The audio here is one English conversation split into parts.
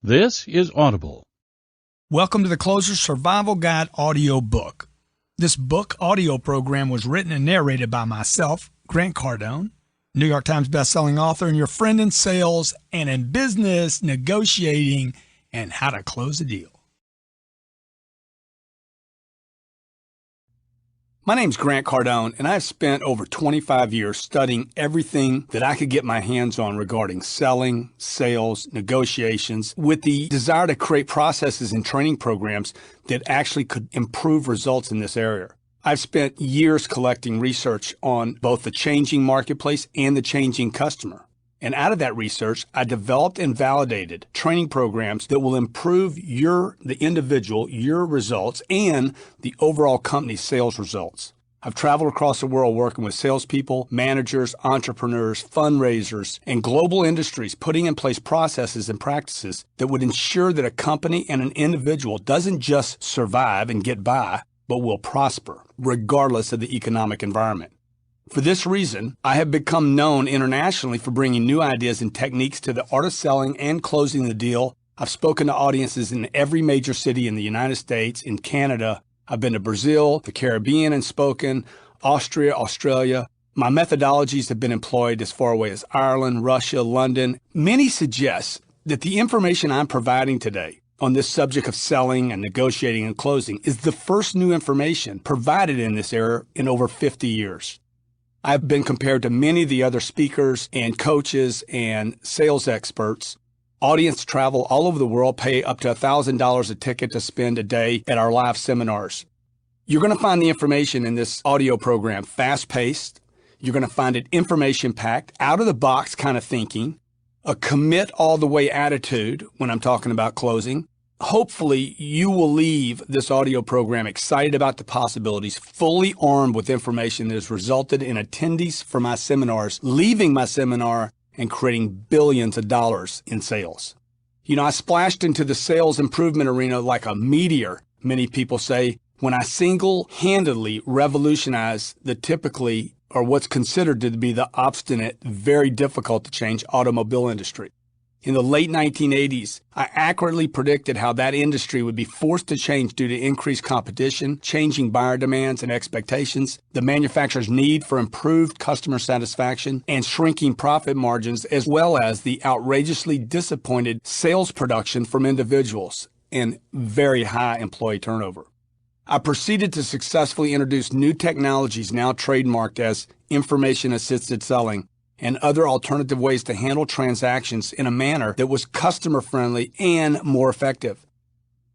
This is Audible. Welcome to the Closer's Survival Guide audiobook. This book audio program was written and narrated by myself, Grant Cardone, New York Times bestselling author and your friend in sales and in business, negotiating, and how to close a deal. My name's Grant Cardone, and I've spent over 25 years studying everything that I could get my hands on regarding selling, sales, negotiations, with the desire to create processes and training programs that actually could improve results in this area. I've spent years collecting research on both the changing marketplace and the changing customer. And out of that research, I developed and validated training programs that will improve the individual, your results, and the overall company's sales results. I've traveled across the world working with salespeople, managers, entrepreneurs, fundraisers, and global industries, putting in place processes and practices that would ensure that a company and an individual doesn't just survive and get by, but will prosper, regardless of the economic environment. For this reason, I have become known internationally for bringing new ideas and techniques to the art of selling and closing the deal. I've spoken to audiences in every major city in the United States, in Canada. I've been to Brazil, the Caribbean and spoken, Austria, Australia. My methodologies have been employed as far away as Ireland, Russia, London. Many suggest that the information I'm providing today on this subject of selling and negotiating and closing is the first new information provided in this area in over 50 years. I've been compared to many of the other speakers and coaches and sales experts. Audience travel all over the world, pay up to $1,000 a ticket to spend a day at our live seminars. You're going to find the information in this audio program fast-paced. You're going to find it information-packed, out-of-the-box kind of thinking, a commit-all-the-way attitude when I'm talking about closing. Hopefully, you will leave this audio program excited about the possibilities, fully armed with information that has resulted in attendees for my seminars leaving my seminar and creating billions of dollars in sales. I splashed into the sales improvement arena like a meteor, many people say, when I single-handedly revolutionized the typically, or what's considered to be the obstinate, very difficult to change automobile industry. In the late 1980s, I accurately predicted how that industry would be forced to change due to increased competition, changing buyer demands and expectations, the manufacturer's need for improved customer satisfaction, and shrinking profit margins, as well as the outrageously disappointed sales production from individuals and very high employee turnover. I proceeded to successfully introduce new technologies now trademarked as information-assisted selling, and other alternative ways to handle transactions in a manner that was customer-friendly and more effective.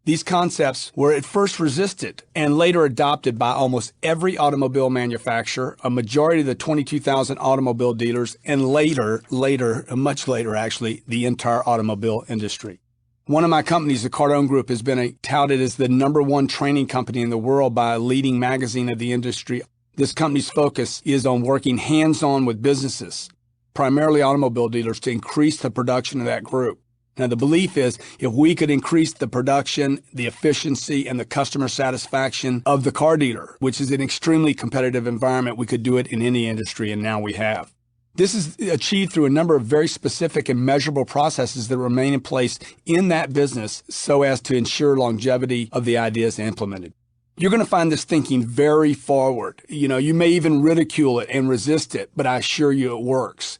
These concepts were at first resisted and later adopted by almost every automobile manufacturer, a majority of the 22,000 automobile dealers, and much later actually, the entire automobile industry. One of my companies, the Cardone Group, has been touted as the #1 training company in the world by a leading magazine of the industry. This company's focus is on working hands-on with businesses, primarily automobile dealers, to increase the production of that group. Now, the belief is if we could increase the production, the efficiency, and the customer satisfaction of the car dealer, which is an extremely competitive environment, we could do it in any industry, and now we have. This is achieved through a number of very specific and measurable processes that remain in place in that business so as to ensure longevity of the ideas implemented. You're going to find this thinking very forward. You may even ridicule it and resist it, but I assure you it works.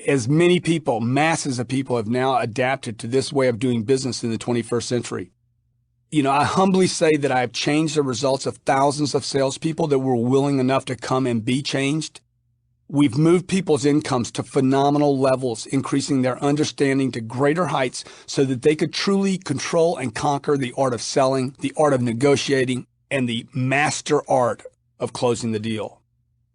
As many people, masses of people, have now adapted to this way of doing business in the 21st century. I humbly say that I have changed the results of thousands of salespeople that were willing enough to come and be changed. We've moved people's incomes to phenomenal levels, increasing their understanding to greater heights so that they could truly control and conquer the art of selling, the art of negotiating, and the master art of closing the deal.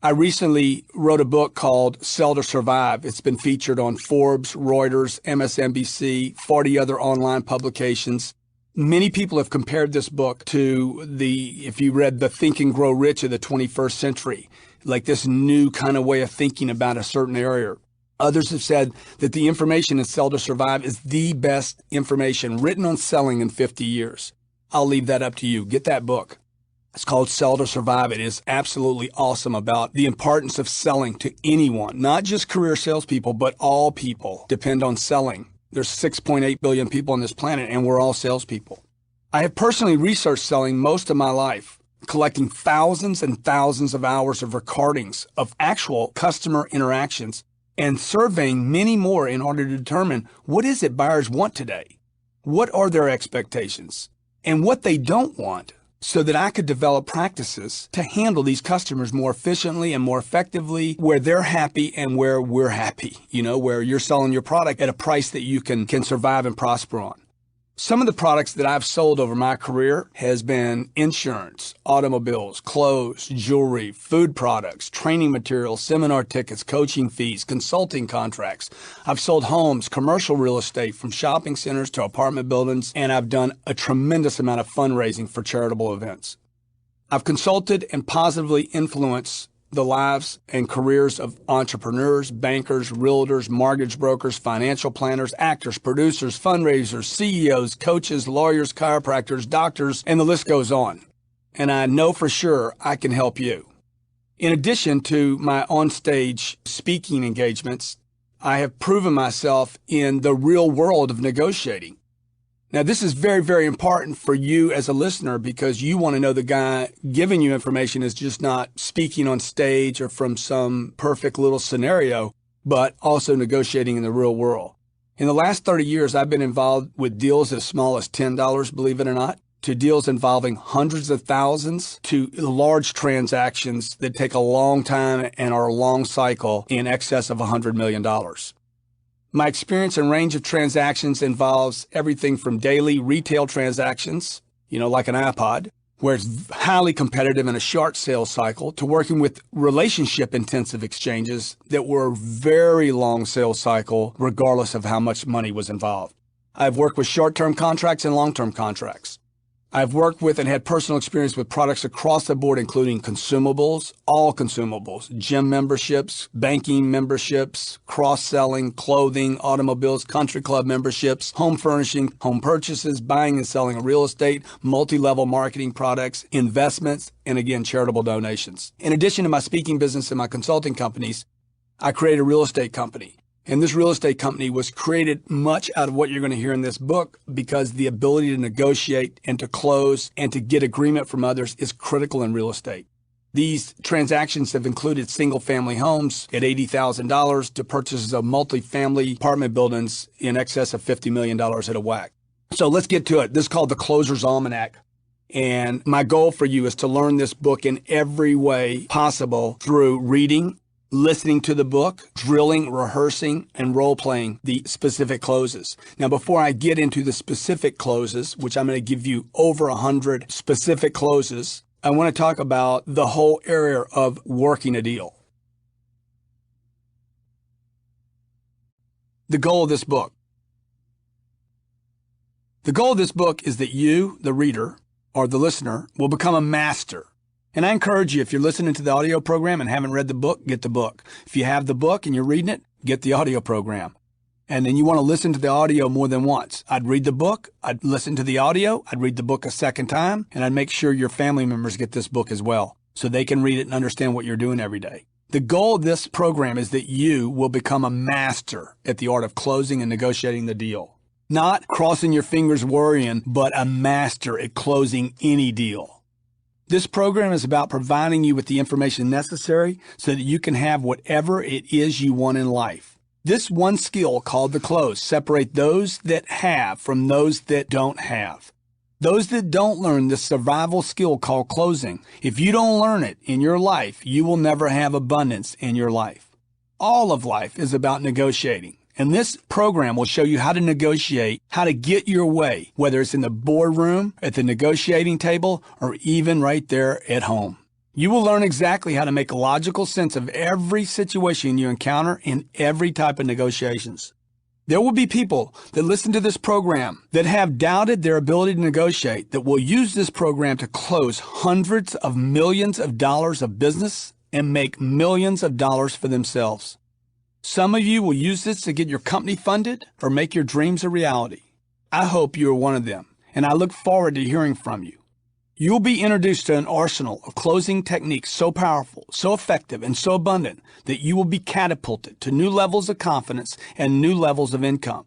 I recently wrote a book called Sell to Survive. It's been featured on Forbes, Reuters, MSNBC, 40 other online publications. Many people have compared this book to if you read The Think and Grow Rich of the 21st century, like this new kind of way of thinking about a certain area. Others have said that the information in Sell to Survive is the best information written on selling in 50 years. I'll leave that up to you. Get that book. It's called Sell to Survive. It is absolutely awesome about the importance of selling to anyone, not just career salespeople, but all people depend on selling. There's 6.8 billion people on this planet, and we're all salespeople. I have personally researched selling most of my life, collecting thousands and thousands of hours of recordings of actual customer interactions and surveying many more in order to determine what is it buyers want today, what are their expectations, and what they don't want, so that I could develop practices to handle these customers more efficiently and more effectively, where they're happy and where we're happy, where you're selling your product at a price that you can survive and prosper on. Some of the products that I've sold over my career has been insurance, automobiles, clothes, jewelry, food products, training materials, seminar tickets, coaching fees, consulting contracts. I've sold homes, commercial real estate, from shopping centers to apartment buildings, and I've done a tremendous amount of fundraising for charitable events. I've consulted and positively influenced the lives and careers of entrepreneurs, bankers, realtors, mortgage brokers, financial planners, actors, producers, fundraisers, CEOs, coaches, lawyers, chiropractors, doctors, and the list goes on. And I know for sure I can help you. In addition to my onstage speaking engagements, I have proven myself in the real world of negotiating. Now, this is very, very important for you as a listener, because you want to know the guy giving you information is just not speaking on stage or from some perfect little scenario, but also negotiating in the real world. In the last 30 years, I've been involved with deals as small as $10, believe it or not, to deals involving hundreds of thousands, to large transactions that take a long time and are a long cycle in excess of $100 million. My experience and range of transactions involves everything from daily retail transactions, like an iPod, where it's highly competitive in a short sales cycle, to working with relationship-intensive exchanges that were very long sales cycle, regardless of how much money was involved. I've worked with short-term contracts and long-term contracts. I've worked with and had personal experience with products across the board, including consumables, all consumables, gym memberships, banking memberships, cross-selling, clothing, automobiles, country club memberships, home furnishing, home purchases, buying and selling real estate, multi-level marketing products, investments, and again, charitable donations. In addition to my speaking business and my consulting companies, I created a real estate company. And this real estate company was created much out of what you're going to hear in this book, because the ability to negotiate and to close and to get agreement from others is critical in real estate. These transactions have included single-family homes at $80,000 to purchases of multi-family apartment buildings in excess of $50 million at a whack. So let's get to it. This is called the Closer's Almanac. And my goal for you is to learn this book in every way possible through reading, listening to the book, drilling, rehearsing, and role-playing the specific closes. Now, before I get into the specific closes, which I'm going to give you over 100 specific closes, I want to talk about the whole area of working a deal. The goal of this book. The goal of this book is that you, the reader, or the listener, will become a master. And I encourage you, if you're listening to the audio program and haven't read the book, get the book. If you have the book and you're reading it, get the audio program. And then you want to listen to the audio more than once. I'd read the book, I'd listen to the audio, I'd read the book a second time, and I'd make sure your family members get this book as well, so they can read it and understand what you're doing every day. The goal of this program is that you will become a master at the art of closing and negotiating the deal. Not crossing your fingers worrying, but a master at closing any deal. This program is about providing you with the information necessary so that you can have whatever it is you want in life. This one skill called the close separates those that have from those that don't have. Those that don't learn the survival skill called closing, if you don't learn it in your life, you will never have abundance in your life. All of life is about negotiating. And this program will show you how to negotiate, how to get your way, whether it's in the boardroom, at the negotiating table, or even right there at home. You will learn exactly how to make logical sense of every situation you encounter in every type of negotiations. There will be people that listen to this program that have doubted their ability to negotiate, that will use this program to close hundreds of millions of dollars of business and make millions of dollars for themselves. Some of you will use this to get your company funded or make your dreams a reality. I hope you are one of them, and I look forward to hearing from you. You will be introduced to an arsenal of closing techniques so powerful, so effective, and so abundant that you will be catapulted to new levels of confidence and new levels of income.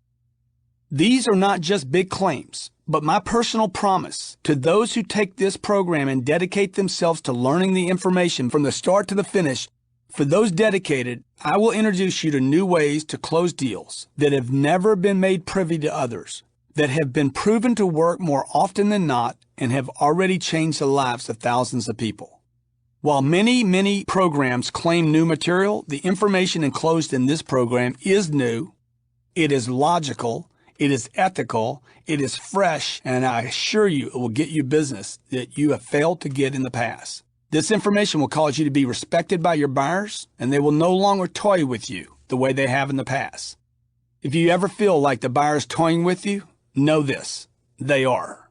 These are not just big claims, but my personal promise to those who take this program and dedicate themselves to learning the information from the start to the finish. For those dedicated, I will introduce you to new ways to close deals that have never been made privy to others, that have been proven to work more often than not, and have already changed the lives of thousands of people. While many programs claim new material, the information enclosed in this program is new, it is logical, it is ethical, it is fresh, and I assure you it will get you business that you have failed to get in the past. This information will cause you to be respected by your buyers, and they will no longer toy with you the way they have in the past. If you ever feel like the buyer's toying with you, know this: they are.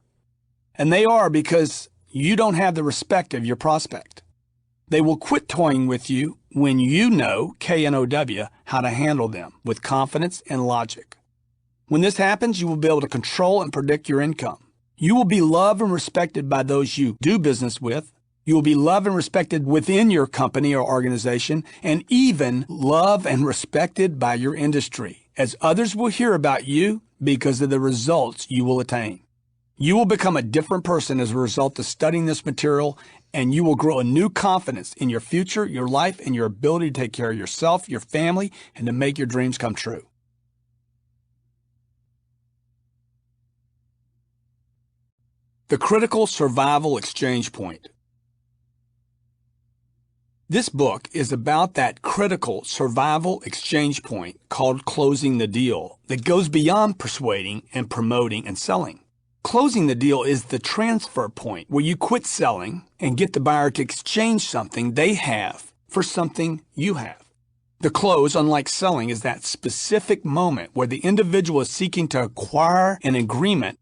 And they are because you don't have the respect of your prospect. They will quit toying with you when you know, K-N-O-W, how to handle them with confidence and logic. When this happens, you will be able to control and predict your income. You will be loved and respected by those you do business with. You will be loved and respected within your company or organization, and even loved and respected by your industry, as others will hear about you because of the results you will attain. You will become a different person as a result of studying this material, and you will grow a new confidence in your future, your life, and your ability to take care of yourself, your family, and to make your dreams come true. The critical survival exchange point. This book is about that critical survival exchange point called closing the deal that goes beyond persuading and promoting and selling. Closing the deal is the transfer point where you quit selling and get the buyer to exchange something they have for something you have. The close, unlike selling, is that specific moment where the individual is seeking to acquire an agreement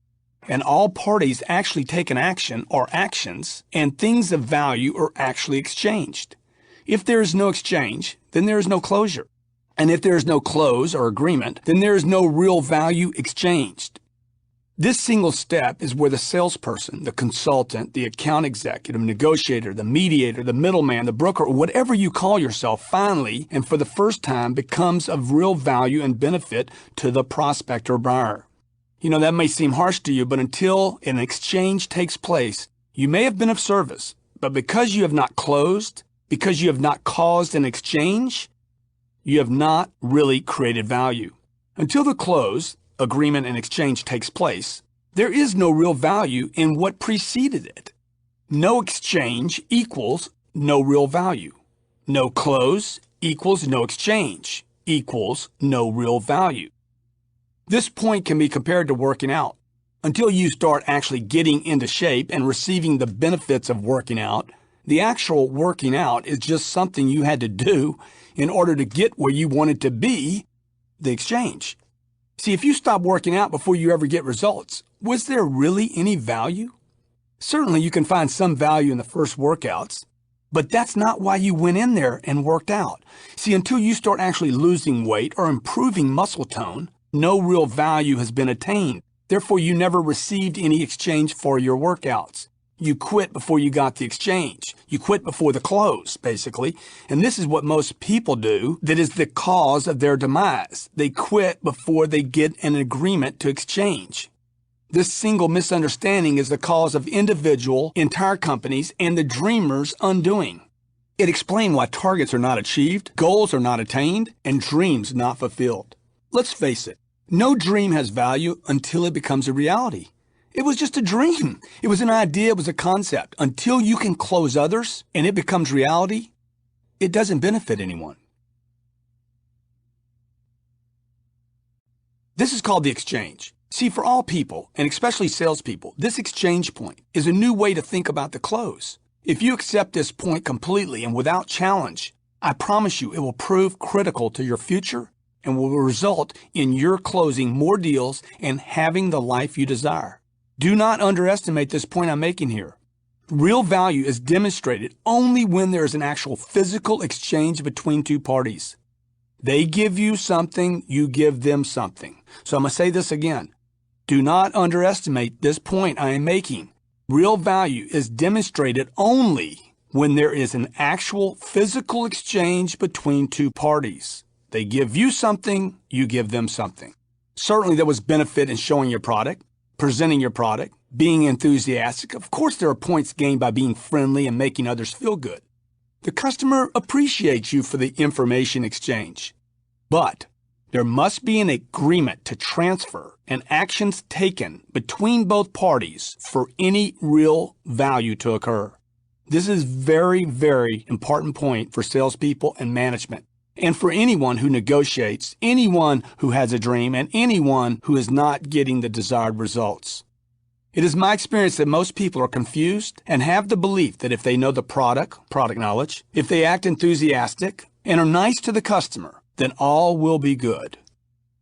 and all parties actually take an action or actions and things of value are actually exchanged. If there is no exchange, then there is no closure. And if there is no close or agreement, then there is no real value exchanged. This single step is where the salesperson, the consultant, the account executive, negotiator, the mediator, the middleman, the broker, or whatever you call yourself, finally and for the first time becomes of real value and benefit to the prospect or buyer. You know, that may seem harsh to you, but until an exchange takes place, you may have been of service, but because you have not closed, because you have not caused an exchange, you have not really created value. Until the close, agreement, and exchange takes place, there is no real value in what preceded it. No exchange equals no real value. No close equals no exchange equals no real value. This point can be compared to working out. Until you start actually getting into shape and receiving the benefits of working out, the actual working out is just something you had to do in order to get where you wanted to be, the exchange. See, if you stop working out before you ever get results, was there really any value? Certainly you can find some value in the first workouts, but that's not why you went in there and worked out. See, until you start actually losing weight or improving muscle tone, no real value has been attained. Therefore, you never received any exchange for your workouts. You quit before you got the exchange. You quit before the close, basically. And this is what most people do that is the cause of their demise. They quit before they get an agreement to exchange. This single misunderstanding is the cause of individual, entire companies, and the dreamers' undoing. It explains why targets are not achieved, goals are not attained, and dreams not fulfilled. Let's face it, no dream has value until it becomes a reality. It was just a dream. It was an idea. It was a concept. Until you can close others and it becomes reality, it doesn't benefit anyone. This is called the exchange. See, for all people, and especially salespeople, this exchange point is a new way to think about the close. If you accept this point completely and without challenge, I promise you it will prove critical to your future and will result in your closing more deals and having the life you desire. Do not underestimate this point I'm making here. Real value is demonstrated only when there is an actual physical exchange between two parties. They give you something, you give them something. So I'm going to say this again. Do not underestimate this point I am making. Real value is demonstrated only when there is an actual physical exchange between two parties. They give you something, you give them something. Certainly there was benefit in showing your product, presenting your product, being enthusiastic. Of course, there are points gained by being friendly and making others feel good. The customer appreciates you for the information exchange. But there must be an agreement to transfer and actions taken between both parties for any real value to occur. This is very, very important point for salespeople and management, and for anyone who negotiates, anyone who has a dream, and anyone who is not getting the desired results. It is my experience that most people are confused and have the belief that if they know the product knowledge, if they act enthusiastic and are nice to the customer, then all will be good.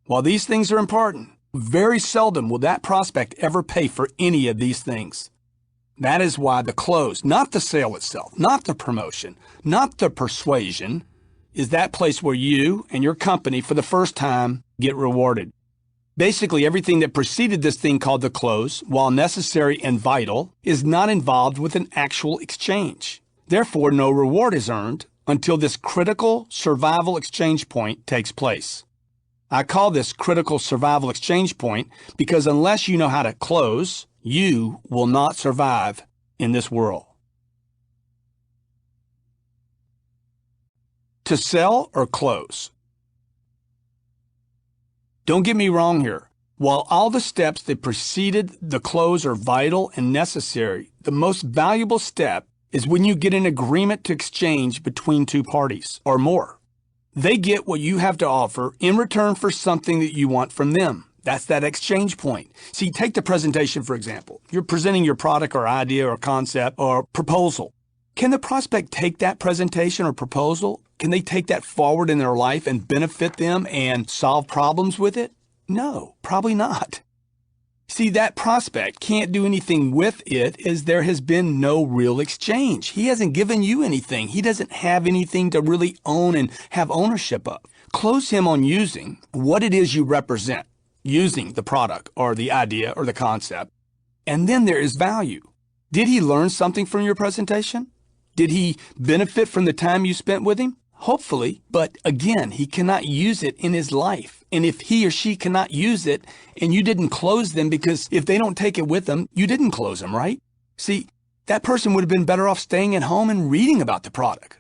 While these things are important, very seldom will that prospect ever pay for any of these things. That is why the close, not the sale itself, not the promotion, not the persuasion, is that place where you and your company for the first time get rewarded. Basically, everything that preceded this thing called the close, while necessary and vital, is not involved with an actual exchange. Therefore, no reward is earned until this critical survival exchange point takes place. I call this critical survival exchange point because unless you know how to close, you will not survive in this world. To sell or close? Don't get me wrong here. While all the steps that preceded the close are vital and necessary, the most valuable step is when you get an agreement to exchange between two parties or more. They get what you have to offer in return for something that you want from them. That's that exchange point. See, take the presentation, for example. You're presenting your product or idea or concept or proposal. Can the prospect take that presentation or proposal? Can they take that forward in their life and benefit them and solve problems with it? No, probably not. See, that prospect can't do anything with it as there has been no real exchange. He hasn't given you anything. He doesn't have anything to really own and have ownership of. Close him on using what it is you represent, using the product or the idea or the concept, and then there is value. Did he learn something from your presentation? Did he benefit from the time you spent with him? Hopefully, but again, he cannot use it in his life. And if he or she cannot use it and you didn't close them because if they don't take it with them, you didn't close them, right? See, that person would have been better off staying at home and reading about the product.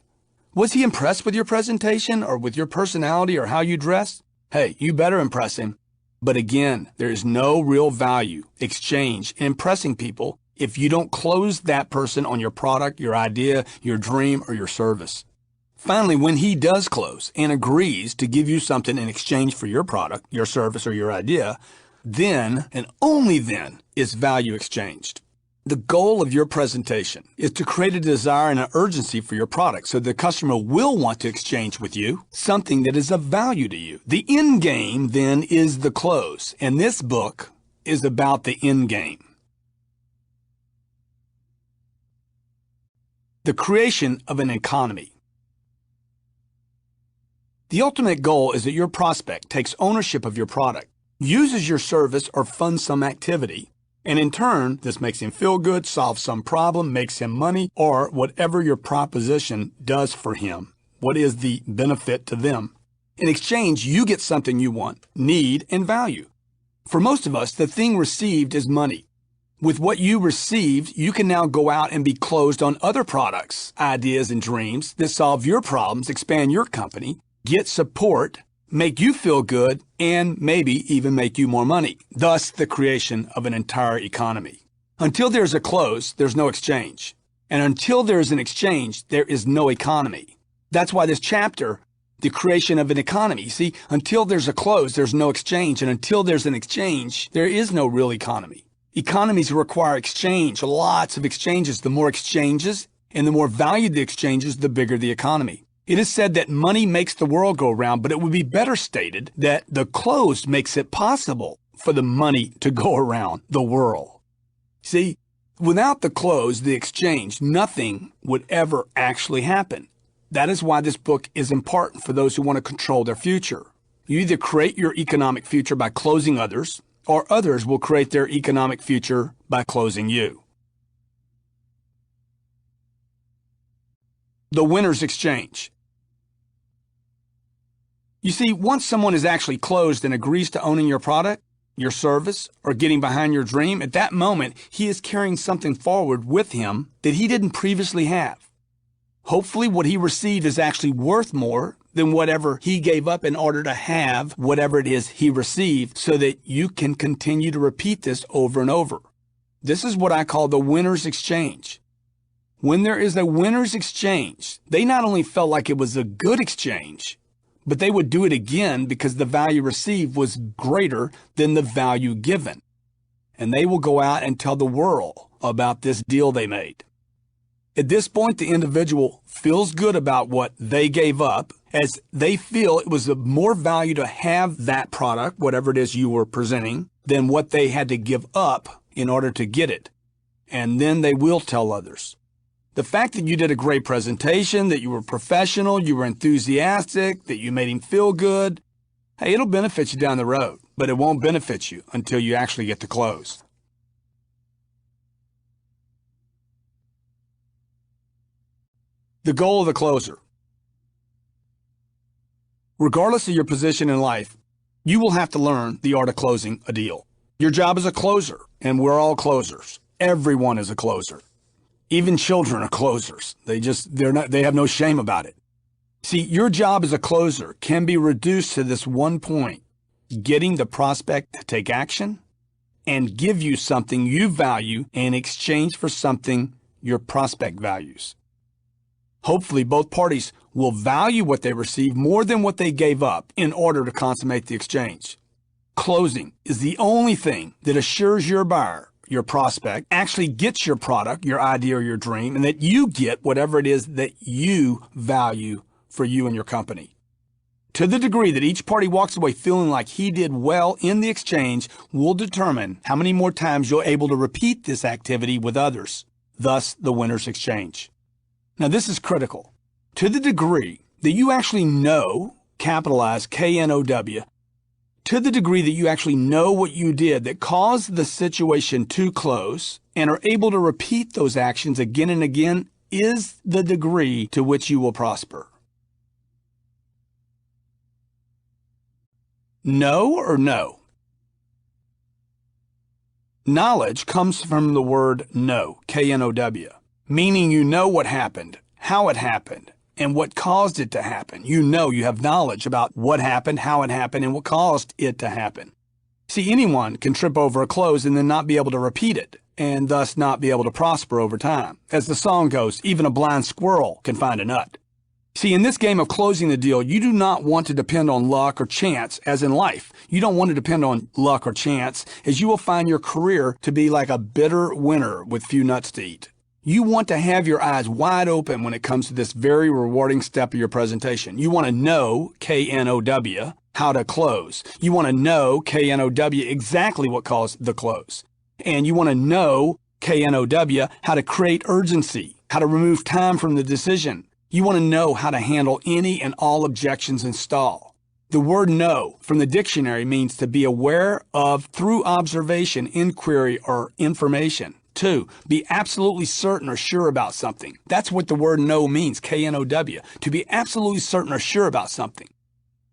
Was he impressed with your presentation or with your personality or how you dress? Hey, you better impress him. But again, there is no real value, exchange, in impressing people if you don't close that person on your product, your idea, your dream, or your service. Finally, when he does close and agrees to give you something in exchange for your product, your service, or your idea, then and only then is value exchanged. The goal of your presentation is to create a desire and an urgency for your product so the customer will want to exchange with you something that is of value to you. The end game then is the close, and this book is about the end game. The creation of an economy. The ultimate goal is that your prospect takes ownership of your product, uses your service or funds some activity, and in turn, this makes him feel good, solves some problem, makes him money, or whatever your proposition does for him. What is the benefit to them? In exchange, you get something you want, need, and value. For most of us, the thing received is money. With what you received, you can now go out and be closed on other products, ideas, and dreams that solve your problems, expand your company, get support, make you feel good, and maybe even make you more money. Thus, the creation of an entire economy. Until there's a close, there's no exchange. And until there's an exchange, there is no economy. That's why this chapter, the creation of an economy. See, until there's a close, there's no exchange. And until there's an exchange, there is no real economy. Economies require exchange, lots of exchanges. The more exchanges and the more valued the exchanges, the bigger the economy. It is said that money makes the world go round, but it would be better stated that the close makes it possible for the money to go around the world. See, without the close, the exchange, nothing would ever actually happen. That is why this book is important for those who want to control their future. You either create your economic future by closing others, or others will create their economic future by closing you. The winner's exchange. You see, once someone is actually closed and agrees to owning your product, your service, or getting behind your dream, at that moment, he is carrying something forward with him that he didn't previously have. Hopefully, what he received is actually worth more than whatever he gave up in order to have whatever it is he received, so that you can continue to repeat this over and over. This is what I call the winner's exchange. When there is a winner's exchange, they not only felt like it was a good exchange, but they would do it again because the value received was greater than the value given. And they will go out and tell the world about this deal they made. At this point, the individual feels good about what they gave up, as they feel it was of more value to have that product, whatever it is you were presenting, than what they had to give up in order to get it. And then they will tell others. The fact that you did a great presentation, that you were professional, you were enthusiastic, that you made him feel good, hey, it'll benefit you down the road, but it won't benefit you until you actually get to close. The goal of the closer. Regardless of your position in life, you will have to learn the art of closing a deal. Your job is a closer, and we're all closers. Everyone is a closer. Even children are closers. They have no shame about it. See, your job as a closer can be reduced to this one point: getting the prospect to take action and give you something you value in exchange for something your prospect values. Hopefully, both parties will value what they receive more than what they gave up in order to consummate the exchange. Closing is the only thing that assures your buyer, your prospect, actually gets your product, your idea, or your dream, and that you get whatever it is that you value for you and your company. To the degree that each party walks away feeling like he did well in the exchange will determine how many more times you're able to repeat this activity with others, thus the winner's exchange. Now, this is critical. To the degree that you actually know, capitalize K-N-O-W, to the degree that you actually know what you did that caused the situation to close and are able to repeat those actions again and again, is the degree to which you will prosper. Know or no? Knowledge comes from the word know, K-N-O-W, meaning you know what happened, how it happened, and what caused it to happen. You know, you have knowledge about what happened, how it happened, and what caused it to happen. See, anyone can trip over a close and then not be able to repeat it, and thus not be able to prosper over time. As the song goes, even a blind squirrel can find a nut. See, in this game of closing the deal, you do not want to depend on luck or chance, as in life. You don't want to depend on luck or chance, as you will find your career to be like a bitter winter with few nuts to eat. You want to have your eyes wide open when it comes to this very rewarding step of your presentation. You want to know, K-N-O-W, how to close. You want to know, K-N-O-W, exactly what caused the close. And you want to know, K-N-O-W, how to create urgency, how to remove time from the decision. You want to know how to handle any and all objections and stall. The word know from the dictionary means to be aware of through observation, inquiry, or information. 2, be absolutely certain or sure about something. That's what the word know means, K-N-O-W, to be absolutely certain or sure about something.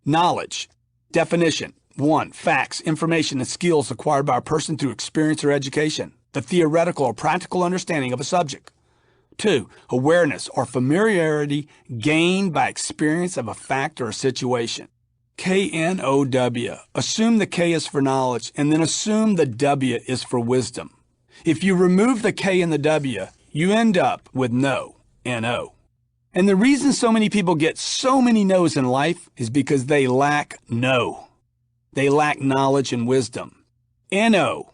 Knowledge. Definition. 1, facts, information, and skills acquired by a person through experience or education, the theoretical or practical understanding of a subject. 2, awareness or familiarity gained by experience of a fact or a situation. K-N-O-W. Assume the K is for knowledge, and then assume the W is for wisdom. If you remove the K and the W, you end up with no, N-O. And the reason so many people get so many no's in life is because they lack know. They lack knowledge and wisdom. N-O,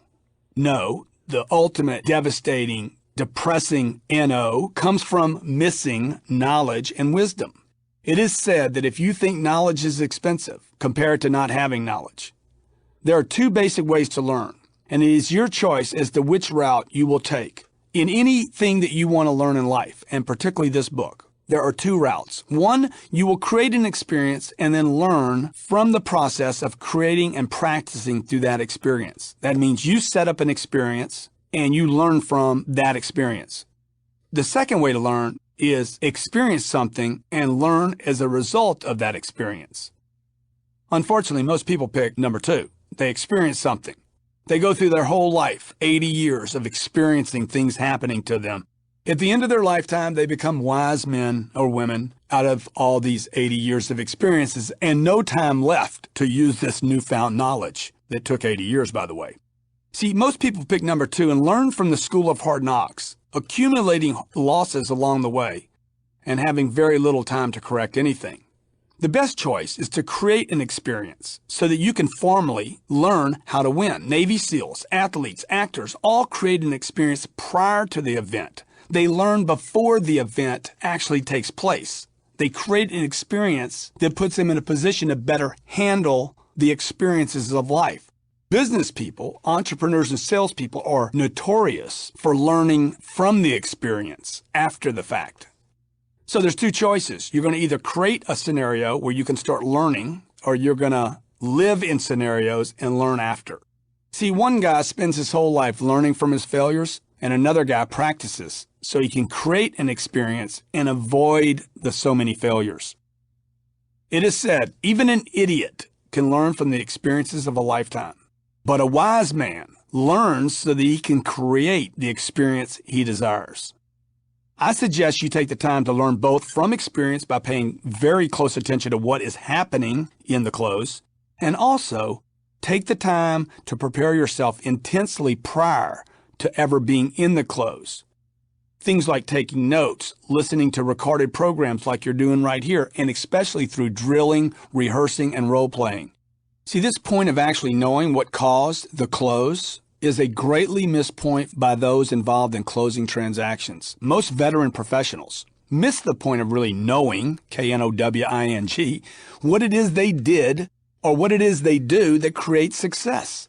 no, the ultimate devastating, depressing N-O, comes from missing knowledge and wisdom. It is said that if you think knowledge is expensive, compare it to not having knowledge. There are 2 basic ways to learn, and it is your choice as to which route you will take. In anything that you want to learn in life, and particularly this book, there are 2 routes. 1, you will create an experience and then learn from the process of creating and practicing through that experience. That means you set up an experience and you learn from that experience. The second way to learn is experience something and learn as a result of that experience. Unfortunately, most people pick number 2. They experience something. They go through their whole life, 80 years of experiencing things happening to them. At the end of their lifetime, they become wise men or women out of all these 80 years of experiences and no time left to use this newfound knowledge that took 80 years, by the way. See, most people pick number 2 and learn from the school of hard knocks, accumulating losses along the way and having very little time to correct anything. The best choice is to create an experience so that you can formally learn how to win. Navy SEALs, athletes, actors all create an experience prior to the event. They learn before the event actually takes place. They create an experience that puts them in a position to better handle the experiences of life. Business people, entrepreneurs, and salespeople are notorious for learning from the experience after the fact. So there's 2 choices. You're going to either create a scenario where you can start learning, or you're going to live in scenarios and learn after. See, one guy spends his whole life learning from his failures, and another guy practices so he can create an experience and avoid the so many failures. It is said, even an idiot can learn from the experiences of a lifetime, but a wise man learns so that he can create the experience he desires. I suggest you take the time to learn both from experience by paying very close attention to what is happening in the close, and also take the time to prepare yourself intensely prior to ever being in the close. Things like taking notes, listening to recorded programs like you're doing right here, and especially through drilling, rehearsing, and role-playing. See, this point of actually knowing what caused the close is a greatly missed point by those involved in closing transactions. Most veteran professionals miss the point of really knowing, K-N-O-W-I-N-G, what it is they did or what it is they do that creates success.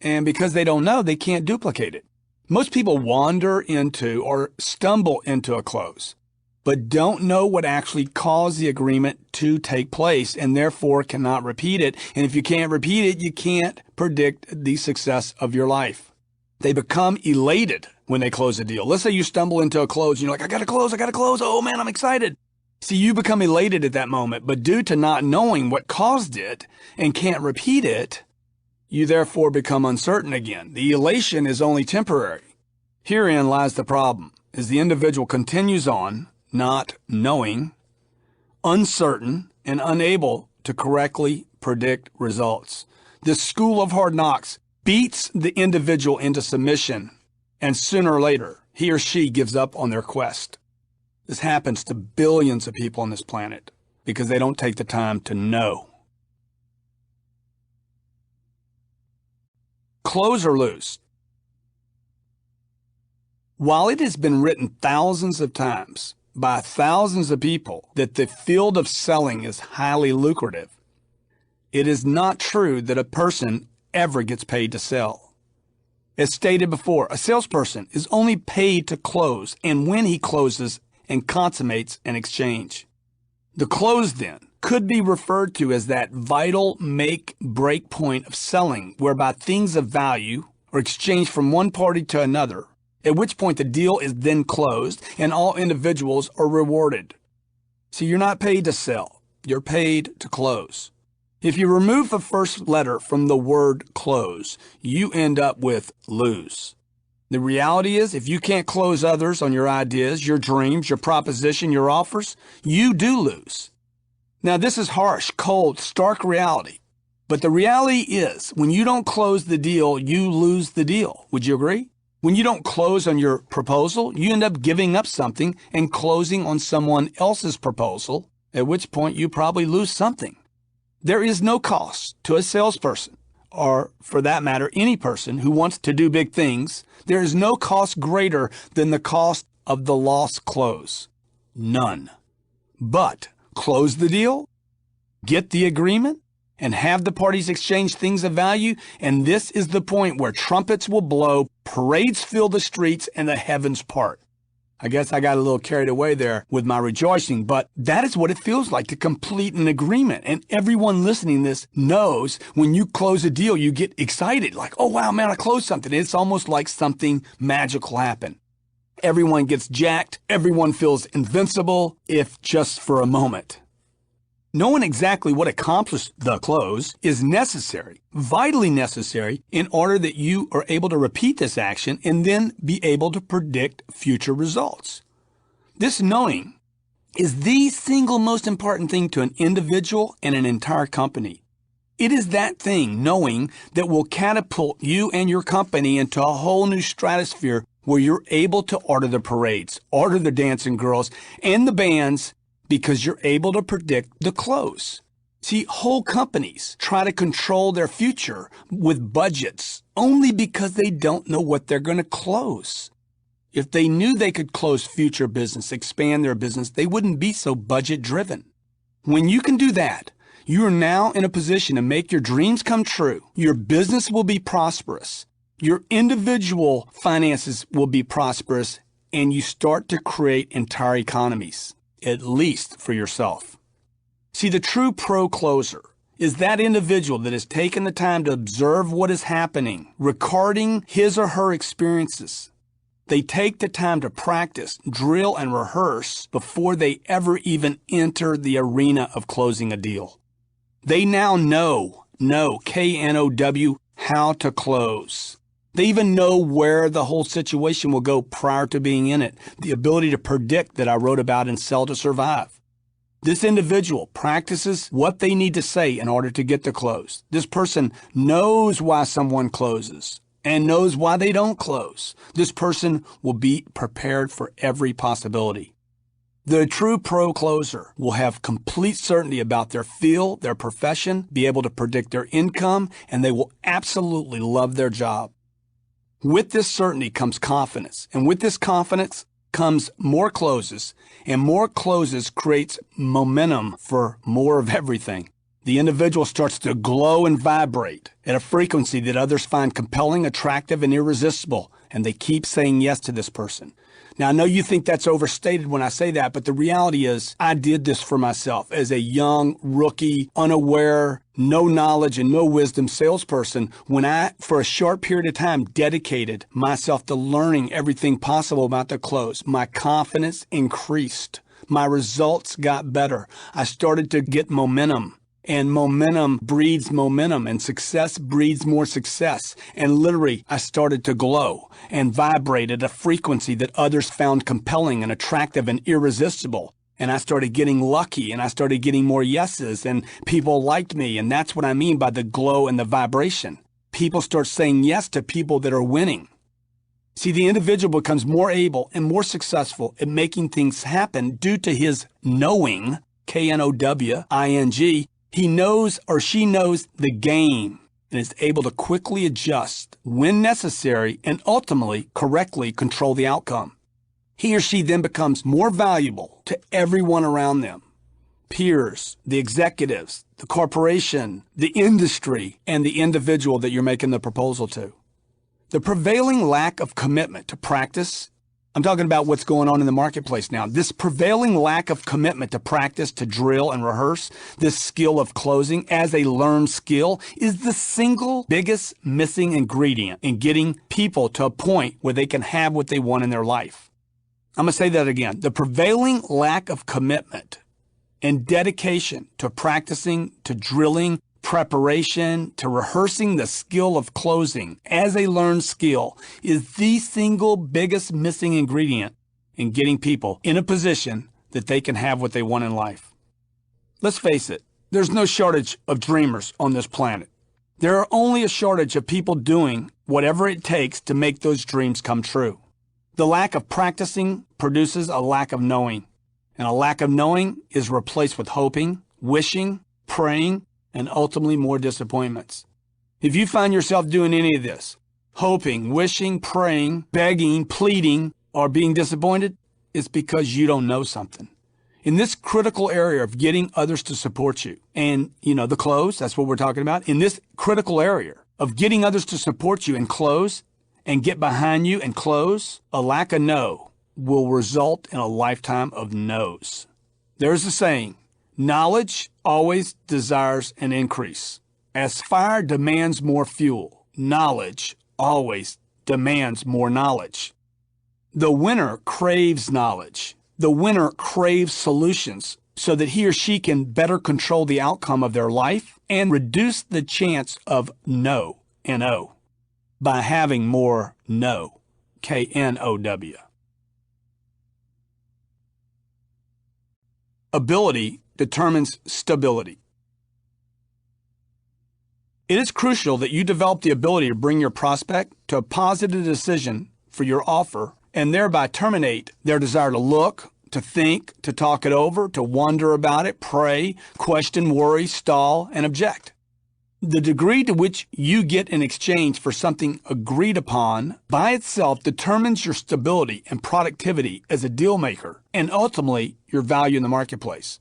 And because they don't know, they can't duplicate it. Most people wander into or stumble into a close, but don't know what actually caused the agreement to take place and therefore cannot repeat it. And if you can't repeat it, you can't predict the success of your life. They become elated when they close a deal. Let's say you stumble into a close and you're like, I got to close. Oh man, I'm excited. See, you become elated at that moment, but due to not knowing what caused it and can't repeat it, you therefore become uncertain again. The elation is only temporary. Herein lies the problem, as the individual continues on, not knowing, uncertain, and unable to correctly predict results. This school of hard knocks beats the individual into submission, and sooner or later, he or she gives up on their quest. This happens to billions of people on this planet because they don't take the time to know. Close or lose. While it has been written thousands of times by thousands of people that the field of selling is highly lucrative, it is not true that a person ever gets paid to sell. As stated before, a salesperson is only paid to close and when he closes and consummates an exchange. The close, then, could be referred to as that vital make-break point of selling whereby things of value are exchanged from one party to another, at which point the deal is then closed and all individuals are rewarded. So you're not paid to sell, you're paid to close. If you remove the first letter from the word close, you end up with lose. The reality is, if you can't close others on your ideas, your dreams, your proposition, your offers, you do lose. Now, this is harsh, cold, stark reality. But the reality is, when you don't close the deal, you lose the deal. Would you agree? When you don't close on your proposal, you end up giving up something and closing on someone else's proposal, at which point you probably lose something. There is no cost to a salesperson, or for that matter, any person who wants to do big things. There is no cost greater than the cost of the lost close. None. But close the deal, get the agreement, and have the parties exchange things of value, and this is the point where trumpets will blow, parades fill the streets, and the heavens part. I guess I got a little carried away there with my rejoicing, but that is what it feels like to complete an agreement. And everyone listening to this knows when you close a deal, you get excited, like, oh wow, man, I closed something. It's almost like something magical happened. Everyone gets jacked. Everyone feels invincible, if just for a moment. Knowing exactly what accomplished the close is necessary, vitally necessary, in order that you are able to repeat this action and then be able to predict future results. This knowing is the single most important thing to an individual and an entire company. It is that thing, knowing, that will catapult you and your company into a whole new stratosphere where you're able to order the parades, order the dancing girls, and the bands, because you're able to predict the close. See, whole companies try to control their future with budgets only because they don't know what they're going to close. If they knew they could close future business, expand their business, they wouldn't be so budget driven. When you can do that, you are now in a position to make your dreams come true. Your business will be prosperous. Your individual finances will be prosperous, and you start to create entire economies, at least for yourself. See, the true pro closer is that individual that has taken the time to observe what is happening, recording his or her experiences. They take the time to practice, drill, and rehearse before they ever even enter the arena of closing a deal. They now know, K-N-O-W, how to close. They even know where the whole situation will go prior to being in it, the ability to predict that I wrote about in Sell to Survive. This individual practices what they need to say in order to get the close. This person knows why someone closes and knows why they don't close. This person will be prepared for every possibility. The true pro closer will have complete certainty about their field, their profession, be able to predict their income, and they will absolutely love their job. With this certainty comes confidence, and with this confidence comes more closes, and more closes creates momentum for more of everything. The individual starts to glow and vibrate at a frequency that others find compelling, attractive, and irresistible, and they keep saying yes to this person. Now, I know you think that's overstated when I say that, but the reality is I did this for myself as a young, rookie, unaware, no knowledge and no wisdom salesperson when I, for a short period of time, dedicated myself to learning everything possible about the close. My confidence increased. My results got better. I started to get momentum. And momentum breeds momentum, and success breeds more success. And literally, I started to glow and vibrate at a frequency that others found compelling and attractive and irresistible. And I started getting lucky, and I started getting more yeses, and people liked me. And that's what I mean by the glow and the vibration. People start saying yes to people that are winning. See, the individual becomes more able and more successful at making things happen due to his knowing, K-N-O-W-I-N-G. He knows or she knows the game and is able to quickly adjust when necessary and ultimately correctly control the outcome. He or she then becomes more valuable to everyone around them. Peers, the executives, the corporation, the industry, and the individual that you're making the proposal to. The prevailing lack of commitment to practice, I'm talking about what's going on in the marketplace now. This prevailing lack of commitment to practice, to drill and rehearse this skill of closing as a learned skill is the single biggest missing ingredient in getting people to a point where they can have what they want in their life. I'm going to say that again. The prevailing lack of commitment and dedication to practicing, to drilling, preparation, to rehearsing the skill of closing as a learned skill is the single biggest missing ingredient in getting people in a position that they can have what they want in life. Let's face it, there's no shortage of dreamers on this planet. There are only a shortage of people doing whatever it takes to make those dreams come true. The lack of practicing produces a lack of knowing, and a lack of knowing is replaced with hoping, wishing, praying, and ultimately more disappointments. If you find yourself doing any of this, hoping, wishing, praying, begging, pleading, or being disappointed, it's because you don't know something. In this critical area of getting others to support you, and the close, that's what we're talking about. In this critical area of getting others to support you and close and get behind you and close, a lack of no will result in a lifetime of no's. There's a saying, knowledge always desires an increase. As fire demands more fuel, knowledge always demands more knowledge. The winner craves knowledge. The winner craves solutions. so that he or she can better control the outcome of their life and reduce the chance of no, N-O, by having more know, K-N-O-W. Ability determines stability. It is crucial that you develop the ability to bring your prospect to a positive decision for your offer and thereby terminate their desire to look, to think, to talk it over, to wonder about it, pray, question, worry, stall, and object. The degree to which you get in exchange for something agreed upon by itself determines your stability and productivity as a deal maker and ultimately your value in the marketplace.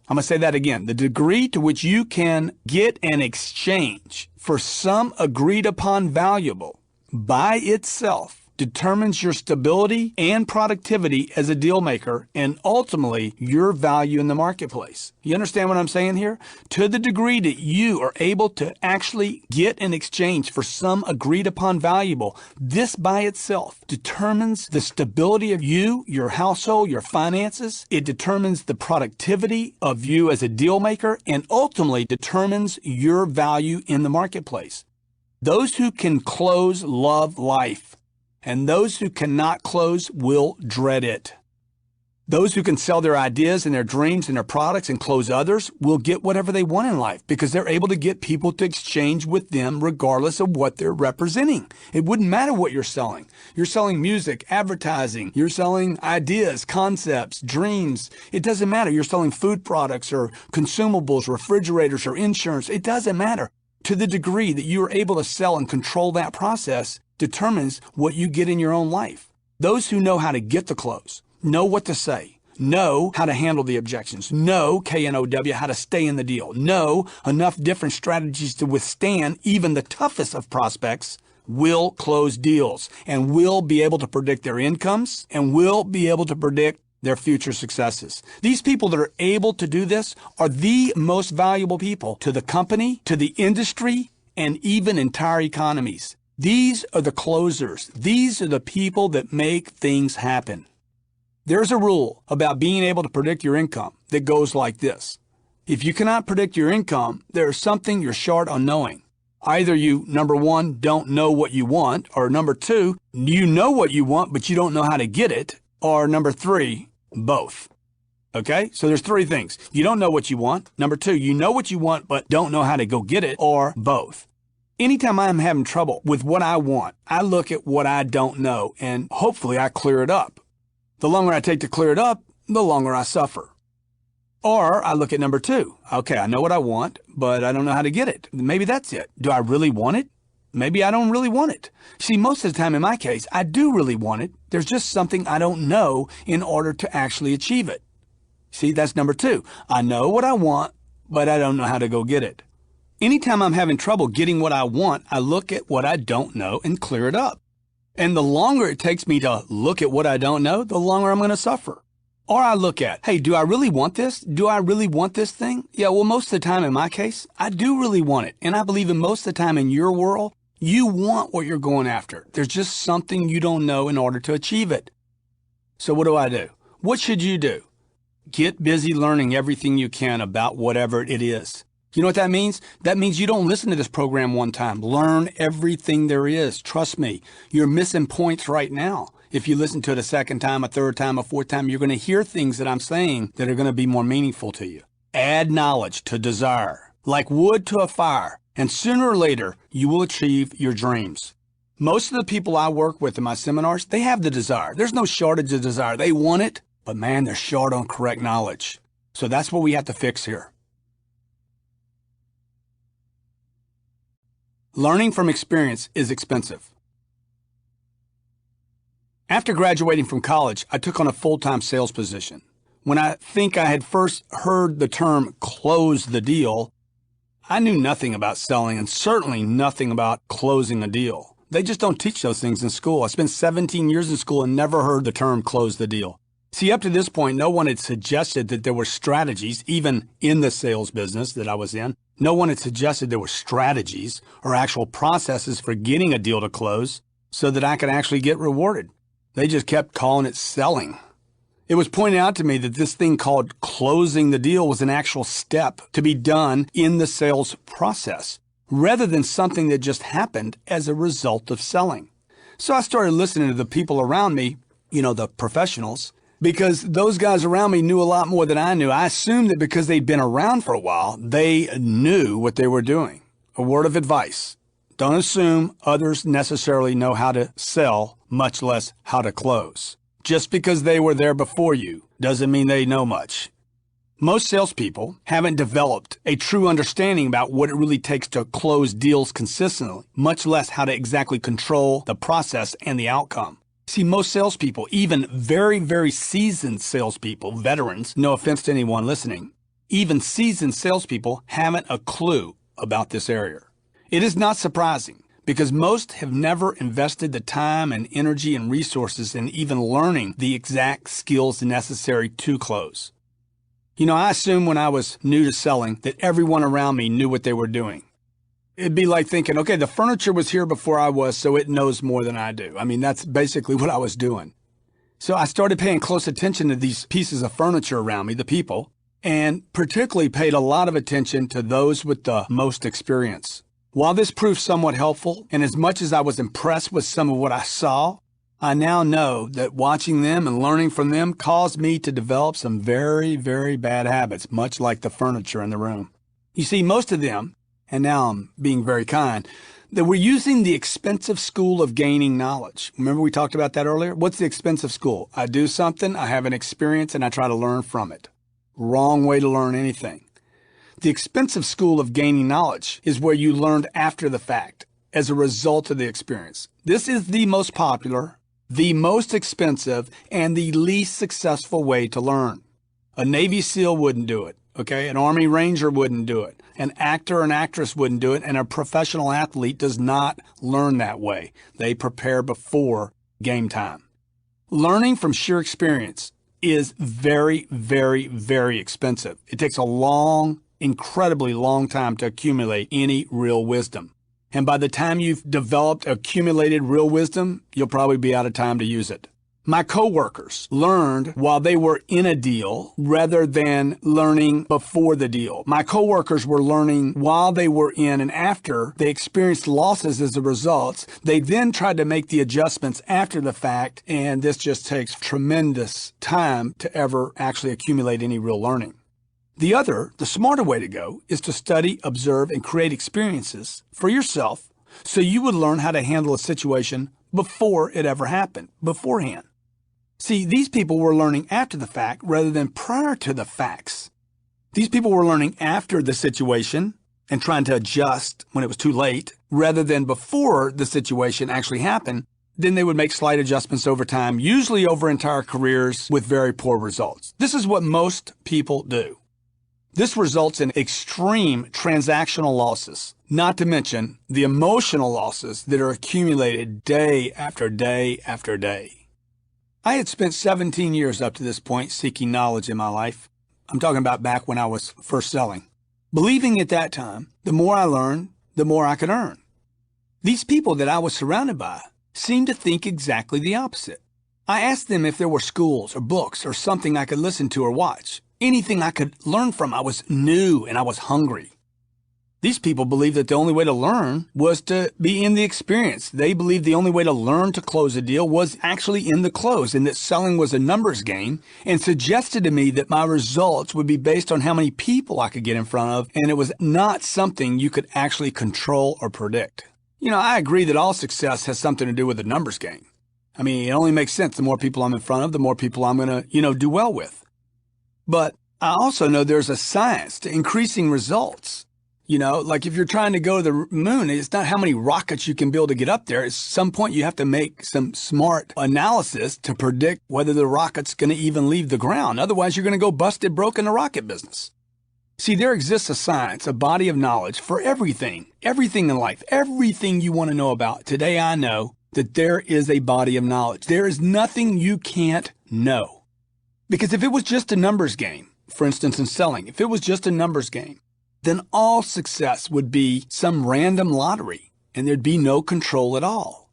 I'm going to say that again. The degree to which you can get an exchange for some agreed upon valuable by itself determines your stability and productivity as a deal maker and ultimately your value in the marketplace. You understand what I'm saying here? To the degree that you are able to actually get an exchange for some agreed upon valuable, this by itself determines the stability of you, your household, your finances. It determines the productivity of you as a deal maker and ultimately determines your value in the marketplace. Those who can close love life, and those who cannot close will dread it. Those who can sell their ideas and their dreams and their products and close others will get whatever they want in life because they're able to get people to exchange with them regardless of what they're representing. It wouldn't matter what you're selling. You're selling music, advertising, you're selling ideas, concepts, dreams. It doesn't matter. You're selling food products or consumables, refrigerators or insurance. It doesn't matter. To the degree that you are able to sell and control that process determines what you get in your own life. Those who know how to get the close, know what to say, know how to handle the objections, know, K-N-O-W, how to stay in the deal, know enough different strategies to withstand even the toughest of prospects, will close deals and will be able to predict their incomes and will be able to predict their future successes. These people that are able to do this are the most valuable people to the company, to the industry, and even entire economies. These are the closers. These are the people that make things happen. There's a rule about being able to predict your income that goes like this. If you cannot predict your income, there is something you're short on knowing. Either you, number one, don't know what you want, or number two, you know what you want, but you don't know how to get it, or number three, both. Okay? So there's three things. You don't know what you want. Number two, you know what you want, but don't know how to go get it, or both. Anytime I'm having trouble with what I want, I look at what I don't know, and hopefully I clear it up. The longer I take to clear it up, the longer I suffer. Or I look at number two. Okay, I know what I want, but I don't know how to get it. Maybe that's it. Do I really want it? Maybe I don't really want it. See, most of the time in my case, I do really want it. There's just something I don't know in order to actually achieve it. See, that's number two. I know what I want, but I don't know how to go get it. Anytime I'm having trouble getting what I want, I look at what I don't know and clear it up. And the longer it takes me to look at what I don't know, the longer I'm going to suffer. Or I look at, hey, do I really want this? Do I really want this thing? Yeah, well, most of the time in my case, I do really want it. And I believe in most of the time in your world, you want what you're going after. There's just something you don't know in order to achieve it. So what do? What should you do? Get busy learning everything you can about whatever it is. You know what that means? That means you don't listen to this program one time. Learn everything there is. Trust me, you're missing points right now. If you listen to it a second time, a third time, a fourth time, you're going to hear things that I'm saying that are going to be more meaningful to you. Add knowledge to desire, like wood to a fire, and sooner or later, you will achieve your dreams. Most of the people I work with in my seminars, they have the desire. There's no shortage of desire. They want it, but man, they're short on correct knowledge. So that's what we have to fix here. Learning from experience is expensive. After graduating from college, I took on a full-time sales position. When I think I had first heard the term close the deal, I knew nothing about selling and certainly nothing about closing a deal. They just don't teach those things in school. I spent 17 years in school and never heard the term close the deal. See, up to this point, no one had suggested that there were strategies, even in the sales business that I was in. No one had suggested there were strategies or actual processes for getting a deal to close so that I could actually get rewarded. They just kept calling it selling. It was pointed out to me that this thing called closing the deal was an actual step to be done in the sales process, rather than something that just happened as a result of selling. So I started listening to the people around me, the professionals, because those guys around me knew a lot more than I knew. I assumed that because they'd been around for a while, they knew what they were doing. A word of advice: don't assume others necessarily know how to sell, much less how to close. Just because they were there before you doesn't mean they know much. Most salespeople haven't developed a true understanding about what it really takes to close deals consistently, much less how to exactly control the process and the outcome. See, most salespeople, even very, very seasoned salespeople, veterans, no offense to anyone listening, even seasoned salespeople haven't a clue about this area. It is not surprising, because most have never invested the time and energy and resources in even learning the exact skills necessary to close. I assumed when I was new to selling that everyone around me knew what they were doing. It'd be like thinking, okay, the furniture was here before I was, so it knows more than I do. That's basically what I was doing. So I started paying close attention to these pieces of furniture around me, the people, and particularly paid a lot of attention to those with the most experience. While this proved somewhat helpful, and as much as I was impressed with some of what I saw, I now know that watching them and learning from them caused me to develop some very, very bad habits, much like the furniture in the room. You see, most of them, and now I'm being very kind, that we're using the expensive school of gaining knowledge. Remember we talked about that earlier? What's the expensive school? I do something, I have an experience, and I try to learn from it. Wrong way to learn anything. The expensive school of gaining knowledge is where you learned after the fact, as a result of the experience. This is the most popular, the most expensive, and the least successful way to learn. A Navy SEAL wouldn't do it, okay? An Army Ranger wouldn't do it. An actor and actress wouldn't do it, and a professional athlete does not learn that way. They prepare before game time. Learning from sheer experience is very, very, very expensive. It takes a long, incredibly long time to accumulate any real wisdom. And by the time you've developed accumulated real wisdom, you'll probably be out of time to use it. My coworkers learned while they were in a deal rather than learning before the deal. My coworkers were learning while they were in, and after they experienced losses as a result, they then tried to make the adjustments after the fact, and this just takes tremendous time to ever actually accumulate any real learning. The smarter way to go is to study, observe, and create experiences for yourself so you would learn how to handle a situation before it ever happened, beforehand. See, these people were learning after the fact rather than prior to the facts. These people were learning after the situation and trying to adjust when it was too late, rather than before the situation actually happened. Then they would make slight adjustments over time, usually over entire careers with very poor results. This is what most people do. This results in extreme transactional losses, not to mention the emotional losses that are accumulated day after day after day. I had spent 17 years up to this point seeking knowledge in my life. I'm talking about back when I was first selling. Believing at that time, the more I learned, the more I could earn. These people that I was surrounded by seemed to think exactly the opposite. I asked them if there were schools or books or something I could listen to or watch. Anything I could learn from. I was new and I was hungry. These people believed that the only way to learn was to be in the experience. They believed the only way to learn to close a deal was actually in the close, and that selling was a numbers game, and suggested to me that my results would be based on how many people I could get in front of, and it was not something you could actually control or predict. I agree that all success has something to do with the numbers game. It only makes sense. The more people I'm in front of, the more people I'm going to, do well with. But I also know there's a science to increasing results. Like if you're trying to go to the moon, it's not how many rockets you can build to get up there. At some point, you have to make some smart analysis to predict whether the rocket's going to even leave the ground. Otherwise, you're going to go busted broke in the rocket business. See, there exists a science, a body of knowledge for everything in life, everything you want to know about. Today, I know that there is a body of knowledge. There is nothing you can't know. Because if it was just a numbers game, for instance, in selling, if it was just a numbers game, then all success would be some random lottery, and there'd be no control at all.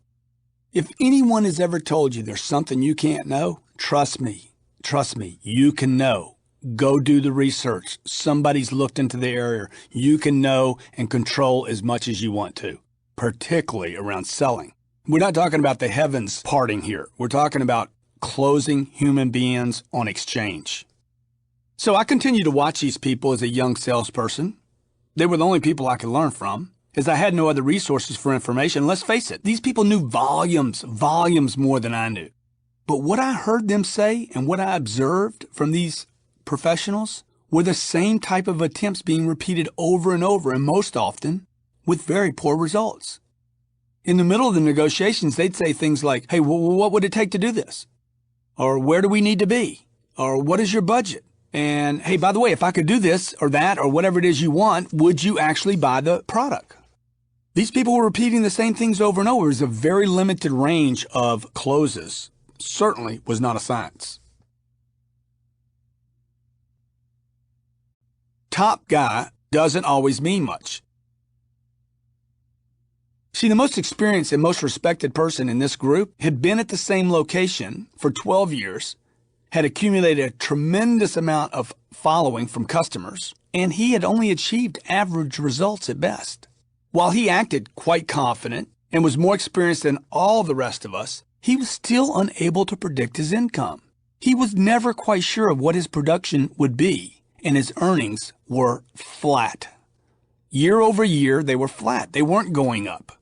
If anyone has ever told you there's something you can't know, trust me, Trust me, you can know. Go do the research. Somebody's looked into the area. You can know and control as much as you want to, particularly around selling. We're not talking about the heavens parting here. We're talking about closing human beings on exchange. So I continued to watch these people as a young salesperson. They were the only people I could learn from, as I had no other resources for information. Let's face it, these people knew volumes more than I knew. But what I heard them say and what I observed from these professionals were the same type of attempts being repeated over and over, and most often with very poor results. In the middle of the negotiations, they'd say things like, hey, what would it take to do this? Or where do we need to be? Or what is your budget? And hey, by the way, if I could do this or that or whatever it is you want, would you actually buy the product? These people were repeating the same things over and over. It was a very limited range of closes. Certainly was not a science. Top guy doesn't always mean much. See, the most experienced and most respected person in this group had been at the same location for 12 years, had accumulated a tremendous amount of following from customers, and he had only achieved average results at best. While he acted quite confident and was more experienced than all the rest of us, he was still unable to predict his income. He was never quite sure of what his production would be, and his earnings were flat. Year over year, they were flat. They weren't going up.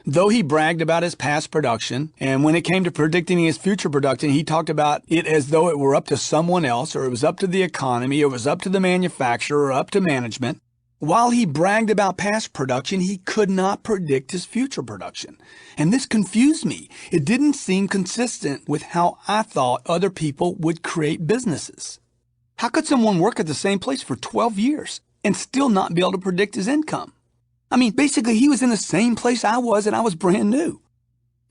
Though he bragged about his past production, and when it came to predicting his future production, he talked about it as though it were up to someone else, or it was up to the economy, or it was up to the manufacturer, or up to management. While he bragged about past production, he could not predict his future production. And this confused me. It didn't seem consistent with how I thought other people would create businesses. How could someone work at the same place for 12 years and still not be able to predict his income? I mean, basically, he was in the same place I was, and I was brand new.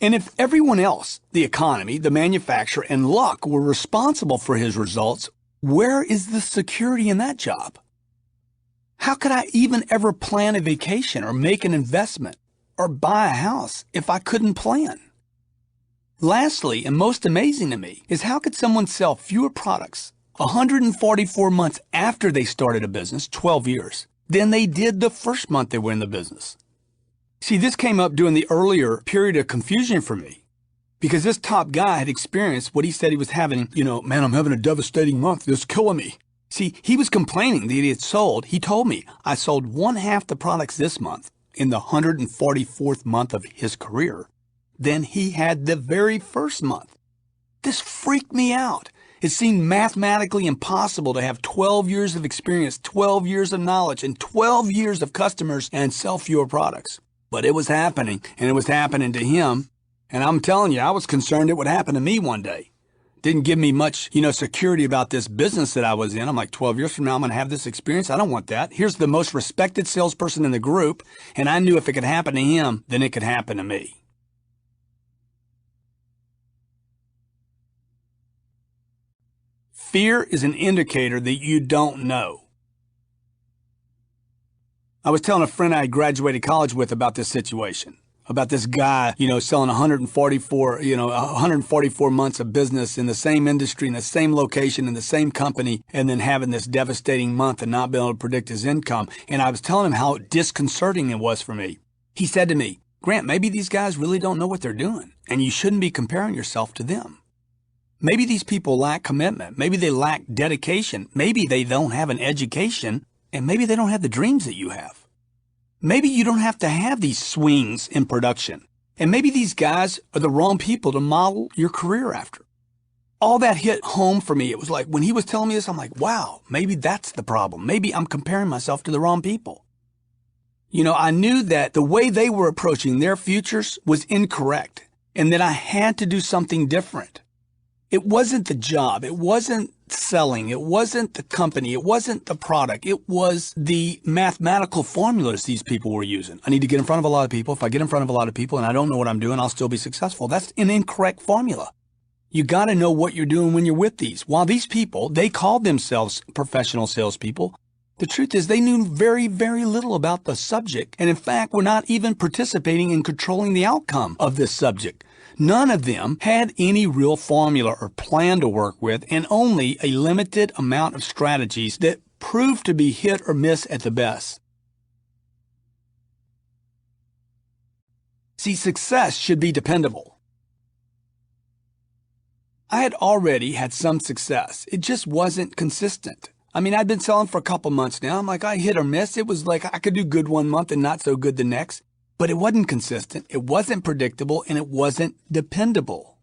And if everyone else, the economy, the manufacturer, and luck were responsible for his results, where is the security in that job? How could I even ever plan a vacation or make an investment or buy a house if I couldn't plan? Lastly, and most amazing to me, is how could someone sell fewer products 144 months after they started a business, 12 years, than they did the first month they were in the business? See, this came up during the earlier period of confusion for me, because this top guy had experienced what he said he was having. Man, I'm having a devastating month. It's killing me. See, he was complaining that he had sold. He told me, I sold one half the products this month in the 144th month of his career than he had the very first month. This freaked me out. It seemed mathematically impossible to have 12 years of experience, 12 years of knowledge, and 12 years of customers and sell fewer products. But it was happening, and it was happening to him. And I'm telling you, I was concerned it would happen to me one day. Didn't give me much, security about this business that I was in. I'm like, 12 years from now, I'm going to have this experience. I don't want that. Here's the most respected salesperson in the group, and I knew if it could happen to him, then it could happen to me. Fear is an indicator that you don't know. I was telling a friend I graduated college with about this situation. About this guy, selling 144 months of business in the same industry, in the same location, in the same company, and then having this devastating month and not being able to predict his income. And I was telling him how disconcerting it was for me. He said to me, Grant, maybe these guys really don't know what they're doing, and you shouldn't be comparing yourself to them. Maybe these people lack commitment. Maybe they lack dedication. Maybe they don't have an education, and maybe they don't have the dreams that you have. Maybe you don't have to have these swings in production. And maybe these guys are the wrong people to model your career after. All that hit home for me. It was like when he was telling me this, I'm like, wow, maybe that's the problem. Maybe I'm comparing myself to the wrong people. I knew that the way they were approaching their futures was incorrect and that I had to do something different. It wasn't the job. It wasn't selling. It wasn't the company. It wasn't the product. It was the mathematical formulas these people were using. I need to get in front of a lot of people. If I get in front of a lot of people and I don't know what I'm doing, I'll still be successful. That's an incorrect formula. You got to know what you're doing when you're with these. While these people, they called themselves professional salespeople, the truth is they knew very, very little about the subject. And in fact, were not even participating in controlling the outcome of this subject. None of them had any real formula or plan to work with, and only a limited amount of strategies that proved to be hit or miss at the best. See, success should be dependable. I had already had some success. It just wasn't consistent. I mean, I'd been selling for a couple months now. I'm like, I hit or miss. It was like I could do good one month and not so good the next. But it wasn't consistent, it wasn't predictable, and it wasn't dependable.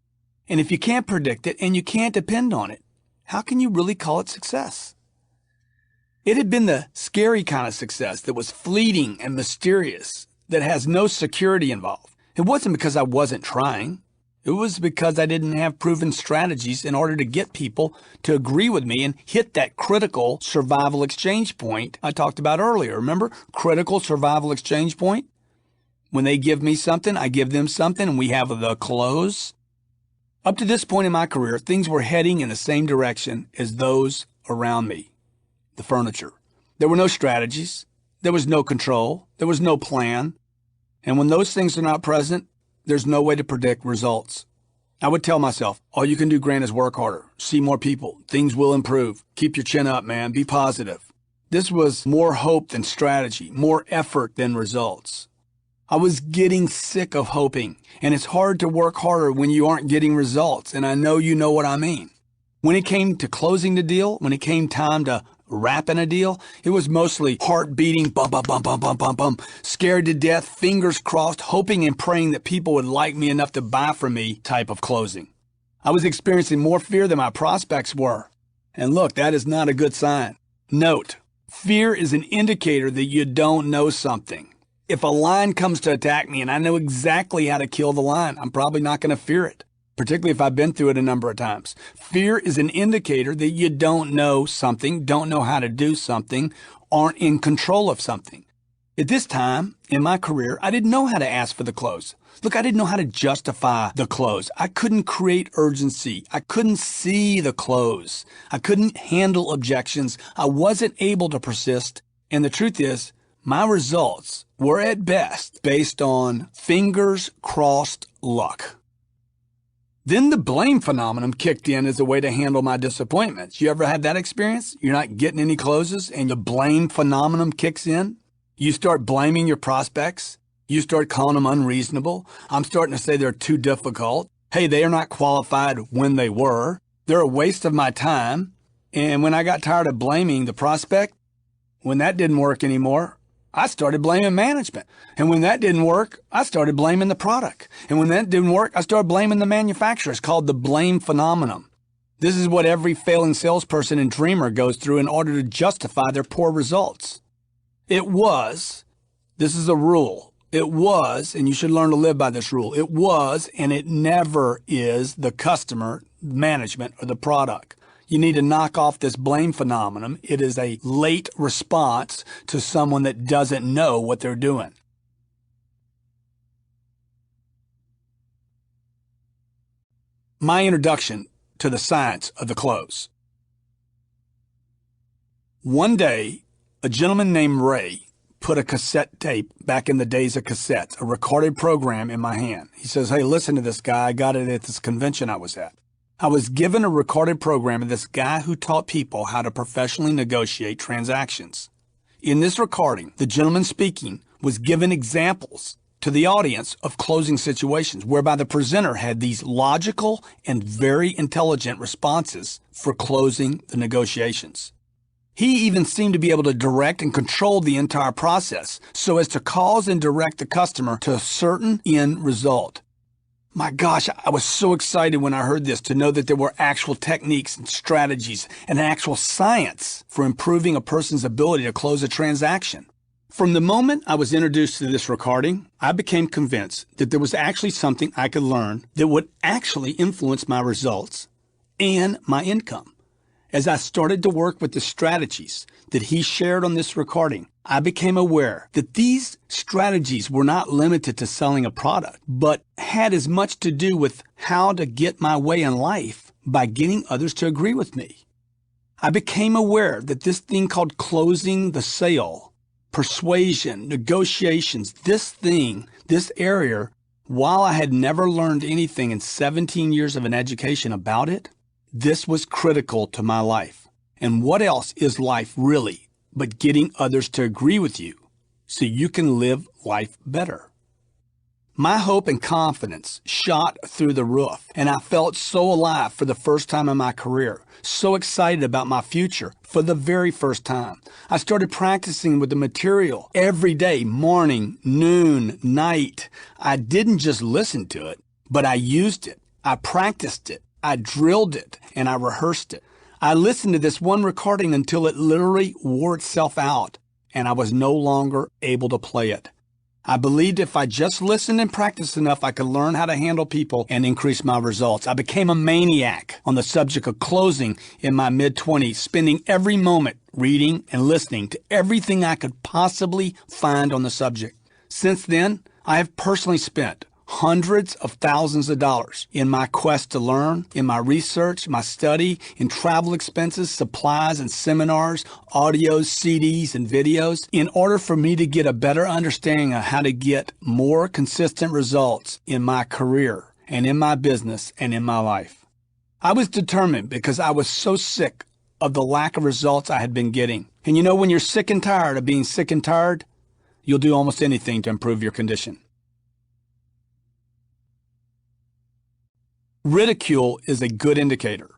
And if you can't predict it and you can't depend on it, how can you really call it success? It had been the scary kind of success that was fleeting and mysterious, that has no security involved. It wasn't because I wasn't trying. It was because I didn't have proven strategies in order to get people to agree with me and hit that critical survival exchange point I talked about earlier. Remember? Critical survival exchange point? When they give me something, I give them something, and we have the close. Up to this point in my career, things were heading in the same direction as those around me, the furniture. There were no strategies. There was no control. There was no plan. And when those things are not present, there's no way to predict results. I would tell myself, all you can do, Grant, is work harder, see more people. Things will improve. Keep your chin up, man. Be positive. This was more hope than strategy, more effort than results. I was getting sick of hoping, and it's hard to work harder when you aren't getting results, and I know you know what I mean. When it came to closing the deal, when it came time to wrapping a deal, it was mostly heart beating, bum, bum, bum, bum, bum, bum, bum, scared to death, fingers crossed, hoping and praying that people would like me enough to buy from me type of closing. I was experiencing more fear than my prospects were. And look, that is not a good sign. Note, fear is an indicator that you don't know something. If a lion comes to attack me and I know exactly how to kill the lion, I'm probably not going to fear it, particularly if I've been through it a number of times. Fear is an indicator that you don't know something, don't know how to do something, aren't in control of something. At this time in my career, I didn't know how to ask for the close. Look, I didn't know how to justify the close. I couldn't create urgency. I couldn't see the close. I couldn't handle objections. I wasn't able to persist. And the truth is, my results were at best based on fingers crossed luck. Then the blame phenomenon kicked in as a way to handle my disappointments. You ever had that experience? You're not getting any closes and the blame phenomenon kicks in? You start blaming your prospects. You start calling them unreasonable. I'm starting to say they're too difficult. Hey, they are not qualified when they were. They're a waste of my time. And when I got tired of blaming the prospect, when that didn't work anymore, I started blaming management. And when that didn't work, I started blaming the product. And when that didn't work, I started blaming the manufacturer. It's called the blame phenomenon. This is what every failing salesperson and dreamer goes through in order to justify their poor results. This is a rule. It was, and you should learn to live by this rule. It was, and it never is the customer, management, or the product. You need to knock off this blame phenomenon. It is a late response to someone that doesn't know what they're doing. My introduction to the science of the close. One day, a gentleman named Ray put a cassette tape, back in the days of cassettes, a recorded program in my hand. He says, hey, listen to this guy. I got it at this convention I was at. I was given a recorded program of this guy who taught people how to professionally negotiate transactions. In this recording, the gentleman speaking was given examples to the audience of closing situations whereby the presenter had these logical and very intelligent responses for closing the negotiations. He even seemed to be able to direct and control the entire process so as to cause and direct the customer to a certain end result. My gosh, I was so excited when I heard this to know that there were actual techniques and strategies and actual science for improving a person's ability to close a transaction. From the moment I was introduced to this recording, I became convinced that there was actually something I could learn that would actually influence my results and my income. As I started to work with the strategies that he shared on this recording, I became aware that these strategies were not limited to selling a product, but had as much to do with how to get my way in life by getting others to agree with me. I became aware that this thing called closing the sale, persuasion, negotiations, this area While I had never learned anything in 17 years of an education about it, this was critical to my life. And what else is life really but getting others to agree with you so you can live life better? My hope and confidence shot through the roof, and I felt so alive for the first time in my career, so excited about my future for the very first time. I started practicing with the material every day, morning, noon, night. I didn't just listen to it, but I used it. I practiced it. I drilled it, and I rehearsed it. I listened to this one recording until it literally wore itself out, and I was no longer able to play it. I believed if I just listened and practiced enough, I could learn how to handle people and increase my results. I became a maniac on the subject of closing in my mid-20s, spending every moment reading and listening to everything I could possibly find on the subject. Since then, I have personally spent hundreds of thousands of dollars in my quest to learn, in my research, my study, in travel expenses, supplies and seminars, audios, CDs, and videos, in order for me to get a better understanding of how to get more consistent results in my career and in my business and in my life. I was determined because I was so sick of the lack of results I had been getting. And you know, when you're sick and tired of being sick and tired, you'll do almost anything to improve your condition. Ridicule is a good indicator.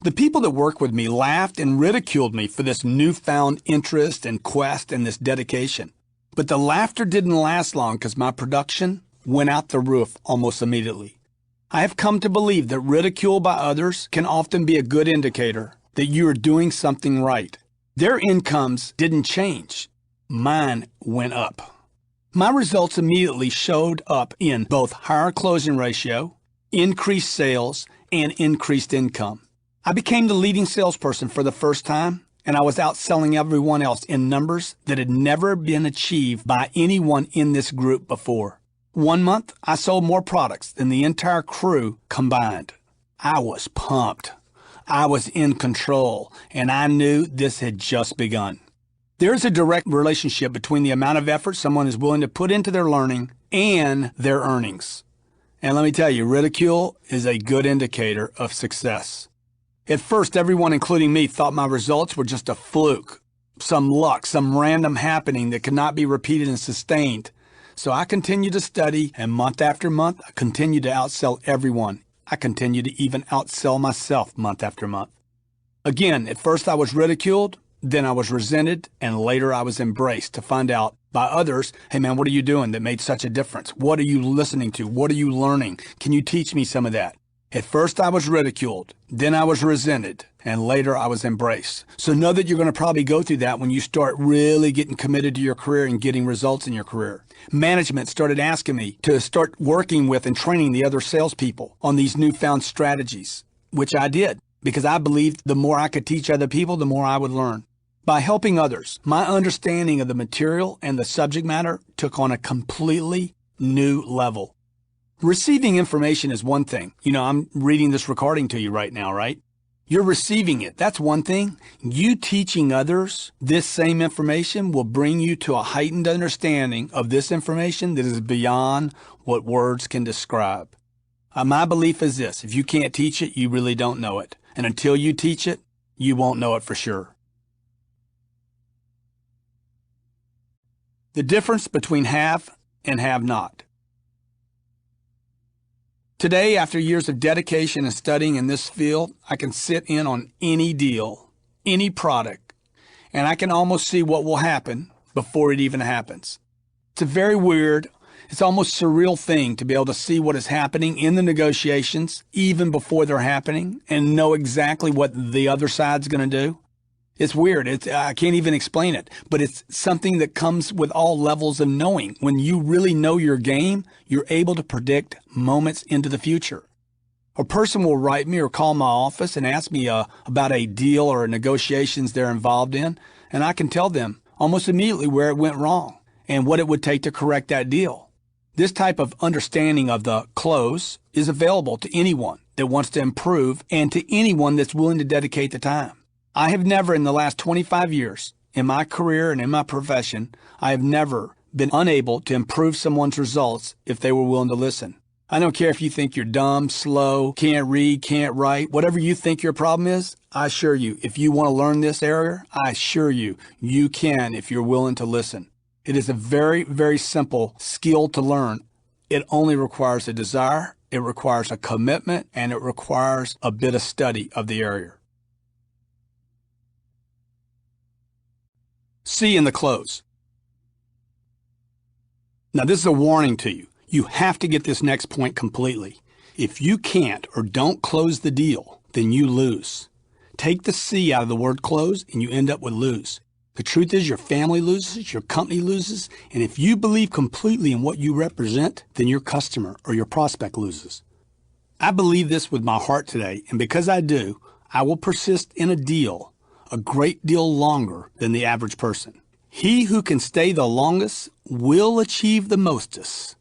The people that work with me laughed and ridiculed me for this newfound interest and quest and this dedication. But the laughter didn't last long because my production went out the roof almost immediately. I have come to believe that ridicule by others can often be a good indicator that you are doing something right. Their incomes didn't change. Mine went up. My results immediately showed up in both higher closing ratio, increased sales, and increased income. I became the leading salesperson for the first time, and I was outselling everyone else in numbers that had never been achieved by anyone in this group before. One month, I sold more products than the entire crew combined. I was pumped. I was in control, and I knew this had just begun. There is a direct relationship between the amount of effort someone is willing to put into their learning and their earnings. And let me tell you, ridicule is a good indicator of success. At first, everyone, including me, thought my results were just a fluke, some luck, some random happening that could not be repeated and sustained. So I continued to study, and month after month, I continued to outsell everyone. I continued to even outsell myself month after month. Again, at first I was ridiculed. Then I was resented, and later I was embraced to find out by others, hey man, what are you doing that made such a difference? What are you listening to? What are you learning? Can you teach me some of that? At first I was ridiculed, then I was resented, and later I was embraced. So know that you're going to probably go through that when you start really getting committed to your career and getting results in your career. Management started asking me to start working with and training the other salespeople on these newfound strategies, which I did. Because I believed the more I could teach other people, the more I would learn. By helping others, my understanding of the material and the subject matter took on a completely new level. Receiving information is one thing. You know, I'm reading this recording to you right now, right? You're receiving it. That's one thing. You teaching others this same information will bring you to a heightened understanding of this information that is beyond what words can describe. My belief is this: if you can't teach it, you really don't know it. And until you teach it, you won't know it for sure. The difference between have and have not. Today, after years of dedication and studying in this field, I can sit in on any deal, any product, and I can almost see what will happen before it even happens. It's a very weird, it's almost surreal thing to be able to see what is happening in the negotiations even before they're happening and know exactly what the other side's going to do. It's weird. I can't even explain it, but it's something that comes with all levels of knowing. When you really know your game, you're able to predict moments into the future. A person will write me or call my office and ask me about a deal or negotiations they're involved in, and I can tell them almost immediately where it went wrong and what it would take to correct that deal. This type of understanding of the close is available to anyone that wants to improve and to anyone that's willing to dedicate the time. I have never in the last 25 years in my career and in my profession, I have never been unable to improve someone's results if they were willing to listen. I don't care if you think you're dumb, slow, can't read, can't write, whatever you think your problem is, I assure you, if you want to learn this area, I assure you, you can if you're willing to listen. It is a very, very simple skill to learn. It only requires a desire, it requires a commitment, and it requires a bit of study of the area. C in the close. Now this is a warning to you. You have to get this next point completely. If you can't or don't close the deal, then you lose. Take the C out of the word close and you end up with lose. The truth is your family loses, your company loses, and if you believe completely in what you represent, then your customer or your prospect loses. I believe this with my heart today, and because I do, I will persist in a deal a great deal longer than the average person. He who can stay the longest will achieve the mostest.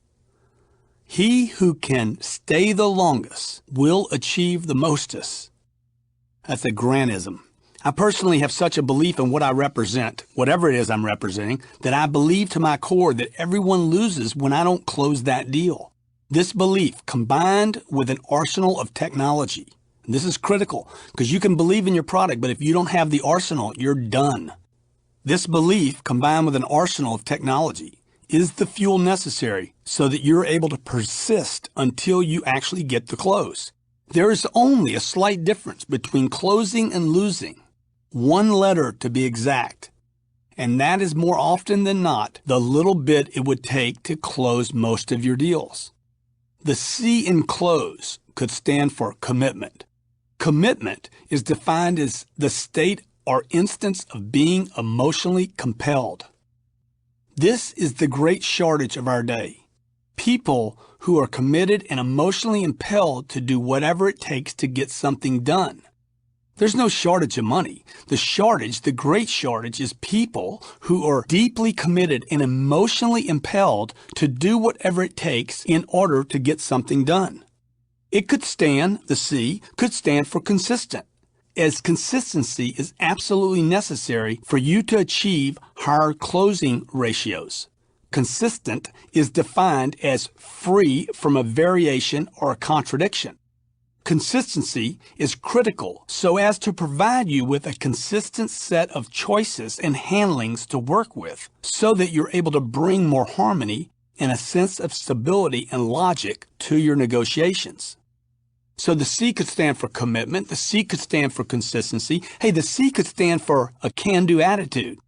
He who can stay the longest will achieve the mostest. That's a Grantism. I personally have such a belief in what I represent, whatever it is I'm representing, that I believe to my core that everyone loses when I don't close that deal. This belief, combined with an arsenal of technology, and this is critical because you can believe in your product, but if you don't have the arsenal, you're done. This belief, combined with an arsenal of technology, is the fuel necessary so that you're able to persist until you actually get the close. There is only a slight difference between closing and losing, one letter to be exact, and that is more often than not the little bit it would take to close most of your deals. The C in close could stand for commitment. Commitment is defined as the state or instance of being emotionally compelled. This is the great shortage of our day. People who are committed and emotionally impelled to do whatever it takes to get something done. There's no shortage of money. The great shortage is people who are deeply committed and emotionally impelled to do whatever it takes in order to get something done. It could stand, the C, could stand for consistent, as consistency is absolutely necessary for you to achieve higher closing ratios. Consistent is defined as free from a variation or a contradiction. Consistency is critical so as to provide you with a consistent set of choices and handlings to work with so that you're able to bring more harmony and a sense of stability and logic to your negotiations. So the C could stand for commitment, the C could stand for consistency. Hey, the C could stand for a can-do attitude.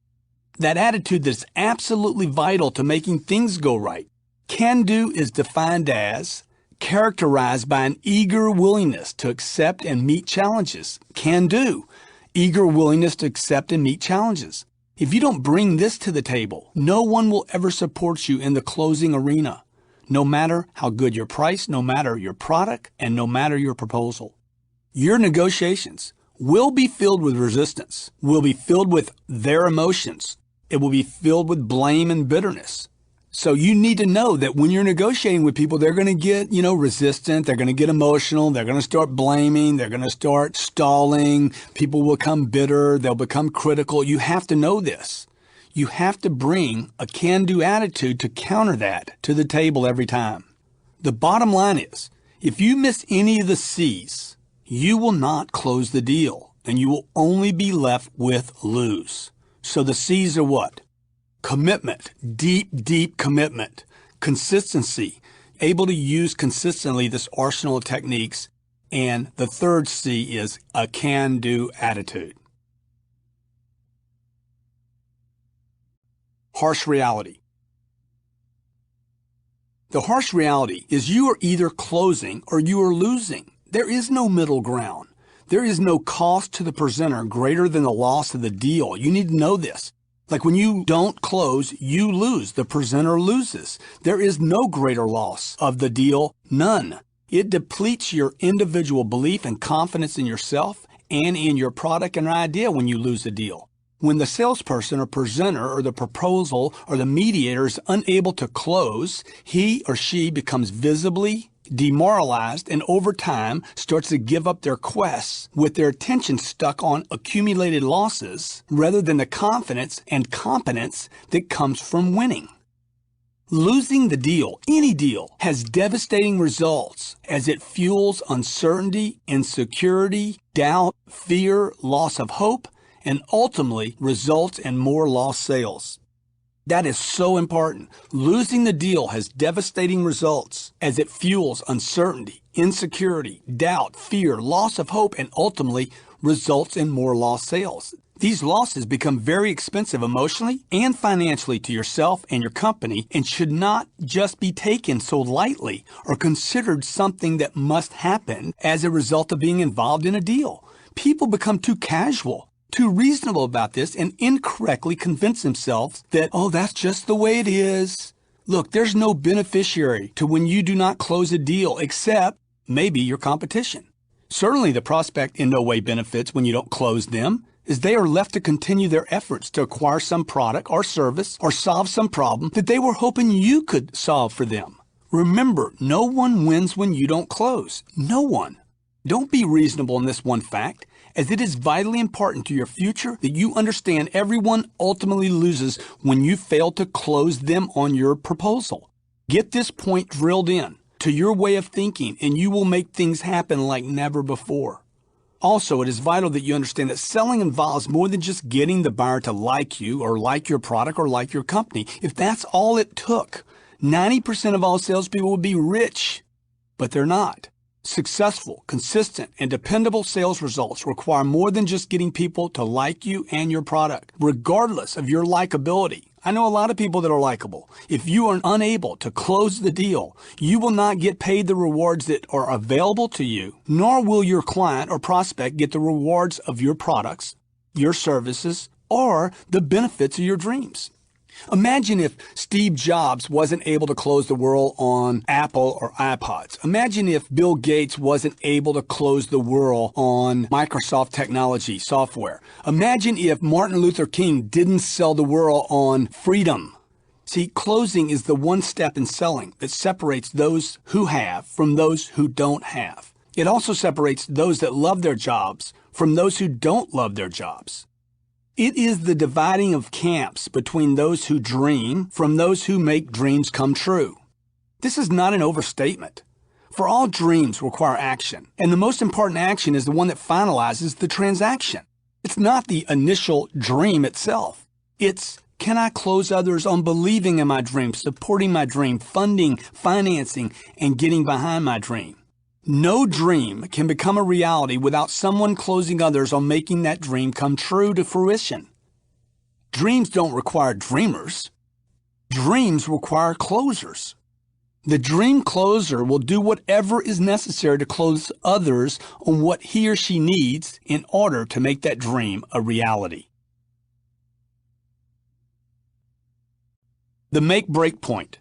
That attitude that's absolutely vital to making things go right. Can-do is defined as characterized by an eager willingness to accept and meet challenges. Can-do, eager willingness to accept and meet challenges. If you don't bring this to the table, no one will ever support you in the closing arena. No matter how good your price, no matter your product, and no matter your proposal. Your negotiations will be filled with resistance, will be filled with their emotions. It will be filled with blame and bitterness. So you need to know that when you're negotiating with people, they're going to get, resistant, they're going to get emotional, they're going to start blaming, they're going to start stalling, people will become bitter, they'll become critical. You have to know this. You have to bring a can-do attitude to counter that to the table every time. The bottom line is, if you miss any of the C's, you will not close the deal, and you will only be left with lose. So the C's are what? Commitment, deep commitment. Consistency, able to use consistently this arsenal of techniques. And the third C is a can-do attitude. Harsh reality. The harsh reality is you are either closing or you are losing. There is no middle ground. There is no cost to the presenter greater than the loss of the deal. You need to know this. Like when you don't close, you lose. The presenter loses. There is no greater loss of the deal, none. It depletes your individual belief and confidence in yourself and in your product and idea when you lose a deal. When the salesperson or presenter or the proposal or the mediator is unable to close, he or she becomes visibly demoralized and over time starts to give up their quests with their attention stuck on accumulated losses rather than the confidence and competence that comes from winning. Losing the deal, any deal, has devastating results as it fuels uncertainty, insecurity, doubt, fear, loss of hope, and ultimately results in more lost sales. That is so important. Losing the deal has devastating results as it fuels uncertainty, insecurity, doubt, fear, loss of hope, and ultimately results in more lost sales. These losses become very expensive emotionally and financially to yourself and your company and should not just be taken so lightly or considered something that must happen as a result of being involved in a deal. People become too casual, too reasonable about this and incorrectly convince themselves that, oh, that's just the way it is. Look, there's no beneficiary to when you do not close a deal except maybe your competition. Certainly the prospect in no way benefits when you don't close them, as they are left to continue their efforts to acquire some product or service or solve some problem that they were hoping you could solve for them. Remember, no one wins when you don't close. No one. Don't be reasonable in this one fact, as it is vitally important to your future that you understand everyone ultimately loses when you fail to close them on your proposal. Get this point drilled in to your way of thinking, and you will make things happen like never before. Also, it is vital that you understand that selling involves more than just getting the buyer to like you or like your product or like your company. If that's all it took, 90% of all salespeople would be rich, but they're not. Successful, consistent, and dependable sales results require more than just getting people to like you and your product, regardless of your likability. I know a lot of people that are likable. If you are unable to close the deal, you will not get paid the rewards that are available to you, nor will your client or prospect get the rewards of your products, your services, or the benefits of your dreams. Imagine if Steve Jobs wasn't able to close the world on Apple or iPods. Imagine if Bill Gates wasn't able to close the world on Microsoft technology software. Imagine if Martin Luther King didn't sell the world on freedom. See, closing is the one step in selling that separates those who have from those who don't have. It also separates those that love their jobs from those who don't love their jobs. It is the dividing of camps between those who dream from those who make dreams come true. This is not an overstatement. For all dreams require action, and the most important action is the one that finalizes the transaction. It's not the initial dream itself. It's, can I close others on believing in my dream, supporting my dream, funding, financing, and getting behind my dream? No dream can become a reality without someone closing others on making that dream come true to fruition. Dreams don't require dreamers. Dreams require closers. The dream closer will do whatever is necessary to close others on what he or she needs in order to make that dream a reality. The make-break point.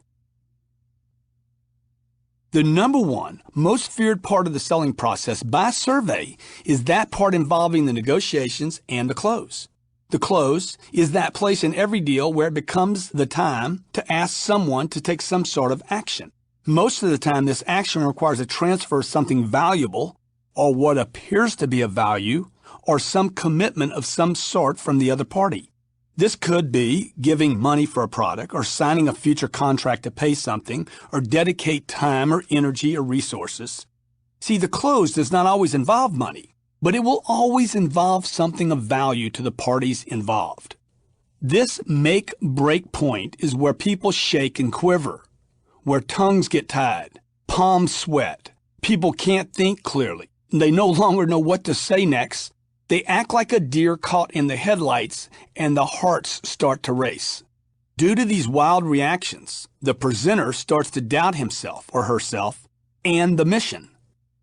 The number one most feared part of the selling process by survey is that part involving the negotiations and the close. The close is that place in every deal where it becomes the time to ask someone to take some sort of action. Most of the time, this action requires a transfer of something valuable or what appears to be of value or some commitment of some sort from the other party. This could be giving money for a product or signing a future contract to pay something or dedicate time or energy or resources. See, the close does not always involve money, but it will always involve something of value to the parties involved. This make-break point is where people shake and quiver, where tongues get tied, palms sweat, people can't think clearly, they no longer know what to say next. They act like a deer caught in the headlights, and the hearts start to race. Due to these wild reactions, the presenter starts to doubt himself or herself and the mission.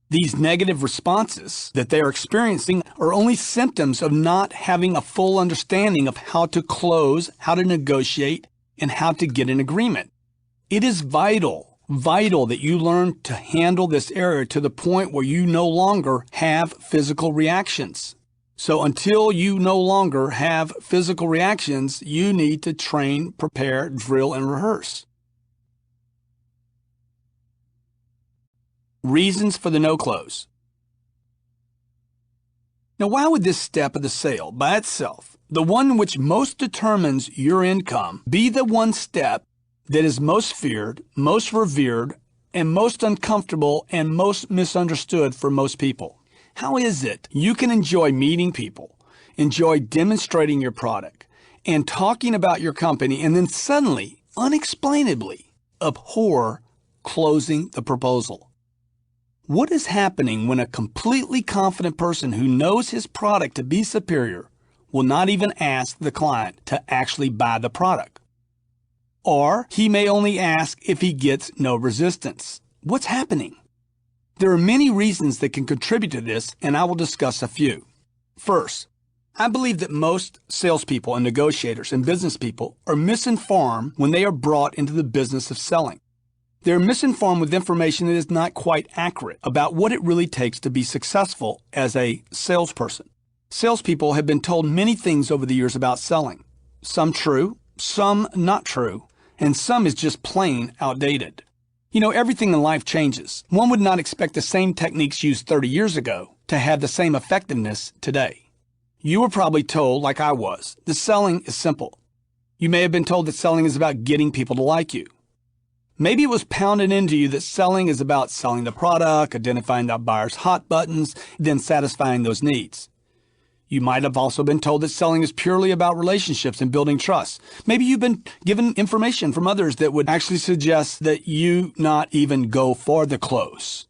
These negative responses that they are experiencing are only symptoms of not having a full understanding of how to close, how to negotiate, and how to get an agreement. It is vital that you learn to handle this area to the point where you no longer have physical reactions. So until you no longer have physical reactions, you need to train, prepare, drill, and rehearse. Reasons for the no close. Now, why would this step of the sale by itself, the one which most determines your income, be the one step that is most feared, most revered, and most uncomfortable and most misunderstood for most people? How is it you can enjoy meeting people, enjoy demonstrating your product, and talking about your company, and then suddenly, unexplainably, abhor closing the proposal? What is happening when a completely confident person who knows his product to be superior will not even ask the client to actually buy the product? Or he may only ask if he gets no resistance. What's happening? There are many reasons that can contribute to this, and I will discuss a few. First, I believe that most salespeople and negotiators and business people are misinformed when they are brought into the business of selling. They're misinformed with information that is not quite accurate about what it really takes to be successful as a salesperson. Salespeople have been told many things over the years about selling. Some true, some not true, and some is just plain outdated. You know, everything in life changes. One would not expect the same techniques used 30 years ago to have the same effectiveness today. You were probably told, like I was, that selling is simple. You may have been told that selling is about getting people to like you. Maybe it was pounded into you that selling is about selling the product, identifying the buyer's hot buttons, then satisfying those needs. You might have also been told that selling is purely about relationships and building trust. Maybe you've been given information from others that would actually suggest that you not even go for the close.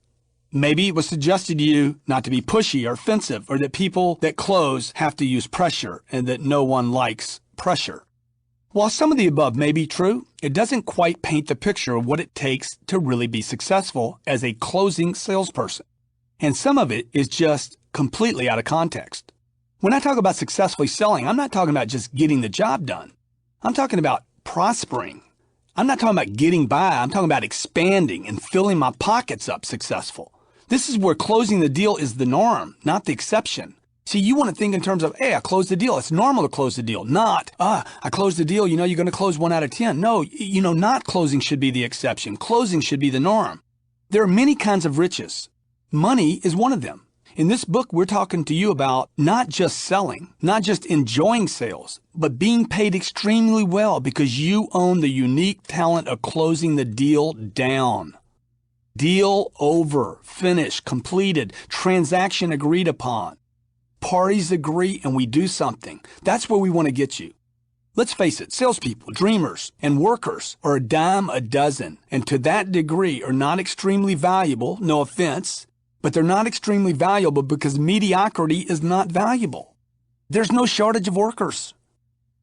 Maybe it was suggested to you not to be pushy or offensive, or that people that close have to use pressure and that no one likes pressure. While some of the above may be true, it doesn't quite paint the picture of what it takes to really be successful as a closing salesperson. And some of it is just completely out of context. When I talk about successfully selling, I'm not talking about just getting the job done. I'm talking about prospering. I'm not talking about getting by. I'm talking about expanding and filling my pockets up successful. This is where closing the deal is the norm, not the exception. See, you want to think in terms of, hey, I closed the deal. It's normal to close the deal. Not, I closed the deal. You know, you're going to close 1 out of 10. No, not closing should be the exception. Closing should be the norm. There are many kinds of riches. Money is one of them. In this book, we're talking to you about not just selling, not just enjoying sales, but being paid extremely well because you own the unique talent of closing the deal down. Deal over, finished, completed, transaction agreed upon. Parties agree and we do something. That's where we want to get you. Let's face it, salespeople, dreamers, and workers are a dime a dozen, and to that degree are not extremely valuable, no offense, but they're not extremely valuable because mediocrity is not valuable. There's no shortage of workers.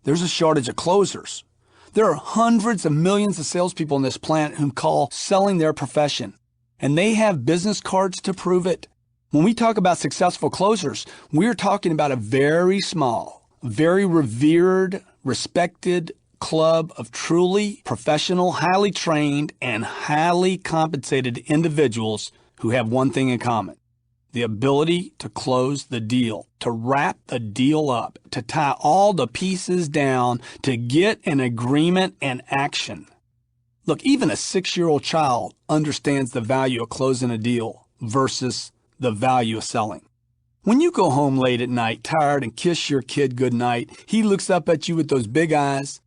There's a shortage of closers. There are hundreds of millions of salespeople on this planet who call selling their profession, and they have business cards to prove it. When we talk about successful closers, we're talking about a very small, very revered, respected club of truly professional, highly trained, and highly compensated individuals who have one thing in common: the ability to close the deal, to wrap the deal up, to tie all the pieces down, to get an agreement and action. Look, even a 6-year-old child understands the value of closing a deal versus the value of selling. When you go home late at night, tired, and kiss your kid goodnight, he looks up at you with those big eyes,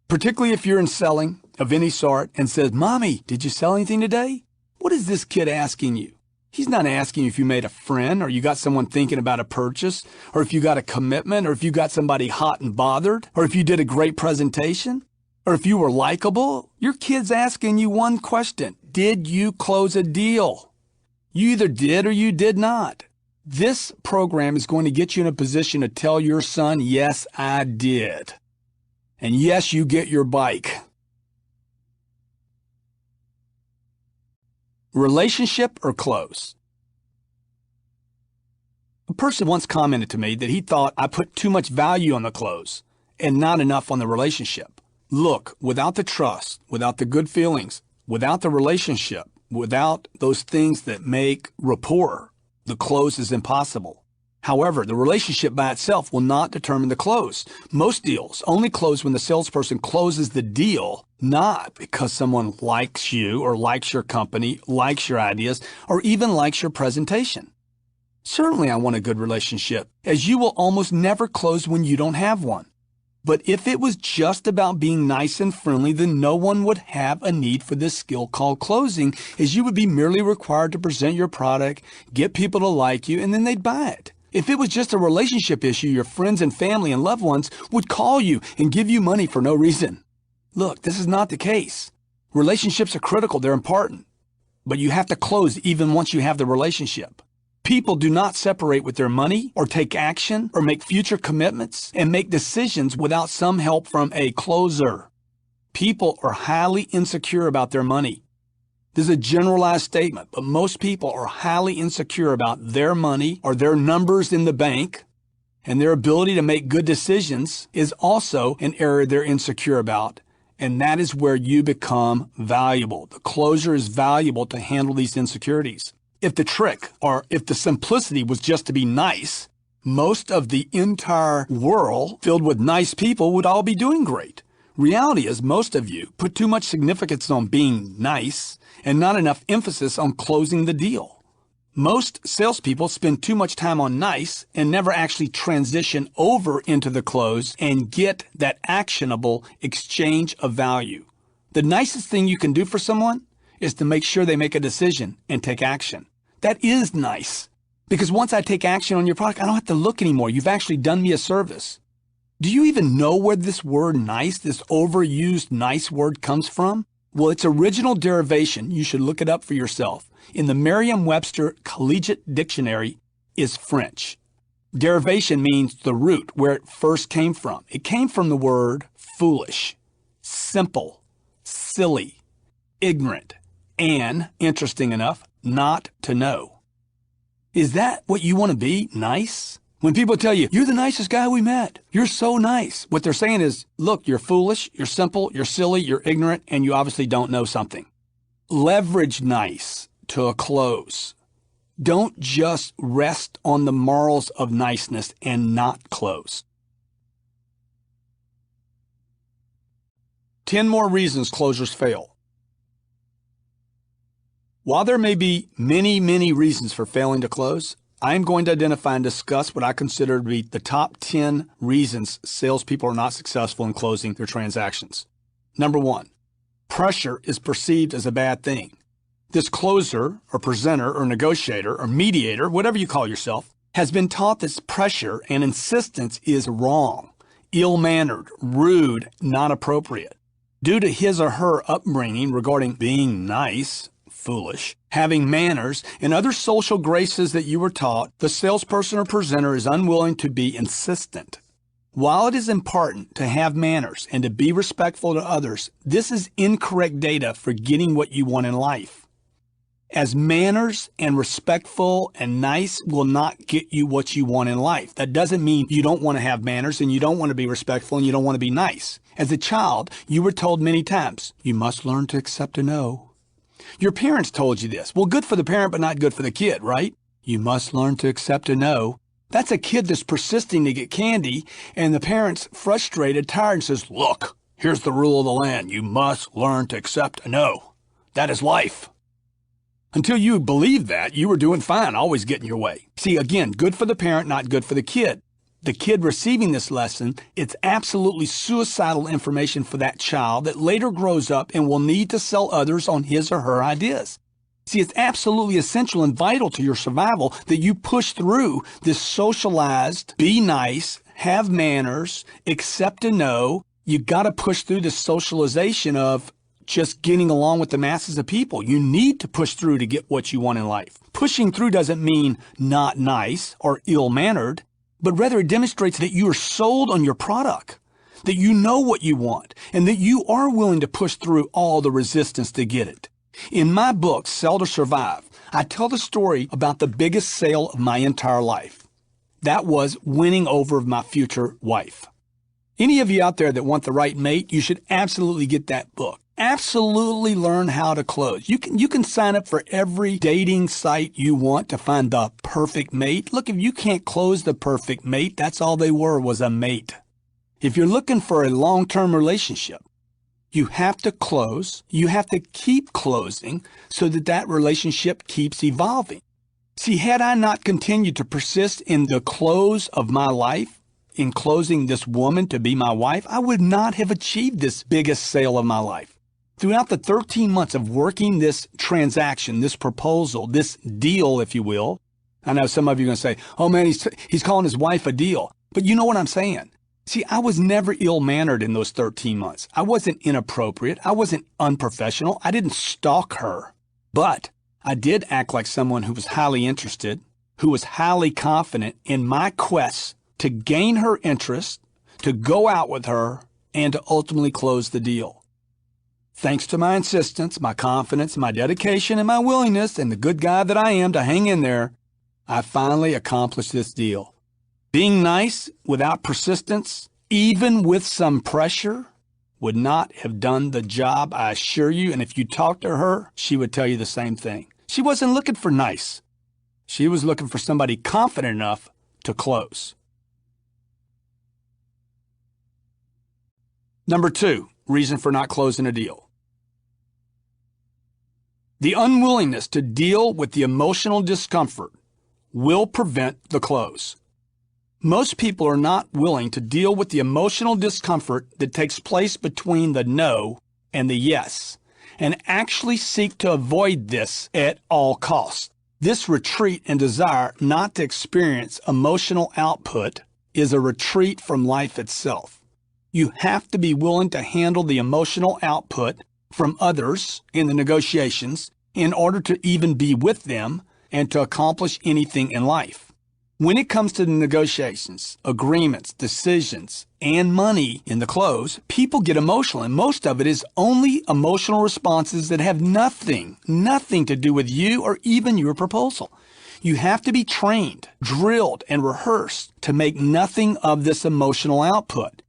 particularly if you're in selling of any sort, and says, "Mommy, did you sell anything today?" What is this kid asking you? He's not asking you if you made a friend, or you got someone thinking about a purchase, or if you got a commitment, or if you got somebody hot and bothered, or if you did a great presentation, or if you were likable. Your kid's asking you one question: did you close a deal? You either did or you did not. This program is going to get you in a position to tell your son, "Yes, I did." And yes, you get your bike. Relationship or close? A person once commented to me that he thought I put too much value on the close and not enough on the relationship. Look, without the trust, without the good feelings, without the relationship, without those things that make rapport, the close is impossible. However, the relationship by itself will not determine the close. Most deals only close when the salesperson closes the deal, not because someone likes you or likes your company, likes your ideas, or even likes your presentation. Certainly I want a good relationship, as you will almost never close when you don't have one. But if it was just about being nice and friendly, then no one would have a need for this skill called closing, as you would be merely required to present your product, get people to like you, and then they'd buy it. If it was just a relationship issue, your friends and family and loved ones would call you and give you money for no reason. Look, this is not the case. Relationships are critical, they're important. But you have to close even once you have the relationship. People do not separate with their money or take action or make future commitments and make decisions without some help from a closer. People are highly insecure about their money. This is a generalized statement, but most people are highly insecure about their money or their numbers in the bank, and their ability to make good decisions is also an area they're insecure about. And that is where you become valuable. The closer is valuable to handle these insecurities. If the trick, or if the simplicity was just to be nice, most of the entire world filled with nice people would all be doing great. Reality is most of you put too much significance on being nice and not enough emphasis on closing the deal. Most salespeople spend too much time on nice and never actually transition over into the close and get that actionable exchange of value. The nicest thing you can do for someone is to make sure they make a decision and take action. That is nice, because once I take action on your product, I don't have to look anymore. You've actually done me a service. Do you even know where this word nice, this overused nice word, comes from? Well, its original derivation, you should look it up for yourself, in the Merriam-Webster Collegiate Dictionary, is French. Derivation means the root, where it first came from. It came from the word foolish, simple, silly, ignorant, and, interesting enough, not to know. Is that what you want to be? Nice? When people tell you, you're the nicest guy we met, you're so nice, what they're saying is, look, you're foolish, you're simple, you're silly, you're ignorant, and you obviously don't know something. Leverage nice to a close. Don't just rest on the morals of niceness and not close. 10 more reasons closers fail. While there may be many, many reasons for failing to close, I am going to identify and discuss what I consider to be the top 10 reasons salespeople are not successful in closing their transactions. Number 1, pressure is perceived as a bad thing. This closer or presenter or negotiator or mediator, whatever you call yourself, has been taught that pressure and insistence is wrong, ill-mannered, rude, not appropriate. Due to his or her upbringing regarding being nice, foolish, having manners, and other social graces that you were taught, the salesperson or presenter is unwilling to be insistent. While it is important to have manners and to be respectful to others, this is incorrect data for getting what you want in life. As manners and respectful and nice will not get you what you want in life. That doesn't mean you don't want to have manners and you don't want to be respectful and you don't want to be nice. As a child, you were told many times, you must learn to accept a no. Your parents told you this. Well, good for the parent, but not good for the kid, right? You must learn to accept a no. That's a kid that's persisting to get candy, and the parent's frustrated, tired, and says, look, here's the rule of the land. You must learn to accept a no. That is life. Until you believed that, you were doing fine, always getting your way. See, again, good for the parent, not good for the kid. The kid receiving this lesson, it's absolutely suicidal information for that child that later grows up and will need to sell others on his or her ideas. See, it's absolutely essential and vital to your survival that you push through this socialized, be nice, have manners, accept a no. You got to push through this socialization of just getting along with the masses of people. You need to push through to get what you want in life. Pushing through doesn't mean not nice or ill-mannered, but rather it demonstrates that you are sold on your product, that you know what you want, and that you are willing to push through all the resistance to get it. In my book, Sell to Survive, I tell the story about the biggest sale of my entire life. That was winning over my future wife. Any of you out there that want the right mate, you should absolutely get that book. Absolutely learn how to close. You can sign up for every dating site you want to find the perfect mate. Look, if you can't close the perfect mate, that's all they were, was a mate. If you're looking for a long-term relationship, you have to close. You have to keep closing so that that relationship keeps evolving. See, had I not continued to persist in the close of my life, in closing this woman to be my wife, I would not have achieved this biggest sale of my life. Throughout the 13 months of working this transaction, this proposal, this deal, if you will, I know some of you are going to say, oh man, he's calling his wife a deal. But you know what I'm saying? See, I was never ill-mannered in those 13 months. I wasn't inappropriate. I wasn't unprofessional. I didn't stalk her. But I did act like someone who was highly interested, who was highly confident in my quest to gain her interest, to go out with her, and to ultimately close the deal. Thanks to my insistence, my confidence, my dedication, and my willingness, and the good guy that I am to hang in there, I finally accomplished this deal. Being nice without persistence, even with some pressure, would not have done the job, I assure you. And if you talk to her, she would tell you the same thing. She wasn't looking for nice. She was looking for somebody confident enough to close. Number 2, reason for not closing a deal. The unwillingness to deal with the emotional discomfort will prevent the close. Most people are not willing to deal with the emotional discomfort that takes place between the no and the yes, and actually seek to avoid this at all costs. This retreat and desire not to experience emotional output is a retreat from life itself. You have to be willing to handle the emotional output from others in the negotiations in order to even be with them and to accomplish anything in life. When it comes to the negotiations, agreements, decisions, and money in the close, people get emotional, and most of it is only emotional responses that have nothing to do with you or even your proposal. You have to be trained, drilled, and rehearsed to make nothing of this emotional output.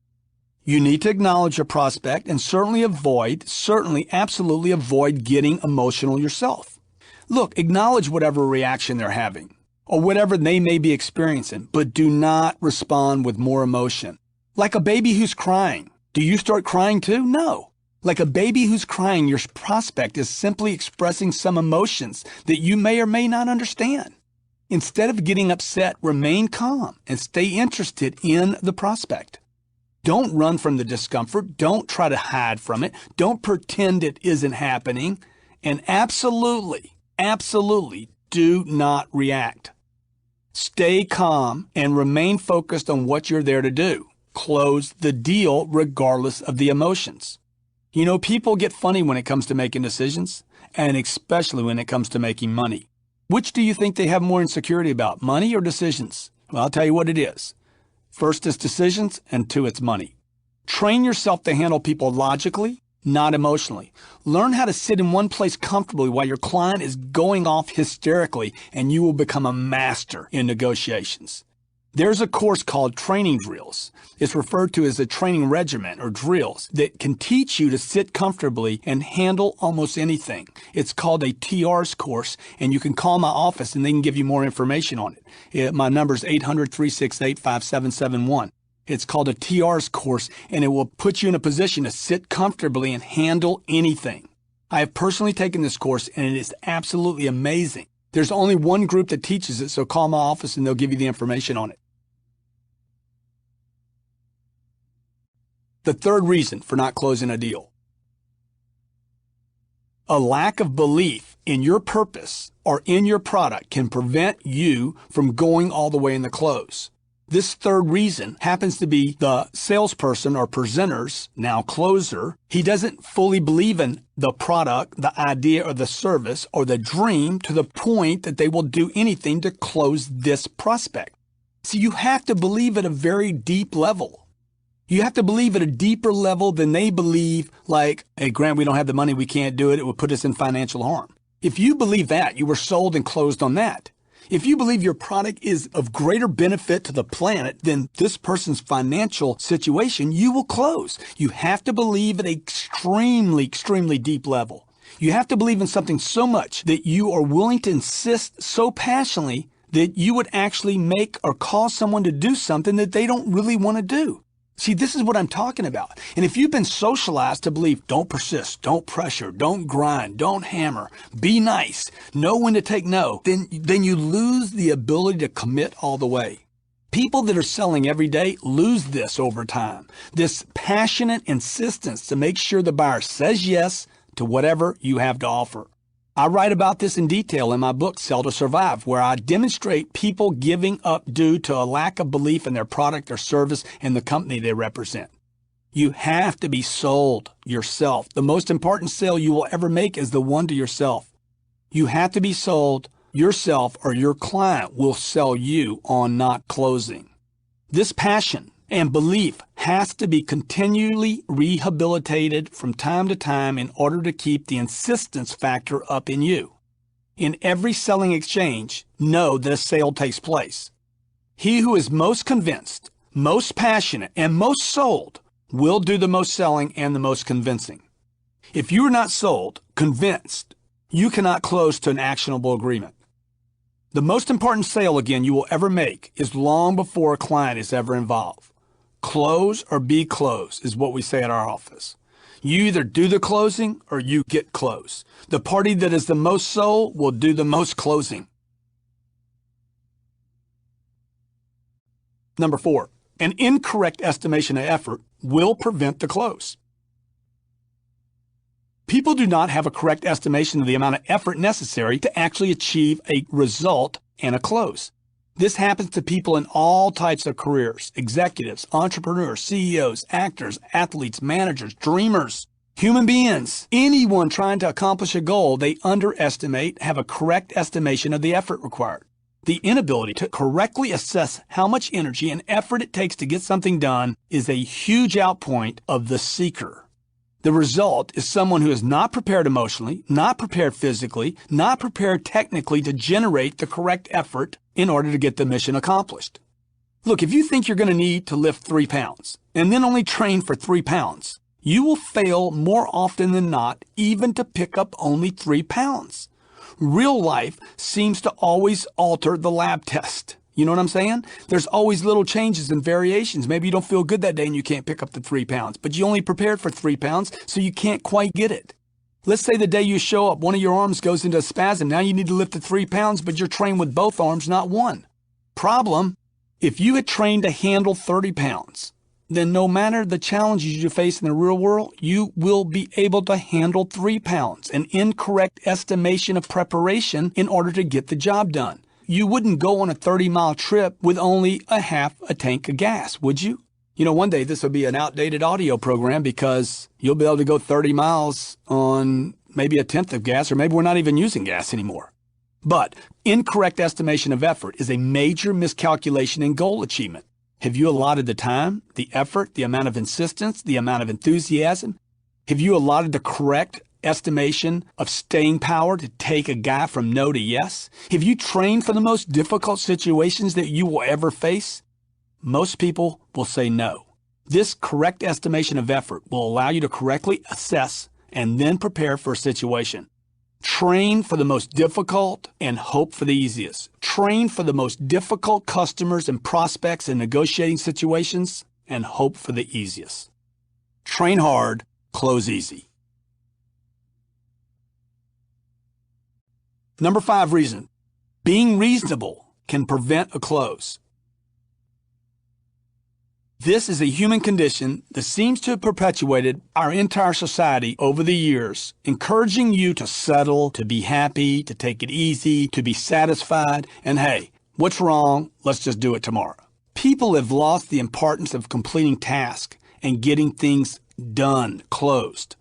You need to acknowledge your prospect and absolutely avoid getting emotional yourself. Look, acknowledge whatever reaction they're having or whatever they may be experiencing, but do not respond with more emotion. Like a baby who's crying. Do you start crying too? No. Like a baby who's crying, your prospect is simply expressing some emotions that you may or may not understand. Instead of getting upset, remain calm and stay interested in the prospect. Don't run from the discomfort. Don't try to hide from it. Don't pretend it isn't happening. And absolutely do not react. Stay calm and remain focused on what you're there to do. Close the deal regardless of the emotions. You know, people get funny when it comes to making decisions, and especially when it comes to making money. Which do you think they have more insecurity about, money or decisions? Well, I'll tell you what it is. First, it's decisions, and 2, it's money. Train yourself to handle people logically, not emotionally. Learn how to sit in one place comfortably while your client is going off hysterically, and you will become a master in negotiations. There's a course called Training Drills. It's referred to as a training regimen or drills that can teach you to sit comfortably and handle almost anything. It's called a TR's course, and you can call my office and they can give you more information on it. My number is 800-368-5771. It's called a TR's course, and it will put you in a position to sit comfortably and handle anything. I have personally taken this course, and it is absolutely amazing. There's only one group that teaches it, so call my office and they'll give you the information on it. The third reason for not closing a deal. A lack of belief in your purpose or in your product can prevent you from going all the way in the close. This third reason happens to be the salesperson or presenter's, now closer. He doesn't fully believe in the product, the idea, or the service, or the dream to the point that they will do anything to close this prospect. So you have to believe at a very deep level. You have to believe at a deeper level than they believe, like, hey, Grant, we don't have the money, we can't do it, it would put us in financial harm. If you believe that, you were sold and closed on that. If you believe your product is of greater benefit to the planet than this person's financial situation, you will close. You have to believe at an extremely deep level. You have to believe in something so much that you are willing to insist so passionately that you would actually make or cause someone to do something that they don't really want to do. See, this is what I'm talking about. And if you've been socialized to believe, don't persist, don't pressure, don't grind, don't hammer, be nice, know when to take no, then you lose the ability to commit all the way. People that are selling every day lose this over time, this passionate insistence to make sure the buyer says yes to whatever you have to offer. I write about this in detail in my book, Sell to Survive, where I demonstrate people giving up due to a lack of belief in their product or service and the company they represent. You have to be sold yourself. The most important sale you will ever make is the one to yourself. You have to be sold yourself or your client will sell you on not closing. This passion and belief has to be continually rehabilitated from time to time in order to keep the insistence factor up in you. In every selling exchange, know that a sale takes place. He who is most convinced, most passionate, and most sold will do the most selling and the most convincing. If you are not sold, convinced, you cannot close to an actionable agreement. The most important sale, again, you will ever make is long before a client is ever involved. Close or be closed is what we say at our office. You either do the closing or you get closed. The party that is the most sold will do the most closing. Number 4, an incorrect estimation of effort will prevent the close. People do not have a correct estimation of the amount of effort necessary to actually achieve a result and a close. This happens to people in all types of careers: executives, entrepreneurs, CEOs, actors, athletes, managers, dreamers, human beings. Anyone trying to accomplish a goal they underestimate have a correct estimation of the effort required. The inability to correctly assess how much energy and effort it takes to get something done is a huge outpoint of the seeker. The result is someone who is not prepared emotionally, not prepared physically, not prepared technically to generate the correct effort in order to get the mission accomplished. Look, if you think you're going to need to lift 3 pounds and then only train for 3 pounds, you will fail more often than not even to pick up only 3 pounds. Real life seems to always alter the lab test. You know what I'm saying? There's always little changes and variations. Maybe you don't feel good that day and you can't pick up the 3 pounds, but you only prepared for 3 pounds, so you can't quite get it. Let's say the day you show up, one of your arms goes into a spasm. Now you need to lift the 3 pounds, but you're trained with both arms, not one. Problem, if you had trained to handle 30 pounds, then no matter the challenges you face in the real world, you will be able to handle 3 pounds, an incorrect estimation of preparation in order to get the job done. You wouldn't go on a 30-mile trip with only a half a tank of gas, would you? You know, one day this will be an outdated audio program because you'll be able to go 30 miles on maybe a tenth of gas, or maybe we're not even using gas anymore. But incorrect estimation of effort is a major miscalculation in goal achievement. Have you allotted the time, the effort, the amount of insistence, the amount of enthusiasm? Have you allotted the correct estimation of staying power to take a guy from no to yes? Have you trained for the most difficult situations that you will ever face? Most people will say no. This correct estimation of effort will allow you to correctly assess and then prepare for a situation. Train for the most difficult and hope for the easiest. Train for the most difficult customers and prospects in negotiating situations and hope for the easiest. Train hard, close easy. Number 5 reason, being reasonable can prevent a close. This is a human condition that seems to have perpetuated our entire society over the years, encouraging you to settle, to be happy, to take it easy, to be satisfied, and hey, what's wrong? Let's just do it tomorrow. People have lost the importance of completing tasks and getting things done, closed.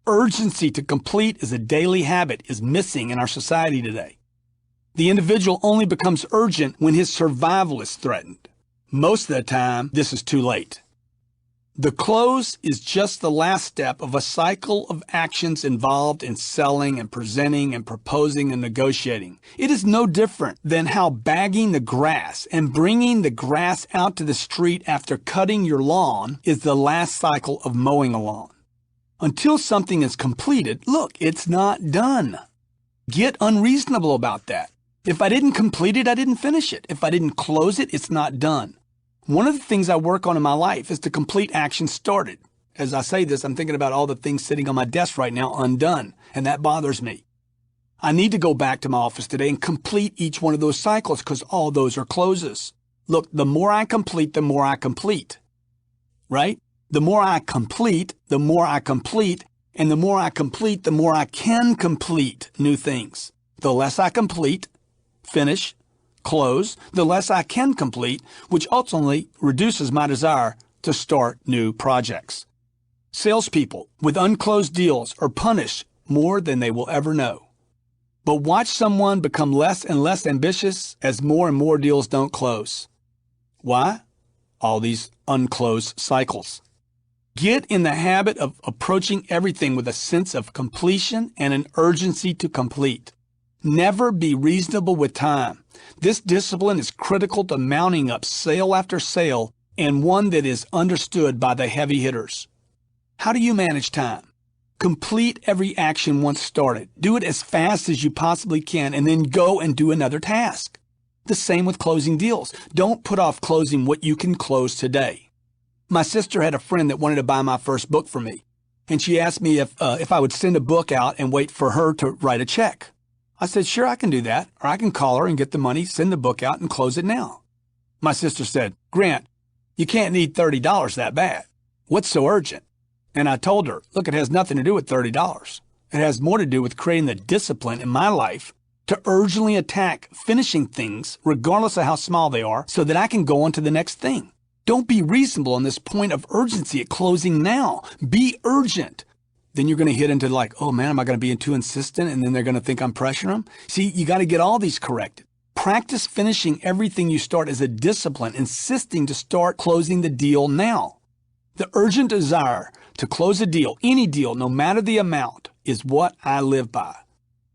Urgency to complete as a daily habit is missing in our society today. The individual only becomes urgent when his survival is threatened. Most of the time, this is too late. The close is just the last step of a cycle of actions involved in selling and presenting and proposing and negotiating. It is no different than how bagging the grass and bringing the grass out to the street after cutting your lawn is the last cycle of mowing a lawn. Until something is completed, look, it's not done. Get unreasonable about that. If I didn't complete it, I didn't finish it. If I didn't close it, it's not done. One of the things I work on in my life is to complete actions started. As I say this, I'm thinking about all the things sitting on my desk right now undone, and that bothers me. I need to go back to my office today and complete each one of those cycles because all those are closes. Look, the more I complete, the more I complete, right? The more I complete, the more I complete, and the more I complete, the more I can complete new things. The less I complete, finish, close, the less I can complete, which ultimately reduces my desire to start new projects. Salespeople with unclosed deals are punished more than they will ever know. But watch someone become less and less ambitious as more and more deals don't close. Why? All these unclosed cycles. Get in the habit of approaching everything with a sense of completion and an urgency to complete. Never be reasonable with time. This discipline is critical to mounting up sale after sale, and one that is understood by the heavy hitters. How do you manage time? Complete every action once started. Do it as fast as you possibly can, and then go and do another task. The same with closing deals. Don't put off closing what you can close today. My sister had a friend that wanted to buy my first book for me, and she asked me if I would send a book out and wait for her to write a check. I said, sure, I can do that, or I can call her and get the money, send the book out, and close it now. My sister said, Grant, you can't need $30 that bad. What's so urgent? And I told her, look, it has nothing to do with $30. It has more to do with creating the discipline in my life to urgently attack finishing things, regardless of how small they are, so that I can go on to the next thing. Don't be reasonable on this point of urgency at closing now. Be urgent. Then you're going to hit into like, oh man, am I going to be too insistent? And then they're going to think I'm pressuring them. See, you got to get all these corrected. Practice finishing everything you start as a discipline, insisting to start closing the deal now. The urgent desire to close a deal, any deal, no matter the amount, is what I live by.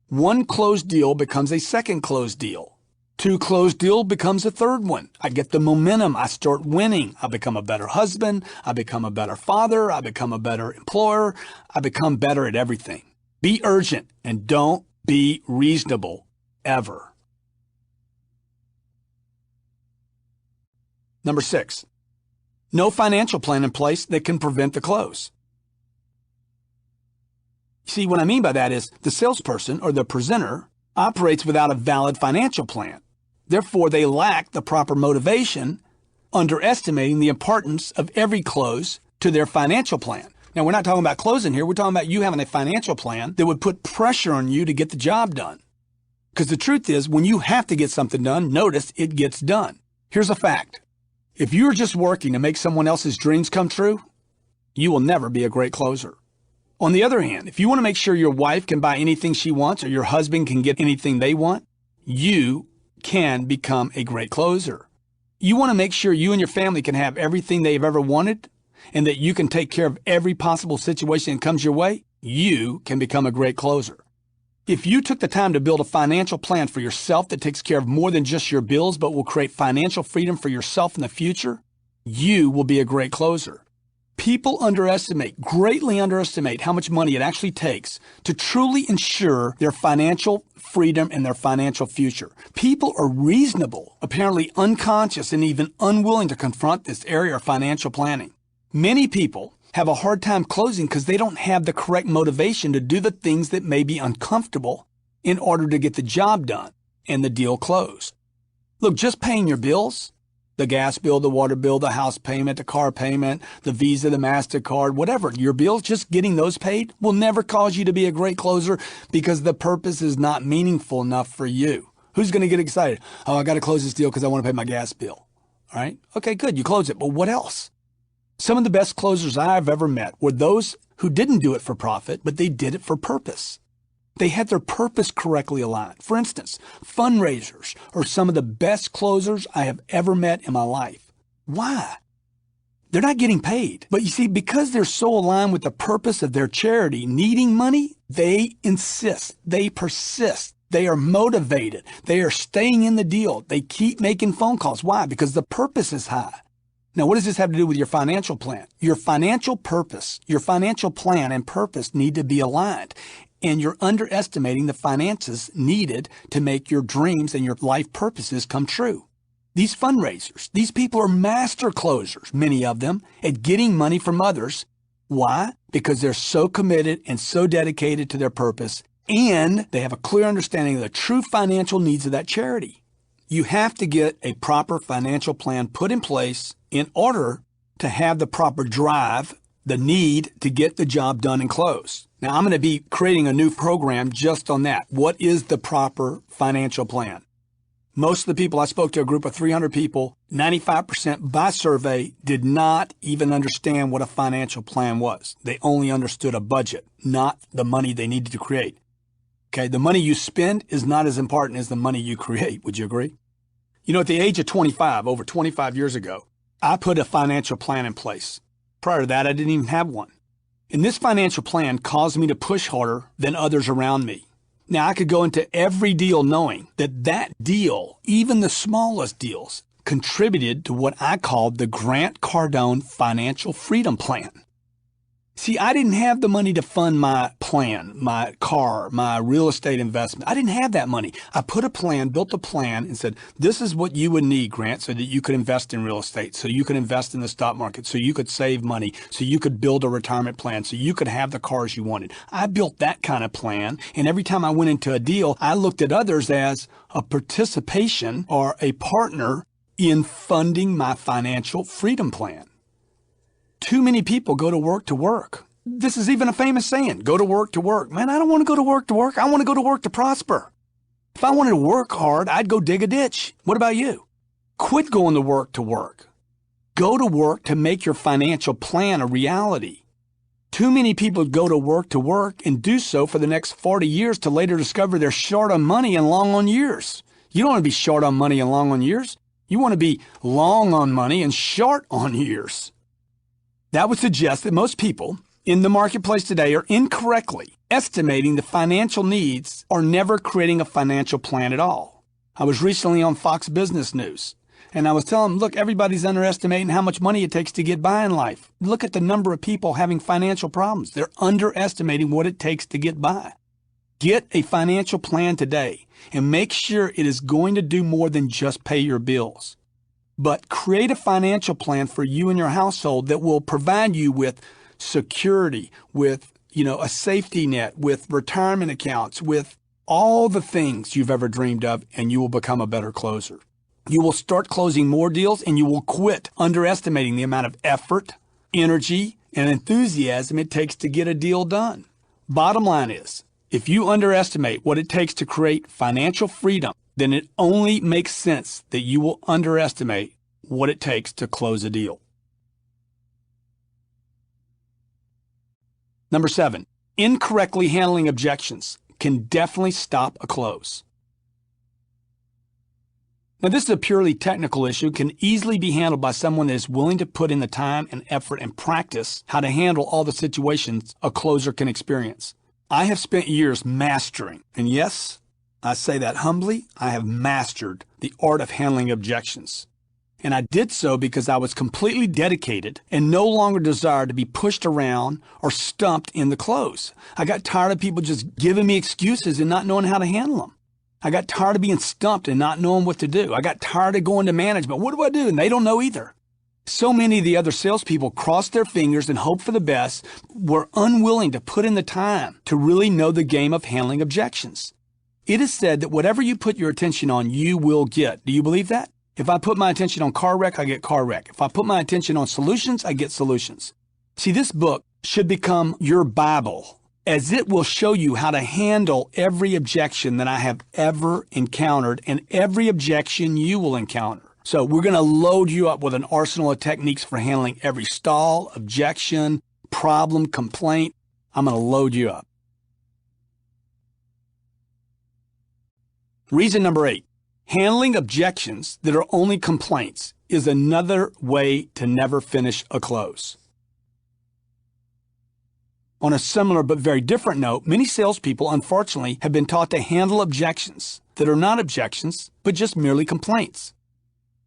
One closed deal becomes a second closed deal. Two closed deal becomes a third one. I get the momentum. I start winning. I become a better husband. I become a better father. I become a better employer. I become better at everything. Be urgent and don't be reasonable ever. Number 6, no financial plan in place that can prevent the close. See, what I mean by that is the salesperson or the presenter operates without a valid financial plan. Therefore, they lack the proper motivation, underestimating the importance of every close to their financial plan. Now, we're not talking about closing here. We're talking about you having a financial plan that would put pressure on you to get the job done. Because the truth is, when you have to get something done, notice it gets done. Here's a fact. If you're just working to make someone else's dreams come true, you will never be a great closer. On the other hand, if you want to make sure your wife can buy anything she wants or your husband can get anything they want, you can become a great closer. You want to make sure you and your family can have everything they've ever wanted and that you can take care of every possible situation that comes your way, you can become a great closer. If you took the time to build a financial plan for yourself that takes care of more than just your bills but will create financial freedom for yourself in the future, you will be a great closer. People greatly underestimate how much money it actually takes to truly ensure their financial freedom and their financial future. People are reasonable, apparently unconscious, and even unwilling to confront this area of financial planning. Many people have a hard time closing because they don't have the correct motivation to do the things that may be uncomfortable in order to get the job done and the deal closed. Look, just paying your bills, the gas bill, the water bill, the house payment, the car payment, the Visa, the MasterCard, whatever, your bills, just getting those paid will never cause you to be a great closer because the purpose is not meaningful enough for you. Who's going to get excited? Oh, I got to close this deal because I want to pay my gas bill. All right? Okay, good. You close it. But what else? Some of the best closers I've ever met were those who didn't do it for profit, but they did it for purpose. They had their purpose correctly aligned. For instance, fundraisers are some of the best closers I have ever met in my life. Why? They're not getting paid. But you see, because they're so aligned with the purpose of their charity needing money, they insist, they persist, they are motivated, they are staying in the deal, they keep making phone calls. Why? Because the purpose is high. Now, what does this have to do with your financial plan? Your financial purpose, your financial plan and purpose need to be aligned. And you're underestimating the finances needed to make your dreams and your life purposes come true. These fundraisers, these people are master closers, many of them, at getting money from others. Why? Because they're so committed and so dedicated to their purpose, and they have a clear understanding of the true financial needs of that charity. You have to get a proper financial plan put in place in order to have the proper drive, the need to get the job done and close. Now, I'm going to be creating a new program just on that. What is the proper financial plan? Most of the people I spoke to, a group of 300 people, 95% by survey did not even understand what a financial plan was. They only understood a budget, not the money they needed to create. Okay, the money you spend is not as important as the money you create. Would you agree? You know, at the age of 25, over 25 years ago, I put a financial plan in place. Prior to that, I didn't even have one. And this financial plan caused me to push harder than others around me. Now, I could go into every deal knowing that that deal, even the smallest deals, contributed to what I called the Grant Cardone Financial Freedom Plan. See, I didn't have the money to fund my plan, my car, my real estate investment. I didn't have that money. I put a plan, built a plan, and said, this is what you would need, Grant, so that you could invest in real estate, so you could invest in the stock market, so you could save money, so you could build a retirement plan, so you could have the cars you wanted. I built that kind of plan, and every time I went into a deal, I looked at others as a participation or a partner in funding my financial freedom plan. Too many people go to work to work. This is even a famous saying, go to work to work. Man, I don't want to go to work to work. I want to go to work to prosper. If I wanted to work hard, I'd go dig a ditch. What about you? Quit going to work. Go to work to make your financial plan a reality. Too many people go to work and do so for the next 40 years to later discover they're short on money and long on years. You don't want to be short on money and long on years. You want to be long on money and short on years. That would suggest that most people in the marketplace today are incorrectly estimating the financial needs or never creating a financial plan at all. I was recently on Fox Business News, and I was telling them, look, everybody's underestimating how much money it takes to get by in life. Look at the number of people having financial problems. They're underestimating what it takes to get by. Get a financial plan today and make sure it is going to do more than just pay your bills. But create a financial plan for you and your household that will provide you with security, with, a safety net, with retirement accounts, with all the things you've ever dreamed of, and you will become a better closer. You will start closing more deals, and you will quit underestimating the amount of effort, energy, and enthusiasm it takes to get a deal done. Bottom line is, if you underestimate what it takes to create financial freedom, then it only makes sense that you will underestimate what it takes to close a deal. Number 7, incorrectly handling objections can definitely stop a close. Now, this is a purely technical issue, can easily be handled by someone that is willing to put in the time and effort and practice how to handle all the situations a closer can experience. I have spent years mastering, and yes, I say that humbly, I have mastered the art of handling objections. And I did so because I was completely dedicated and no longer desired to be pushed around or stumped in the close. I got tired of people just giving me excuses and not knowing how to handle them. I got tired of being stumped and not knowing what to do. I got tired of going to management. What do I do? And they don't know either. So many of the other salespeople crossed their fingers and hoped for the best, were unwilling to put in the time to really know the game of handling objections. It is said that whatever you put your attention on, you will get. Do you believe that? If I put my attention on car wreck, I get car wreck. If I put my attention on solutions, I get solutions. See, this book should become your Bible, as it will show you how to handle every objection that I have ever encountered and every objection you will encounter. So we're going to load you up with an arsenal of techniques for handling every stall, objection, problem, complaint. I'm going to load you up. Reason number 8, handling objections that are only complaints is another way to never finish a close. On a similar but very different note, many salespeople, unfortunately, have been taught to handle objections that are not objections, but just merely complaints.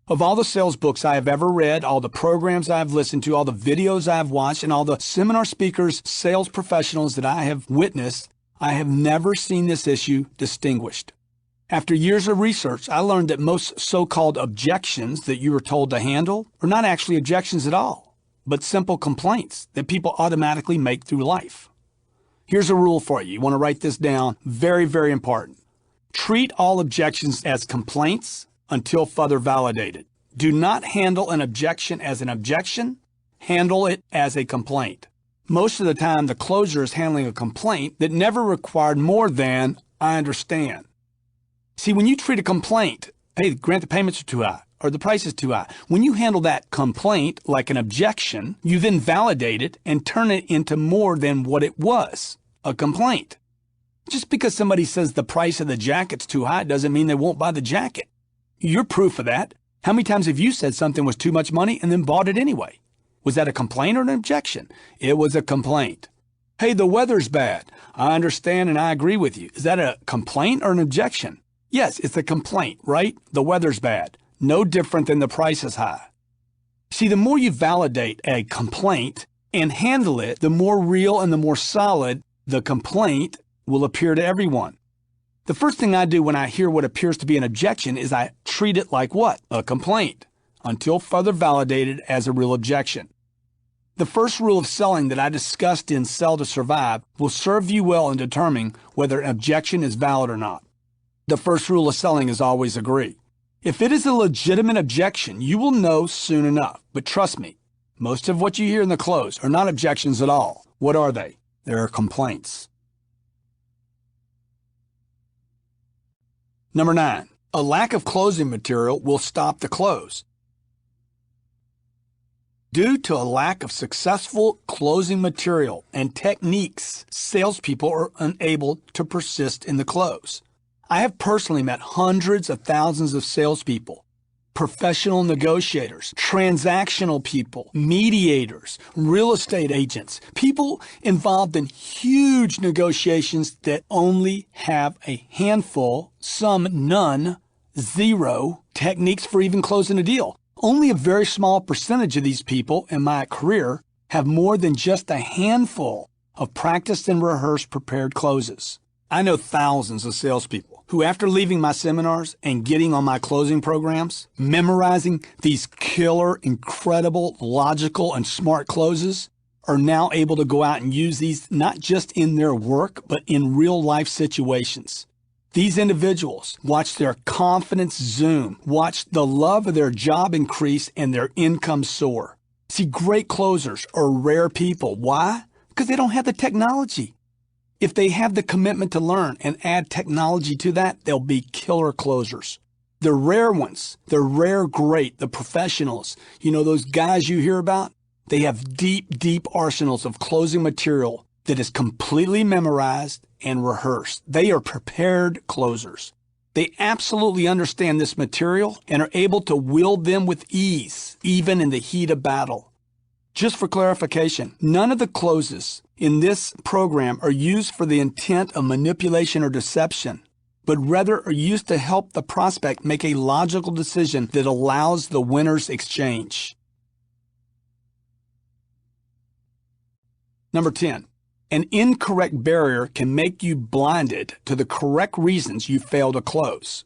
Of all the sales books I have ever read, all the programs I have listened to, all the videos I have watched, and all the seminar speakers, sales professionals that I have witnessed, I have never seen this issue distinguished. After years of research, I learned that most so-called objections that you were told to handle are not actually objections at all, but simple complaints that people automatically make through life. Here's a rule for you. You want to write this down. Very, very important. Treat all objections as complaints until further validated. Do not handle an objection as an objection. Handle it as a complaint. Most of the time, the closer is handling a complaint that never required more than, I understand. See, when you treat a complaint, hey, Grant, the payments are too high, or the price is too high. When you handle that complaint like an objection, you then validate it and turn it into more than what it was, a complaint. Just because somebody says the price of the jacket's too high doesn't mean they won't buy the jacket. You're proof of that. How many times have you said something was too much money and then bought it anyway? Was that a complaint or an objection? It was a complaint. Hey, the weather's bad. I understand and I agree with you. Is that a complaint or an objection? Yes, it's a complaint, right? The weather's bad. No different than the price is high. See, the more you validate a complaint and handle it, the more real and the more solid the complaint will appear to everyone. The first thing I do when I hear what appears to be an objection is I treat it like what? A complaint, until further validated as a real objection. The first rule of selling that I discussed in Sell to Survive will serve you well in determining whether an objection is valid or not. The first rule of selling is always agree. If it is a legitimate objection, you will know soon enough. But trust me, most of what you hear in the close are not objections at all. What are they? They're complaints. Number 9, a lack of closing material will stop the close. Due to a lack of successful closing material and techniques, salespeople are unable to persist in the close. I have personally met hundreds of thousands of salespeople, professional negotiators, transactional people, mediators, real estate agents, people involved in huge negotiations that only have a handful, some none, zero techniques for even closing a deal. Only a very small percentage of these people in my career have more than just a handful of practiced and rehearsed prepared closes. I know thousands of salespeople who, after leaving my seminars and getting on my closing programs, memorizing these killer, incredible, logical, and smart closes, are now able to go out and use these not just in their work, but in real-life situations. These individuals watch their confidence zoom, watch the love of their job increase and their income soar. See, great closers are rare people. Why? Because they don't have the technology. If they have the commitment to learn and add technology to that, they'll be killer closers. The rare ones, the rare great, the professionals, you know, those guys you hear about, they have deep, deep arsenals of closing material that is completely memorized and rehearsed. They are prepared closers. They absolutely understand this material and are able to wield them with ease, even in the heat of battle. Just for clarification, none of the closes in this program are used for the intent of manipulation or deception, but rather are used to help the prospect make a logical decision that allows the winner's exchange. Number 10. An incorrect barrier can make you blinded to the correct reasons you fail to close.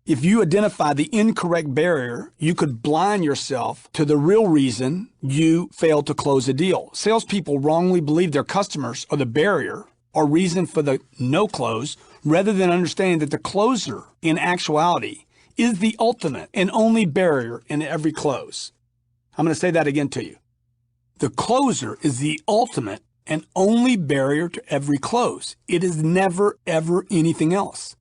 If you identify the incorrect barrier, you could blind yourself to the real reason you failed to close a deal. Salespeople wrongly believe their customers are the barrier or reason for the no close, rather than understanding that the closer, in actuality, is the ultimate and only barrier in every close. I'm going to say that again to you. The closer is the ultimate and only barrier to every close. It is never, ever anything else.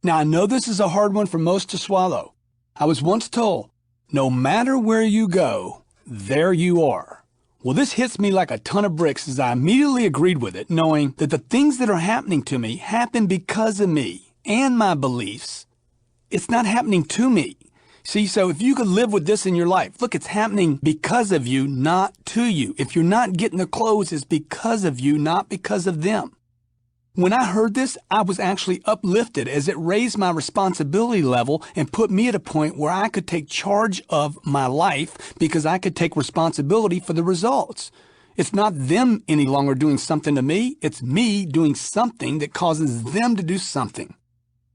Now, I know this is a hard one for most to swallow. I was once told, no matter where you go, there you are. Well, this hits me like a ton of bricks as I immediately agreed with it, knowing that the things that are happening to me happen because of me and my beliefs. It's not happening to me. See, so if you could live with this in your life, look, it's happening because of you, not to you. If you're not getting the close, it's because of you, not because of them. When I heard this, I was actually uplifted as it raised my responsibility level and put me at a point where I could take charge of my life because I could take responsibility for the results. It's not them any longer doing something to me. It's me doing something that causes them to do something.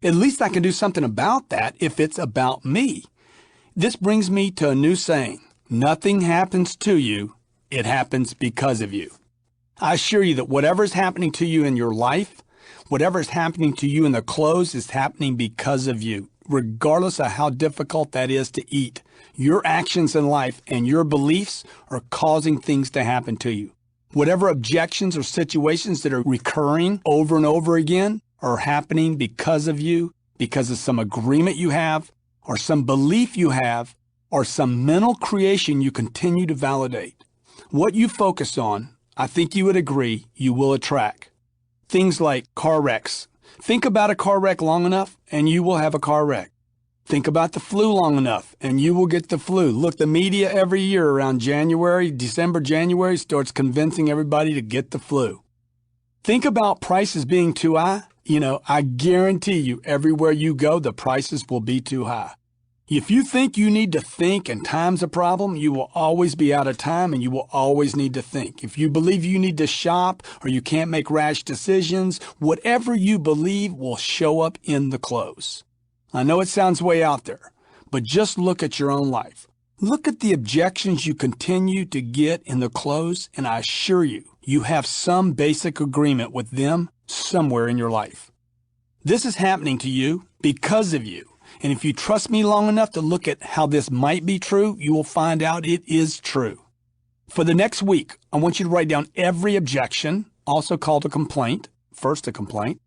At least I can do something about that if it's about me. This brings me to a new saying. Nothing happens to you, it happens because of you. I assure you that whatever is happening to you in your life, Whatever is happening to you in the close is happening because of you, regardless of how difficult that is to eat. Your actions in life and your beliefs are causing things to happen to you. Whatever objections or situations that are recurring over and over again are happening because of you, because of some agreement you have, or some belief you have, or some mental creation you continue to validate. What you focus on, I think you would agree, you will attract. Things like car wrecks. Think about a car wreck long enough and you will have a car wreck. Think about the flu long enough and you will get the flu. Look, the media every year around December, January starts convincing everybody to get the flu. Think about prices being too high. I guarantee you everywhere you go, the prices will be too high. If you think you need to think and time's a problem, you will always be out of time and you will always need to think. If you believe you need to shop or you can't make rash decisions, whatever you believe will show up in the close. I know it sounds way out there, but just look at your own life. Look at the objections you continue to get in the close, and I assure you, you have some basic agreement with them somewhere in your life. This is happening to you because of you. And if you trust me long enough to look at how this might be true, you will find out it is true. For the next week, I want you to write down every objection, also called a complaint, first a complaint.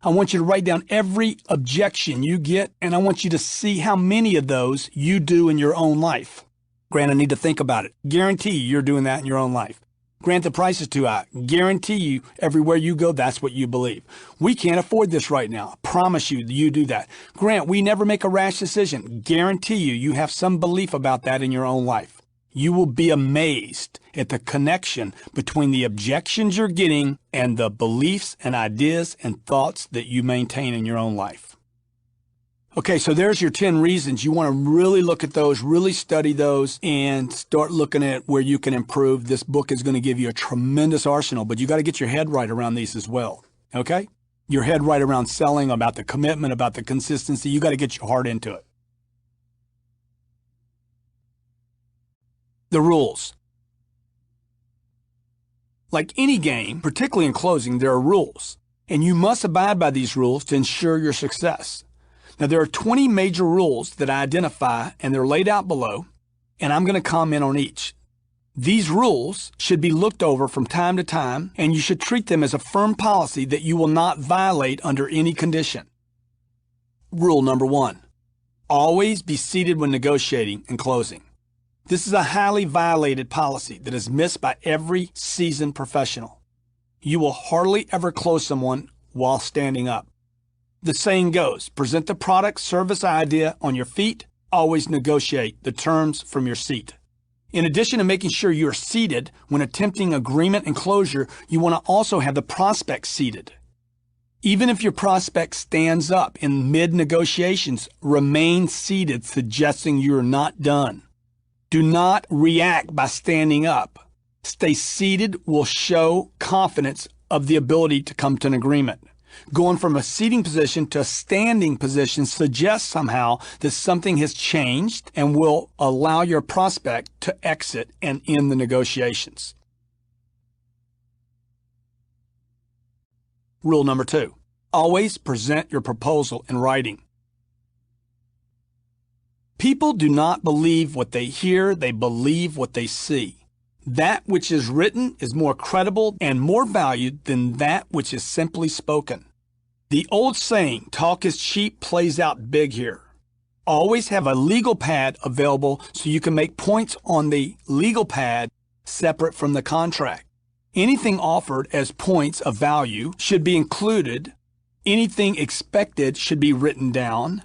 I want you to write down every objection you get, and I want you to see how many of those you do in your own life. Grant, I need to think about it. Guarantee you're doing that in your own life. Grant, the price is too high. Guarantee you, everywhere you go, that's what you believe. We can't afford this right now. I promise you, you do that. Grant, we never make a rash decision. Guarantee you, you have some belief about that in your own life. You will be amazed at the connection between the objections you're getting and the beliefs and ideas and thoughts that you maintain in your own life. Okay, so there's your 10 reasons. You want to really look at those, really study those, and start looking at where you can improve. This book is going to give you a tremendous arsenal, but you got to get your head right around these as well, okay? Your head right around selling, about the commitment, about the consistency. You got to get your heart into it. The rules. Like any game, particularly in closing, there are rules, and you must abide by these rules to ensure your success. Now, there are 20 major rules that I identify, and they're laid out below, and I'm going to comment on each. These rules should be looked over from time to time, and you should treat them as a firm policy that you will not violate under any condition. Rule number 1, always be seated when negotiating and closing. This is a highly violated policy that is missed by every seasoned professional. You will hardly ever close someone while standing up. The saying goes, present the product, service, idea on your feet, always negotiate the terms from your seat. In addition to making sure you're seated when attempting agreement and closure, you want to also have the prospect seated. Even if your prospect stands up in mid-negotiations, remain seated, suggesting you're not done. Do not react by standing up. Stay seated will show confidence of the ability to come to an agreement. Going from a seating position to a standing position suggests somehow that something has changed and will allow your prospect to exit and end the negotiations. Rule number 2, always present your proposal in writing. People do not believe what they hear, they believe what they see. That which is written is more credible and more valued than that which is simply spoken. The old saying, talk is cheap, plays out big here. Always have a legal pad available so you can make points on the legal pad separate from the contract. Anything offered as points of value should be included. Anything expected should be written down.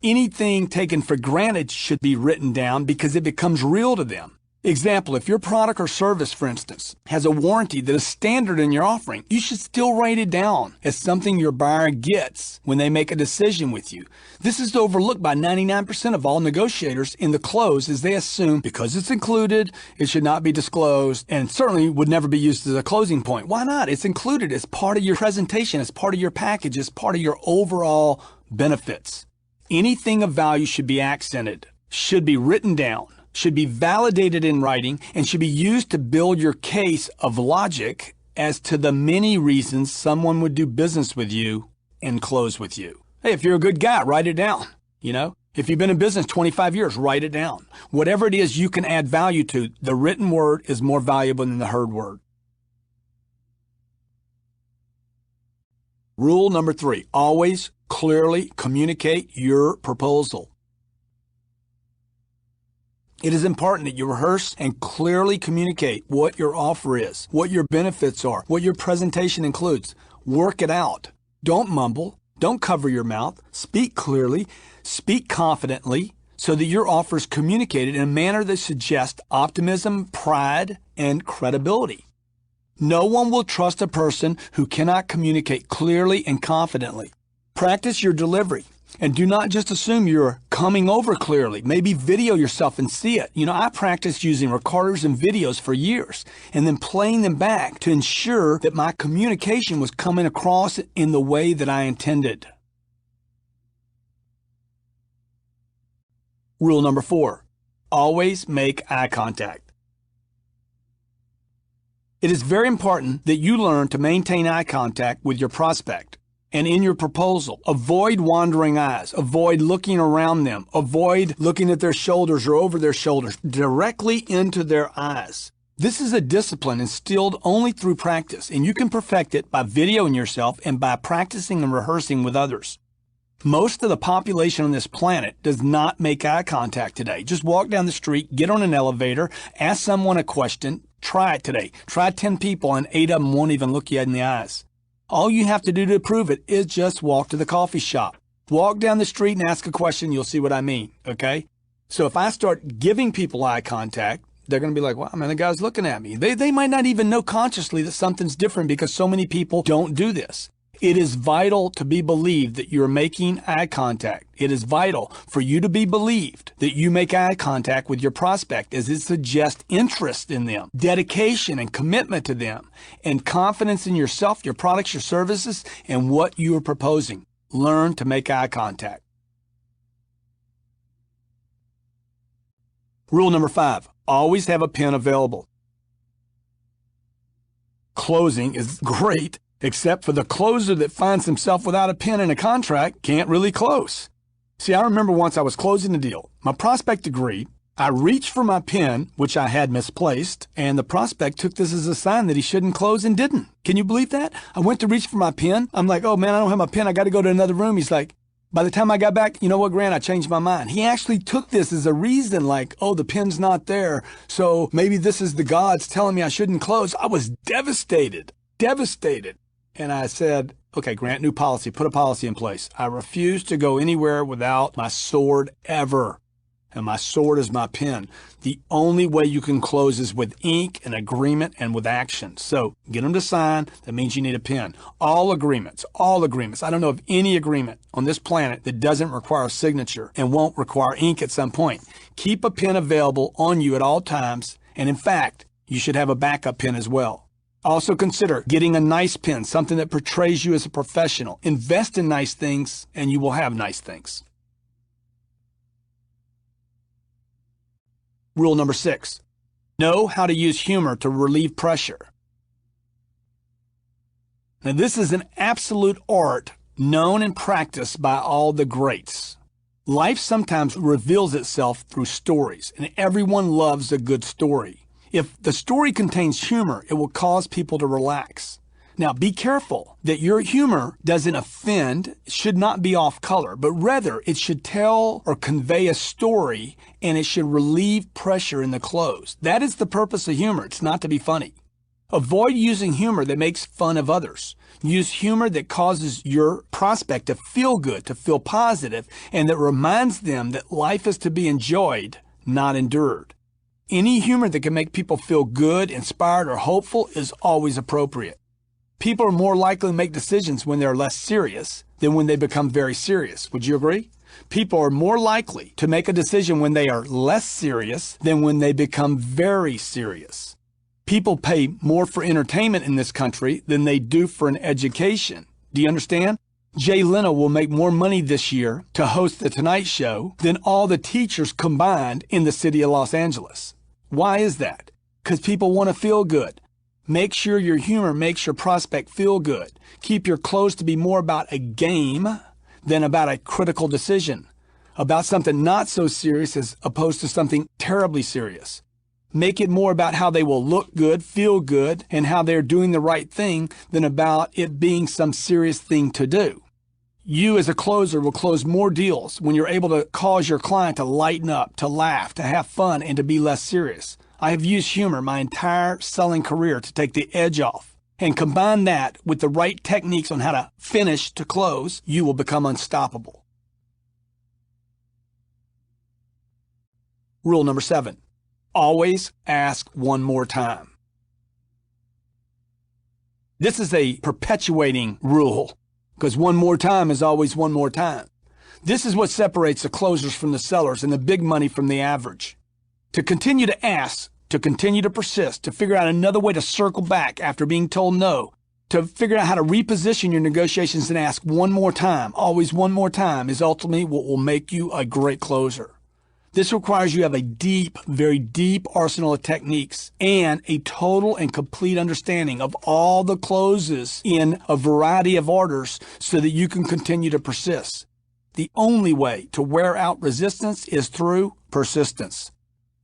Anything taken for granted should be written down because it becomes real to them. Example, if your product or service, for instance, has a warranty that is standard in your offering, you should still write it down as something your buyer gets when they make a decision with you. This is overlooked by 99% of all negotiators in the close, as they assume because it's included, it should not be disclosed, and certainly would never be used as a closing point. Why not? It's included as part of your presentation, as part of your package, as part of your overall benefits. Anything of value should be accented, should be written down, should be validated in writing, and should be used to build your case of logic as to the many reasons someone would do business with you and close with you. Hey, if you're a good guy, write it down. If you've been in business 25 years, write it down. Whatever it is you can add value to, the written word is more valuable than the heard word. Rule number 3, always clearly communicate your proposal. It is important that you rehearse and clearly communicate what your offer is, what your benefits are, what your presentation includes. Work it out. Don't mumble. Don't cover your mouth. Speak clearly. Speak confidently so that your offer is communicated in a manner that suggests optimism, pride, and credibility. No one will trust a person who cannot communicate clearly and confidently. Practice your delivery. And do not just assume you're coming over clearly. Maybe video yourself and see it. I practiced using recorders and videos for years and then playing them back to ensure that my communication was coming across in the way that I intended. Rule number 4, always make eye contact. It is very important that you learn to maintain eye contact with your prospect. And in your proposal, avoid wandering eyes. Avoid looking around them. Avoid looking at their shoulders or over their shoulders, directly into their eyes. This is a discipline instilled only through practice, and you can perfect it by videoing yourself and by practicing and rehearsing with others. Most of the population on this planet does not make eye contact today. Just walk down the street, get on an elevator, ask someone a question. Try it today. Try 10 people, and 8 of them won't even look you in the eyes. All you have to do to prove it is just walk to the coffee shop. Walk down the street and ask a question. You'll see what I mean, okay? So if I start giving people eye contact, they're going to be like, wow, man, the guy's looking at me. They might not even know consciously that something's different because so many people don't do this. It is vital to be believed that you're making eye contact. It is vital for you to be believed that you make eye contact with your prospect, as it suggests interest in them, dedication and commitment to them, and confidence in yourself, your products, your services, and what you are proposing. Learn to make eye contact. Rule number 5, always have a pen available. Closing is great, except for the closer that finds himself without a pen and a contract can't really close. See, I remember once I was closing a deal. My prospect agreed. I reached for my pen, which I had misplaced, and the prospect took this as a sign that he shouldn't close and didn't. Can you believe that? I went to reach for my pen. I'm like, oh man, I don't have my pen. I got to go to another room. He's like, by the time I got back, you know what, Grant, I changed my mind. He actually took this as a reason, like, oh, the pen's not there, so maybe this is the gods telling me I shouldn't close. I was devastated. And I said, okay, Grant, new policy, put a policy in place. I refuse to go anywhere without my sword ever. And my sword is my pen. The only way you can close is with ink and agreement and with action. So get them to sign. That means you need a pen. All agreements. I don't know of any agreement on this planet that doesn't require a signature and won't require ink at some point. Keep a pen available on you at all times. And in fact, you should have a backup pen as well. Also consider getting a nice pen, something that portrays you as a professional. Invest in nice things, and you will have nice things. Rule number 6, know how to use humor to relieve pressure. Now, this is an absolute art known and practiced by all the greats. Life sometimes reveals itself through stories, and everyone loves a good story. If the story contains humor, it will cause people to relax. Now, be careful that your humor doesn't offend, should not be off color, but rather it should tell or convey a story, and it should relieve pressure in the close. That is the purpose of humor. It's not to be funny. Avoid using humor that makes fun of others. Use humor that causes your prospect to feel good, to feel positive, and that reminds them that life is to be enjoyed, not endured. Any humor that can make people feel good, inspired, or hopeful is always appropriate. People are more likely to make decisions when they're less serious than when they become very serious. Would you agree? People are more likely to make a decision when they are less serious than when they become very serious. People pay more for entertainment in this country than they do for an education. Do you understand? Jay Leno will make more money this year to host The Tonight Show than all the teachers combined in the city of Los Angeles. Why is that? Because people want to feel good. Make sure your humor makes your prospect feel good. Keep your close to be more about a game than about a critical decision, about something not so serious as opposed to something terribly serious. Make it more about how they will look good, feel good, and how they're doing the right thing than about it being some serious thing to do. You as a closer will close more deals when you're able to cause your client to lighten up, to laugh, to have fun, and to be less serious. I have used humor my entire selling career to take the edge off. And combine that with the right techniques on how to finish to close, you will become unstoppable. Rule number 7, always ask one more time. This is a perpetuating rule because one more time is always one more time. This is what separates the closers from the sellers and the big money from the average. To continue to ask, to continue to persist, to figure out another way to circle back after being told no, to figure out how to reposition your negotiations and ask one more time, always one more time, is ultimately what will make you a great closer. This requires you have a deep, very deep arsenal of techniques and a total and complete understanding of all the closes in a variety of orders so that you can continue to persist. The only way to wear out resistance is through persistence.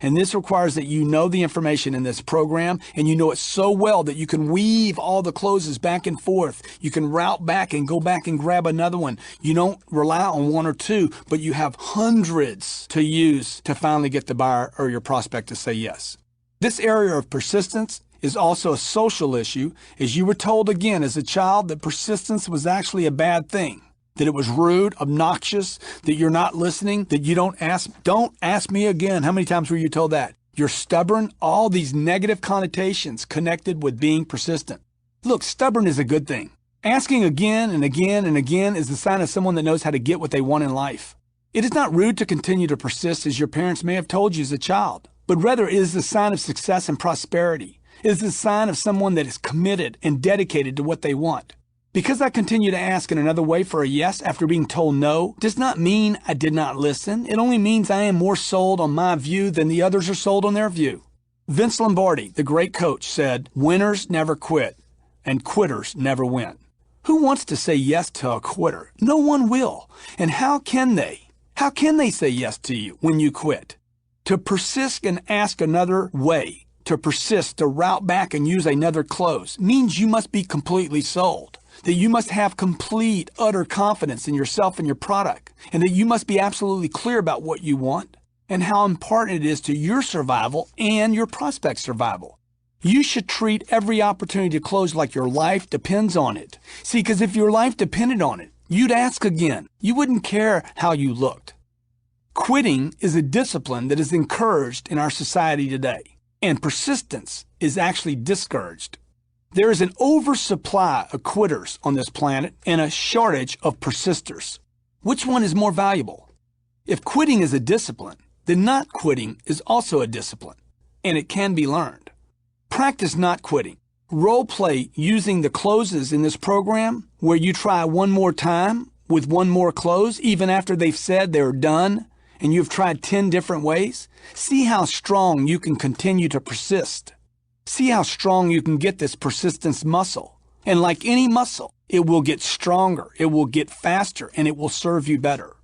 And this requires that you know the information in this program and you know it so well that you can weave all the closes back and forth. You can route back and go back and grab another one. You don't rely on one or two, but you have hundreds to use to finally get the buyer or your prospect to say yes. This area of persistence is also a social issue, as you were told again as a child that persistence was actually a bad thing. That it was rude, obnoxious, that you're not listening, that you don't ask me again. How many times were you told that? You're stubborn, all these negative connotations connected with being persistent. Look, stubborn is a good thing. Asking again and again and again is the sign of someone that knows how to get what they want in life. It is not rude to continue to persist as your parents may have told you as a child, but rather it is the sign of success and prosperity. It is the sign of someone that is committed and dedicated to what they want. Because I continue to ask in another way for a yes after being told no does not mean I did not listen. It only means I am more sold on my view than the others are sold on their view. Vince Lombardi, the great coach, said, "Winners never quit, and quitters never win." Who wants to say yes to a quitter? No one will. And how can they? How can they say yes to you when you quit? To persist and ask another way, to persist, to route back and use another close, means you must be completely sold. That you must have complete, utter confidence in yourself and your product, and that you must be absolutely clear about what you want and how important it is to your survival and your prospect's survival. You should treat every opportunity to close like your life depends on it. See, because if your life depended on it, you'd ask again. You wouldn't care how you looked. Quitting is a discipline that is encouraged in our society today, and persistence is actually discouraged. There is an oversupply of quitters on this planet and a shortage of persisters. Which one is more valuable? If quitting is a discipline, then not quitting is also a discipline, and it can be learned. Practice not quitting. Role play using the closes in this program where you try one more time with one more close, even after they've said they're done and you've tried 10 different ways. See how strong you can continue to persist. See how strong you can get this persistence muscle. And like any muscle, it will get stronger, it will get faster, and it will serve you better.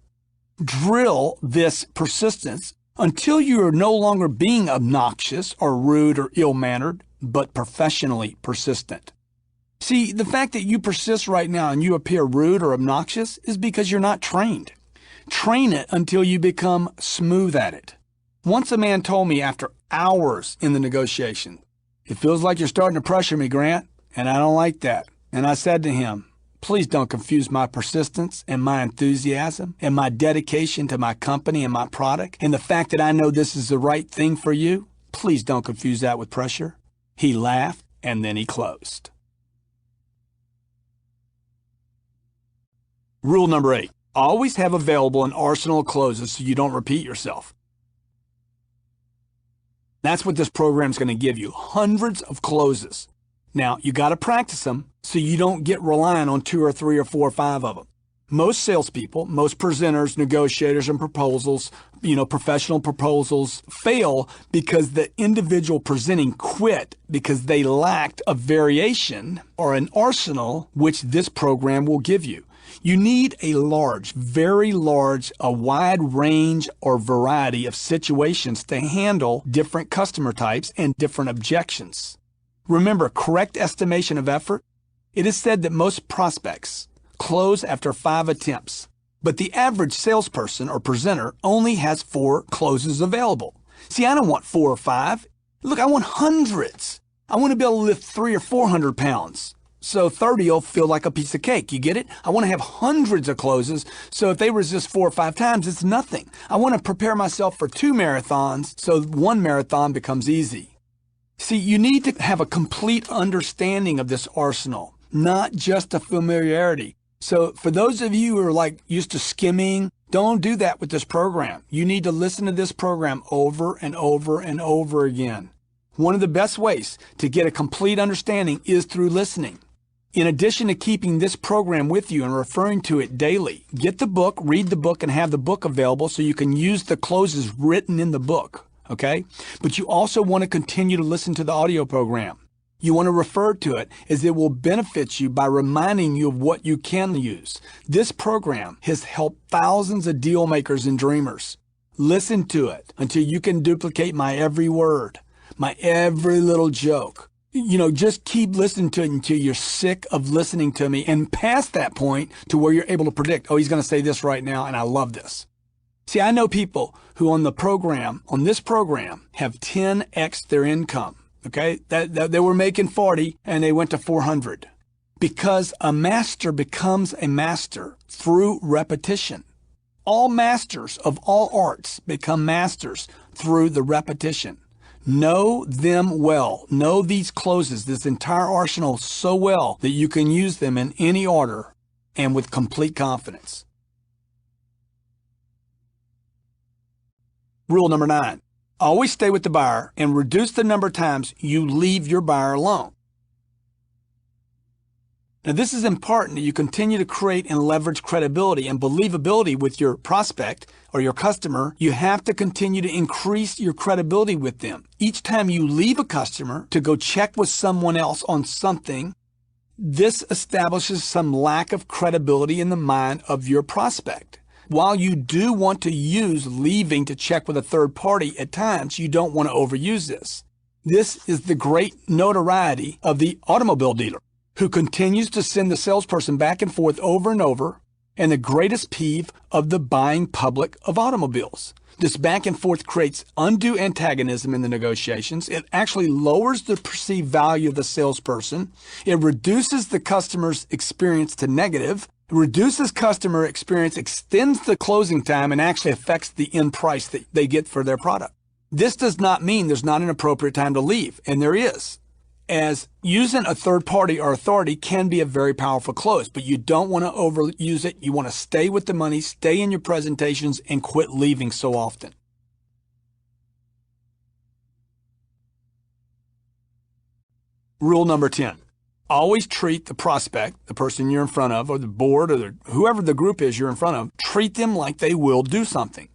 Drill this persistence until you are no longer being obnoxious or rude or ill-mannered, but professionally persistent. See, the fact that you persist right now and you appear rude or obnoxious is because you're not trained. Train it until you become smooth at it. Once a man told me after hours in the negotiation, "It feels like you're starting to pressure me, Grant, and I don't like that." And I said to him, "Please don't confuse my persistence and my enthusiasm and my dedication to my company and my product and the fact that I know this is the right thing for you. Please don't confuse that with pressure." He laughed and then he closed. Rule number 8, always have available an arsenal of closes so you don't repeat yourself. That's what this program is going to give you, hundreds of closes. Now, you got to practice them so you don't get reliant on 2 or 3 or 4 or 5 of them. Most salespeople, most presenters, negotiators, and professional proposals fail because the individual presenting quit because they lacked a variation or an arsenal which this program will give you. You need a large, very large, a wide range or variety of situations to handle different customer types and different objections. Remember, correct estimation of effort. It is said that most prospects close after 5 attempts, but the average salesperson or presenter only has 4 closes available. See, I don't want 4 or 5. Look, I want hundreds. I want to be able to lift 300 or 400 pounds. So 30 will feel like a piece of cake. You get it? I want to have hundreds of closes, so if they resist 4 or 5 times, it's nothing. I want to prepare myself for 2 marathons, so 1 marathon becomes easy. See, you need to have a complete understanding of this arsenal, not just a familiarity. So for those of you who are used to skimming, don't do that with this program. You need to listen to this program over and over and over again. One of the best ways to get a complete understanding is through listening. In addition to keeping this program with you and referring to it daily, get the book, read the book, and have the book available so you can use the closes written in the book, okay? But you also want to continue to listen to the audio program. You want to refer to it as it will benefit you by reminding you of what you can use. This program has helped thousands of deal makers and dreamers. Listen to it until you can duplicate my every word, my every little joke. Just keep listening to it until you're sick of listening to me and past that point to where you're able to predict, oh, he's going to say this right now, and I love this. See, I know people who on this program, have 10x their income. Okay, that they were making 40 and they went to 400 because a master becomes a master through repetition. All masters of all arts become masters through the repetition. Know them well. Know these closes, this entire arsenal so well that you can use them in any order and with complete confidence. Rule number 9. Always stay with the buyer and reduce the number of times you leave your buyer alone. Now, this is important that you continue to create and leverage credibility and believability with your prospect or your customer. You have to continue to increase your credibility with them. Each time you leave a customer to go check with someone else on something, this establishes some lack of credibility in the mind of your prospect. While you do want to use leaving to check with a third party at times, you don't want to overuse this. This is the great notoriety of the automobile dealer who continues to send the salesperson back and forth over and over, and the greatest peeve of the buying public of automobiles. This back and forth creates undue antagonism in the negotiations. It actually lowers the perceived value of the salesperson. It reduces the customer's experience to negative. Reduces customer experience, extends the closing time, and actually affects the end price that they get for their product. This does not mean there's not an appropriate time to leave, and there is, as using a third party or authority can be a very powerful close, but you don't want to overuse it. You want to stay with the money, stay in your presentations, and quit leaving so often. Rule number 10. Always treat the prospect, the person you're in front of, or the board, or whoever the group is you're in front of, treat them like they will do something.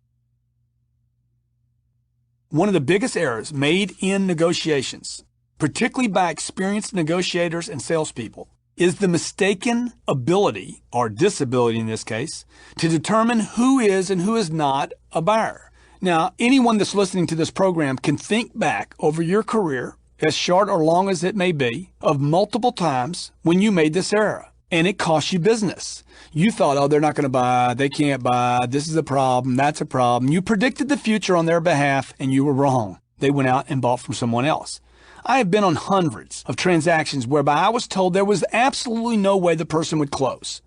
One of the biggest errors made in negotiations, particularly by experienced negotiators and salespeople, is the mistaken ability, or disability in this case, to determine who is and who is not a buyer. Now, anyone that's listening to this program can think back over your career, as short or long as it may be, of multiple times when you made this error, and it cost you business. You thought, oh, they're not going to buy, they can't buy, this is a problem, that's a problem. You predicted the future on their behalf, and you were wrong. They went out and bought from someone else. I have been on hundreds of transactions whereby I was told there was absolutely no way the person would close.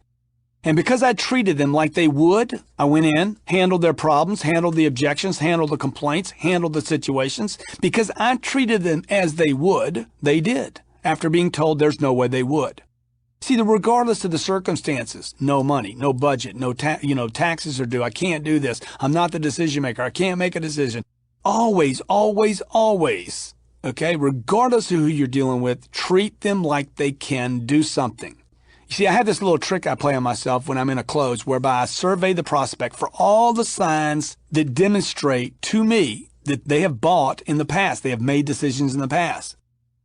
And because I treated them like they would, I went in, handled their problems, handled the objections, handled the complaints, handled the situations. Because I treated them as they would, they did, after being told there's no way they would. See, regardless of the circumstances, no money, no budget, no taxes are due, I can't do this, I'm not the decision maker, I can't make a decision. Always, always, always, okay, regardless of who you're dealing with, treat them like they can do something. You see, I have this little trick I play on myself when I'm in a close whereby I survey the prospect for all the signs that demonstrate to me that they have bought in the past. They have made decisions in the past.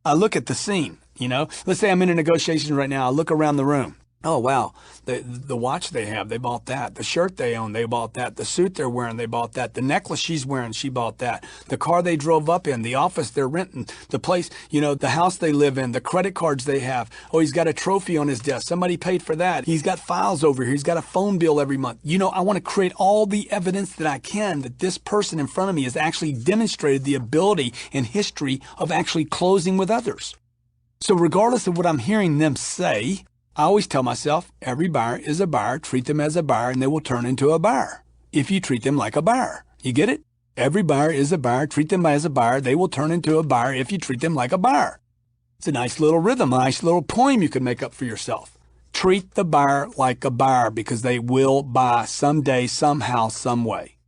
I look at the scene, Let's say I'm in a negotiation right now. I look around the room. Oh, wow. The watch they have, they bought that. The shirt they own, they bought that. The suit they're wearing, they bought that. The necklace she's wearing, she bought that. The car they drove up in, the office they're renting, the place, the house they live in, the credit cards they have. Oh, he's got a trophy on his desk. Somebody paid for that. He's got files over here. He's got a phone bill every month. I want to create all the evidence that I can that this person in front of me has actually demonstrated the ability and history of actually closing with others. So regardless of what I'm hearing them say, I always tell myself, every buyer is a buyer. Treat them as a buyer and they will turn into a buyer if you treat them like a buyer. You get it? Every buyer is a buyer. Treat them as a buyer. They will turn into a buyer if you treat them like a buyer. It's a nice little rhythm, a nice little poem you can make up for yourself. Treat the buyer like a buyer because they will buy someday, somehow, some way.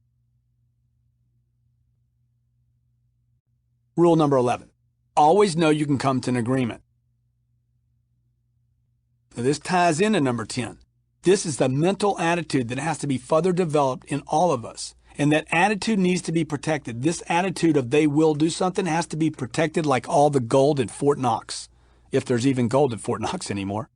Rule number 11. Always know you can come to an agreement. Now, this ties into number 10. This is the mental attitude that has to be further developed in all of us. And that attitude needs to be protected. This attitude of they will do something has to be protected like all the gold at Fort Knox, if there's even gold at Fort Knox anymore.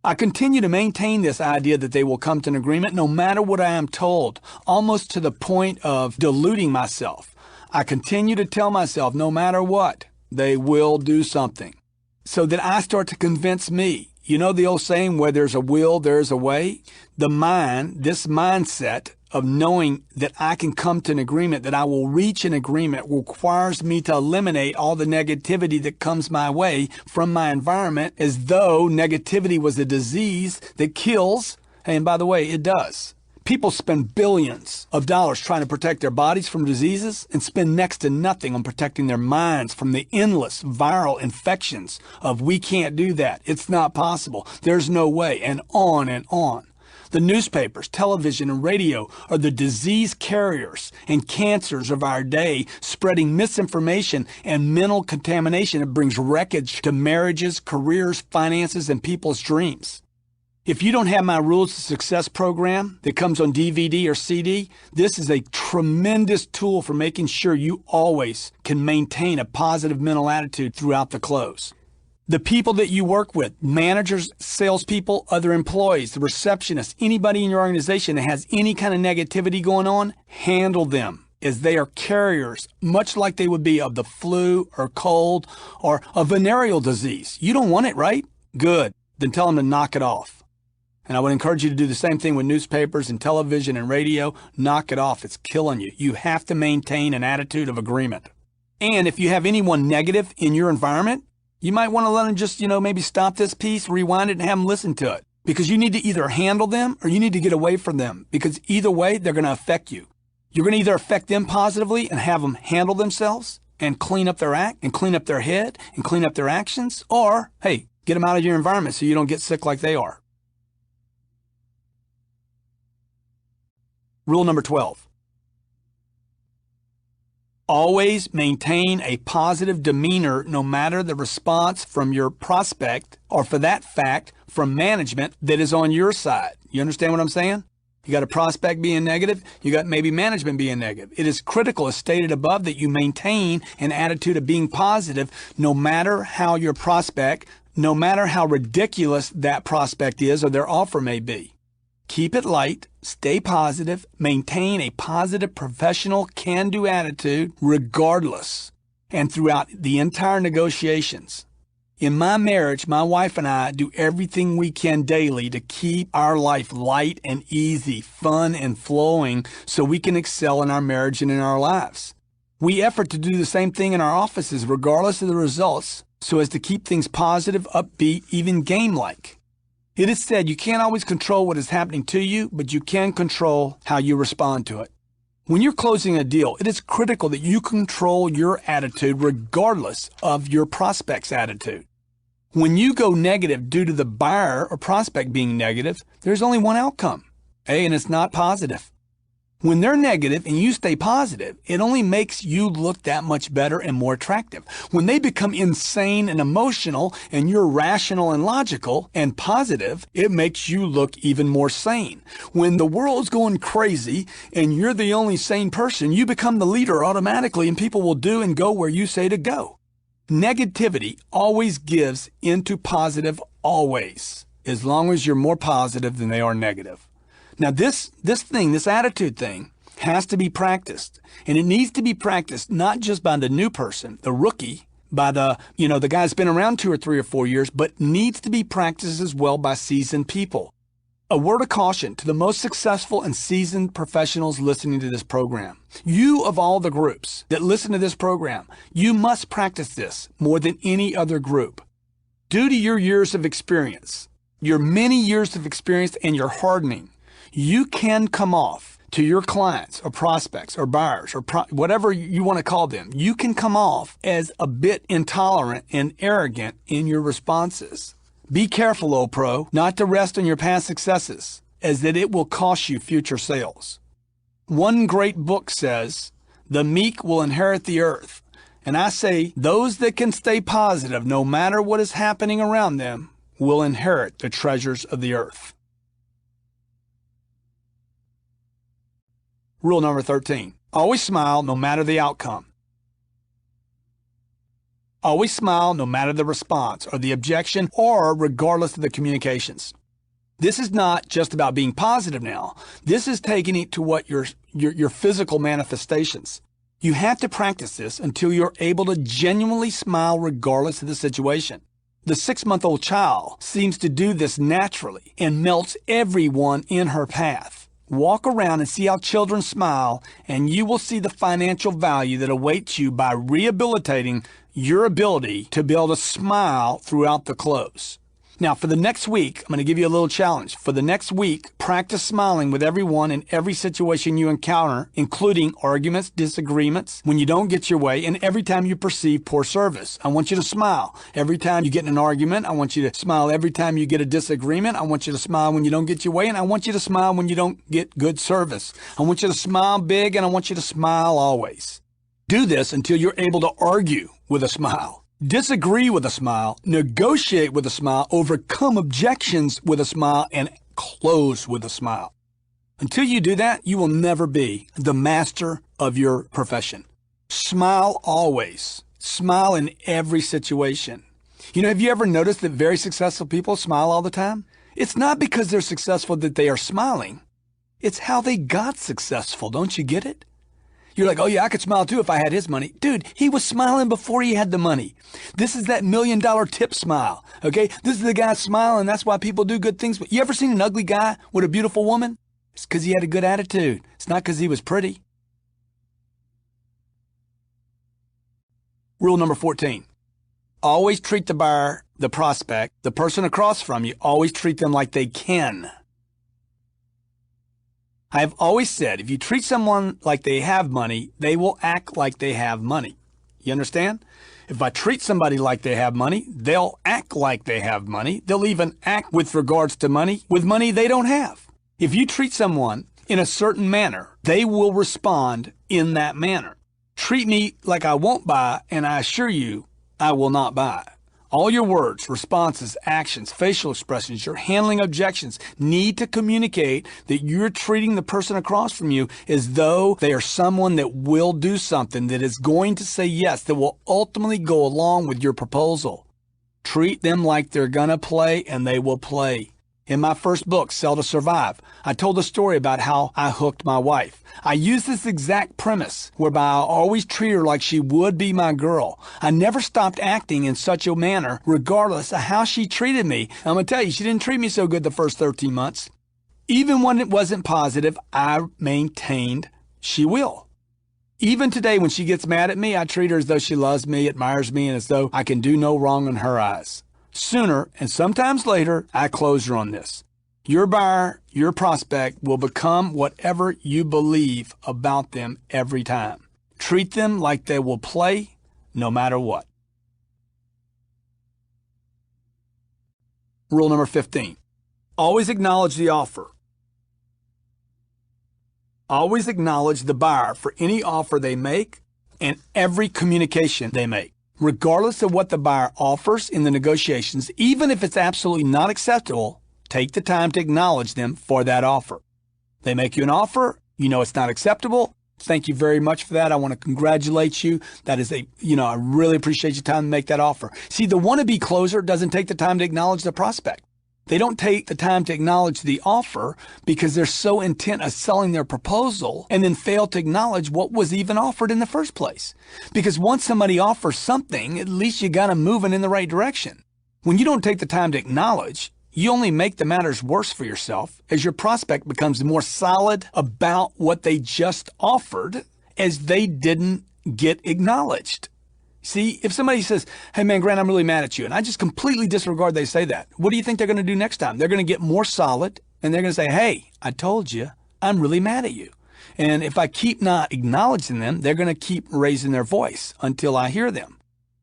I continue to maintain this idea that they will come to an agreement no matter what I am told, almost to the point of deluding myself. I continue to tell myself no matter what, they will do something. So that I start to convince me. You know the old saying, where there's a will, there's a way? This mindset of knowing that I can come to an agreement, that I will reach an agreement, requires me to eliminate all the negativity that comes my way from my environment, as though negativity was a disease that kills. And by the way, it does. People spend billions of dollars trying to protect their bodies from diseases and spend next to nothing on protecting their minds from the endless viral infections of we can't do that. It's not possible. There's no way, and on and on. The newspapers, television, and radio are the disease carriers and cancers of our day, spreading misinformation and mental contamination that brings wreckage to marriages, careers, finances, and people's dreams. If you don't have my Rules to Success program that comes on DVD or CD, this is a tremendous tool for making sure you always can maintain a positive mental attitude throughout the close. The people that you work with, managers, salespeople, other employees, the receptionists, anybody in your organization that has any kind of negativity going on, handle them as they are carriers, much like they would be of the flu or cold or a venereal disease. You don't want it, right? Good. Then tell them to knock it off. And I would encourage you to do the same thing with newspapers and television and radio. Knock it off. It's killing you. You have to maintain an attitude of agreement. And if you have anyone negative in your environment, you might want to let them just, maybe stop this piece, rewind it, and have them listen to it. Because you need to either handle them or you need to get away from them. Because either way, they're going to affect you. You're going to either affect them positively and have them handle themselves and clean up their act and clean up their head and clean up their actions. Or, hey, get them out of your environment so you don't get sick like they are. Rule number 12. Always maintain a positive demeanor no matter the response from your prospect or, for that fact, from management that is on your side. You understand what I'm saying? You got a prospect being negative. You got maybe management being negative. It is critical, as stated above, that you maintain an attitude of being positive no matter how your prospect, no matter how ridiculous that prospect is or their offer may be. Keep it light, stay positive, maintain a positive, professional, can-do attitude regardless and throughout the entire negotiations. In my marriage, my wife and I do everything we can daily to keep our life light and easy, fun and flowing so we can excel in our marriage and in our lives. We effort to do the same thing in our offices regardless of the results so as to keep things positive, upbeat, even game-like. It is said you can't always control what is happening to you, but you can control how you respond to it. When you're closing a deal, it is critical that you control your attitude regardless of your prospect's attitude. When you go negative due to the buyer or prospect being negative, there's only one outcome, and it's not positive. When they're negative and you stay positive, it only makes you look that much better and more attractive. When they become insane and emotional and you're rational and logical and positive, it makes you look even more sane. When the world's going crazy and you're the only sane person, you become the leader automatically and people will do and go where you say to go. Negativity always gives into positive, always, as long as you're more positive than they are negative. Now, this attitude thing has to be practiced, and it needs to be practiced not just by the new person, the rookie, by the guy that's been around 2 or 3 or 4 years, but needs to be practiced as well by seasoned people. A word of caution to the most successful and seasoned professionals listening to this program. You, of all the groups that listen to this program, you must practice this more than any other group. Due to your years of experience, your many years of experience and your hardening, you can come off to your clients or prospects or buyers or whatever you want to call them. You can come off as a bit intolerant and arrogant in your responses. Be careful, old pro, not to rest on your past successes, as that it will cost you future sales. One great book says, "The meek will inherit the earth." And I say, those that can stay positive no matter what is happening around them will inherit the treasures of the earth. Rule number 13, always smile no matter the outcome. Always smile no matter the response or the objection or regardless of the communications. This is not just about being positive now. This is taking it to what your physical manifestations. You have to practice this until you're able to genuinely smile regardless of the situation. The 6-month-old child seems to do this naturally and melts everyone in her path. Walk around and see how children smile, and you will see the financial value that awaits you by rehabilitating your ability to be able to smile throughout the close. Now, for the next week, I'm going to give you a little challenge. For the next week, practice smiling with everyone in every situation you encounter, including arguments, disagreements, when you don't get your way, and every time you perceive poor service. I want you to smile. Every time you get in an argument, I want you to smile. Every time you get a disagreement, I want you to smile when you don't get your way, and I want you to smile when you don't get good service. I want you to smile big, and I want you to smile always. Do this until you're able to argue with a smile. Disagree with a smile, negotiate with a smile, overcome objections with a smile, and close with a smile. Until you do that, you will never be the master of your profession. Smile always. Smile in every situation. Have you ever noticed that very successful people smile all the time? It's not because they're successful that they are smiling. It's how they got successful. Don't you get it? You're like, oh yeah, I could smile too if I had his money. Dude, he was smiling before he had the money. This is that $1 million tip smile, okay? This is the guy smiling. That's why people do good things. But you ever seen an ugly guy with a beautiful woman? It's because he had a good attitude. It's not because he was pretty. Rule number 14, always treat the buyer, the prospect, the person across from you, always treat them like they can. I have always said, if you treat someone like they have money, they will act like they have money. You understand? If I treat somebody like they have money, they'll act like they have money. They'll even act with regards to money with money they don't have. If you treat someone in a certain manner, they will respond in that manner. Treat me like I won't buy, and I assure you, I will not buy. All your words, responses, actions, facial expressions, your handling objections need to communicate that you're treating the person across from you as though they are someone that will do something, that is going to say yes, that will ultimately go along with your proposal. Treat them like they're going to play, and they will play. In my first book, Sell to Survive, I told a story about how I hooked my wife. I used this exact premise, whereby I always treat her like she would be my girl. I never stopped acting in such a manner, regardless of how she treated me. I'm going to tell you, she didn't treat me so good the first 13 months. Even when it wasn't positive, I maintained she will. Even today, when she gets mad at me, I treat her as though she loves me, admires me, and as though I can do no wrong in her eyes. Sooner, and sometimes later, I close her on this. Your buyer, your prospect will become whatever you believe about them every time. Treat them like they will play no matter what. Rule number 15, always acknowledge the offer. Always acknowledge the buyer for any offer they make and every communication they make. Regardless of what the buyer offers in the negotiations, even if it's absolutely not acceptable, take the time to acknowledge them for that offer. They make you an offer, you know it's not acceptable. Thank you very much for that. I want to congratulate you. That is I really appreciate your time to make that offer. See, the wannabe closer doesn't take the time to acknowledge the prospect. They don't take the time to acknowledge the offer because they're so intent on selling their proposal and then fail to acknowledge what was even offered in the first place. Because once somebody offers something, at least you got them moving in the right direction. When you don't take the time to acknowledge, you only make the matters worse for yourself as your prospect becomes more solid about what they just offered as they didn't get acknowledged. See, if somebody says, hey man, Grant, I'm really mad at you, and I just completely disregard they say that, what do you think they're going to do next time? They're going to get more solid, and they're going to say, hey, I told you, I'm really mad at you. And if I keep not acknowledging them, they're going to keep raising their voice until I hear them.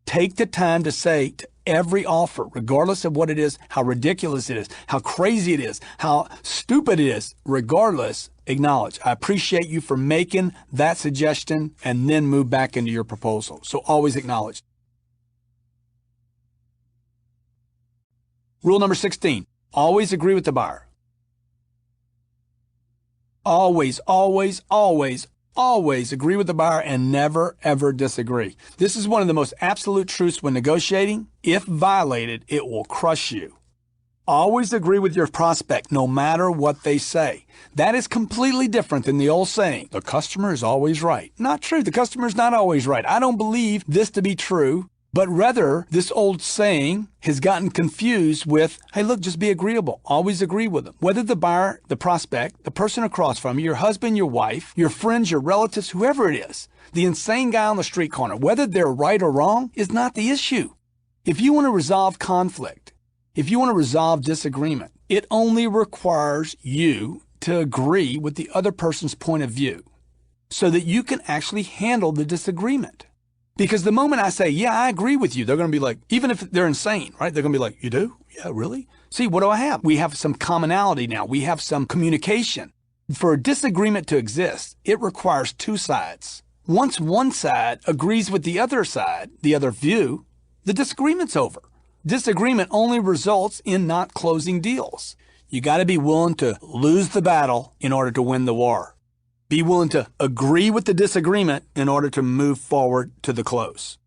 Take the time to say to every offer, regardless of what it is, how ridiculous it is, how crazy it is, how stupid it is, regardless, acknowledge. I appreciate you for making that suggestion and then move back into your proposal. So always acknowledge. Rule number 16, always agree with the buyer. Always, always, always, always agree with the buyer and never, ever disagree. This is one of the most absolute truths when negotiating. If violated, it will crush you. Always agree with your prospect, no matter what they say. That is completely different than the old saying, the customer is always right. Not true. The customer is not always right. I don't believe this to be true, but rather this old saying has gotten confused with, hey, look, just be agreeable. Always agree with them. Whether the buyer, the prospect, the person across from you, your husband, your wife, your friends, your relatives, whoever it is, the insane guy on the street corner, whether they're right or wrong is not the issue. If you want to resolve conflict, if you want to resolve disagreement, it only requires you to agree with the other person's point of view so that you can actually handle the disagreement. Because the moment I say, yeah, I agree with you, they're going to be like, even if they're insane, right? They're going to be like, you do? Yeah, really? See, what do I have? We have some commonality now. We have some communication. For a disagreement to exist, it requires two sides. Once one side agrees with the other side, the other view, the disagreement's over. Disagreement only results in not closing deals. You got to be willing to lose the battle in order to win the war. Be willing to agree with the disagreement in order to move forward to the close.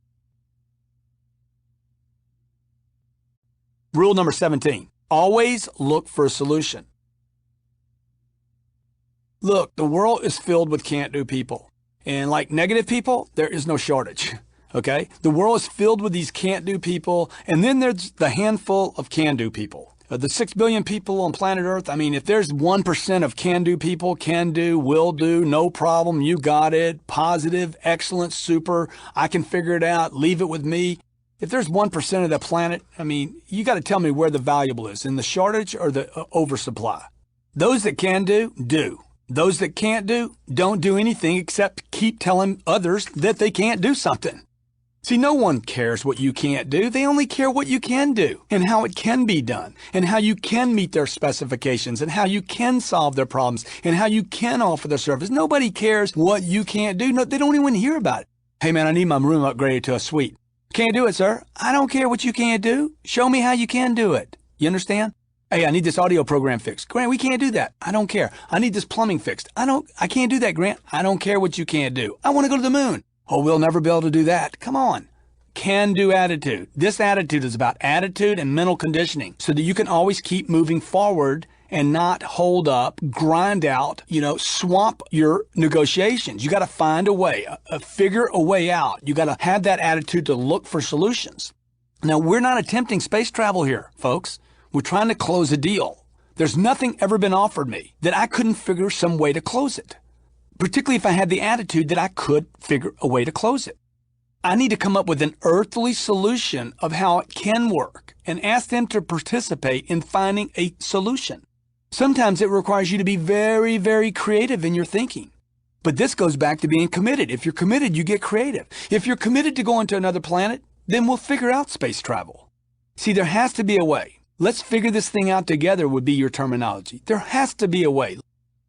Rule number 17, always look for a solution. Look, the world is filled with can't-do people. And like negative people, there is no shortage. Okay? The world is filled with these can't-do people, and then there's the handful of can-do people. The 6 billion people on planet Earth, I mean, if there's 1% of can-do people, can do, will do, no problem, you got it, positive, excellent, super, I can figure it out, leave it with me. If there's 1% of the planet, I mean, you got to tell me where the valuable is, in the shortage or the oversupply. Those that can do, do. Those that can't do, don't do anything except keep telling others that they can't do something. See, no one cares what you can't do. They only care what you can do and how it can be done and how you can meet their specifications and how you can solve their problems and how you can offer their service. Nobody cares what you can't do. No, they don't even hear about it. Hey, man, I need my room upgraded to a suite. Can't do it, sir. I don't care what you can't do. Show me how you can do it. You understand? Hey, I need this audio program fixed. Grant, we can't do that. I don't care. I need this plumbing fixed. I can't do that, Grant. I don't care what you can't do. I want to go to the moon. Oh, we'll never be able to do that. Come on. Can-do attitude. This attitude is about attitude and mental conditioning so that you can always keep moving forward and not hold up, grind out, swamp your negotiations. You got to find a way, figure a way out. You got to have that attitude to look for solutions. Now, we're not attempting space travel here, folks. We're trying to close a deal. There's nothing ever been offered me that I couldn't figure some way to close it. Particularly if I had the attitude that I could figure a way to close it. I need to come up with an earthly solution of how it can work and ask them to participate in finding a solution. Sometimes it requires you to be very, very creative in your thinking. But this goes back to being committed. If you're committed, you get creative. If you're committed to going to another planet, then we'll figure out space travel. See, there has to be a way. Let's figure this thing out together would be your terminology. There has to be a way.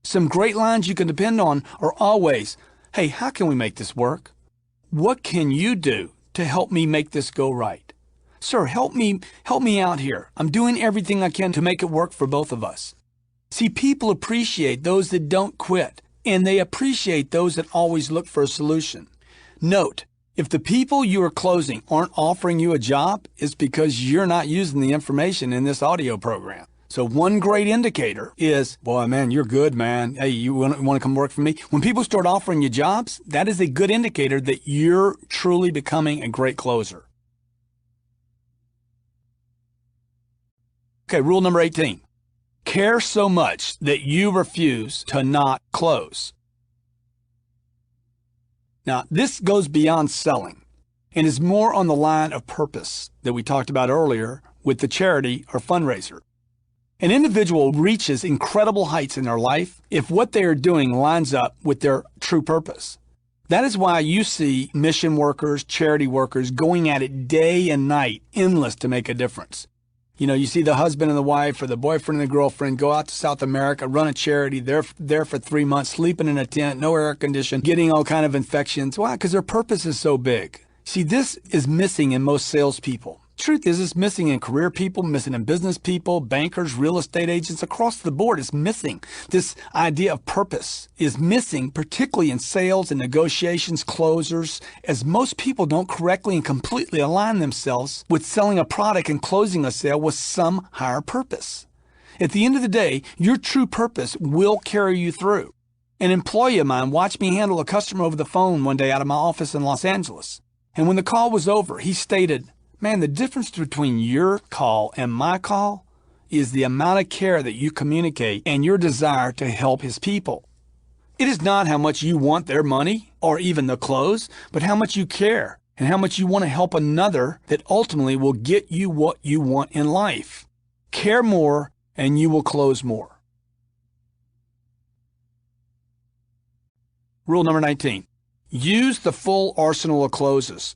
Some great lines you can depend on are always, hey, how can we make this work? What can you do to help me make this go right? Sir, help me out here. I'm doing everything I can to make it work for both of us. See, people appreciate those that don't quit, and they appreciate those that always look for a solution. Note, if the people you are closing aren't offering you a job, it's because you're not using the information in this audio program. So one great indicator is, boy, man, you're good, man. Hey, you want to come work for me? When people start offering you jobs, that is a good indicator that you're truly becoming a great closer. Okay, rule number 18. Care so much that you refuse to not close. Now, this goes beyond selling and is more on the line of purpose that we talked about earlier with the charity or fundraiser. An individual reaches incredible heights in their life if what they are doing lines up with their true purpose. That is why you see mission workers, charity workers going at it day and night, endless to make a difference. You know, you see the husband and the wife or the boyfriend and the girlfriend go out to South America, run a charity. They're there for 3 months, sleeping in a tent, no air conditioning, getting all kind of infections. Why? Because their purpose is so big. See, this is missing in most salespeople. Truth is, it's missing in career people, missing in business people, bankers, real estate agents, across the board. It's missing. This idea of purpose is missing, particularly in sales and negotiations, closers, as most people don't correctly and completely align themselves with selling a product and closing a sale with some higher purpose. At the end of the day, your true purpose will carry you through. An employee of mine watched me handle a customer over the phone one day out of my office in Los Angeles. And when the call was over, he stated, man, the difference between your call and my call is the amount of care that you communicate and your desire to help his people. It is not how much you want their money or even the close, but how much you care and how much you want to help another that ultimately will get you what you want in life. Care more and you will close more. Rule number 19. Use the full arsenal of closes.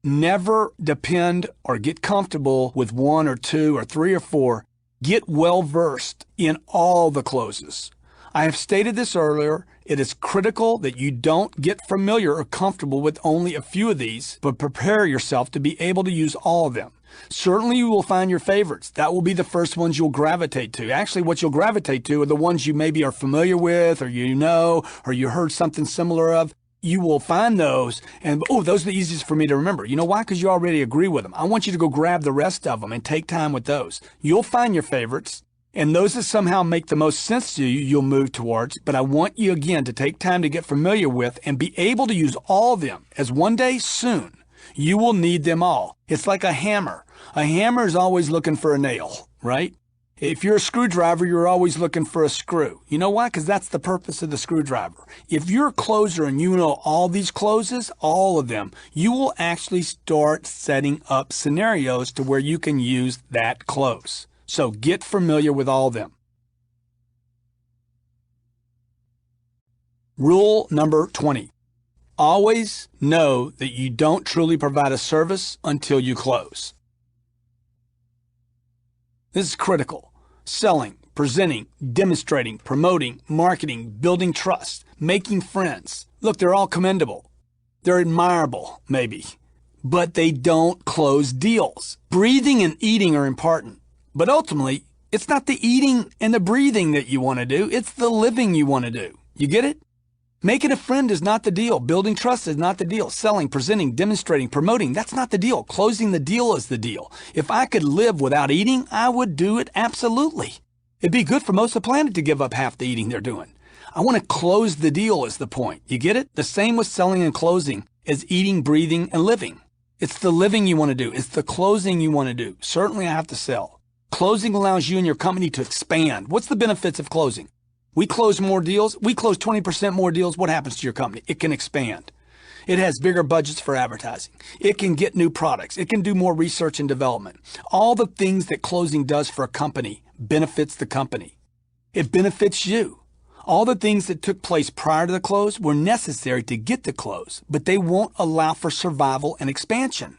Never depend or get comfortable with 1 or 2 or 3 or 4. Get well versed in all the closes. I have stated this earlier. It is critical that you don't get familiar or comfortable with only a few of these, but prepare yourself to be able to use all of them. Certainly you will find your favorites. That will be the first ones you'll gravitate to. Actually, what you'll gravitate to are the ones you maybe are familiar with or you know or you heard something similar of. You will find those, and those are the easiest for me to remember. You know why? Because you already agree with them. I want you to go grab the rest of them and take time with those. You'll find your favorites, and those that somehow make the most sense to you, you'll move towards. But I want you, again, to take time to get familiar with and be able to use all of them, as one day soon, you will need them all. It's like a hammer. A hammer is always looking for a nail, right? If you're a screwdriver, you're always looking for a screw. You know why? Because that's the purpose of the screwdriver. If you're a closer and you know all these closes, all of them, you will actually start setting up scenarios to where you can use that close. So get familiar with all of them. Rule number 20. Always know that you don't truly provide a service until you close. This is critical. Selling, presenting, demonstrating, promoting, marketing, building trust, making friends. Look, they're all commendable. They're admirable, maybe, but they don't close deals. Breathing and eating are important, but ultimately, it's not the eating and the breathing that you want to do. It's the living you want to do. You get it? Making a friend is not the deal. Building trust is not the deal. Selling, presenting, demonstrating, promoting, that's not the deal. Closing the deal is the deal. If I could live without eating, I would do it absolutely. It'd be good for most of the planet to give up half the eating they're doing. I want to close the deal is the point. You get it? The same with selling and closing as eating, breathing, and living. It's the living you want to do. It's the closing you want to do. Certainly I have to sell. Closing allows you and your company to expand. What's the benefits of closing? We close more deals. We close 20% more deals. What happens to your company? It can expand. It has bigger budgets for advertising. It can get new products. It can do more research and development. All the things that closing does for a company benefits the company. It benefits you. All the things that took place prior to the close were necessary to get the close, but they won't allow for survival and expansion.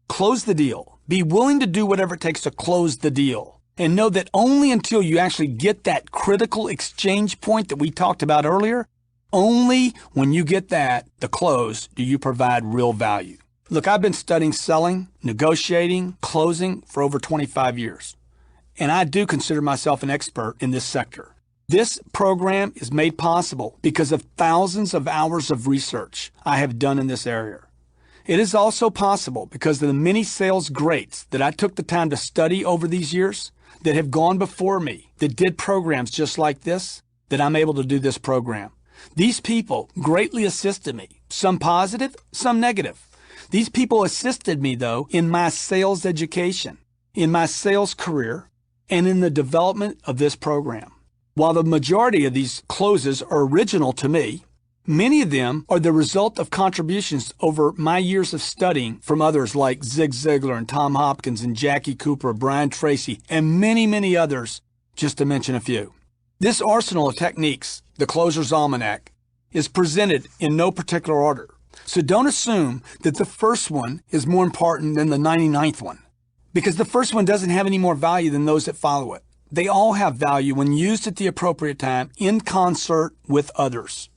Close the deal. Be willing to do whatever it takes to close the deal. And know that only until you actually get that critical exchange point that we talked about earlier, only when you get that, the close, do you provide real value. Look, I've been studying selling, negotiating, closing for over 25 years. And I do consider myself an expert in this sector. This program is made possible because of thousands of hours of research I have done in this area. It is also possible because of the many sales greats that I took the time to study over these years that have gone before me, that did programs just like this, that I'm able to do this program. These people greatly assisted me, some positive, some negative. These people assisted me, though, in my sales education, in my sales career, and in the development of this program. While the majority of these closes are original to me, many of them are the result of contributions over my years of studying from others like Zig Ziglar and Tom Hopkins and Jackie Cooper, Brian Tracy, and many, many others, just to mention a few. This arsenal of techniques, the Closer's Almanac, is presented in no particular order. So don't assume that the first one is more important than the 99th one, because the first one doesn't have any more value than those that follow it. They all have value when used at the appropriate time in concert with others.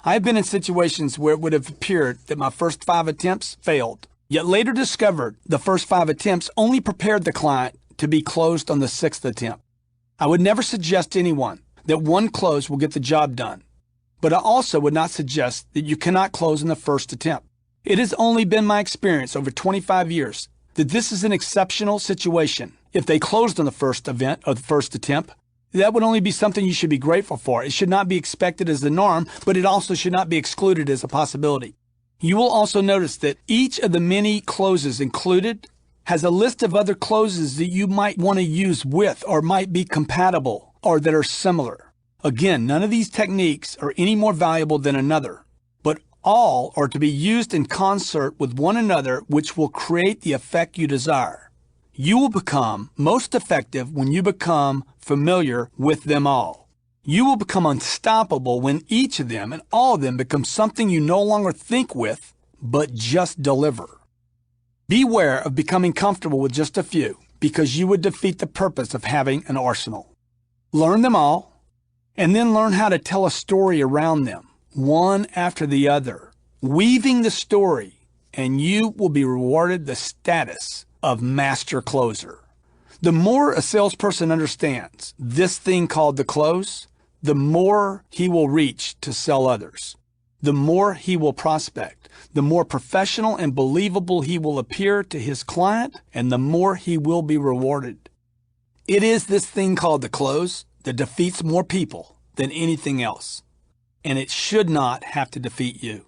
I have been in situations where it would have appeared that my first 5 attempts failed, yet later discovered the first 5 attempts only prepared the client to be closed on the 6th attempt. I would never suggest to anyone that one close will get the job done, but I also would not suggest that you cannot close in the first attempt. It has only been my experience over 25 years that this is an exceptional situation. If they closed on the first event or the first attempt, that would only be something you should be grateful for. It should not be expected as the norm, but it also should not be excluded as a possibility. You will also notice that each of the many closes included has a list of other closes that you might want to use with or might be compatible or that are similar. Again, none of these techniques are any more valuable than another, but all are to be used in concert with one another, which will create the effect you desire. You will become most effective when you become familiar with them all. You will become unstoppable when each of them and all of them become something you no longer think with, but just deliver. Beware of becoming comfortable with just a few, because you would defeat the purpose of having an arsenal. Learn them all, and then learn how to tell a story around them, one after the other, weaving the story, and you will be rewarded the status of master closer. The more a salesperson understands this thing called the close, the more he will reach to sell others. The more he will prospect, the more professional and believable he will appear to his client, and the more he will be rewarded. It is this thing called the close that defeats more people than anything else, and it should not have to defeat you.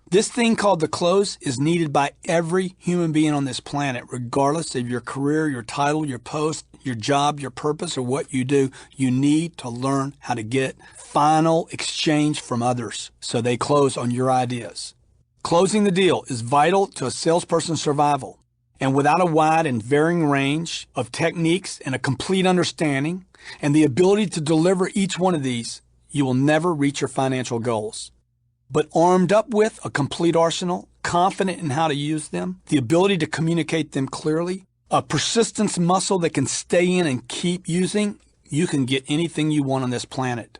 This thing called the close is needed by every human being on this planet, regardless of your career, your title, your post, your job, your purpose, or what you do. You need to learn how to get final exchange from others so they close on your ideas. Closing the deal is vital to a salesperson's survival, and without a wide and varying range of techniques and a complete understanding and the ability to deliver each one of these, you will never reach your financial goals. But armed up with a complete arsenal, confident in how to use them, the ability to communicate them clearly, a persistence muscle that can stay in and keep using, you can get anything you want on this planet.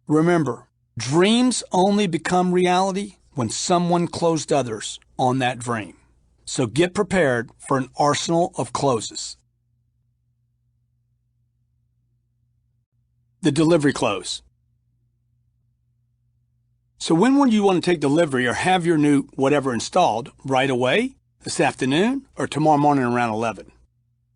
Remember, dreams only become reality when someone closed others on that dream. So get prepared for an arsenal of closes. The delivery close. So when would you want to take delivery or have your new whatever installed? Right away, this afternoon, or tomorrow morning around 11?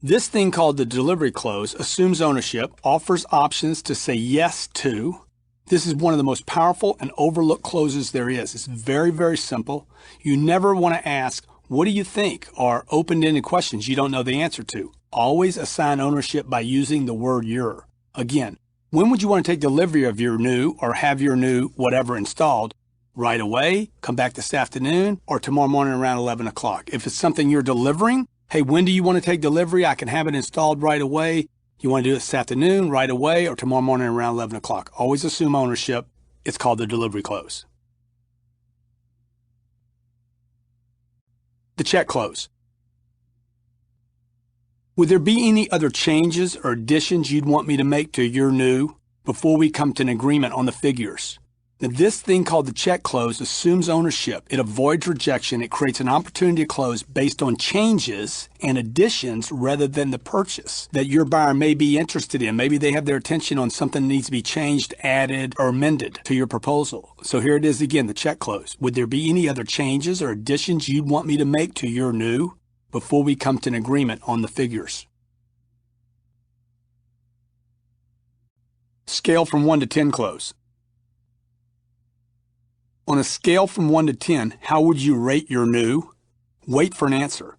This thing called the delivery close assumes ownership, offers options to say yes to. This is one of the most powerful and overlooked closes there is. It's very, very simple. You never want to ask, what do you think? Or open-ended questions you don't know the answer to. Always assign ownership by using the word your. Again, when would you want to take delivery of your new or have your new whatever installed? Right away, come back this afternoon, or tomorrow morning around 11 o'clock. If it's something you're delivering, hey, when do you want to take delivery? I can have it installed right away. You want to do it this afternoon, right away, or tomorrow morning around 11 o'clock. Always assume ownership. It's called the delivery close. The check close. Would there be any other changes or additions you'd want me to make to your new before we come to an agreement on the figures? Now, this thing called the check close assumes ownership. It avoids rejection. It creates an opportunity to close based on changes and additions rather than the purchase that your buyer may be interested in. Maybe they have their attention on something that needs to be changed, added, or amended to your proposal. So here it is again, the check close. Would there be any other changes or additions you'd want me to make to your new before we come to an agreement on the figures? Scale from 1 to 10 close. On a scale from 1 to 10, how would you rate your new? Wait for an answer.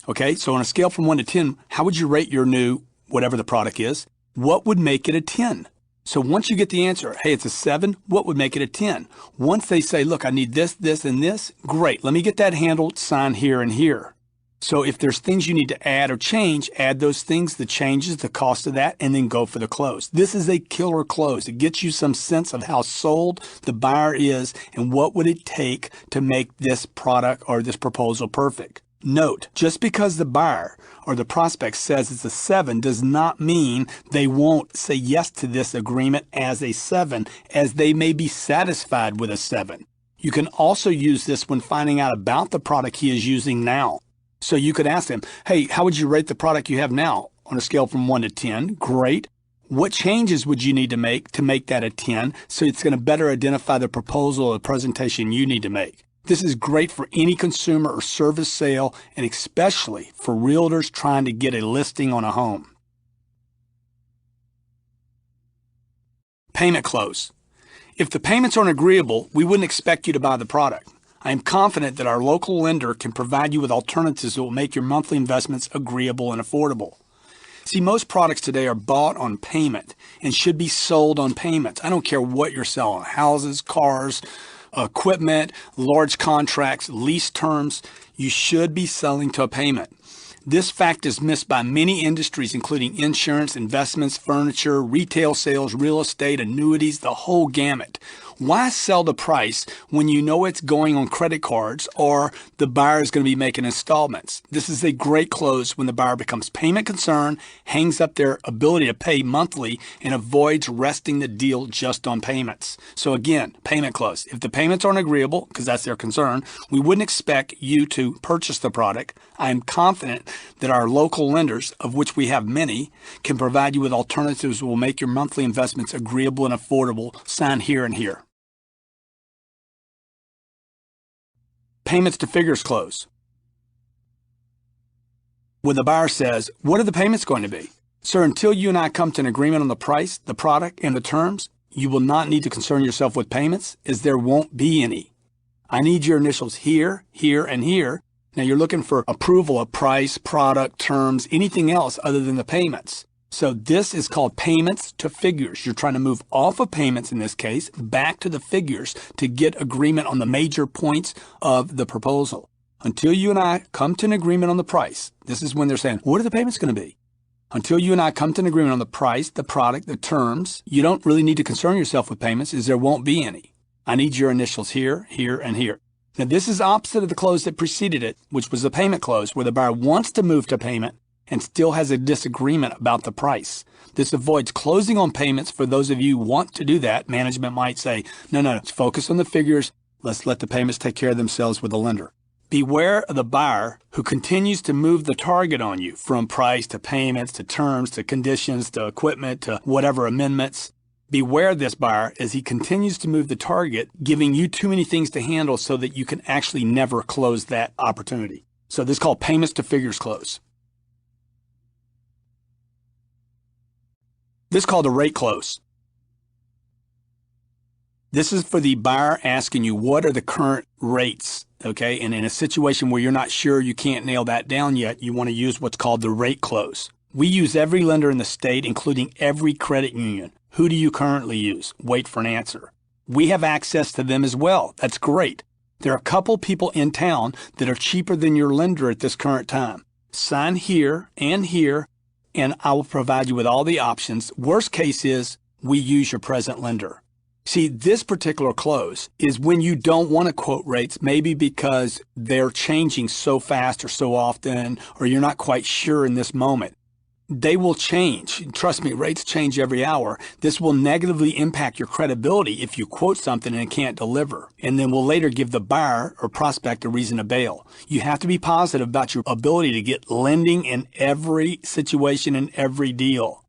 Okay, so on a scale from 1 to 10, how would you rate your new, whatever the product is? What would make it a 10? So once you get the answer, hey, it's a 7, what would make it a 10? Once they say, look, I need this, this, and this, great, let me get that handled, sign here and here. So if there's things you need to add or change, add those things, the changes, the cost of that, and then go for the close. This is a killer close. It gets you some sense of how sold the buyer is and what would it take to make this product or this proposal perfect. Note, just because the buyer or the prospect says it's a 7 does not mean they won't say yes to this agreement as a 7, as they may be satisfied with a 7. You can also use this when finding out about the product he is using now. So you could ask them, hey, how would you rate the product you have now on a scale from 1 to 10? Great. What changes would you need to make that a 10 so it's going to better identify the proposal or the presentation you need to make? This is great for any consumer or service sale, and especially for realtors trying to get a listing on a home. Payment close. If the payments aren't agreeable, we wouldn't expect you to buy the product. I am confident that our local lender can provide you with alternatives that will make your monthly investments agreeable and affordable. See, most products today are bought on payment and should be sold on payments. I don't care what you're selling, houses, cars, equipment, large contracts, lease terms, you should be selling to a payment. This fact is missed by many industries, including insurance, investments, furniture, retail sales, real estate, annuities, the whole gamut. Why sell the price when you know it's going on credit cards or the buyer is going to be making installments? This is a great close when the buyer becomes payment concerned, hangs up their ability to pay monthly, and avoids resting the deal just on payments. So again, payment close. If the payments aren't agreeable, because that's their concern, we wouldn't expect you to purchase the product. I am confident that our local lenders, of which we have many, can provide you with alternatives that will make your monthly investments agreeable and affordable. Sign here and here. Payments to figures close. When the buyer says, what are the payments going to be? Sir, until you and I come to an agreement on the price, the product, and the terms, you will not need to concern yourself with payments, as there won't be any. I need your initials here, here, and here. Now you're looking for approval of price, product, terms, anything else other than the payments. So this is called payments to figures. You're trying to move off of payments in this case, back to the figures to get agreement on the major points of the proposal. Until you and I come to an agreement on the price, this is when they're saying, what are the payments going to be? Until you and I come to an agreement on the price, the product, the terms, you don't really need to concern yourself with payments, as there won't be any. I need your initials here, here, and here. Now this is opposite of the close that preceded it, which was the payment close, where the buyer wants to move to payment and still has a disagreement about the price. This avoids closing on payments. For those of you who want to do that, management might say, no, let's focus on the figures. Let's let the payments take care of themselves with the lender. Beware of the buyer who continues to move the target on you from price to payments to terms to conditions to equipment to whatever amendments. Beware of this buyer as he continues to move the target, giving you too many things to handle so that you can actually never close that opportunity. So this is called payments to figures close. This is called a rate close. This is for the buyer asking you, what are the current rates? Okay, and in a situation where you're not sure, you can't nail that down yet, you want to use what's called the rate close. We use every lender in the state, including every credit union. Who do you currently use? Wait for an answer. We have access to them as well. That's great. There are a couple people in town that are cheaper than your lender at this current time. Sign here, and I will provide you with all the options. Worst case is we use your present lender. See, this particular close is when you don't want to quote rates, maybe because they're changing so fast or so often, or you're not quite sure in this moment. they will change. Trust me, rates change every hour. This will negatively impact your credibility if you quote something and can't deliver, and then will later give the buyer or prospect a reason to bail. You have to be positive about your ability to get lending in every situation and every deal.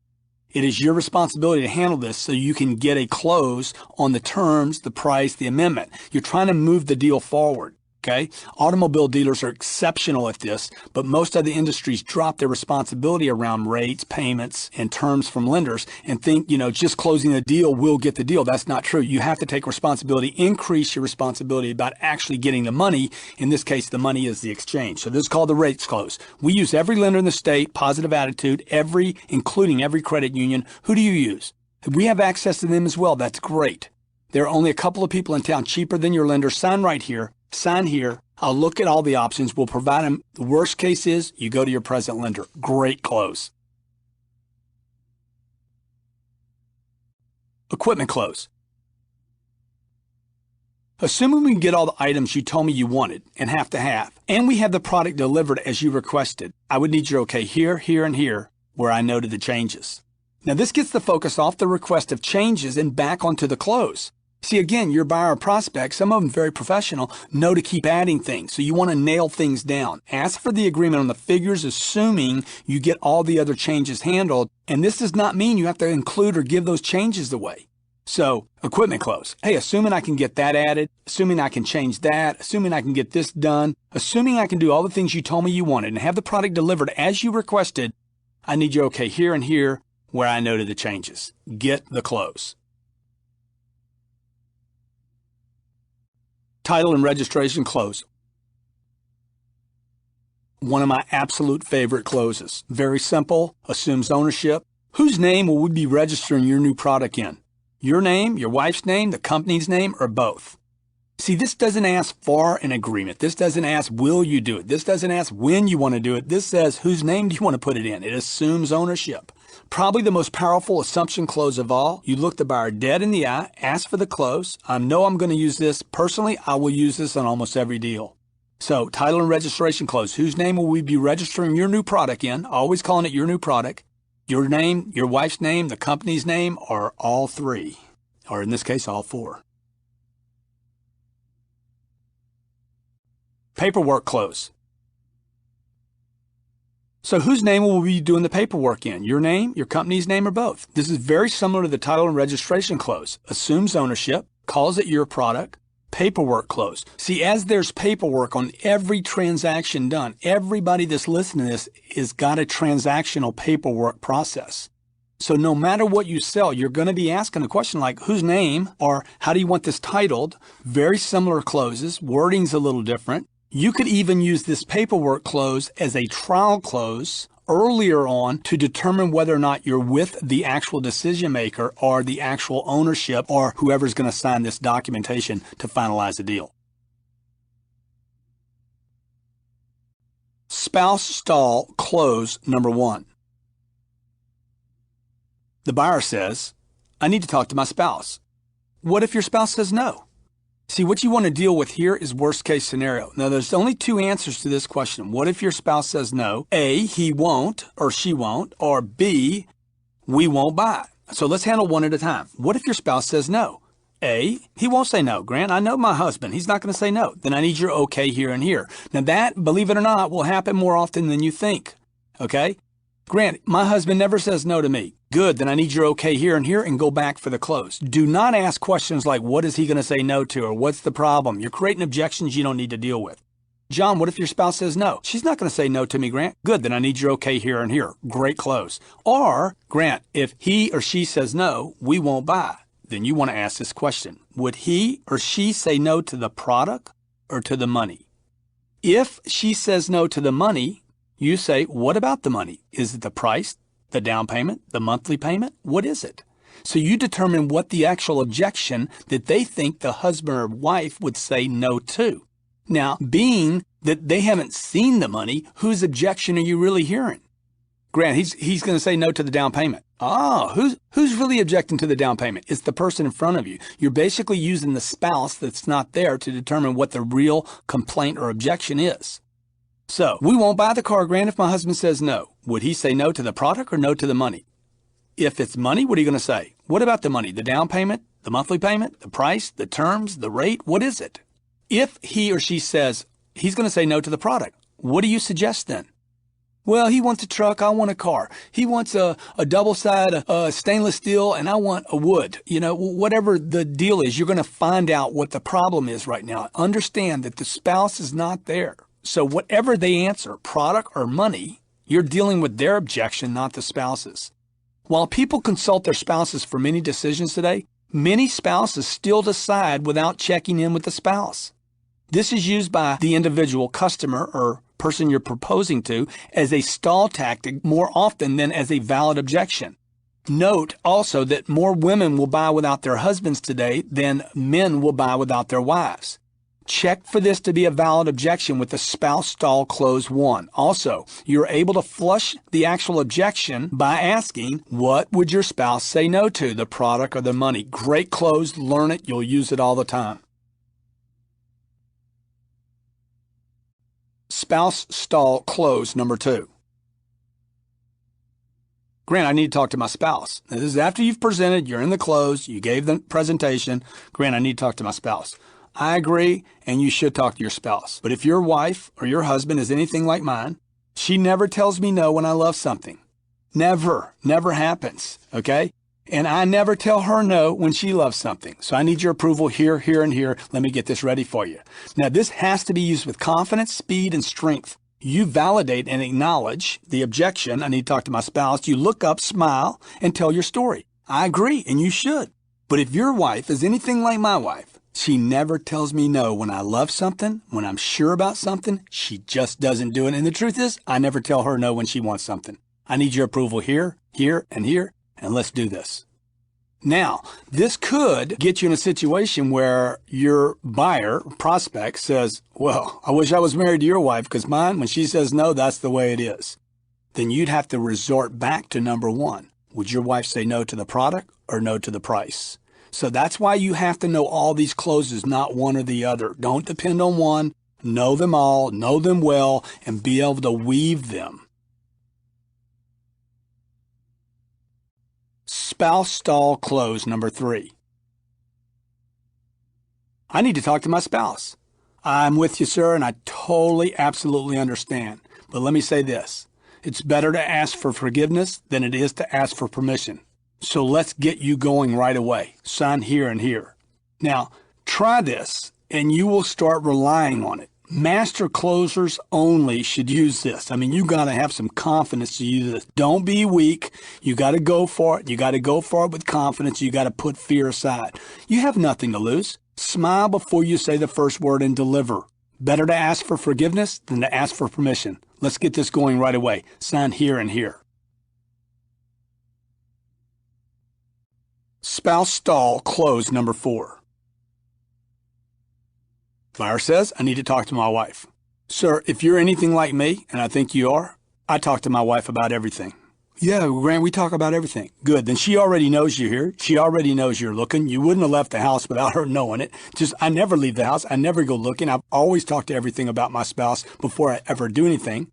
It is your responsibility to handle this so you can get a close on the terms, the price, the amendment. You're trying to move the deal forward. Okay? Automobile dealers are exceptional at this, but most other industries drop their responsibility around rates, payments, and terms from lenders and think, just closing the deal will get the deal. That's not true. You have to take responsibility, increase your responsibility about actually getting the money. In this case, the money is the exchange. So this is called the rates close. We use every lender in the state, positive attitude, including every credit union. Who do you use? We have access to them as well. That's great. There are only a couple of people in town cheaper than your lender. Sign right here. Sign here. I'll look at all the options. We'll provide them. The worst case is you go to your present lender. Great close. Equipment close. Assuming we can get all the items you told me you wanted and have, and we have the product delivered as you requested, I would need your okay here, here, and here, where I noted the changes. Now this gets the focus off the request of changes and back onto the close. See, again, your buyer or prospect, some of them very professional, know to keep adding things. So you want to nail things down. Ask for the agreement on the figures, assuming you get all the other changes handled. And this does not mean you have to include or give those changes away. So, equipment close. Hey, assuming I can get that added, assuming I can change that, assuming I can get this done, assuming I can do all the things you told me you wanted and have the product delivered as you requested, I need your okay here and here where I noted the changes. Get the close. Title and registration close. One of my absolute favorite closes. Very simple, assumes ownership. Whose name will we be registering your new product in? Your name, your wife's name, the company's name, or both? See, this doesn't ask for an agreement. This doesn't ask, will you do it? This doesn't ask when you want to do it. This says, whose name do you want to put it in? It assumes ownership. Probably the most powerful assumption close of all. You look the buyer dead in the eye, ask for the close. I know I'm going to use this. Personally, I will use this on almost every deal. So, title and registration close. Whose name will we be registering your new product in? Always calling it your new product. Your name, your wife's name, the company's name, or all three. Or in this case, all four. Paperwork close. So whose name will we be doing the paperwork in? Your name, your company's name, or both? This is very similar to the title and registration close. Assumes ownership, calls it your product, paperwork close. See, as there's paperwork on every transaction done, everybody that's listening to this has got a transactional paperwork process. So no matter what you sell, you're going to be asking a question like, whose name, or how do you want this titled? Very similar closes, wording's a little different. You could even use this paperwork close as a trial close earlier on to determine whether or not you're with the actual decision maker or the actual ownership or whoever's going to sign this documentation to finalize the deal. Spouse stall close number 1. The buyer says, I need to talk to my spouse. What if your spouse says no? See, what you want to deal with here is worst case scenario. Now, there's only 2 answers to this question. What if your spouse says no? A, he won't or she won't, or B, we won't buy. So let's handle one at a time. What if your spouse says no? A, he won't say no. Grant, I know my husband. He's not going to say no. Then I need your okay here and here. Now that, believe it or not, will happen more often than you think. Okay? Grant, my husband never says no to me. Good, then I need your okay here and here and go back for the close. Do not ask questions like, what is he going to say no to, or what's the problem? You're creating objections you don't need to deal with. John, what if your spouse says no? She's not going to say no to me, Grant. Good, then I need your okay here and here. Great close. Or, Grant, if he or she says no, we won't buy. Then you want to ask this question. Would he or she say no to the product or to the money? If she says no to the money, you say, what about the money? Is it the price, the down payment, the monthly payment? What is it? So you determine what the actual objection that they think the husband or wife would say no to. Now, being that they haven't seen the money, whose objection are you really hearing? Grant, he's going to say no to the down payment. Who's really objecting to the down payment? It's the person in front of you. You're basically using the spouse that's not there to determine what the real complaint or objection is. So we won't buy the car, Grant, if my husband says no. Would he say no to the product or no to the money? If it's money, what are you going to say? What about the money? The down payment, the monthly payment, the price, the terms, the rate? What is it? If he or she says he's going to say no to the product, what do you suggest then? Well, he wants a truck, I want a car. He wants a double-side stainless steel, and I want a wood. You know, whatever the deal is, you're going to find out what the problem is right now. Understand that the spouse is not there. So whatever they answer, product or money, you're dealing with their objection, not the spouse's. While people consult their spouses for many decisions today, many spouses still decide without checking in with the spouse. This is used by the individual customer or person you're proposing to as a stall tactic more often than as a valid objection. Note also that more women will buy without their husbands today than men will buy without their wives. Check for this to be a valid objection with the spouse stall close 1. Also, you're able to flush the actual objection by asking, what would your spouse say no to, the product or the money? Great close, learn it, you'll use it all the time. Spouse stall close number 2. Grant, I need to talk to my spouse. Now, this is after you've presented, you're in the close, you gave the presentation. Grant, I need to talk to my spouse. I agree, and you should talk to your spouse. But if your wife or your husband is anything like mine, she never tells me no when I love something. Never happens, okay? And I never tell her no when she loves something. So I need your approval here, here, and here. Let me get this ready for you. Now, this has to be used with confidence, speed, and strength. You validate and acknowledge the objection. I need to talk to my spouse. You look up, smile, and tell your story. I agree, and you should. But if your wife is anything like my wife, she never tells me no when I love something, when I'm sure about something. She just doesn't do it. And the truth is, I never tell her no when she wants something. I need your approval here, here, and here, and let's do this. Now, this could get you in a situation where your buyer, prospect, says, well, I wish I was married to your wife because mine, when she says no, that's the way it is. Then you'd have to resort back to number 1. Would your wife say no to the product or no to the price? So that's why you have to know all these closes, not one or the other. Don't depend on one. Know them all, know them well, and be able to weave them. Spouse stall close number 3. I need to talk to my spouse. I'm with you, sir, and I totally, absolutely understand. But let me say this. It's better to ask for forgiveness than it is to ask for permission. So let's get you going right away. Sign here and here. Now, try this, and you will start relying on it. Master closers only should use this. I mean, you got to have some confidence to use this. Don't be weak. You got to go for it. You got to go for it with confidence. You got to put fear aside. You have nothing to lose. Smile before you say the first word and deliver. Better to ask for forgiveness than to ask for permission. Let's get this going right away. Sign here and here. Spouse stall close number 4. Buyer says, I need to talk to my wife. Sir, if you're anything like me, and I think you are, I talk to my wife about everything. Yeah, Grant, we talk about everything. Good, then she already knows you're here. She already knows you're looking. You wouldn't have left the house without her knowing it. I never leave the house. I never go looking. I've always talked to everything about my spouse before I ever do anything.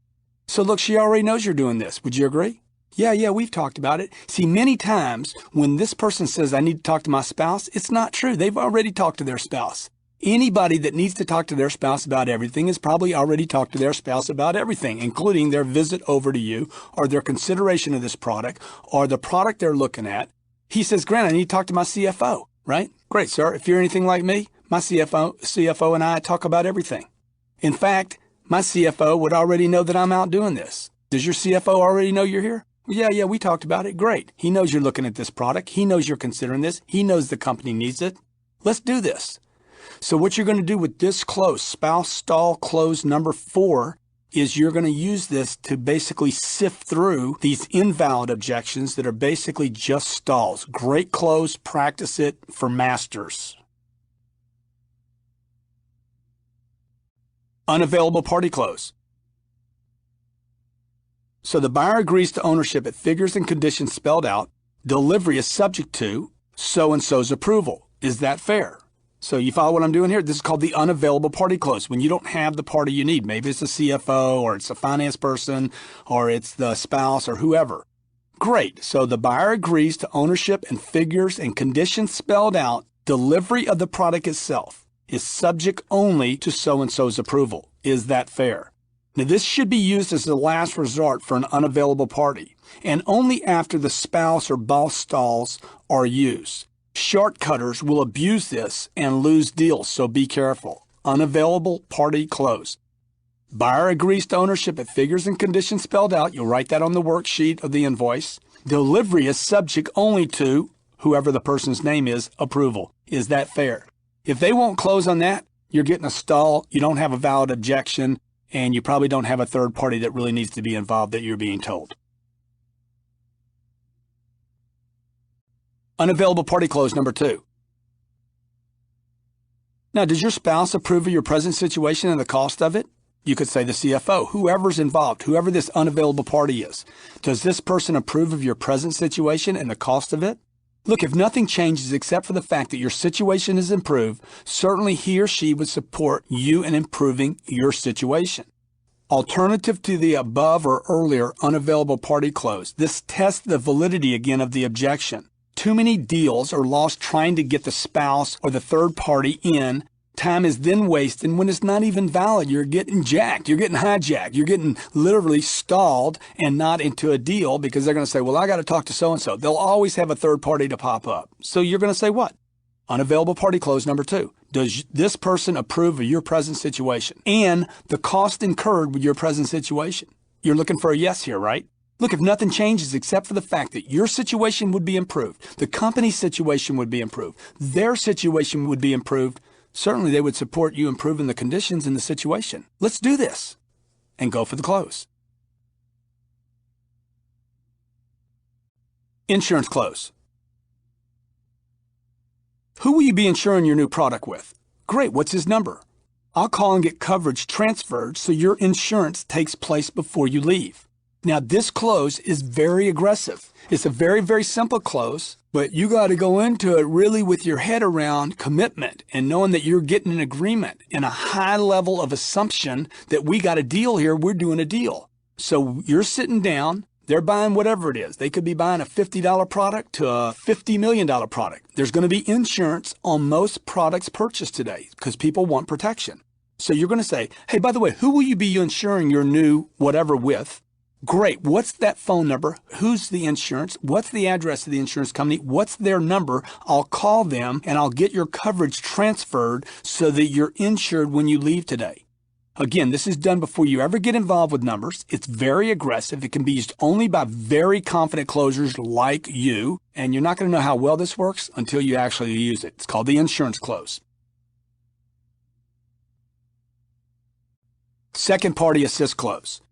So look, she already knows you're doing this. Would you agree? Yeah, we've talked about it. See, many times when this person says, I need to talk to my spouse, it's not true. They've already talked to their spouse. Anybody that needs to talk to their spouse about everything has probably already talked to their spouse about everything, including their visit over to you or their consideration of this product or the product they're looking at. He says, Grant, I need to talk to my CFO, right? Great, sir. If you're anything like me, my CFO and I talk about everything. In fact, my CFO would already know that I'm out doing this. Does your CFO already know you're here? Yeah, we talked about it. Great. He knows you're looking at this product. He knows you're considering this. He knows the company needs it. Let's do this. So what you're going to do with this close, spouse stall close number 4, is you're going to use this to basically sift through these invalid objections that are basically just stalls. Great close. Practice it for masters. Unavailable party close. So the buyer agrees to ownership at figures and conditions spelled out. Delivery is subject to so-and-so's approval. Is that fair? So you follow what I'm doing here? This is called the unavailable party close. When you don't have the party you need, maybe it's a CFO or it's a finance person or it's the spouse or whoever. Great. So the buyer agrees to ownership and figures and conditions spelled out. Delivery of the product itself is subject only to so-and-so's approval. Is that fair? Now, this should be used as the last resort for an unavailable party and only after the spouse or boss stalls are used. Shortcutters will abuse this and lose deals, so be careful. Unavailable party closed. Buyer agrees to ownership at figures and conditions spelled out. You'll write that on the worksheet of the invoice. Delivery is subject only to whoever the person's name is, approval. Is that fair? If they won't close on that, you're getting a stall, you don't have a valid objection, and you probably don't have a third party that really needs to be involved that you're being told. Unavailable party close number 2. Now, does your spouse approve of your present situation and the cost of it? You could say the CFO, whoever's involved, whoever this unavailable party is. Does this person approve of your present situation and the cost of it? Look, if nothing changes except for the fact that your situation is improved, certainly he or she would support you in improving your situation. Alternative to the above or earlier unavailable party close, this tests the validity again of the objection. Too many deals are lost trying to get the spouse or the third party in. Time is then wasted when it's not even valid. You're getting jacked. You're getting hijacked. You're getting literally stalled and not into a deal because they're going to say, well, I got to talk to so-and-so. They'll always have a third party to pop up. So you're going to say what? Unavailable party close number 2. Does this person approve of your present situation and the cost incurred with your present situation? You're looking for a yes here, right? Look, if nothing changes except for the fact that your situation would be improved, the company's situation would be improved, their situation would be improved, certainly they would support you improving the conditions in the situation. Let's do this and go for the close. Insurance close. Who will you be insuring your new product with? Great, what's his number? I'll call and get coverage transferred so your insurance takes place before you leave. Now, this close is very aggressive. It's a very, very simple close, but you got to go into it really with your head around commitment and knowing that you're getting an agreement and a high level of assumption that we got a deal here, we're doing a deal. So you're sitting down, they're buying whatever it is. They could be buying a $50 product to a $50 million product. There's going to be insurance on most products purchased today because people want protection. So you're going to say, hey, by the way, who will you be insuring your new whatever with? Great. What's that phone number? Who's the insurance? What's the address of the insurance company? What's their number? I'll call them and I'll get your coverage transferred so that you're insured when you leave today. Again, this is done before you ever get involved with numbers. It's very aggressive. It can be used only by very confident closers like you, and you're not going to know how well this works until you actually use it. It's called the insurance close. Second party assist close.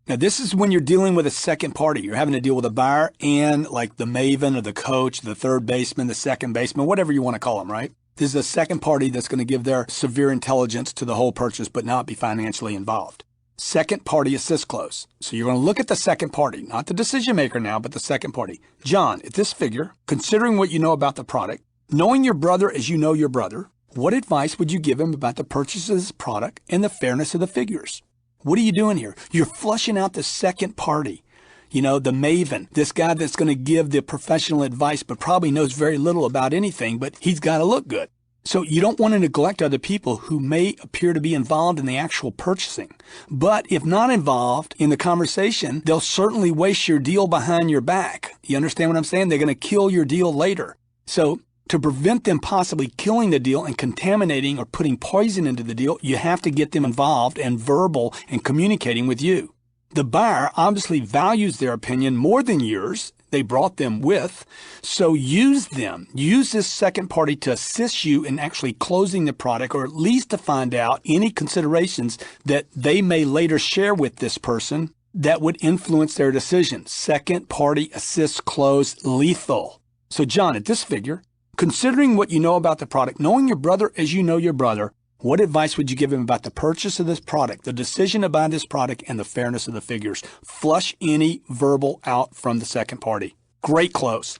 Now, this is when you're dealing with a second party. You're having to deal with a buyer and like the maven or the coach, the third baseman, the second baseman, whatever you want to call them, right? This is a second party that's going to give their severe intelligence to the whole purchase but not be financially involved. Second party assist close. So you're going to look at the second party, not the decision maker now, but the second party. John, at this figure, considering what you know about the product, knowing your brother as you know your brother, what advice would you give him about the purchase of this product and the fairness of the figures? What are you doing here? You're flushing out the second party. You know, the maven, this guy that's going to give the professional advice but probably knows very little about anything, but he's got to look good. So you don't want to neglect other people who may appear to be involved in the actual purchasing. But if not involved in the conversation, they'll certainly waste your deal behind your back. You understand what I'm saying? They're going to kill your deal later. So to prevent them possibly killing the deal and contaminating or putting poison into the deal, you have to get them involved and verbal and communicating with you. The buyer obviously values their opinion more than yours. They brought them with. So use them. Use this second party to assist you in actually closing the product or at least to find out any considerations that they may later share with this person that would influence their decision. Second party assist close lethal. So John, at this figure, considering what you know about the product, knowing your brother as you know your brother, what advice would you give him about the purchase of this product, the decision to buy this product, and the fairness of the figures? Flush any verbal out from the second party. Great close.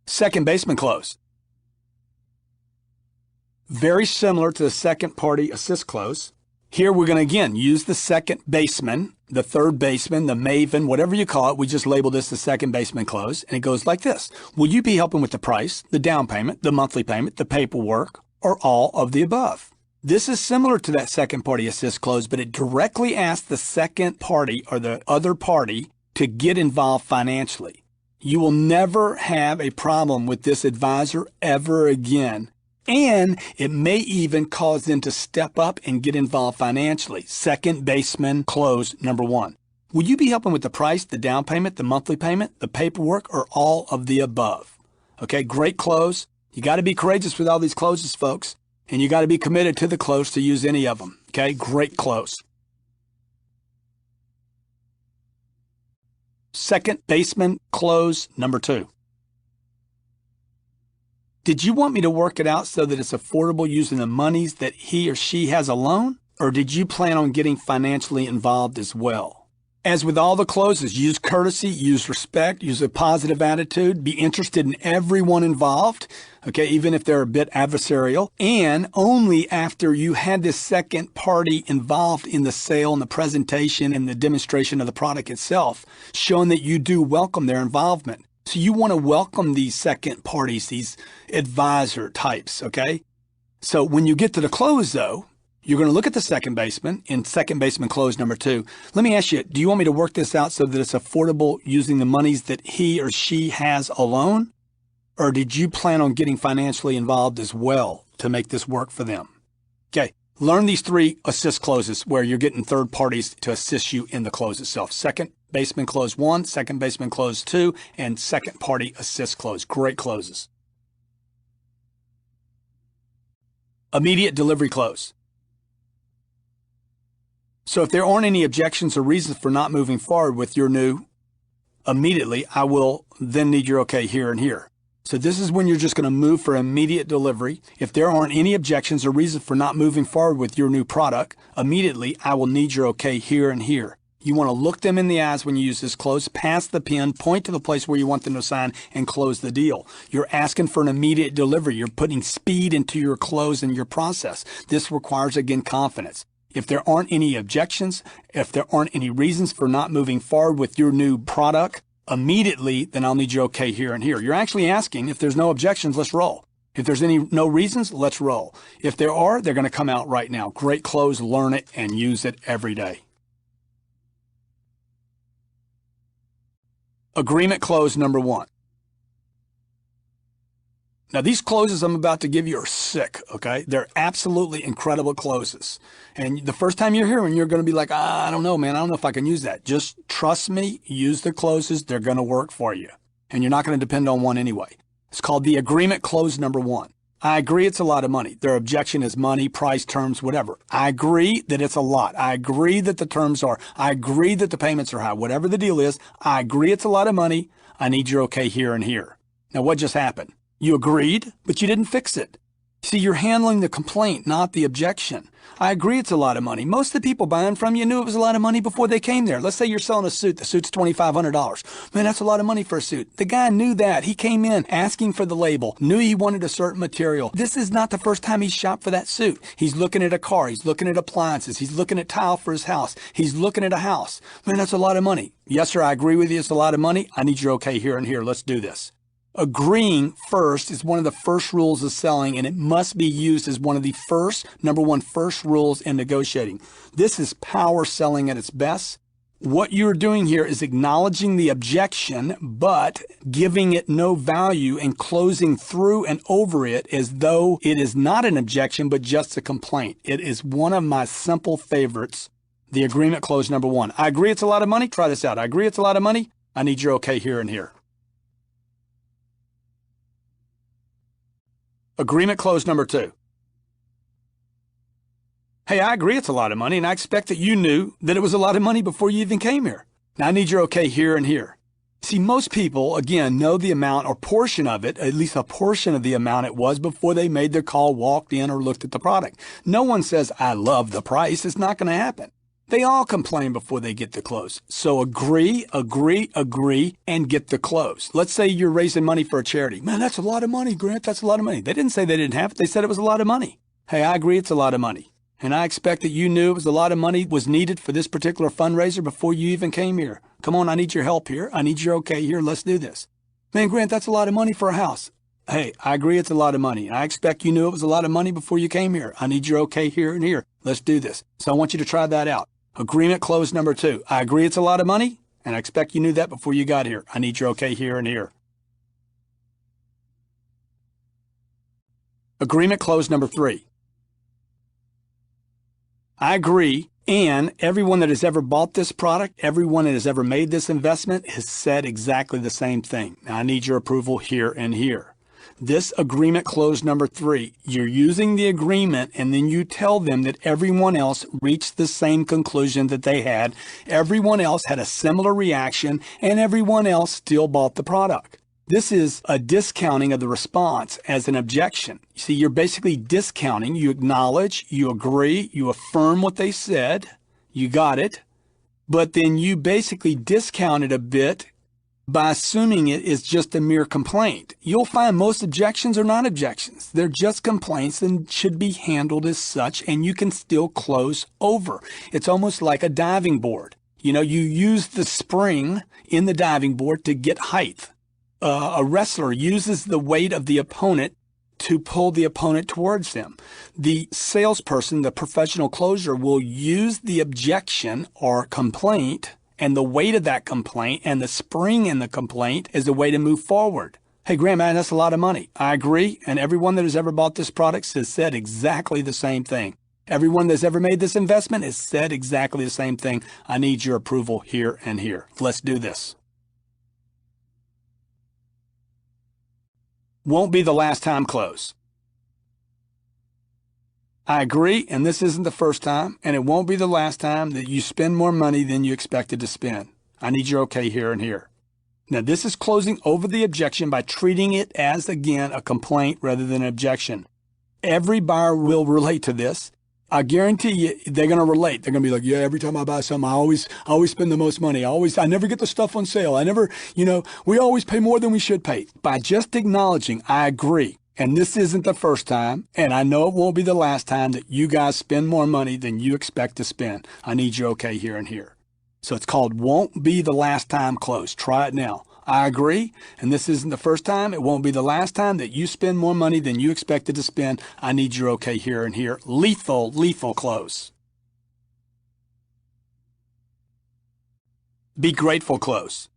Second baseman close. Very similar to the second party assist close. Here we're going to again use the second baseman, the third baseman, the maven, whatever you call it. We just label this the second baseman close, and it goes like this. Will you be helping with the price, the down payment, the monthly payment, the paperwork, or all of the above? This is similar to that second party assist close, but it directly asks the second party or the other party to get involved financially. You will never have a problem with this advisor ever again. And it may even cause them to step up and get involved financially. Second baseman close number 1. Will you be helping with the price, the down payment, the monthly payment, the paperwork, or all of the above? Okay, great close. You got to be courageous with all these closes, folks. And you got to be committed to the close to use any of them. Okay, great close. Second baseman close number 2. Did you want me to work it out so that it's affordable using the monies that he or she has alone? Or did you plan on getting financially involved as well? As with all the closes, use courtesy, use respect, use a positive attitude, be interested in everyone involved, okay, even if they're a bit adversarial, and only after you had this second party involved in the sale and the presentation and the demonstration of the product itself, showing that you do welcome their involvement. So you want to welcome these second parties, these advisor types, okay? So when you get to the close, though, you're going to look at the second baseman in second baseman close number 2. Let me ask you, do you want me to work this out so that it's affordable using the monies that he or she has alone? Or did you plan on getting financially involved as well to make this work for them? Okay, learn these 3 assist closes where you're getting third parties to assist you in the close itself. Second baseman close 1, second baseman close 2, and second party assist close. Great closes. Immediate delivery close. So if there aren't any objections or reasons for not moving forward with your new immediately, I will then need your okay here and here. So this is when you're just going to move for immediate delivery. If there aren't any objections or reasons for not moving forward with your new product, immediately, I will need your okay here and here. You want to look them in the eyes when you use this close, pass the pen, point to the place where you want them to sign, and close the deal. You're asking for an immediate delivery. You're putting speed into your close and your process. This requires, again, confidence. If there aren't any objections, if there aren't any reasons for not moving forward with your new product, immediately, then I'll need your okay here and here. You're actually asking, if there's no objections, let's roll. If there's no reasons, let's roll. If there are, they're going to come out right now. Great close, learn it, and use it every day. Agreement close number 1. Now, these closes I'm about to give you are sick, okay? They're absolutely incredible closes. And the first time you're hearing, you're going to be like, I don't know, man. I don't know if I can use that. Just trust me, use the closes. They're going to work for you. And you're not going to depend on one anyway. It's called the agreement close number 1. I agree it's a lot of money. Their objection is money, price, terms, whatever. I agree that it's a lot. I agree that the terms are. I agree that the payments are high. Whatever the deal is, I agree it's a lot of money. I need your okay here and here. Now, what just happened? You agreed, but you didn't fix it. See, you're handling the complaint, not the objection. I agree it's a lot of money. Most of the people buying from you knew it was a lot of money before they came there. Let's say you're selling a suit. The suit's $2,500. Man, that's a lot of money for a suit. The guy knew that. He came in asking for the label, knew he wanted a certain material. This is not the first time he's shopped for that suit. He's looking at a car. He's looking at appliances. He's looking at tile for his house. He's looking at a house. Man, that's a lot of money. Yes, sir, I agree with you. It's a lot of money. I need your okay here and here. Let's do this. Agreeing first is one of the first rules of selling, and it must be used as one of the number one rules in negotiating. This is power selling at its best. What you're doing here is acknowledging the objection, but giving it no value and closing through and over it as though it is not an objection, but just a complaint. It is one of my simple favorites, the agreement close number 1. I agree it's a lot of money. Try this out. I agree it's a lot of money. I need your okay here and here. Agreement close number 2. Hey, I agree it's a lot of money, and I expect that you knew that it was a lot of money before you even came here. Now, I need your okay here and here. See, most people, again, know the amount or portion of it, at least a portion of the amount it was before they made their call, walked in, or looked at the product. No one says, I love the price. It's not going to happen. They all complain before they get the close. So agree, and get the close. Let's say you're raising money for a charity. Man, that's a lot of money, Grant. That's a lot of money. They didn't say they didn't have it. They said it was a lot of money. Hey, I agree it's a lot of money. And I expect that you knew it was a lot of money was needed for this particular fundraiser before you even came here. Come on, I need your help here. I need your okay here. Let's do this. Man, Grant, that's a lot of money for a house. Hey, I agree it's a lot of money. I expect you knew it was a lot of money before you came here. I need your okay here and here. Let's do this. So I want you to try that out. Agreement close number 2. I agree it's a lot of money, and I expect you knew that before you got here. I need your okay here and here. Agreement close number 3. I agree, and everyone that has ever bought this product, everyone that has ever made this investment has said exactly the same thing. Now, I need your approval here and here. This agreement close number 3, you're using the agreement and then you tell them that everyone else reached the same conclusion that they had. Everyone else had a similar reaction and everyone else still bought the product. This is a discounting of the response as an objection. You see, you're basically discounting. You acknowledge, you agree, you affirm what they said, you got it, but then you basically discount it a bit by assuming it is just a mere complaint. You'll find most objections are not objections. They're just complaints and should be handled as such, and you can still close over. It's almost like a diving board. You know, you use the spring in the diving board to get height. A wrestler uses the weight of the opponent to pull the opponent towards them. The salesperson, the professional closer, will use the objection or complaint and the weight of that complaint and the spring in the complaint as a way to move forward. Hey, Grant, man, that's a lot of money. I agree, and everyone that has ever bought this product has said exactly the same thing. Everyone that's ever made this investment has said exactly the same thing. I need your approval here and here. Let's do this. Won't be the last time close. I agree, and this isn't the first time, and it won't be the last time that you spend more money than you expected to spend. I need your okay here and here. Now, this is closing over the objection by treating it as, again, a complaint rather than an objection. Every buyer will relate to this. I guarantee you they're going to relate. They're going to be like, yeah, every time I buy something, I always spend the most money. I never get the stuff on sale. We always pay more than we should pay. By just acknowledging, I agree, and this isn't the first time, and I know it won't be the last time that you guys spend more money than you expect to spend. I need your okay here and here. So it's called won't be the last time close. Try it now. I agree, and this isn't the first time. It won't be the last time that you spend more money than you expected to spend. I need your okay here and here. Lethal close. Be grateful close.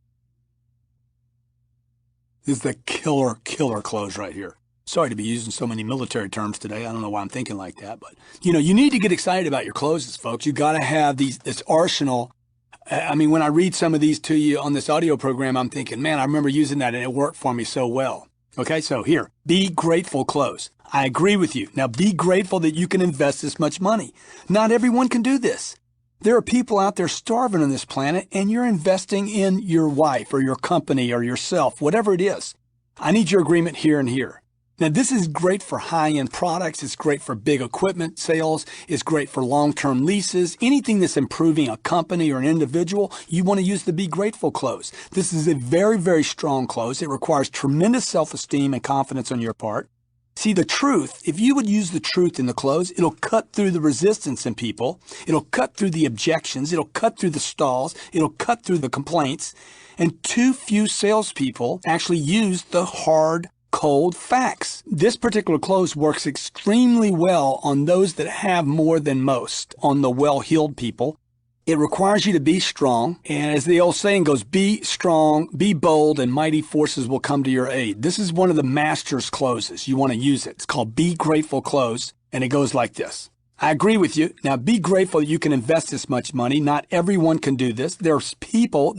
This is the killer close right here. Sorry to be using so many military terms today. I don't know why I'm thinking like that, but you need to get excited about your closes, folks. You got to have this arsenal. I mean, when I read some of these to you on this audio program, I'm thinking, man, I remember using that and it worked for me so well. Okay, so here, be grateful close. I agree with you. Now, be grateful that you can invest this much money. Not everyone can do this. There are people out there starving on this planet, and you're investing in your wife or your company or yourself, whatever it is. I need your agreement here and here. Now, this is great for high-end products. It's great for big equipment sales. It's great for long-term leases. Anything that's improving a company or an individual, you want to use the Be Grateful close. This is a very, very strong close. It requires tremendous self-esteem and confidence on your part. See, the truth, if you would use the truth in the close, it'll cut through the resistance in people. It'll cut through the objections. It'll cut through the stalls. It'll cut through the complaints. And too few salespeople actually use the hard, cold facts. This particular close works extremely well on those that have more than most, on the well-heeled people. It requires you to be strong, and as the old saying goes, be strong, be bold, and mighty forces will come to your aid. This is one of the master's closes. You want to use it. It's called Be Grateful Close, and it goes like this. I agree with you. Now, be grateful you can invest this much money. Not everyone can do this. There's people,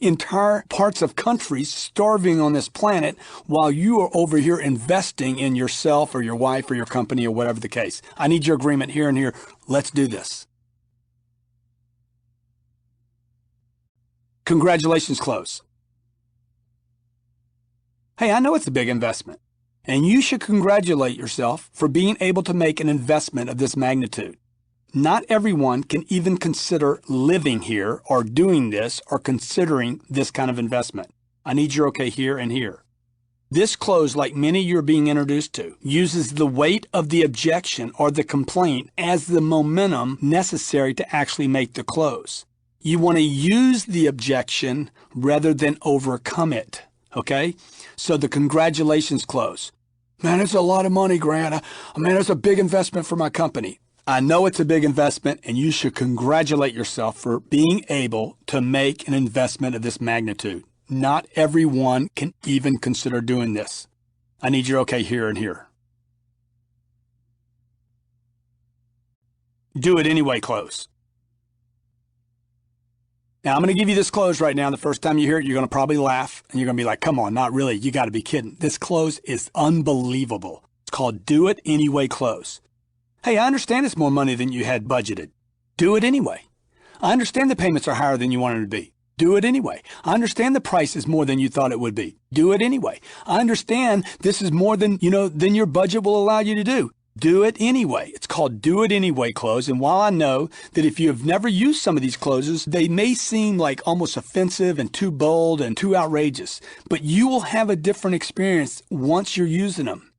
entire parts of countries starving on this planet while you are over here investing in yourself or your wife or your company or whatever the case. I need your agreement here and here. Let's do this. Congratulations, close. Hey, I know it's a big investment, and you should congratulate yourself for being able to make an investment of this magnitude. Not everyone can even consider living here or doing this or considering this kind of investment. I need your okay here and here. This close, like many you're being introduced to, uses the weight of the objection or the complaint as the momentum necessary to actually make the close. You want to use the objection rather than overcome it, okay? So the congratulations close. Man, it's a lot of money, Grant. Man, it's a big investment for my company. I know it's a big investment, and you should congratulate yourself for being able to make an investment of this magnitude. Not everyone can even consider doing this. I need your okay here and here. Do it anyway close. Now, I'm going to give you this close right now. The first time you hear it, you're going to probably laugh, and you're going to be like, come on, not really. You got to be kidding. This close is unbelievable. It's called Do It Anyway Close. Hey, I understand it's more money than you had budgeted. Do it anyway. I understand the payments are higher than you wanted to be. Do it anyway. I understand the price is more than you thought it would be. Do it anyway. I understand this is more than your budget will allow you to do. Do it anyway. It's called Do It Anyway Close. And while I know that if you have never used some of these closes, they may seem like almost offensive and too bold and too outrageous, but you will have a different experience once you're using them,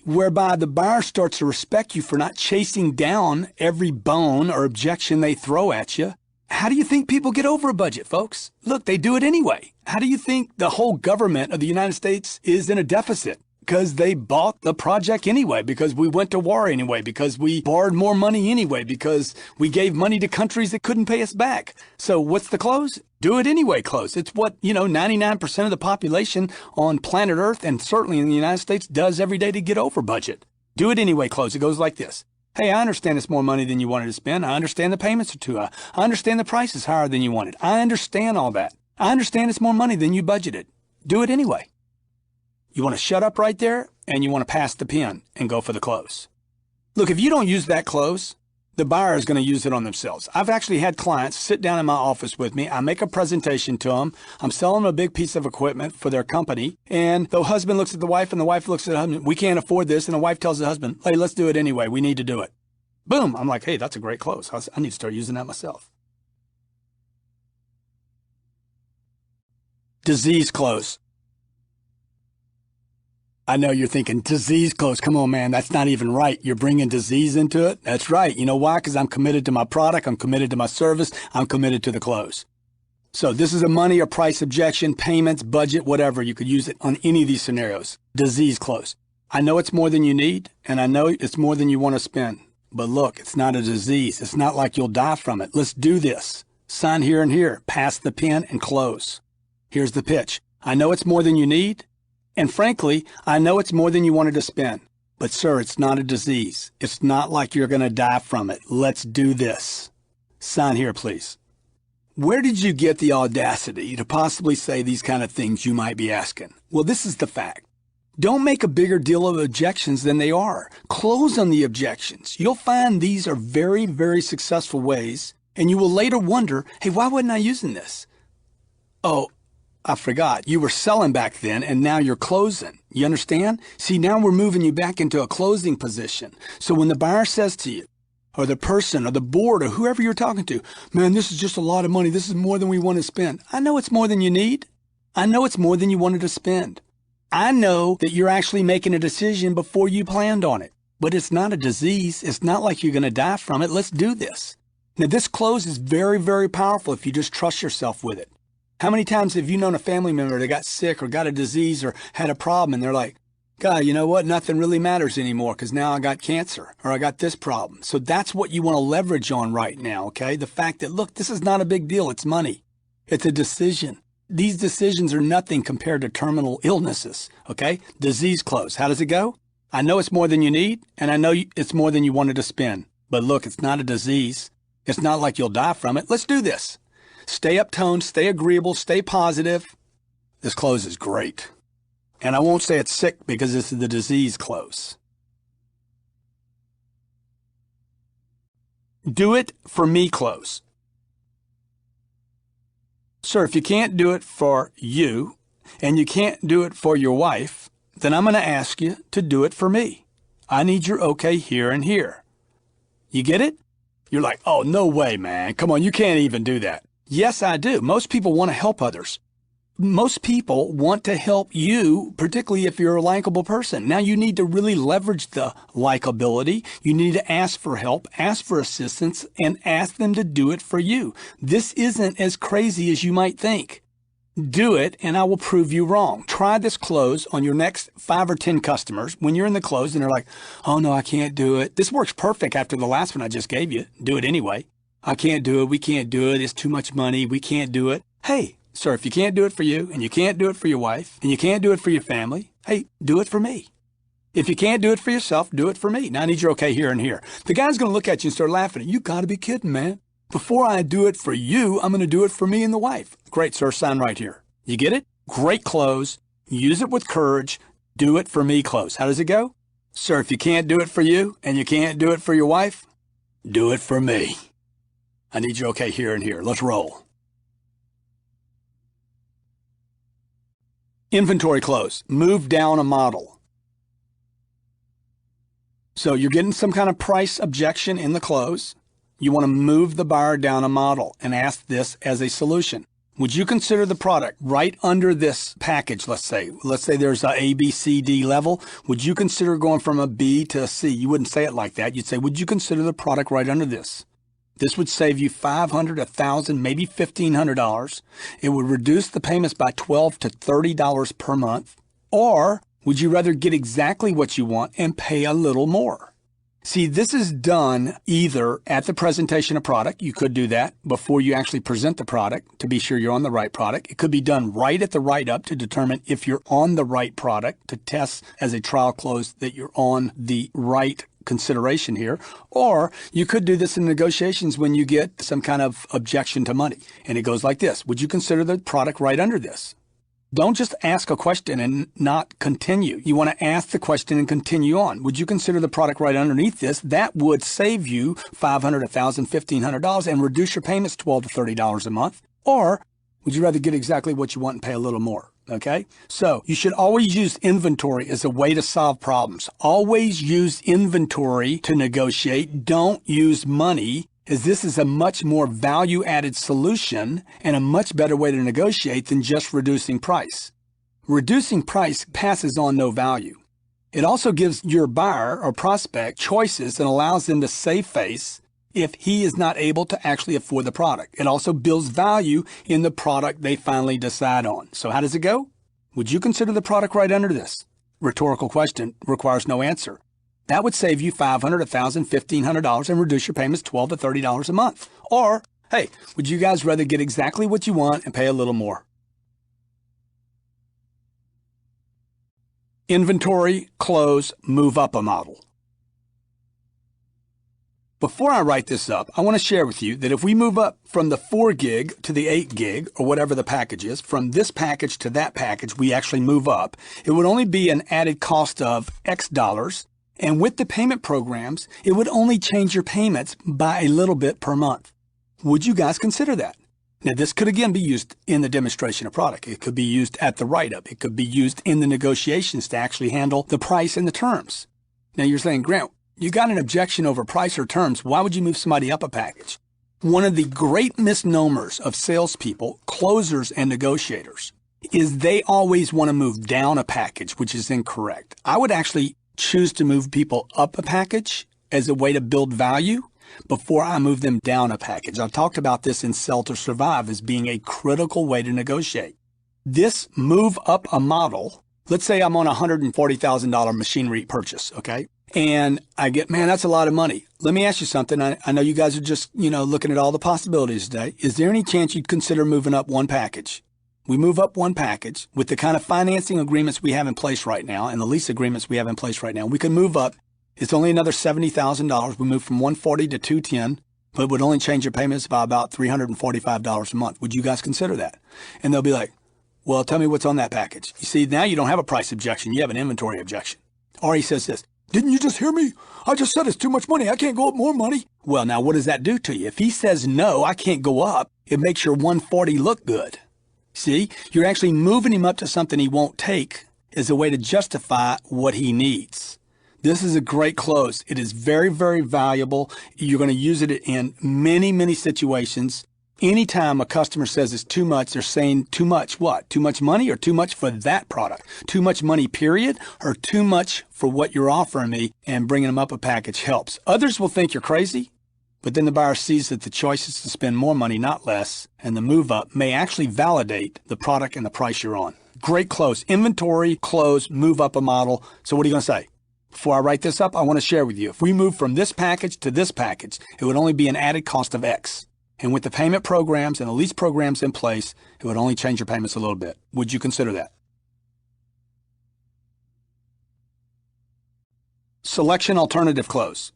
whereby the buyer starts to respect you for not chasing down every bone or objection they throw at you. How do you think people get over a budget, folks? Look, they do it anyway. How do you think the whole government of the United States is in a deficit? Because they bought the project anyway, because we went to war anyway, because we borrowed more money anyway, because we gave money to countries that couldn't pay us back. So what's the close? Do it anyway close. It's what, 99% of the population on planet Earth, and certainly in the United States, does every day to get over budget. Do it anyway close. It goes like this. Hey, I understand it's more money than you wanted to spend. I understand the payments are too high. I understand the price is higher than you wanted. I understand all that. I understand it's more money than you budgeted. Do it anyway. You want to shut up right there, and you want to pass the pen and go for the close. Look, if you don't use that close, the buyer is going to use it on themselves. I've actually had clients sit down in my office with me. I make a presentation to them. I'm selling them a big piece of equipment for their company. And the husband looks at the wife, and the wife looks at the husband. We can't afford this. And the wife tells the husband, hey, let's do it anyway. We need to do it. Boom. I'm like, hey, that's a great close. I need to start using that myself. Disease close. I know you're thinking, disease close. Come on, man. That's not even right. You're bringing disease into it. That's right. You know why? Because I'm committed to my product. I'm committed to my service. I'm committed to the close. So this is a money or price objection, payments, budget, whatever. You could use it on any of these scenarios. Disease close. I know it's more than you need, and I know it's more than you want to spend. But look, it's not a disease. It's not like you'll die from it. Let's do this. Sign here and here. Pass the pen and close. Here's the pitch. I know it's more than you need. And frankly, I know it's more than you wanted to spend. But sir, it's not a disease. It's not like you're going to die from it. Let's do this. Sign here, please. Where did you get the audacity to possibly say these kind of things, you might be asking? Well, this is the fact. Don't make a bigger deal of objections than they are. Close on the objections. You'll find these are very, very successful ways, and you will later wonder, hey, why wasn't I using this? Oh, I forgot. You were selling back then, and now you're closing. You understand? See, now we're moving you back into a closing position. So when the buyer says to you, or the person, or the board, or whoever you're talking to, man, this is just a lot of money. This is more than we want to spend. I know it's more than you need. I know it's more than you wanted to spend. I know that you're actually making a decision before you planned on it. But it's not a disease. It's not like you're going to die from it. Let's do this. Now, this close is very, very powerful if you just trust yourself with it. How many times have you known a family member that got sick or got a disease or had a problem, and they're like, God, you know what? Nothing really matters anymore because now I got cancer or I got this problem. So that's what you want to leverage on right now, okay? The fact that, look, this is not a big deal. It's money. It's a decision. These decisions are nothing compared to terminal illnesses, okay? Disease close. How does it go? I know it's more than you need, and I know it's more than you wanted to spend. But look, it's not a disease. It's not like you'll die from it. Let's do this. Stay uptoned, stay agreeable, stay positive. This close is great. And I won't say it's sick because this is the disease close. Do it for me close. Sir, if you can't do it for you and you can't do it for your wife, then I'm going to ask you to do it for me. I need your okay here and here. You get it? You're like, oh, no way, man. Come on, you can't even do that. Yes, I do. Most people want to help others. Most people want to help you, particularly if you're a likable person. Now you need to really leverage the likability. You need to ask for help, ask for assistance, and ask them to do it for you. This isn't as crazy as you might think. Do it, and I will prove you wrong. Try this close on your next 5 or 10 customers when you're in the close and they're like, oh, no, I can't do it. This works perfect after the last one I just gave you. Do it anyway. I can't do it. We can't do it. It's too much money. We can't do it. Hey, sir, if you can't do it for you and you can't do it for your wife and you can't do it for your family, hey, do it for me. If you can't do it for yourself, do it for me. Now I need your okay here and here. The guy's going to look at you and start laughing. You got to be kidding, man. Before I do it for you, I'm going to do it for me and the wife. Great, sir. Sign right here. You get it? Great close. Use it with courage. Do it for me close. How does it go? Sir, if you can't do it for you and you can't do it for your wife, do it for me. I need your okay here and here. Let's roll. Inventory close. Move down a model. So you're getting some kind of price objection in the close. You want to move the buyer down a model and ask this as a solution. Would you consider the product right under this package, let's say? Let's say there's a B, C, D level. Would you consider going from a B to a C? You wouldn't say it like that. You'd say, would you consider the product right under this? This would save you $500, $1,000, maybe $1,500. It would reduce the payments by $12 to $30 per month. Or would you rather get exactly what you want and pay a little more? See, this is done either at the presentation of product. You could do that before you actually present the product to be sure you're on the right product. It could be done right at the write-up to determine if you're on the right product, to test as a trial close that you're on the right consideration here. Or you could do this in negotiations when you get some kind of objection to money. And it goes like this. Would you consider the product right under this? Don't just ask a question and not continue. You want to ask the question and continue on. Would you consider the product right underneath this? That would save you $500, $1,000, $1,500 and reduce your payments $12 to $30 a month. Or would you rather get exactly what you want and pay a little more? Okay? So you should always use inventory as a way to solve problems. Always use inventory to negotiate. Don't use money, as this is a much more value-added solution and a much better way to negotiate than just reducing price. Reducing price passes on no value. It also gives your buyer or prospect choices and allows them to save face if he is not able to actually afford the product. It also builds value in the product they finally decide on. So how does it go? Would you consider the product right under this? Rhetorical question requires no answer. That would save you $500, $1,000, $1,500 and reduce your payments $12 to $30 a month. Or, hey, would you guys rather get exactly what you want and pay a little more? Inventory, close, move up a model. Before I write this up, I want to share with you that if we move up from the 4 gig to the 8 gig, or whatever the package is, from this package to that package, we actually move up. It would only be an added cost of X dollars. And with the payment programs, it would only change your payments by a little bit per month. Would you guys consider that? Now, this could again be used in the demonstration of product. It could be used at the write-up. It could be used in the negotiations to actually handle the price and the terms. Now, you're saying, Grant, you got an objection over price or terms. Why would you move somebody up a package? One of the great misnomers of salespeople, closers, and negotiators is they always want to move down a package, which is incorrect. I would actually choose to move people up a package as a way to build value before I move them down a package. I've talked about this in Sell to Survive as being a critical way to negotiate. This move up a model, let's say I'm on a $140,000 machinery purchase, okay? And I get, man, that's a lot of money. Let me ask you something. I know you guys are just, looking at all the possibilities today. Is there any chance you'd consider moving up one package? We move up one package with the kind of financing agreements we have in place right now and the lease agreements we have in place right now. We can move up. It's only another $70,000. We move from $140 to $210, but it would only change your payments by about $345 a month. Would you guys consider that? And they'll be like, well, tell me what's on that package. You see, now you don't have a price objection. You have an inventory objection. Or he says this, didn't you just hear me? I just said it's too much money. I can't go up more money. Well, now what does that do to you? If he says, no, I can't go up, it makes your 140 look good. See, you're actually moving him up to something he won't take as a way to justify what he needs. This is a great close. It is very, very valuable. You're going to use it in many, many situations. Anytime a customer says it's too much, they're saying too much what? Too much money or too much for that product? Too much money, period, or too much for what you're offering me, and bringing them up a package helps. Others will think you're crazy, but then the buyer sees that the choice is to spend more money, not less, and the move up may actually validate the product and the price you're on. Great close. Inventory, close, move up a model. So what are you going to say? Before I write this up, I want to share with you. If we move from this package to this package, it would only be an added cost of X. And with the payment programs and the lease programs in place, it would only change your payments a little bit. Would you consider that? Selection alternative close.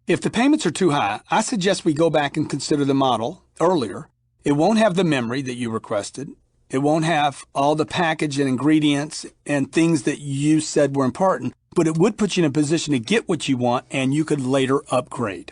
If the payments are too high, I suggest we go back and consider the model earlier. It won't have the memory that you requested. It won't have all the package and ingredients and things that you said were important, but it would put you in a position to get what you want, and you could later upgrade.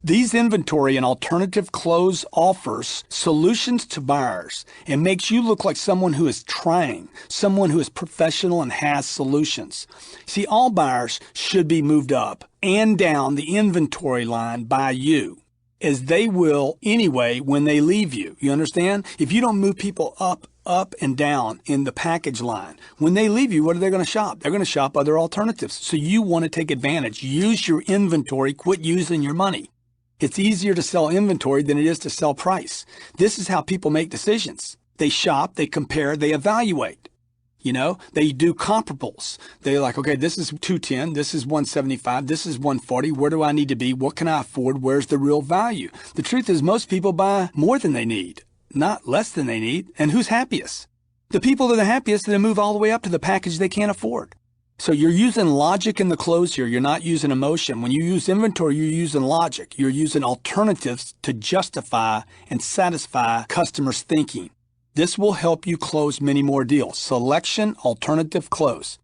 These inventory and alternative close offers solutions to buyers and makes you look like someone who is trying, someone who is professional and has solutions. See, all buyers should be moved up and down the inventory line by you, as they will anyway when they leave you. You understand? If you don't move people up and down in the package line, when they leave you, what are they going to shop? They're going to shop other alternatives. So you want to take advantage. Use your inventory. Quit using your money. It's easier to sell inventory than it is to sell price. This is how people make decisions. They shop, they compare, they evaluate. You know, they do comparables. They're like, okay, this is 210, this is 175, this is 140. Where do I need to be? What can I afford? Where's the real value? The truth is most people buy more than they need, not less than they need. And who's happiest? The people that are happiest that move all the way up to the package they can't afford. So you're using logic in the close here. You're not using emotion. When you use inventory, you're using logic. You're using alternatives to justify and satisfy customers' thinking. This will help you close many more deals. Selection, alternative, close.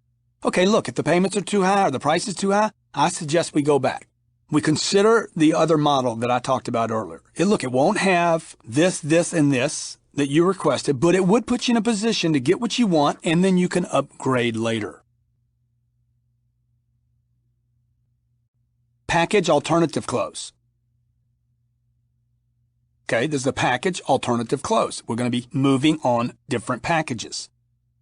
Okay, look, if the payments are too high or the price is too high, I suggest we go back. We consider the other model that I talked about earlier. Look, it won't have this, and this that you requested, but it would put you in a position to get what you want, and then you can upgrade later. Package alternative close. Okay, this is a package alternative close. We're going to be moving on different packages.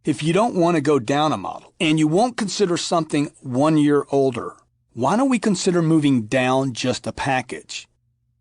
If you don't want to go down a model and you won't consider something 1 year older, why don't we consider moving down just a package?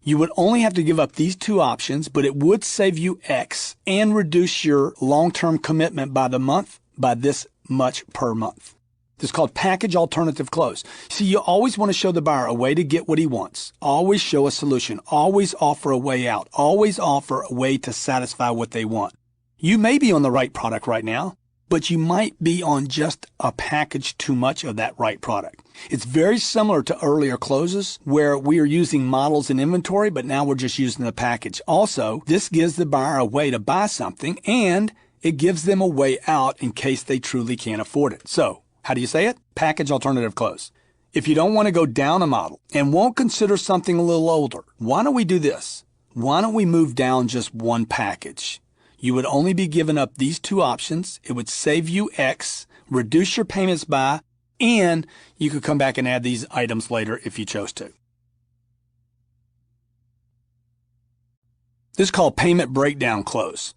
You would only have to give up these two options, but it would save you X and reduce your long-term commitment by the month by this much per month. This is called package alternative close. See, you always want to show the buyer a way to get what he wants. Always show a solution. Always offer a way out. Always offer a way to satisfy what they want. You may be on the right product right now, but you might be on just a package too much of that right product. It's very similar to earlier closes where we are using models and inventory, but now we're just using the package. Also, this gives the buyer a way to buy something, and it gives them a way out in case they truly can't afford it. So, how do you say it? Package alternative close. If you don't want to go down a model and won't consider something a little older, why don't we do this? Why don't we move down just one package? You would only be giving up these two options. It would save you X, reduce your payments by, and you could come back and add these items later if you chose to. This is called payment breakdown close.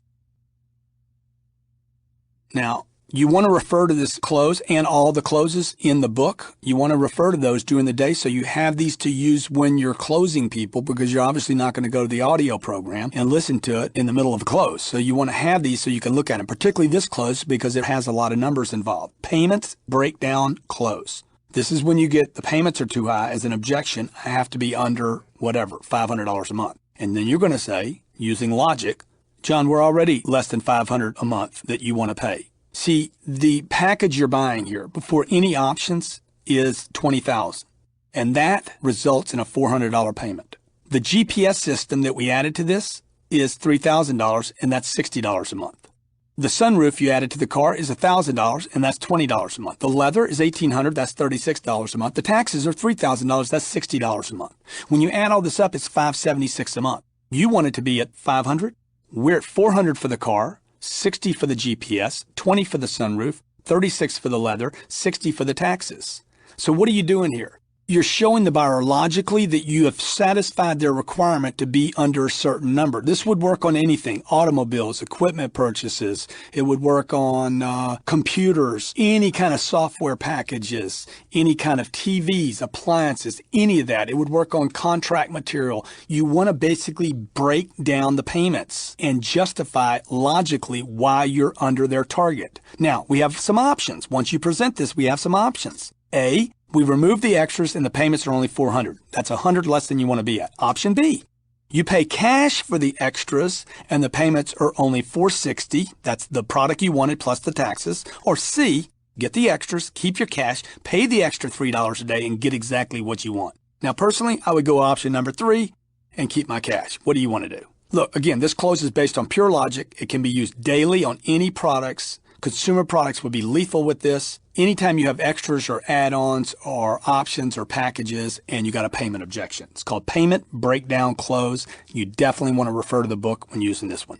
Now, you want to refer to this close and all the closes in the book. You want to refer to those during the day so you have these to use when you're closing people, because you're obviously not going to go to the audio program and listen to it in the middle of a close. So you want to have these so you can look at them, particularly this close because it has a lot of numbers involved. Payments breakdown close. This is when you get the payments are too high as an objection. I have to be under whatever, $500 a month. And then you're going to say, using logic, John, we're already less than $500 a month that you want to pay. See, the package you're buying here before any options is $20,000, and that results in a $400 payment. The GPS system that we added to this is $3,000, and that's $60 a month. The sunroof you added to the car is $1,000, and that's $20 a month. The leather is $1,800, that's $36 a month. The taxes are $3,000, that's $60 a month. When you add all this up, it's $576 a month. You want it to be at $500. We're at $400 for the car, $60 for the GPS, $20 for the sunroof, $36 for the leather, $60 for the taxes. So what are you doing here? You're showing the buyer logically that you have satisfied their requirement to be under a certain number. This would work on anything: automobiles, equipment purchases. It would work on computers, any kind of software packages, any kind of TVs, appliances, any of that. It would work on contract material. You want to basically break down the payments and justify logically why you're under their target. Now, we have some options. Once you present this, we have some options. A, we remove the extras and the payments are only $400. That's $100 less than you want to be at. Option B, you pay cash for the extras and the payments are only $460. That's the product you wanted plus the taxes. Or C, get the extras, keep your cash, pay the extra $3 a day and get exactly what you want. Now, personally, I would go option number 3 and keep my cash. What do you want to do? Look, again, this close is based on pure logic. It can be used daily on any products. Consumer products would be lethal with this. Anytime you have extras or add-ons or options or packages and you got a payment objection. It's called Payment Breakdown Close. You definitely want to refer to the book when using this one.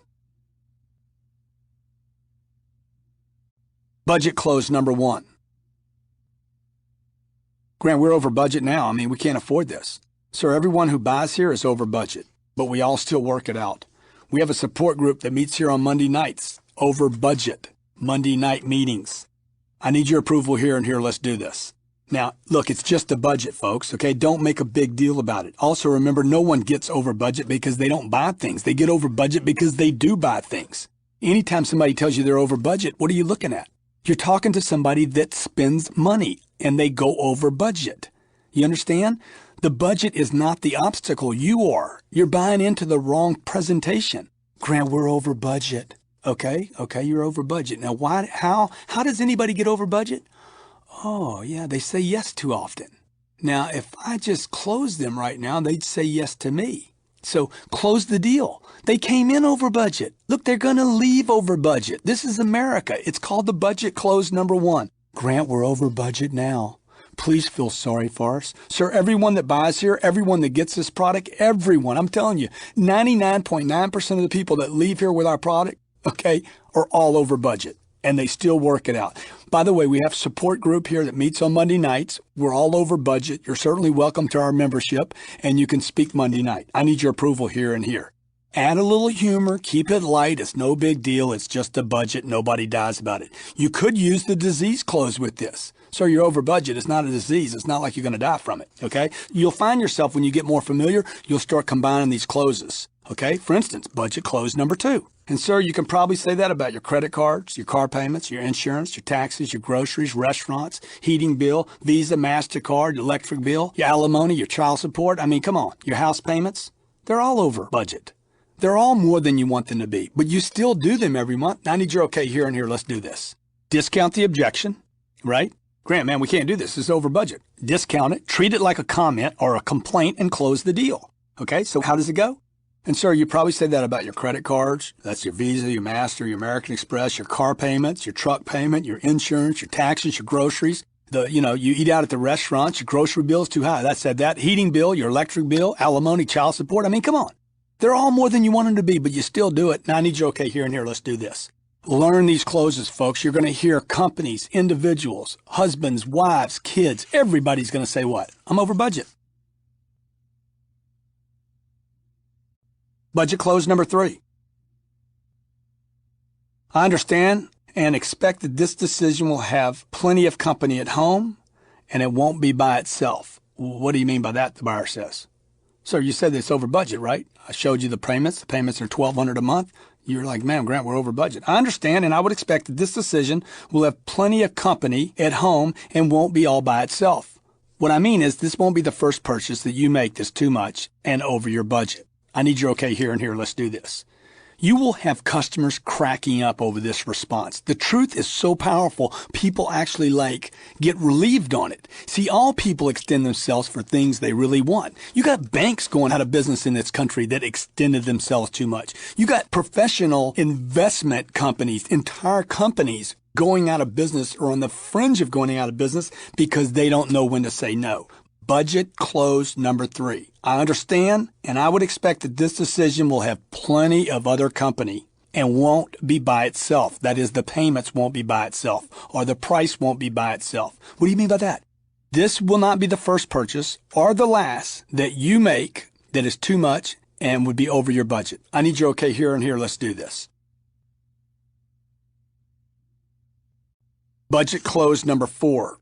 Budget close number 1. Grant, we're over budget now. I mean, we can't afford this. Sir, everyone who buys here is over budget, but we all still work it out. We have a support group that meets here on Monday nights, over budget. Monday night meetings. I need your approval here and here. Let's do this. Now, look, it's just a budget, folks, okay? Don't make a big deal about it. Also, remember, no one gets over budget because they don't buy things. They get over budget because they do buy things. Anytime somebody tells you they're over budget, what are you looking at? You're talking to somebody that spends money and they go over budget. You understand? The budget is not the obstacle. You are. You're buying into the wrong presentation. Grant, we're over budget. Okay, you're over budget. Now, how does anybody get over budget? Oh, yeah, they say yes too often. Now, if I just close them right now, they'd say yes to me. So close the deal. They came in over budget. Look, they're going to leave over budget. This is America. It's called the budget close number 1. Grant, we're over budget now. Please feel sorry for us. Sir, everyone that buys here, everyone that gets this product, everyone, I'm telling you, 99.9% of the people that leave here with our product, okay, are all over budget, and they still work it out. By the way, we have a support group here that meets on Monday nights. We're all over budget. You're certainly welcome to our membership, and you can speak Monday night. I need your approval here and here. Add a little humor. Keep it light. It's no big deal. It's just a budget. Nobody dies about it. You could use the disease close with this. So you're over budget. It's not a disease. It's not like you're going to die from it, okay? You'll find yourself, when you get more familiar, you'll start combining these closes, okay? For instance, budget close number 2. And sir, you can probably say that about your credit cards, your car payments, your insurance, your taxes, your groceries, restaurants, heating bill, Visa, MasterCard, electric bill, your alimony, your child support. I mean, come on, your house payments, they're all over budget. They're all more than you want them to be, but you still do them every month. I need your okay here and here. Let's do this. Discount the objection, right? Grant, man, we can't do this. It's over budget. Discount it, treat it like a comment or a complaint, and close the deal. Okay, so how does it go? And sir, you probably say that about your credit cards. That's your Visa, your Master, your American Express, your car payments, your truck payment, your insurance, your taxes, your groceries. You eat out at the restaurants, your grocery bill's too high. That said that. Heating bill, your electric bill, alimony, child support. I mean, come on. They're all more than you want them to be, but you still do it. Now I need you okay here and here. Let's do this. Learn these closes, folks. You're going to hear companies, individuals, husbands, wives, kids. Everybody's going to say what? I'm over budget. Budget close number 3. I understand and expect that this decision will have plenty of company at home and it won't be by itself. What do you mean by that, the buyer says? Sir, you said it's over budget, right? I showed you the payments. The payments are $1,200 a month. You're like, man, Grant, we're over budget. I understand, and I would expect that this decision will have plenty of company at home and won't be all by itself. What I mean is this won't be the first purchase that you make that's too much and over your budget. I need your okay here and here. Let's do this. You will have customers cracking up over this response. The truth is so powerful, people actually get relieved on it. See, all people extend themselves for things they really want. You got banks going out of business in this country that extended themselves too much. You got professional investment companies, entire companies going out of business or on the fringe of going out of business because they don't know when to say no. Budget close number 3. I understand, and I would expect that this decision will have plenty of other company and won't be by itself. That is, the payments won't be by itself, or the price won't be by itself. What do you mean by that? This will not be the first purchase or the last that you make that is too much and would be over your budget. I need your okay here and here. Let's do this. Budget close number 4.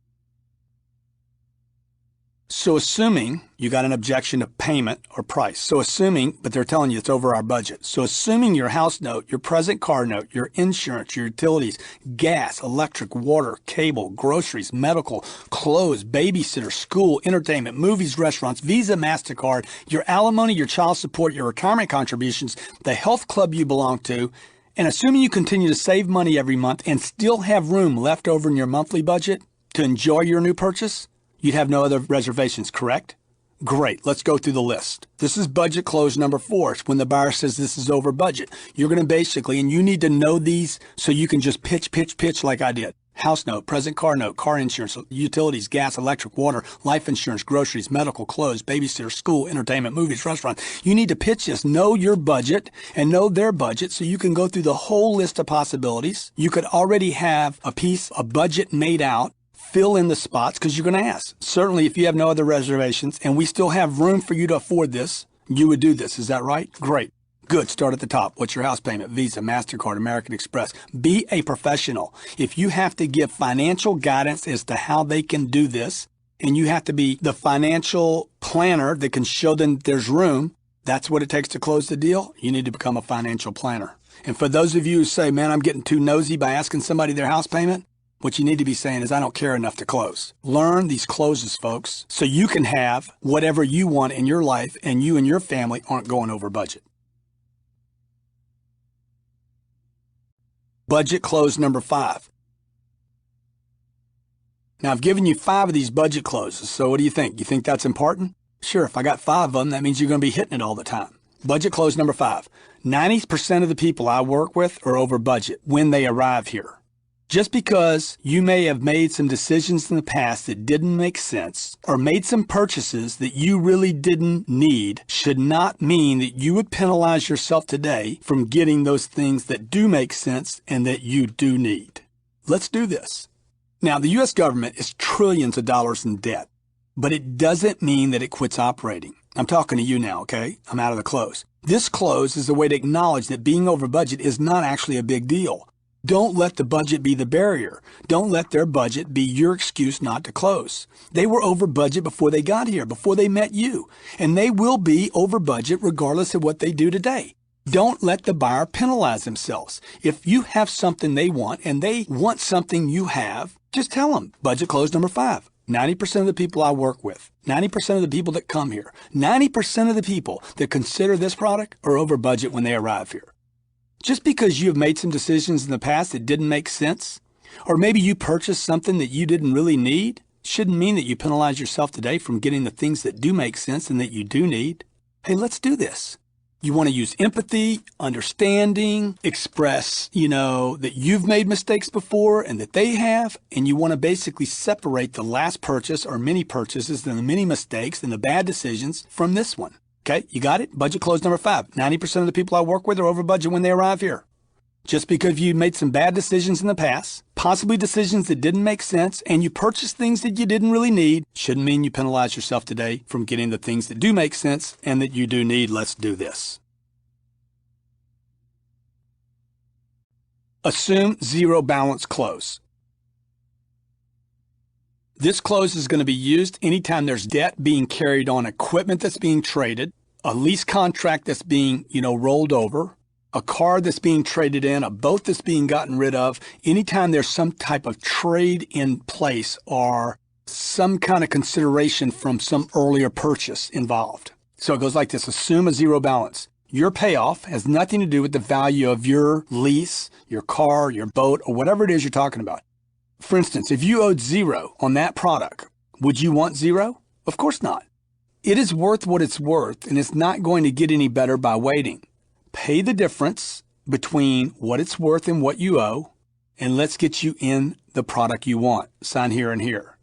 So assuming you got an objection to payment or price. So assuming, but they're telling you it's over our budget. So assuming your house note, your present car note, your insurance, your utilities, gas, electric, water, cable, groceries, medical, clothes, babysitter, school, entertainment, movies, restaurants, Visa, MasterCard, your alimony, your child support, your retirement contributions, the health club you belong to, and assuming you continue to save money every month and still have room left over in your monthly budget to enjoy your new purchase, you'd have no other reservations, correct? Great. Let's go through the list. This is budget close number 4. It's when the buyer says this is over budget. You're going to basically, and you need to know these so you can just pitch like I did. House note, present car note, car insurance, utilities, gas, electric, water, life insurance, groceries, medical, clothes, babysitter, school, entertainment, movies, restaurants. You need to pitch this. Know your budget and know their budget so you can go through the whole list of possibilities. You could already have a budget made out. Fill in the spots because you're going to ask. Certainly, if you have no other reservations and we still have room for you to afford this, you would do this. Is that right? Great. Good. Start at the top. What's your house payment? Visa, MasterCard, American Express. Be a professional. If you have to give financial guidance as to how they can do this, and you have to be the financial planner that can show them there's room, that's what it takes to close the deal. You need to become a financial planner. And for those of you who say, man, I'm getting too nosy by asking somebody their house payment, what you need to be saying is, I don't care enough to close. Learn these closes, folks, so you can have whatever you want in your life and you and your family aren't going over budget. Budget close number 5. Now, I've given you 5 of these budget closes, so what do you think? You think that's important? Sure, if I got 5 of them, that means you're going to be hitting it all the time. Budget close number 5. 90% of the people I work with are over budget when they arrive here. Just because you may have made some decisions in the past that didn't make sense or made some purchases that you really didn't need should not mean that you would penalize yourself today from getting those things that do make sense and that you do need. Let's do this. Now, the U.S. government is trillions of dollars in debt, but it doesn't mean that it quits operating. I'm talking to you now, okay? I'm out of the close. This close is a way to acknowledge that being over budget is not actually a big deal. Don't let the budget be the barrier. Don't let their budget be your excuse not to close. They were over budget before they got here, before they met you. And they will be over budget regardless of what they do today. Don't let the buyer penalize themselves. If you have something they want and they want something you have, just tell them. Budget close number 5. 90% of the people I work with, 90% of the people that come here, 90% of the people that consider this product are over budget when they arrive here. Just because you have made some decisions in the past that didn't make sense, or maybe you purchased something that you didn't really need, shouldn't mean that you penalize yourself today from getting the things that do make sense and that you do need. Hey, let's do this. You want to use empathy, understanding, express, that you've made mistakes before and that they have, and you want to basically separate the last purchase or many purchases and the many mistakes and the bad decisions from this one. Okay, you got it? Budget close number 5. 90% of the people I work with are over budget when they arrive here. Just because you made some bad decisions in the past, possibly decisions that didn't make sense, and you purchased things that you didn't really need, shouldn't mean you penalize yourself today from getting the things that do make sense and that you do need. Let's do this. Assume zero balance close. This close is going to be used anytime there's debt being carried on equipment that's being traded, a lease contract that's being, rolled over, a car that's being traded in, a boat that's being gotten rid of. Anytime there's some type of trade in place or some kind of consideration from some earlier purchase involved. So it goes like this. Assume a zero balance. Your payoff has nothing to do with the value of your lease, your car, your boat, or whatever it is you're talking about. For instance, if you owed 0 on that product, would you want 0? Of course not. It is worth what it's worth, and it's not going to get any better by waiting. Pay the difference between what it's worth and what you owe, and let's get you in the product you want. Sign here and here.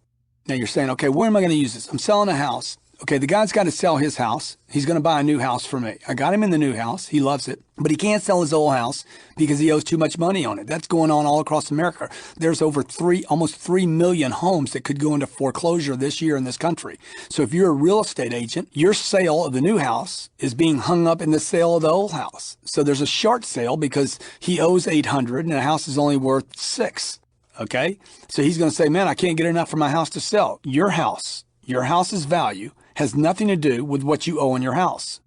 Now you're saying, okay, where am I going to use this? I'm selling a house. Okay, the guy's got to sell his house. He's going to buy a new house from me. I got him in the new house. He loves it. But he can't sell his old house because he owes too much money on it. That's going on all across America. There's almost 3 million homes that could go into foreclosure this year in this country. So if you're a real estate agent, your sale of the new house is being hung up in the sale of the old house. So there's a short sale because he owes 800 and the house is only worth 6. Okay? So he's going to say, man, I can't get enough for my house to sell. Your house's value has nothing to do with what you owe on your house.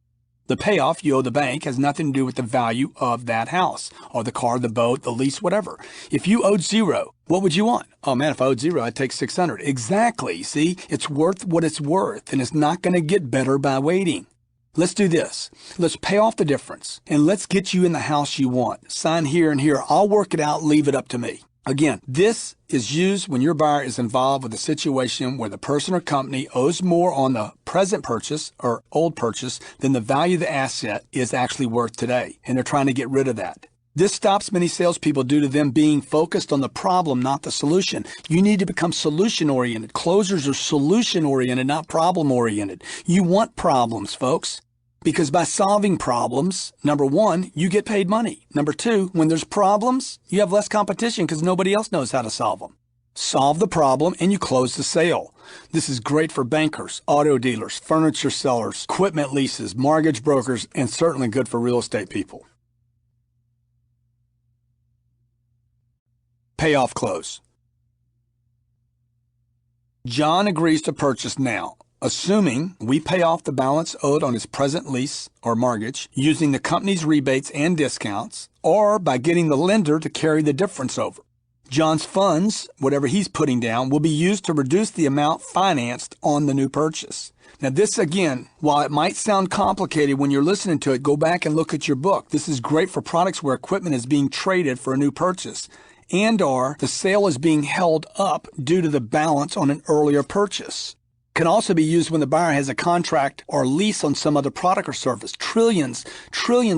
The payoff you owe the bank has nothing to do with the value of that house or the car, the boat, the lease, whatever. If you owed 0, what would you want? Oh man, if I owed 0, I'd take 600. Exactly. See, it's worth what it's worth, and it's not going to get better by waiting. Let's do this. Let's pay off the difference, and let's get you in the house you want. Sign here and here. I'll work it out. Leave it up to me. Again, this is used when your buyer is involved with a situation where the person or company owes more on the present purchase or old purchase than the value of the asset is actually worth today, and they're trying to get rid of that. This stops many salespeople due to them being focused on the problem, not the solution. You need to become solution-oriented. Closers are solution-oriented, not problem-oriented. You want problems, folks. Because by solving problems, number 1, you get paid money. Number 2, when there's problems, you have less competition because nobody else knows how to solve them. Solve the problem and you close the sale. This is great for bankers, auto dealers, furniture sellers, equipment leases, mortgage brokers, and certainly good for real estate people. Payoff close. John agrees to purchase now, assuming we pay off the balance owed on his present lease or mortgage using the company's rebates and discounts, or by getting the lender to carry the difference over. John's funds, whatever he's putting down, will be used to reduce the amount financed on the new purchase. Now this again, while it might sound complicated when you're listening to it, go back and look at your book. This is great for products where equipment is being traded for a new purchase and/or the sale is being held up due to the balance on an earlier purchase. Can also be used when the buyer has a contract or lease on some other product or service. Trillions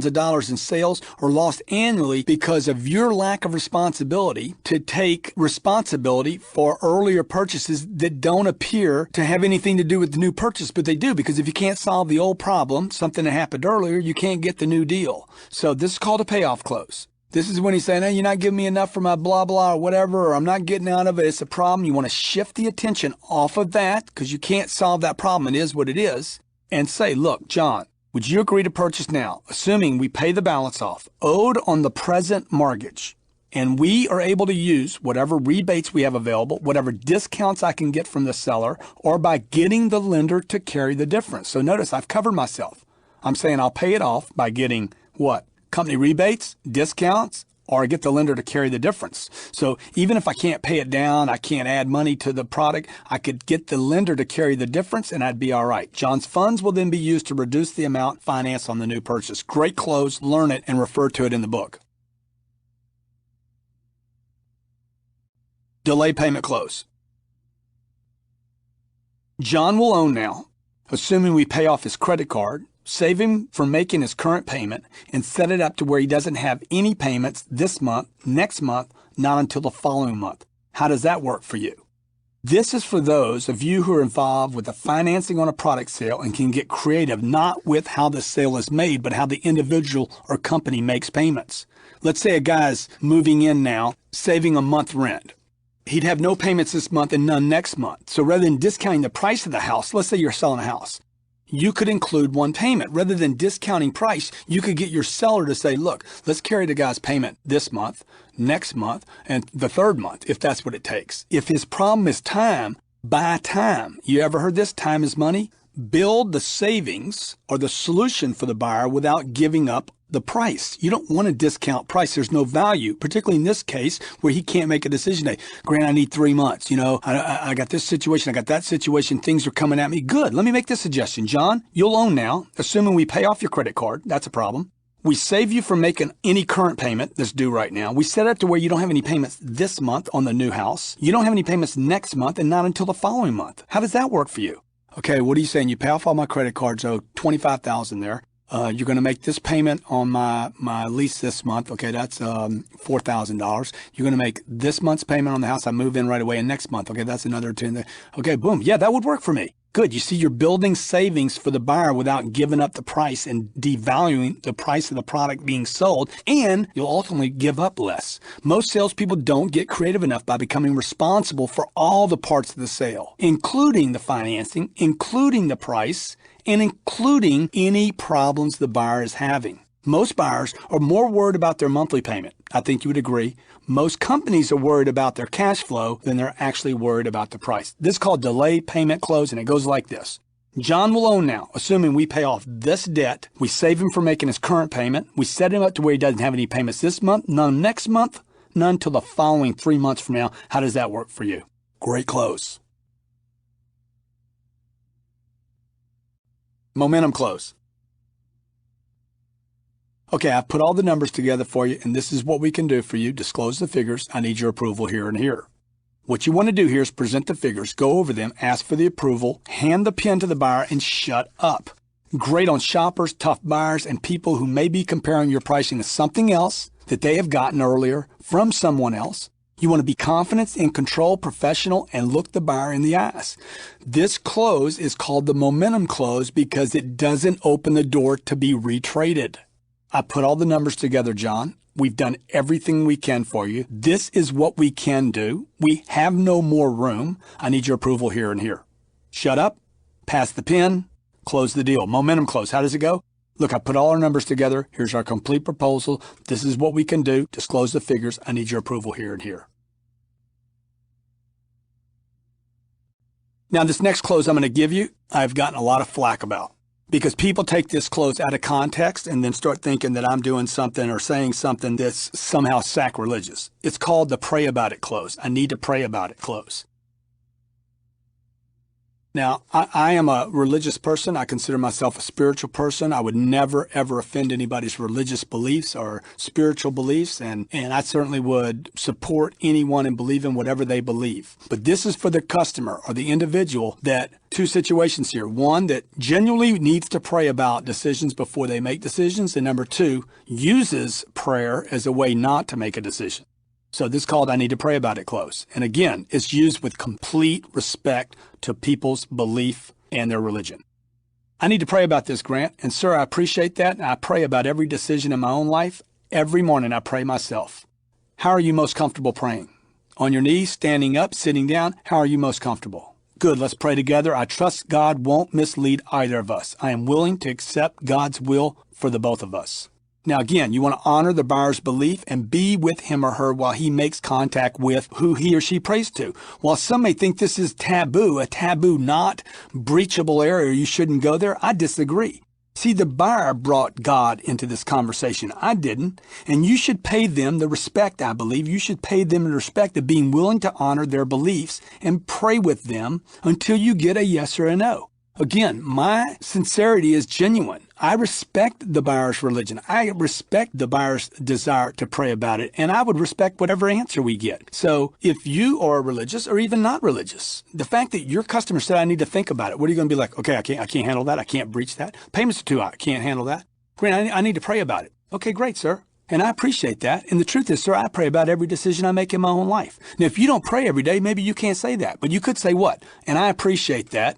of dollars in sales are lost annually because of your lack of responsibility to take responsibility for earlier purchases that don't appear to have anything to do with the new purchase, but they do, because if you can't solve the old problem, something that happened earlier, you can't get the new deal. So this is called a payoff close. This is when he's saying, hey, you're not giving me enough for my blah, blah, or whatever, or I'm not getting out of it. It's a problem. You want to shift the attention off of that because you can't solve that problem. It is what it is. And say, look, John, would you agree to purchase now, assuming we pay the balance off, owed on the present mortgage, and we are able to use whatever rebates we have available, whatever discounts I can get from the seller, or by getting the lender to carry the difference. So notice I've covered myself. I'm saying I'll pay it off by getting what? Company rebates, discounts, or get the lender to carry the difference. So even if I can't pay it down, I can't add money to the product, I could get the lender to carry the difference and I'd be all right. John's funds will then be used to reduce the amount financed on the new purchase. Great close, learn it, and refer to it in the book. Delay payment close. John will own now, assuming we pay off his credit card, save him from making his current payment, and set it up to where he doesn't have any payments this month, next month, not until the following month. How does that work for you? This is for those of you who are involved with the financing on a product sale and can get creative, not with how the sale is made, but how the individual or company makes payments. Let's say a guy's moving in now, saving a month rent. He'd have no payments this month and none next month. So rather than discounting the price of the house, let's say you're selling a house, you could include one payment. Rather than discounting price, you could get your seller to say, look, let's carry the guy's payment this month, next month, and the third month, if that's what it takes. If his problem is time, buy time. You ever heard this? Time is money. Build the savings or the solution for the buyer without giving up the price. You don't want to discount price. There's no value, particularly in this case where he can't make a decision today. Grant, I need 3 months. You know, I got this situation. I got that situation. Things are coming at me. Good. Let me make this suggestion. John, you'll own now, assuming we pay off your credit card. That's a problem. We save you from making any current payment that's due right now. We set it to where you don't have any payments this month on the new house. You don't have any payments next month and not until the following month. How does that work for you? Okay, what are you saying? You pay off all my credit cards, so $25,000 there. You're going to make this payment on my lease this month. Okay, that's $4,000. You're going to make this month's payment on the house. I move in right away, and next month, okay, that's another $10,000. Okay, boom. Yeah, that would work for me. Good. You see, you're building savings for the buyer without giving up the price and devaluing the price of the product being sold, and you'll ultimately give up less. Most salespeople don't get creative enough by becoming responsible for all the parts of the sale, including the financing, including the price, and including any problems the buyer is having. Most buyers are more worried about their monthly payment. I think you would agree. Most companies are worried about their cash flow than they're actually worried about the price. This is called delay payment close, and it goes like this. John will own now, assuming we pay off this debt. We save him from making his current payment. We set him up to where he doesn't have any payments this month, none next month, none till the following 3 months from now. How does that work for you? Great close. Momentum close. Okay, I've put all the numbers together for you, and this is what we can do for you. Disclose the figures. I need your approval here and here. What you want to do here is present the figures, go over them, ask for the approval, hand the pen to the buyer, and shut up. Great on shoppers, tough buyers, and people who may be comparing your pricing to something else that they have gotten earlier from someone else. You want to be confident, in control, professional, and look the buyer in the eyes. This close is called the momentum close because it doesn't open the door to be retraded. I put all the numbers together, John. We've done everything we can for you. This is what we can do. We have no more room. I need your approval here and here. Shut up, pass the pen, close the deal. Momentum close. How does it go? Look, I put all our numbers together. Here's our complete proposal. This is what we can do. Disclose the figures. I need your approval here and here. Now, this next close I'm going to give you, I've gotten a lot of flack about. Because people take this close out of context and then start thinking that I'm doing something or saying something that's somehow sacrilegious. It's called the pray about it close. I need to pray about it close. Now, I am a religious person. I consider myself a spiritual person. I would never, ever offend anybody's religious beliefs or spiritual beliefs, and I certainly would support anyone and believe in whatever they believe. But this is for the customer or the individual that two situations here. One, that genuinely needs to pray about decisions before they make decisions, and number two, uses prayer as a way not to make a decision. So this is called I need to pray about it close. And again, it's used with complete respect to people's belief and their religion. I need to pray about this, Grant. And sir, I appreciate that. And I pray about every decision in my own life. Every morning I pray myself. How are you most comfortable praying? On your knees, standing up, sitting down? How are you most comfortable? Good, let's pray together. I trust God won't mislead either of us. I am willing to accept God's will for the both of us. Now, again, you want to honor the buyer's belief and be with him or her while he makes contact with who he or she prays to. While some may think this is taboo, a taboo not breachable area, you shouldn't go there, I disagree. See, the buyer brought God into this conversation. I didn't. And you should pay them the respect, I believe. You should pay them the respect of being willing to honor their beliefs and pray with them until you get a yes or a no. Again, my sincerity is genuine. I respect the buyer's religion. I respect the buyer's desire to pray about it, and I would respect whatever answer we get. So if you are religious or even not religious, the fact that your customer said, I need to think about it, what are you going to be like? Okay, I can't handle that. I can't breach that. Payments are too high. I can't handle that. Grant, I need to pray about it. Okay, great, sir. And I appreciate that. And the truth is, sir, I pray about every decision I make in my own life. Now, if you don't pray every day, maybe you can't say that, but you could say what? And I appreciate that.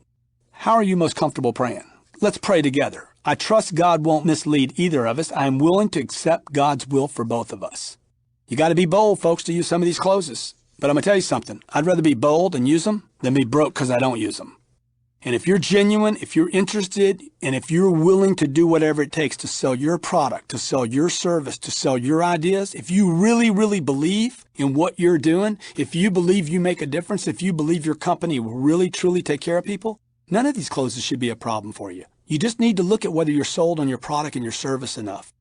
How are you most comfortable praying? Let's pray together. I trust God won't mislead either of us. I am willing to accept God's will for both of us. You got to be bold, folks, to use some of these closes. But I'm going to tell you something. I'd rather be bold and use them than be broke because I don't use them. And if you're genuine, if you're interested, and if you're willing to do whatever it takes to sell your product, to sell your service, to sell your ideas, if you really, really believe in what you're doing, if you believe you make a difference, if you believe your company will really, truly take care of people, none of these closes should be a problem for you. You just need to look at whether you're sold on your product and your service enough.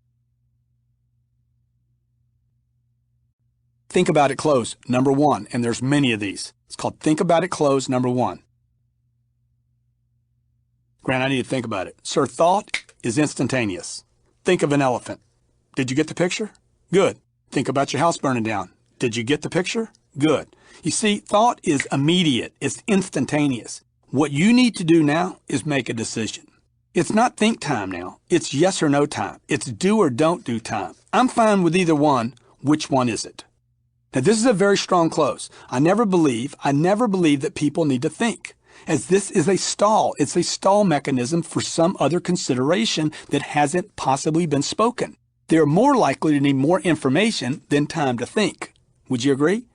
Think about it close, number one, and there's many of these. It's called think about it close, number one. Grant, I need to think about it. Sir, thought is instantaneous. Think of an elephant. Did you get the picture? Good. Think about your house burning down. Did you get the picture? Good. You see, thought is immediate. It's instantaneous. What you need to do now is make a decision. It's not think time now. It's yes or no time. It's do or don't do time. I'm fine with either one. Which one is it? Now, this is a very strong close. I never believe that people need to think. as this is a stall. It's a stall mechanism for some other consideration that hasn't possibly been spoken. They're more likely to need more information than time to think. Would you agree?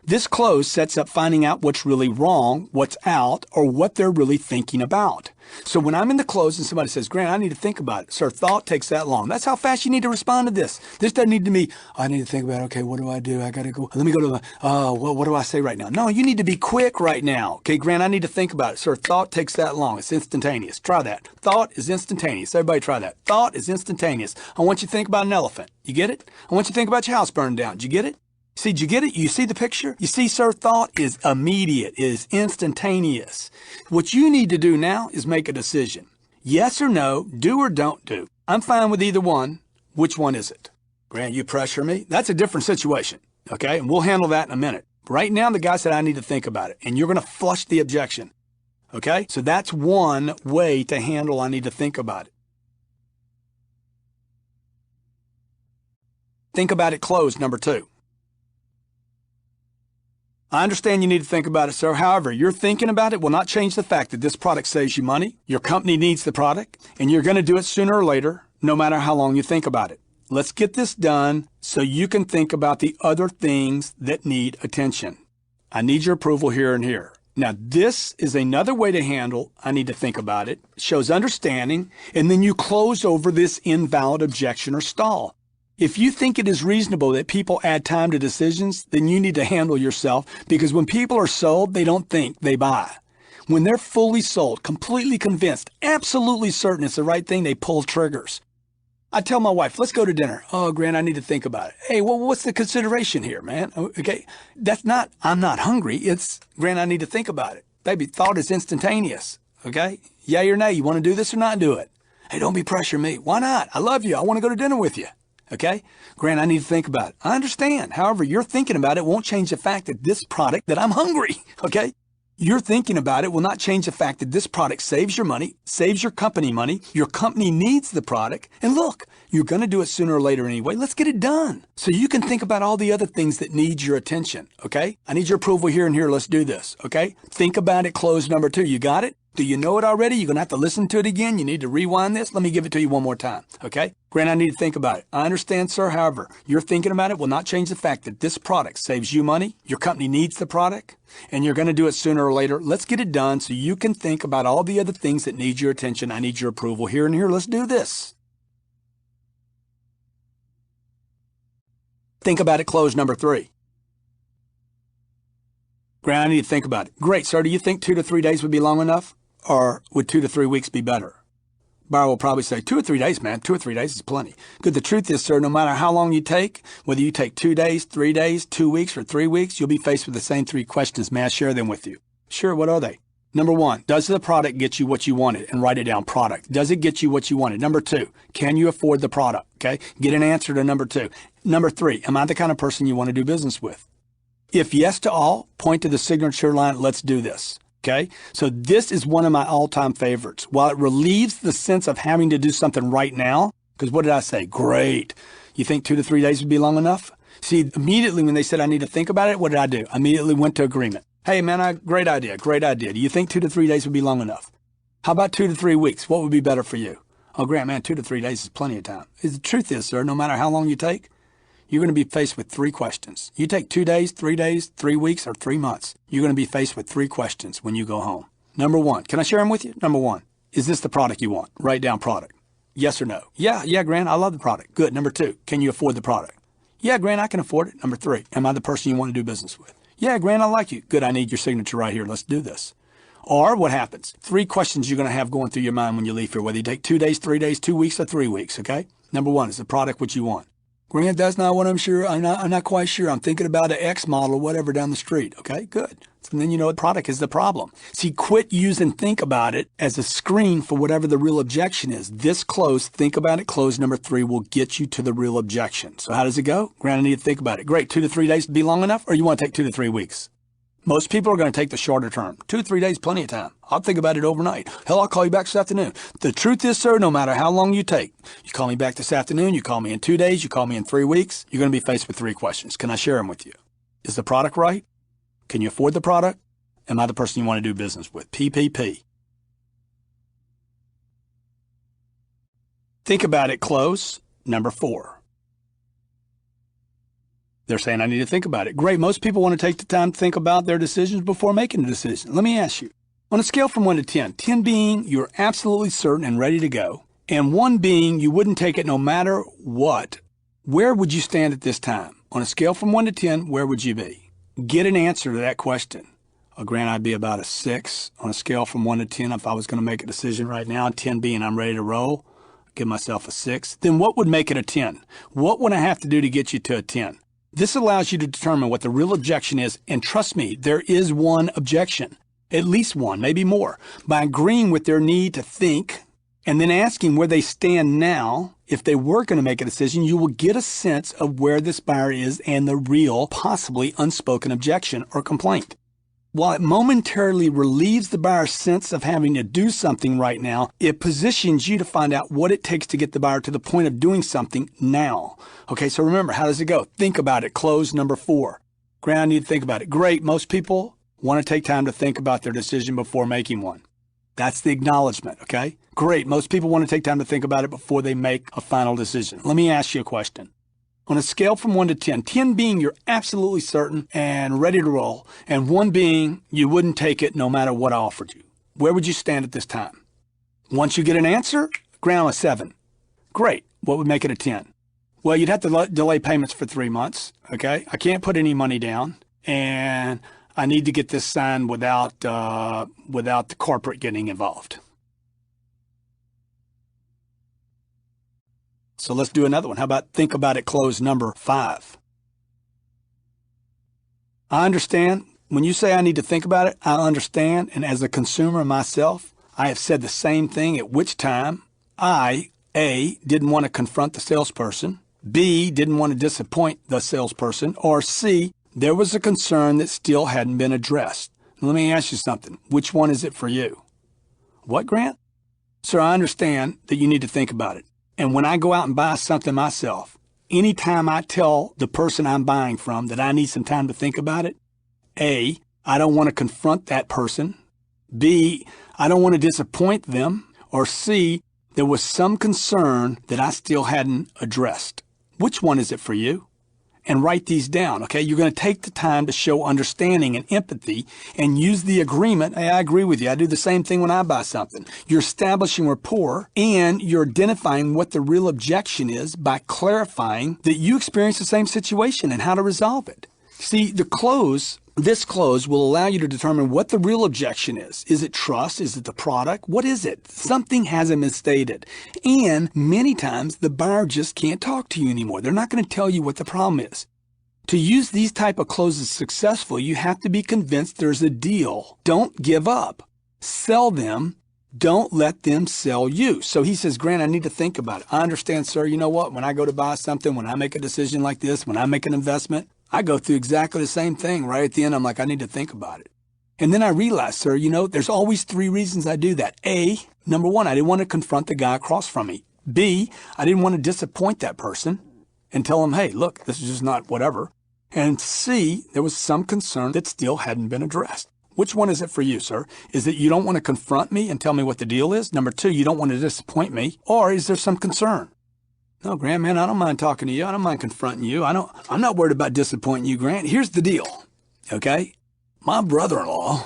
This close sets up finding out what's really wrong, what's out, or what they're really thinking about. So when I'm in the close and somebody says, Grant, I need to think about it. Sir, thought takes that long. That's how fast you need to respond to this. This doesn't need to be, I need to think about it. Okay, what do? I got to go. Let me go to the, what do I say right now? No, you need to be quick right now. Okay, Grant, I need to think about it. Sir, thought takes that long. It's instantaneous. Try that. Thought is instantaneous. Everybody try that. Thought is instantaneous. I want you to think about an elephant. You get it? I want you to think about your house burning down. Did you get it? See, did you get it? You see the picture? You see, sir, thought is immediate, is instantaneous. What you need to do now is make a decision. Yes or no, do or don't do. I'm fine with either one. Which one is it? Grant, you pressure me? That's a different situation, okay? And we'll handle that in a minute. Right now, the guy said, I need to think about it. And you're going to flush the objection, okay? So that's one way to handle I need to think about it. Think about it closed, number 2. I understand you need to think about it, sir. However, your thinking about it will not change the fact that this product saves you money, your company needs the product, and you're going to do it sooner or later, no matter how long you think about it. Let's get this done so you can think about the other things that need attention. I need your approval here and here. Now, this is another way to handle I need to think about it, shows understanding, and then you close over this invalid objection or stall. If you think it is reasonable that people add time to decisions, then you need to handle yourself, because when people are sold, they don't think, they buy. When they're fully sold, completely convinced, absolutely certain it's the right thing, they pull triggers. I tell my wife, let's go to dinner. Oh, Grant, I need to think about it. Hey, well, what's the consideration here, man? Okay, that's not, I'm not hungry. It's, Grant, I need to think about it. Baby, thought is instantaneous, okay? Yay or nay, you want to do this or not do it? Hey, don't be pressuring me. Why not? I love you. I want to go to dinner with you. Okay? Grant, I need to think about it. I understand. However, your thinking about it won't change the fact that this product, that I'm hungry. Okay? Your thinking about it will not change the fact that this product saves your money, saves your company money. Your company needs the product. And look, you're going to do it sooner or later anyway. Let's get it done so you can think about all the other things that need your attention. Okay? I need your approval here and here. Let's do this. Okay? Think about it. Close number 2. You got it? Do you know it already? You're going to have to listen to it again. You need to rewind this. Let me give it to you one more time. Okay? Grant, I need to think about it. I understand, sir. However, your thinking about it will not change the fact that this product saves you money. Your company needs the product, and you're going to do it sooner or later. Let's get it done so you can think about all the other things that need your attention. I need your approval here and here. Let's do this. Think about it. Close number 3. Grant, I need to think about it. Great, sir. Do you think 2 to 3 days would be long enough? Or would 2 to 3 weeks be better? Buyer will probably say, 2 or 3 days, man. 2 or 3 days is plenty. Good. The truth is, sir, no matter how long you take, whether you take 2 days, 3 days, 2 weeks, or 3 weeks, you'll be faced with the same 3 questions. May I share them with you? Sure. What are they? Number 1, does the product get you what you wanted? And write it down. Product. Does it get you what you wanted? Number 2, can you afford the product? Okay. Get an answer to number 2. Number 3, am I the kind of person you want to do business with? If yes to all, point to the signature line. Let's do this. Okay, so this is one of my all-time favorites. While it relieves the sense of having to do something right now, because what did I say? Great. You think 2 to 3 days would be long enough? See, immediately when they said I need to think about it, what did I do? I immediately went to agreement. Hey, man, great idea, great idea. Do you think 2 to 3 days would be long enough? How about 2 to 3 weeks? What would be better for you? Oh, Grant, man, 2 to 3 days is plenty of time. The truth is, sir, no matter how long you take, you're going to be faced with 3 questions. You take 2 days, 3 weeks, or 3 months. You're going to be faced with 3 questions when you go home. Number 1, can I share them with you? Number 1, is this the product you want? Write down product. Yes or no? Yeah, Grant, I love the product. Good. Number 2, can you afford the product? Yeah, Grant, I can afford it. Number 3, am I the person you want to do business with? Yeah, Grant, I like you. Good, I need your signature right here. Let's do this. Or what happens? 3 questions you're going to have going through your mind when you leave here, whether you take 2 days, 3 days, 2 weeks, or 3 weeks, okay? Number 1, is the product what you want? Grant, that's not what I'm sure. I'm not quite sure. I'm thinking about an X model or whatever down the street. Okay, good. And then you know the product is the problem. See, quit using think about it as a screen for whatever the real objection is. This close, think about it, close number 3 will get you to the real objection. So how does it go? Grant, I need to think about it. Great, 2 to 3 days to be long enough, or you want to take 2 to 3 weeks? Most people are going to take the shorter term. 2 to 3 days, plenty of time. I'll think about it overnight. Hell, I'll call you back this afternoon. The truth is, sir, no matter how long you take, you call me back this afternoon, you call me in 2 days, you call me in 3 weeks, you're going to be faced with 3 questions. Can I share them with you? Is the product right? Can you afford the product? Am I the person you want to do business with? PPP. Think about it, close, number 4. They're saying I need to think about it. Great. Most people want to take the time to think about their decisions before making a decision. Let me ask you, on a scale from 1 to 10, 10 being you're absolutely certain and ready to go, and 1 being you wouldn't take it no matter what, where would you stand at this time? On a scale from 1 to 10, where would you be? Get an answer to that question. Grant, I'd be about a 6 on a scale from 1 to 10 if I was going to make a decision right now. 10 being I'm ready to roll, give myself a 6. Then what would make it a 10? What would I have to do to get you to a 10? This allows you to determine what the real objection is, and trust me, there is one objection, at least one, maybe more. By agreeing with their need to think and then asking where they stand now, if they were going to make a decision, you will get a sense of where this buyer is and the real, possibly unspoken objection or complaint. While it momentarily relieves the buyer's sense of having to do something right now, it positions you to find out what it takes to get the buyer to the point of doing something now. Okay, so remember, how does it go? Think about it. Close number 4. Grant, I need to think about it. Great. Most people want to take time to think about their decision before making one. That's the acknowledgement, okay? Great. Most people want to take time to think about it before they make a final decision. Let me ask you a question. On a scale from 1 to 10, 10 being you're absolutely certain and ready to roll, and 1 being you wouldn't take it no matter what I offered you, where would you stand at this time? Once you get an answer, Grant, a 7. Great. What would make it a 10? Well, you'd have to delay payments for 3 months, okay? I can't put any money down, and I need to get this signed without the corporate getting involved. So let's do another one. How about think about it, close number 5. I understand. When you say I need to think about it, I understand. And as a consumer myself, I have said the same thing, at which time I, A, didn't want to confront the salesperson, B, didn't want to disappoint the salesperson, or C, there was a concern that still hadn't been addressed. Let me ask you something. Which one is it for you? What, Grant? Sir, I understand that you need to think about it. And when I go out and buy something myself, anytime I tell the person I'm buying from that I need some time to think about it, A, I don't want to confront that person, B, I don't want to disappoint them, or C, there was some concern that I still hadn't addressed. Which one is it for you? And write these down, okay? You're going to take the time to show understanding and empathy and use the agreement. Hey, I agree with you. I do the same thing when I buy something. You're establishing rapport, and you're identifying what the real objection is by clarifying that you experience the same situation and how to resolve it. See, this close will allow you to determine what the real objection is. Is it trust? Is it the product? What is it? Something hasn't been stated. And many times the buyer just can't talk to you anymore. They're not going to tell you what the problem is. To use these type of closes successfully, you have to be convinced there's a deal. Don't give up. Sell them. Don't let them sell you. So he says, Grant, I need to think about it. I understand, sir. You know what? When I go to buy something, when I make a decision like this, when I make an investment, I go through exactly the same thing. Right at the end, I'm like, I need to think about it. And then I realized, sir, there's always 3 reasons I do that. A, number 1, I didn't want to confront the guy across from me. B, I didn't want to disappoint that person and tell him, hey, look, this is just not whatever. And C, there was some concern that still hadn't been addressed. Which one is it for you, sir? Is it you don't want to confront me and tell me what the deal is? Number 2, you don't want to disappoint me? Or is there some concern? No, Grant, man, I don't mind talking to you. I don't mind confronting you. I'm not worried about disappointing you, Grant. Here's the deal, okay? My brother-in-law,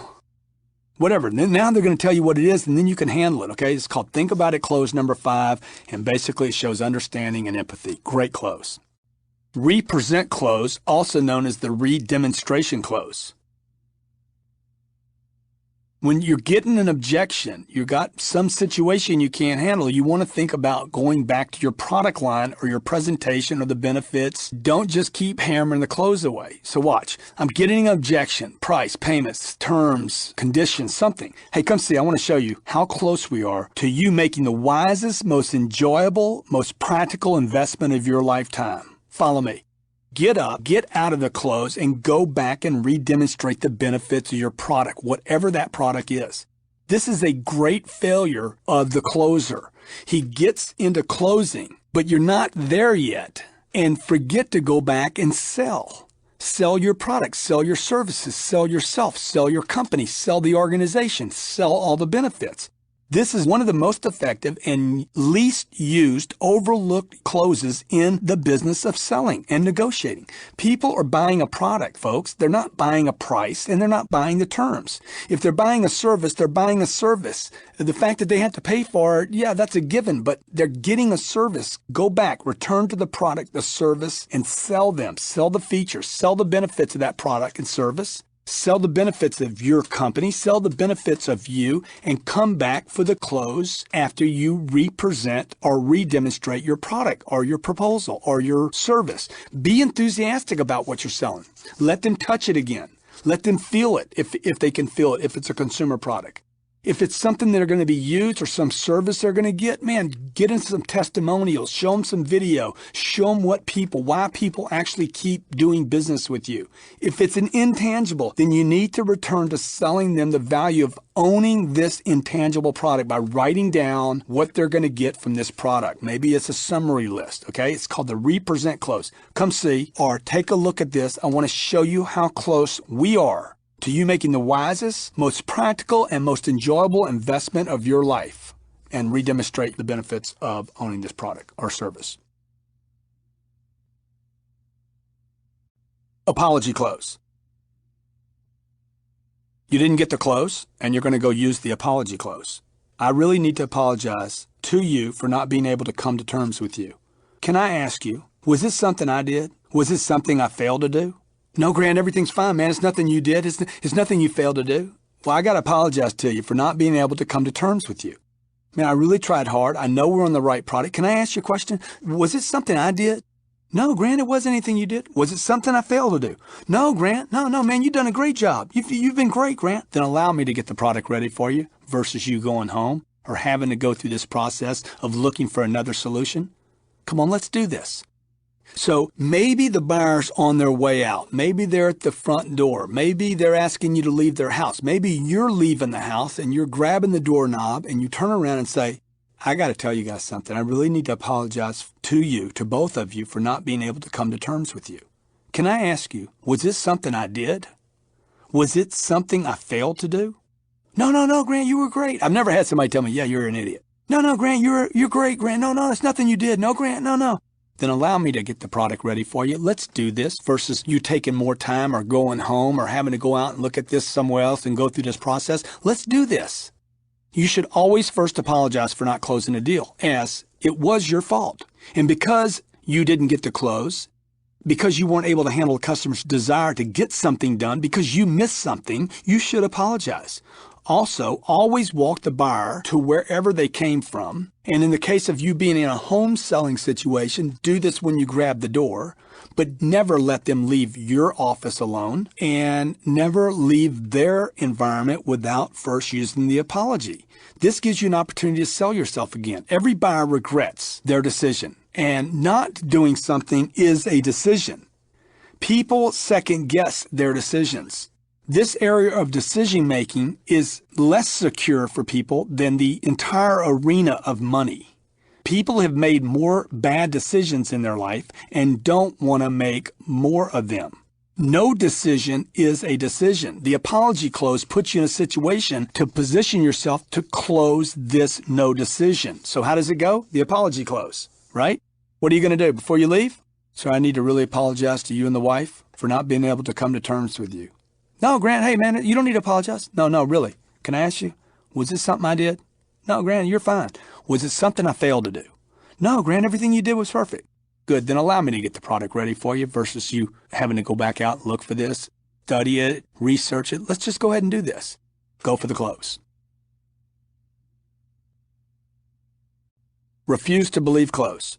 whatever. Now they're going to tell you what it is, and then you can handle it, okay? It's called Think About It Close number 5, and basically it shows understanding and empathy. Great close. Represent close, also known as the redemonstration close. When you're getting an objection, you got some situation you can't handle, you want to think about going back to your product line or your presentation or the benefits. Don't just keep hammering the close away. So watch. I'm getting an objection, price, payments, terms, conditions, something. Hey, come see. I want to show you how close we are to you making the wisest, most enjoyable, most practical investment of your lifetime. Follow me. Get up, get out of the close, and go back and redemonstrate the benefits of your product, whatever that product is. This is a great failure of the closer. He gets into closing, but you're not there yet, and forget to go back and sell. Sell your products, sell your services, sell yourself, sell your company, sell the organization, sell all the benefits. This is one of the most effective and least used, overlooked closes in the business of selling and negotiating. People are buying a product, folks. They're not buying a price, and they're not buying the terms. If they're buying a service, they're buying a service. The fact that they have to pay for it, yeah, that's a given, but they're getting a service. Go back, return to the product, the service, and sell them. Sell the features, sell the benefits of that product and service. Sell the benefits of your company, sell the benefits of you, and come back for the close after you represent or redemonstrate your product or your proposal or your service. Be enthusiastic about what you're selling. Let them touch it again. Let them feel it if they can feel it, if it's a consumer product. If it's something that are going to be used or some service they're going to get, man, get in some testimonials, show them some video, show them why people actually keep doing business with you. If it's an intangible, then you need to return to selling them the value of owning this intangible product by writing down what they're going to get from this product. Maybe it's a summary list, okay? It's called the Represent Close. Come see or take a look at this. I want to show you how close we are to you making the wisest, most practical, and most enjoyable investment of your life and redemonstrate the benefits of owning this product or service. Apology close. You didn't get the close, and you're going to go use the apology close. I really need to apologize to you for not being able to come to terms with you. Can I ask you, was this something I did? Was this something I failed to do? No, Grant, everything's fine, man. It's nothing you did. It's nothing you failed to do. Well, I got to apologize to you for not being able to come to terms with you. Man, I really tried hard. I know we're on the right product. Can I ask you a question? Was it something I did? No, Grant, it wasn't anything you did. Was it something I failed to do? No, Grant. No, man, you've done a great job. You've been great, Grant. Then allow me to get the product ready for you versus you going home or having to go through this process of looking for another solution. Come on, let's do this. So maybe the buyer's on their way out. Maybe they're at the front door. Maybe they're asking you to leave their house. Maybe you're leaving the house and you're grabbing the doorknob and you turn around and say, I got to tell you guys something. I really need to apologize to you, to both of you, for not being able to come to terms with you. Can I ask you, was this something I did? Was it something I failed to do? No, Grant, you were great. I've never had somebody tell me, yeah, you're an idiot. No, Grant, you're great, Grant. No, it's nothing you did. No, Grant, no. Then allow me to get the product ready for you. Let's do this versus you taking more time or going home or having to go out and look at this somewhere else and go through this process. Let's do this. You should always first apologize for not closing a deal, as it was your fault. And because you didn't get to close, because you weren't able to handle a customer's desire to get something done, because you missed something, you should apologize. Also, always walk the buyer to wherever they came from. And in the case of you being in a home selling situation, do this when you grab the door, but never let them leave your office alone and never leave their environment without first using the apology. This gives you an opportunity to sell yourself again. Every buyer regrets their decision, and not doing something is a decision. People second guess their decisions. This area of decision-making is less secure for people than the entire arena of money. People have made more bad decisions in their life and don't want to make more of them. No decision is a decision. The apology close puts you in a situation to position yourself to close this no decision. So how does it go? The apology close, right? What are you going to do before you leave? So I need to really apologize to you and the wife for not being able to come to terms with you. No, Grant, hey, man, you don't need to apologize. No, really. Can I ask you, was this something I did? No, Grant, you're fine. Was it something I failed to do? No, Grant, everything you did was perfect. Good, then allow me to get the product ready for you versus you having to go back out and look for this, study it, research it. Let's just go ahead and do this. Go for the close. Refuse to believe close.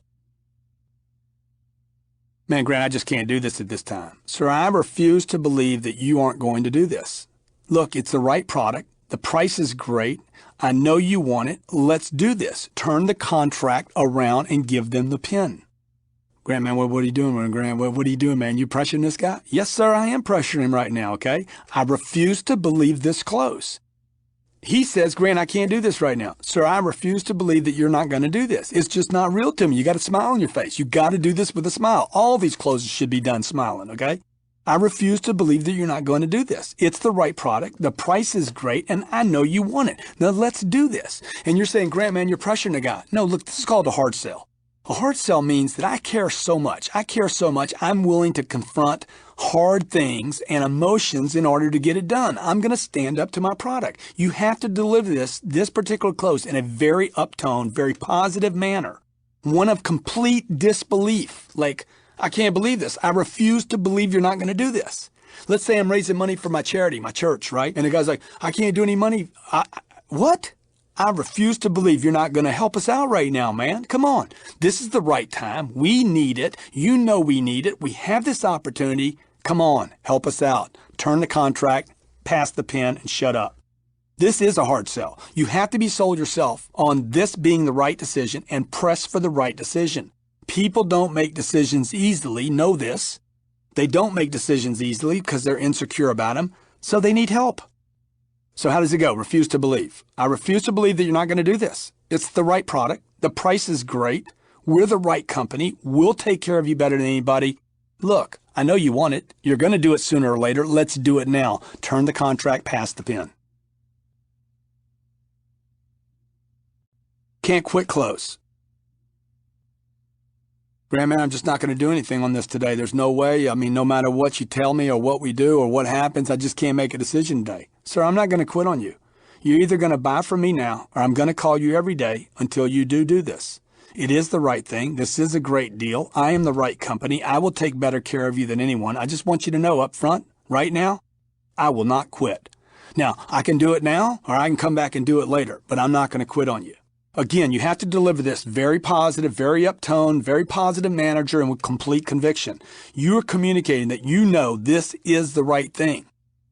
Man, Grant, I just can't do this at this time. Sir, I refuse to believe that you aren't going to do this. Look, it's the right product. The price is great. I know you want it. Let's do this. Turn the contract around and give them the pen. Grant, man, what are you doing, Grant? What are you doing, man? You pressuring this guy? Yes, sir, I am pressuring him right now, okay? I refuse to believe this close. He says, Grant, I can't do this right now. Sir, I refuse to believe that you're not going to do this. It's just not real to me. You got a smile on your face. You got to do this with a smile. All these closes should be done smiling, okay? I refuse to believe that you're not going to do this. It's the right product. The price is great, and I know you want it. Now let's do this. And you're saying, Grant, man, you're pressuring the guy. No, look, this is called a hard sell. A hard sell means that I care so much. I'm willing to confront hard things and emotions in order to get it done. I'm going to stand up to my product. You have to deliver this particular close in a very uptone, very positive manner. One of complete disbelief. Like, I can't believe this. I refuse to believe you're not going to do this. Let's say I'm raising money for my charity, my church, right? And the guy's like, I can't do any money. What? I refuse to believe you're not going to help us out right now, man. Come on. This is the right time. We need it. You know we need it. We have this opportunity. Come on. Help us out. Turn the contract, pass the pen, and shut up. This is a hard sell. You have to be sold yourself on this being the right decision and press for the right decision. People don't make decisions easily. Know this. They don't make decisions easily because they're insecure about them, so they need help. So how does it go? Refuse to believe. I refuse to believe that you're not going to do this. It's the right product. The price is great. We're the right company. We'll take care of you better than anybody. Look, I know you want it. You're going to do it sooner or later. Let's do it now. Turn the contract, pass the pen. Can't quit close. Grandma, I'm just not going to do anything on this today. There's no way. I mean, no matter what you tell me or what we do or what happens, I just can't make a decision today. Sir, I'm not going to quit on you. You're either going to buy from me now or I'm going to call you every day until you do this. It is the right thing. This is a great deal. I am the right company. I will take better care of you than anyone. I just want you to know up front, right now, I will not quit. Now, I can do it now or I can come back and do it later, but I'm not going to quit on you. Again, you have to deliver this very positive, very uptone, very positive manager and with complete conviction. You are communicating that you know this is the right thing.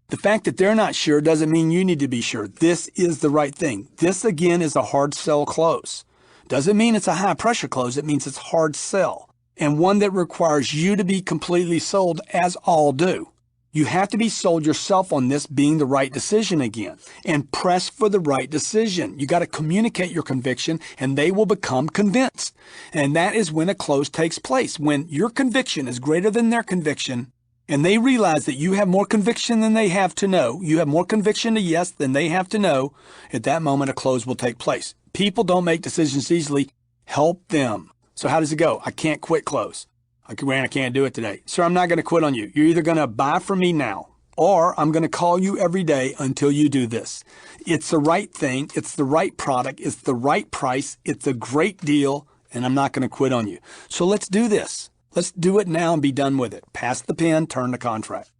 The fact that they're not sure doesn't mean you need to be sure. This is the right thing. This, again, is a hard sell close. Doesn't mean it's a high pressure close. It means it's hard sell and one that requires you to be completely sold, as all do. You have to be sold yourself on this being the right decision again and press for the right decision. You got to communicate your conviction and they will become convinced. And that is when a close takes place. When your conviction is greater than their conviction and they realize that you have more conviction than they have to know, you have more conviction to yes than they have to know, at that moment a close will take place. People don't make decisions easily. Help them. So how does it go? I can't quit close. Grant, I can't do it today. Sir, I'm not going to quit on you. You're either going to buy from me now, or I'm going to call you every day until you do this. It's the right thing. It's the right product. It's the right price. It's a great deal, and I'm not going to quit on you. So let's do this. Let's do it now and be done with it. Pass the pen, turn the contract.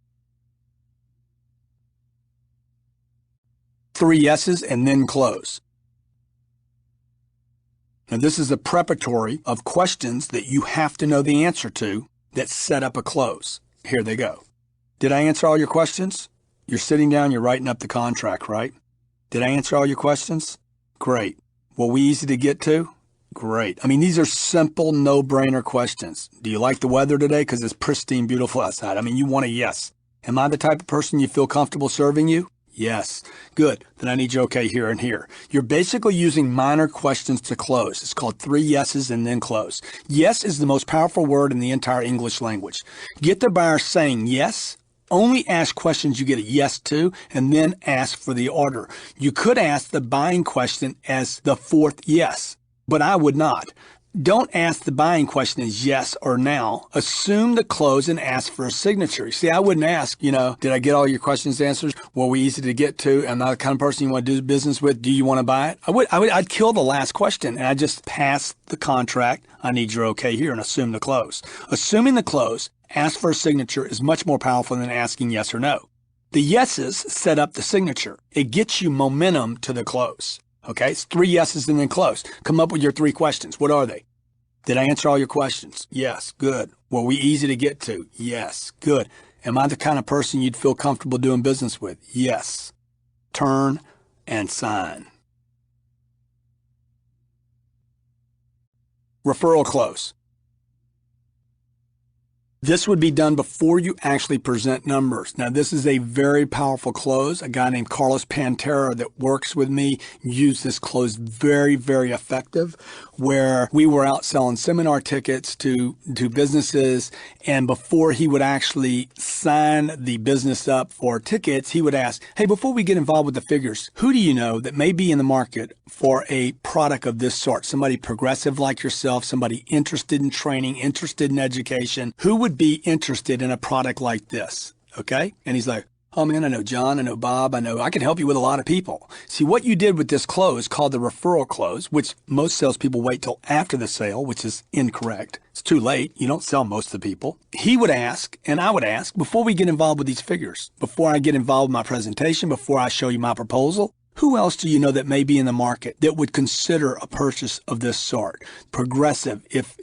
3 yeses and then close. Now, this is a preparatory of questions that you have to know the answer to that set up a close. Here they go. Did I answer all your questions? You're sitting down, you're writing up the contract, right? Did I answer all your questions? Great. Were we easy to get to? Great. I mean, these are simple, no-brainer questions. Do you like the weather today? Because it's pristine, beautiful outside. I mean, you want a yes. Am I the type of person you feel comfortable serving you? Yes. Good. Then I need you okay here and here. You're basically using minor questions to close. It's called 3 yeses and then close. Yes is the most powerful word in the entire English language. Get the buyer saying yes. Only ask questions you get a yes to, and then ask for the order. You could ask the buying question as the 4th yes, but I would not. Don't ask the buying question as yes or now. Assume the close and ask for a signature. See, I wouldn't ask, did I get all your questions answered? Were we easy to get to? Am I the kind of person you want to do business with? Do you want to buy it? I'd kill the last question and I'd just pass the contract. I need your okay here and assume the close. Assuming the close, ask for a signature is much more powerful than asking yes or no. The yeses set up the signature. It gets you momentum to the close. Okay, it's 3 yeses and then close. Come up with your 3 questions. What are they? Did I answer all your questions? Yes. Good. Were we easy to get to? Yes. Good. Am I the kind of person you'd feel comfortable doing business with? Yes. Turn and sign. Referral close. This would be done before you actually present numbers. Now, this is a very powerful close. A guy named Carlos Pantera that works with me used this close very, very effective, where we were out selling seminar tickets to businesses, and before he would actually sign the business up for tickets, he would ask, hey, before we get involved with the figures, who do you know that may be in the market for a product of this sort? Somebody progressive like yourself, somebody interested in training, interested in education. Who would be interested in a product like this? Okay? And he's like, oh man, I know John, I know Bob, I can help you with a lot of people. See, what you did with this close called the referral close, which most salespeople wait till after the sale, which is incorrect. It's too late. You don't sell most of the people. He would ask, and I would ask, before we get involved with these figures, before I get involved with my presentation, before I show you my proposal, who else do you know that may be in the market that would consider a purchase of this sort? Progressive, if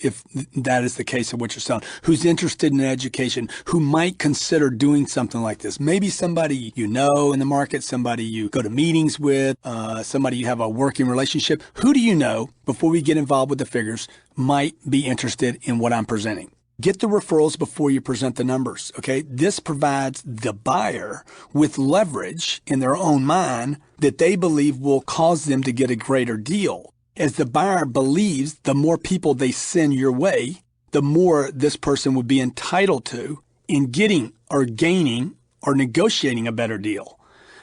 that is the case of what you're selling. Who's interested in education, who might consider doing something like this? Maybe somebody you know in the market, somebody you go to meetings with, somebody you have a working relationship. Who do you know, before we get involved with the figures, might be interested in what I'm presenting? Get the referrals before you present the numbers, okay? This provides the buyer with leverage in their own mind that they believe will cause them to get a greater deal. As the buyer believes, the more people they send your way, the more this person would be entitled to in getting or gaining or negotiating a better deal.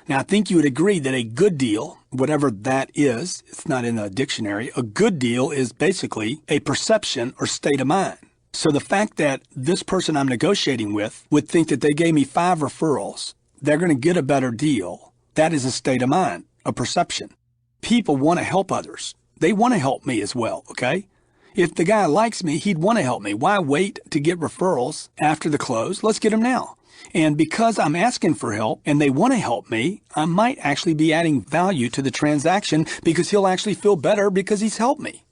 Now, I think you would agree that a good deal, whatever that is, it's not in the dictionary, a good deal is basically a perception or state of mind. So the fact that this person I'm negotiating with would think that they gave me 5 referrals, they're going to get a better deal, that is a state of mind, a perception. People want to help others. They want to help me as well, okay? If the guy likes me, he'd want to help me. Why wait to get referrals after the close? Let's get them now. And because I'm asking for help and they want to help me, I might actually be adding value to the transaction because he'll actually feel better because he's helped me.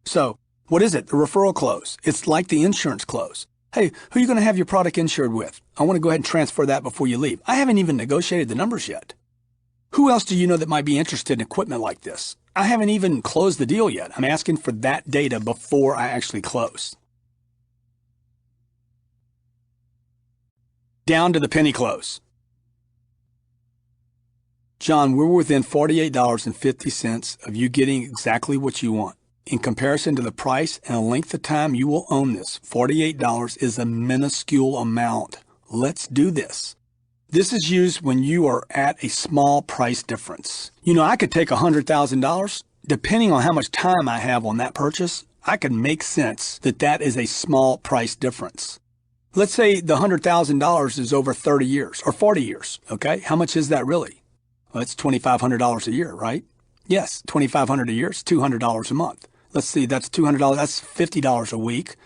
So, what is it? The referral close. It's like the insurance close. Hey, who are you going to have your product insured with? I want to go ahead and transfer that before you leave. I haven't even negotiated the numbers yet. Who else do you know that might be interested in equipment like this? I haven't even closed the deal yet. I'm asking for that data before I actually close. Down to the penny close. John, we're within $48.50 of you getting exactly what you want. In comparison to the price and the length of time you will own this, $48 is a minuscule amount. Let's do this. This is used when you are at a small price difference. You know, I could take $100,000. Depending on how much time I have on that purchase, I can make sense that that is a small price difference. Let's say the $100,000 is over 30 years or 40 years, okay? How much is that really? Well, it's $2,500 a year, right? Yes, $2,500 a year is $200 a month. Let's see, that's $200, that's $50 a week.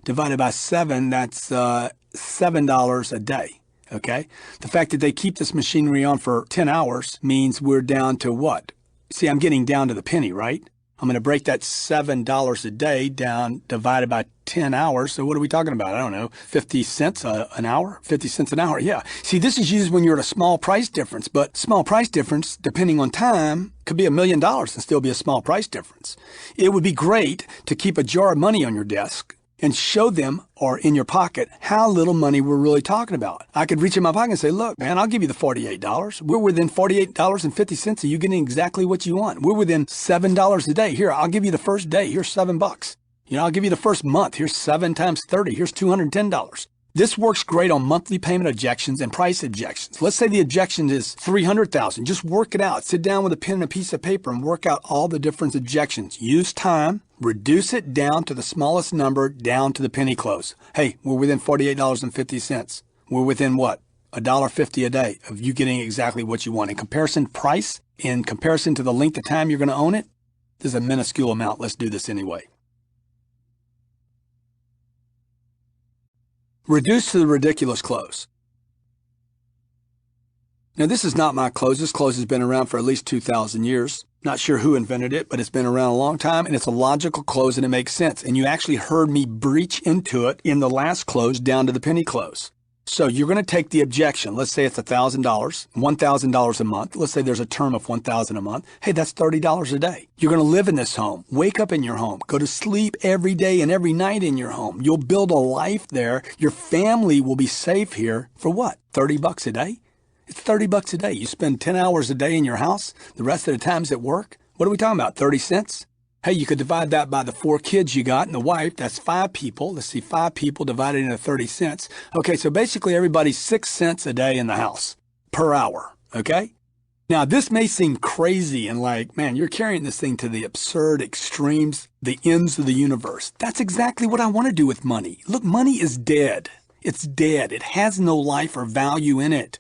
Divided by 7, that's $7 a day, okay? The fact that they keep this machinery on for 10 hours means we're down to what? See, I'm getting down to the penny, right? I'm going to break that $7 a day down, divided by 10 hours. So what are we talking about? I don't know, 50 cents an hour? 50 cents an hour, yeah. See, this is used when you're at a small price difference, but small price difference, depending on time, could be $1 million and still be a small price difference. It would be great to keep a jar of money on your desk and show them, or in your pocket, how little money we're really talking about. I could reach in my pocket and say, look, man, I'll give you the $48. We're within $48.50 of you getting exactly what you want. We're within $7 a day. Here, I'll give you the first day. Here's $7. You know, I'll give you the first month. Here's 7 times 30. Here's $210. This works great on monthly payment objections and price objections. Let's say the objection is $300,000. Just work it out. Sit down with a pen and a piece of paper and work out all the different objections. Use time. Reduce it down to the smallest number, down to the penny close. Hey, we're within $48.50. We're within what? $1.50 a day of you getting exactly what you want. In comparison to price, in comparison to the length of time you're going to own it, this is a minuscule amount. Let's do this anyway. Reduce to the ridiculous close. Now, this is not my close. This close has been around for at least 2,000 years. Not sure who invented it, but it's been around a long time, and it's a logical close, and it makes sense. And you actually heard me breach into it in the last close down to the penny close. So you're going to take the objection. Let's say it's $1,000, $1,000 a month. Let's say there's a term of $1,000 a month. Hey, that's $30 a day. You're going to live in this home, wake up in your home, go to sleep every day and every night in your home. You'll build a life there. Your family will be safe here for what? $30 a day? It's $30 a day. You spend 10 hours a day in your house. The rest of the time's at work. What are we talking about? 30 cents? Hey, you could divide that by the 4 kids you got and the wife. That's 5 people. Let's see, 5 people divided into 30 cents. Okay, so basically everybody's 6 cents a day in the house per hour, okay? Now, this may seem crazy and like, man, you're carrying this thing to the absurd extremes, the ends of the universe. That's exactly what I want to do with money. Look, money is dead. It's dead. It has no life or value in it.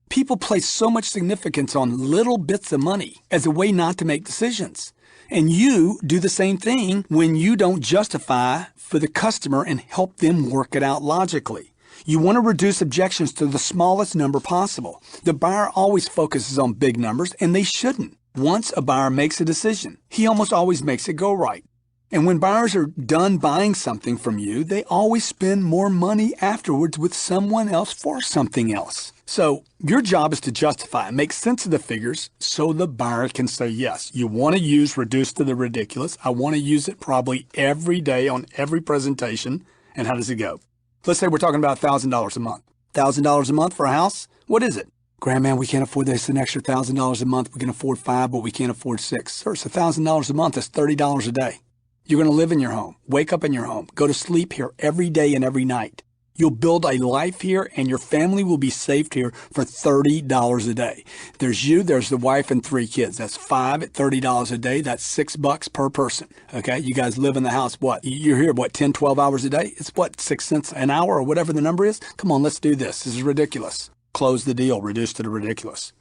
People place so much significance on little bits of money as a way not to make decisions. And you do the same thing when you don't justify for the customer and help them work it out logically. You want to reduce objections to the smallest number possible. The buyer always focuses on big numbers, and they shouldn't. Once a buyer makes a decision, he almost always makes it go right. And when buyers are done buying something from you, they always spend more money afterwards with someone else for something else. So your job is to justify and make sense of the figures so the buyer can say, yes, you want to use reduced to the ridiculous. I want to use it probably every day on every presentation. And how does it go? Let's say we're talking about $1,000 a month. $1,000 a month for a house? What is it? Grant, man, we can't afford this. An extra $1,000 a month. We can afford 5, but we can't afford 6. Sir, it's $1,000 a month. That's $30 a day. You're going to live in your home, wake up in your home, go to sleep here every day and every night. You'll build a life here, and your family will be saved here for $30 a day. There's you, there's the wife, and 3 kids. That's 5 at $30 a day. That's $6 per person. Okay, you guys live in the house, what? You're here, what, 10, 12 hours a day? It's what, 6 cents an hour or whatever the number is? Come on, let's do this. This is ridiculous. Close the deal, reduce to the ridiculous.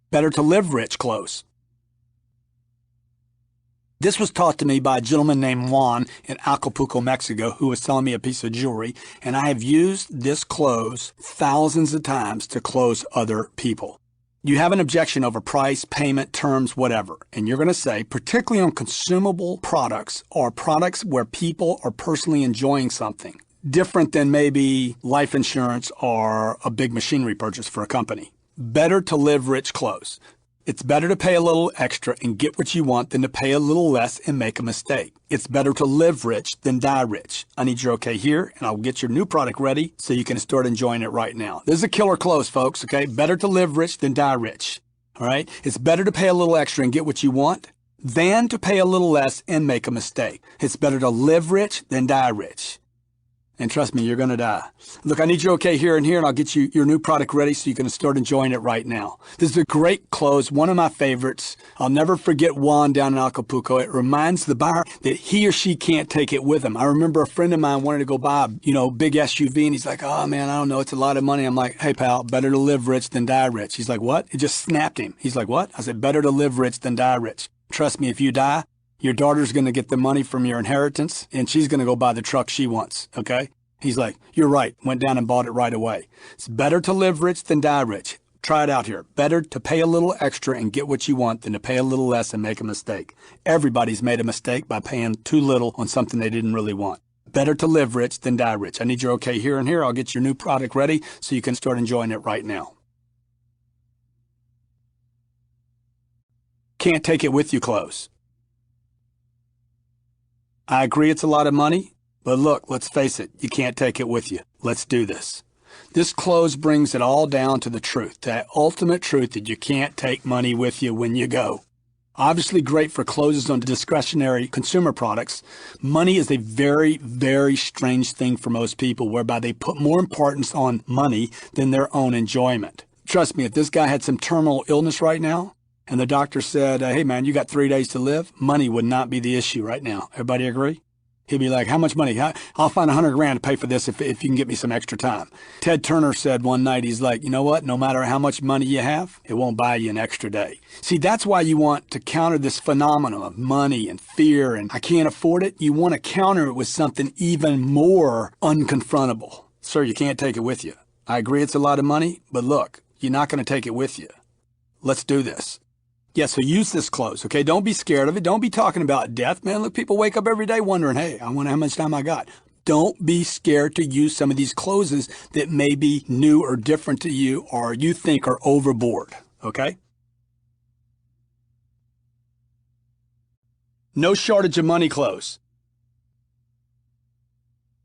Better to live rich close. This was taught to me by a gentleman named Juan in Acapulco, Mexico, who was selling me a piece of jewelry, and I have used this close thousands of times to close other people. You have an objection over price, payment, terms, whatever, and you're going to say, particularly on consumable products or products where people are personally enjoying something, different than maybe life insurance or a big machinery purchase for a company. Better to live rich close. It's better to pay a little extra and get what you want than to pay a little less and make a mistake. It's better to live rich than die rich. I need your okay here, and I'll get your new product ready so you can start enjoying it right now. This is a killer close, folks, okay? Better to live rich than die rich, all right? It's better to pay a little extra and get what you want than to pay a little less and make a mistake. It's better to live rich than die rich. And trust me, you're going to die. Look, I need you okay here, and I'll get you your new product ready so you can start enjoying it right now. This is a great close, one of my favorites. I'll never forget Juan down in Acapulco. It reminds the buyer that he or she can't take it with him. I remember a friend of mine wanted to go buy a, big SUV, and he's like, oh, man, I don't know. It's a lot of money. I'm like, hey, pal, better to live rich than die rich. He's like, what? It just snapped him. He's like, what? I said, better to live rich than die rich. Trust me, if you die, your daughter's going to get the money from your inheritance, and she's going to go buy the truck she wants, okay? He's like, you're right. Went down and bought it right away. It's better to live rich than die rich. Try it out here. Better to pay a little extra and get what you want than to pay a little less and make a mistake. Everybody's made a mistake by paying too little on something they didn't really want. Better to live rich than die rich. I need your okay here, and I'll get your new product ready so you can start enjoying it right now. Can't take it with you close. I agree it's a lot of money. But look, let's face it, you can't take it with you. Let's do this. This close brings it all down to the truth, that ultimate truth that you can't take money with you when you go. Obviously great for closes on discretionary consumer products. Money is a very, very strange thing for most people, whereby they put more importance on money than their own enjoyment. Trust me, if this guy had some terminal illness right now, and the doctor said, hey man, you got 3 days to live, money would not be the issue right now. Everybody agree? He'd be like, how much money? I'll find $100,000 to pay for this if you can get me some extra time. Ted Turner said one night, he's like, you know what? No matter how much money you have, it won't buy you an extra day. See, that's why you want to counter this phenomenon of money and fear and I can't afford it. You want to counter it with something even more unconfrontable. Sir, you can't take it with you. I agree it's a lot of money, but look, you're not going to take it with you. Let's do this. Yeah, so use this close, okay? Don't be scared of it. Don't be talking about death, man. Look, people wake up every day wondering, hey, I wonder how much time I got. Don't be scared to use some of these closes that may be new or different to you or you think are overboard, okay? No shortage of money close.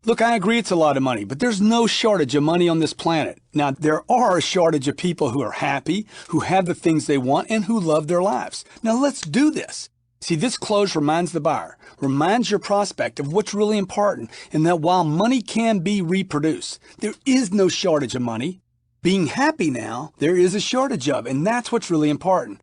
Look, I agree it's a lot of money, but there's no shortage of money on this planet. Now, there are a shortage of people who are happy, who have the things they want, and who love their lives. Now, let's do this. See, this close reminds the buyer, reminds your prospect of what's really important, and that while money can be reproduced, there is no shortage of money. Being happy now, there is a shortage of, and that's what's really important.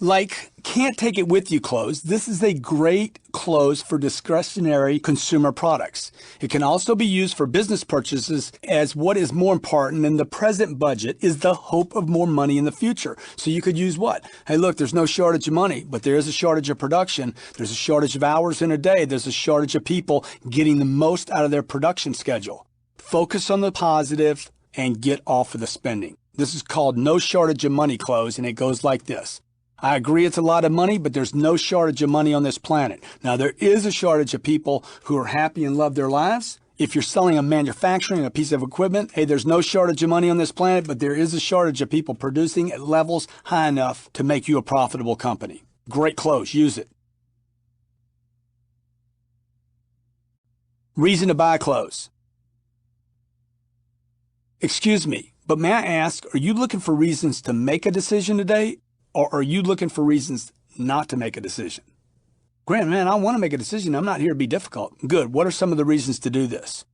Like, can't take it with you close. This is a great close for discretionary consumer products. It can also be used for business purchases, as what is more important than the present budget is the hope of more money in the future. So you could use what? Hey, look, there's no shortage of money, but there is a shortage of production. There's a shortage of hours in a day. There's a shortage of people getting the most out of their production schedule. Focus on the positive and get off of the spending. This is called no shortage of money close, and it goes like this. I agree it's a lot of money, but there's no shortage of money on this planet. Now, there is a shortage of people who are happy and love their lives. If you're selling a manufacturing, a piece of equipment, hey, there's no shortage of money on this planet, but there is a shortage of people producing at levels high enough to make you a profitable company. Great close. Use it. Reason to buy close. Excuse me, but may I ask, are you looking for reasons to make a decision today? Or are you looking for reasons not to make a decision? Grant, man, I want to make a decision. I'm not here to be difficult. Good. What are some of the reasons to do this?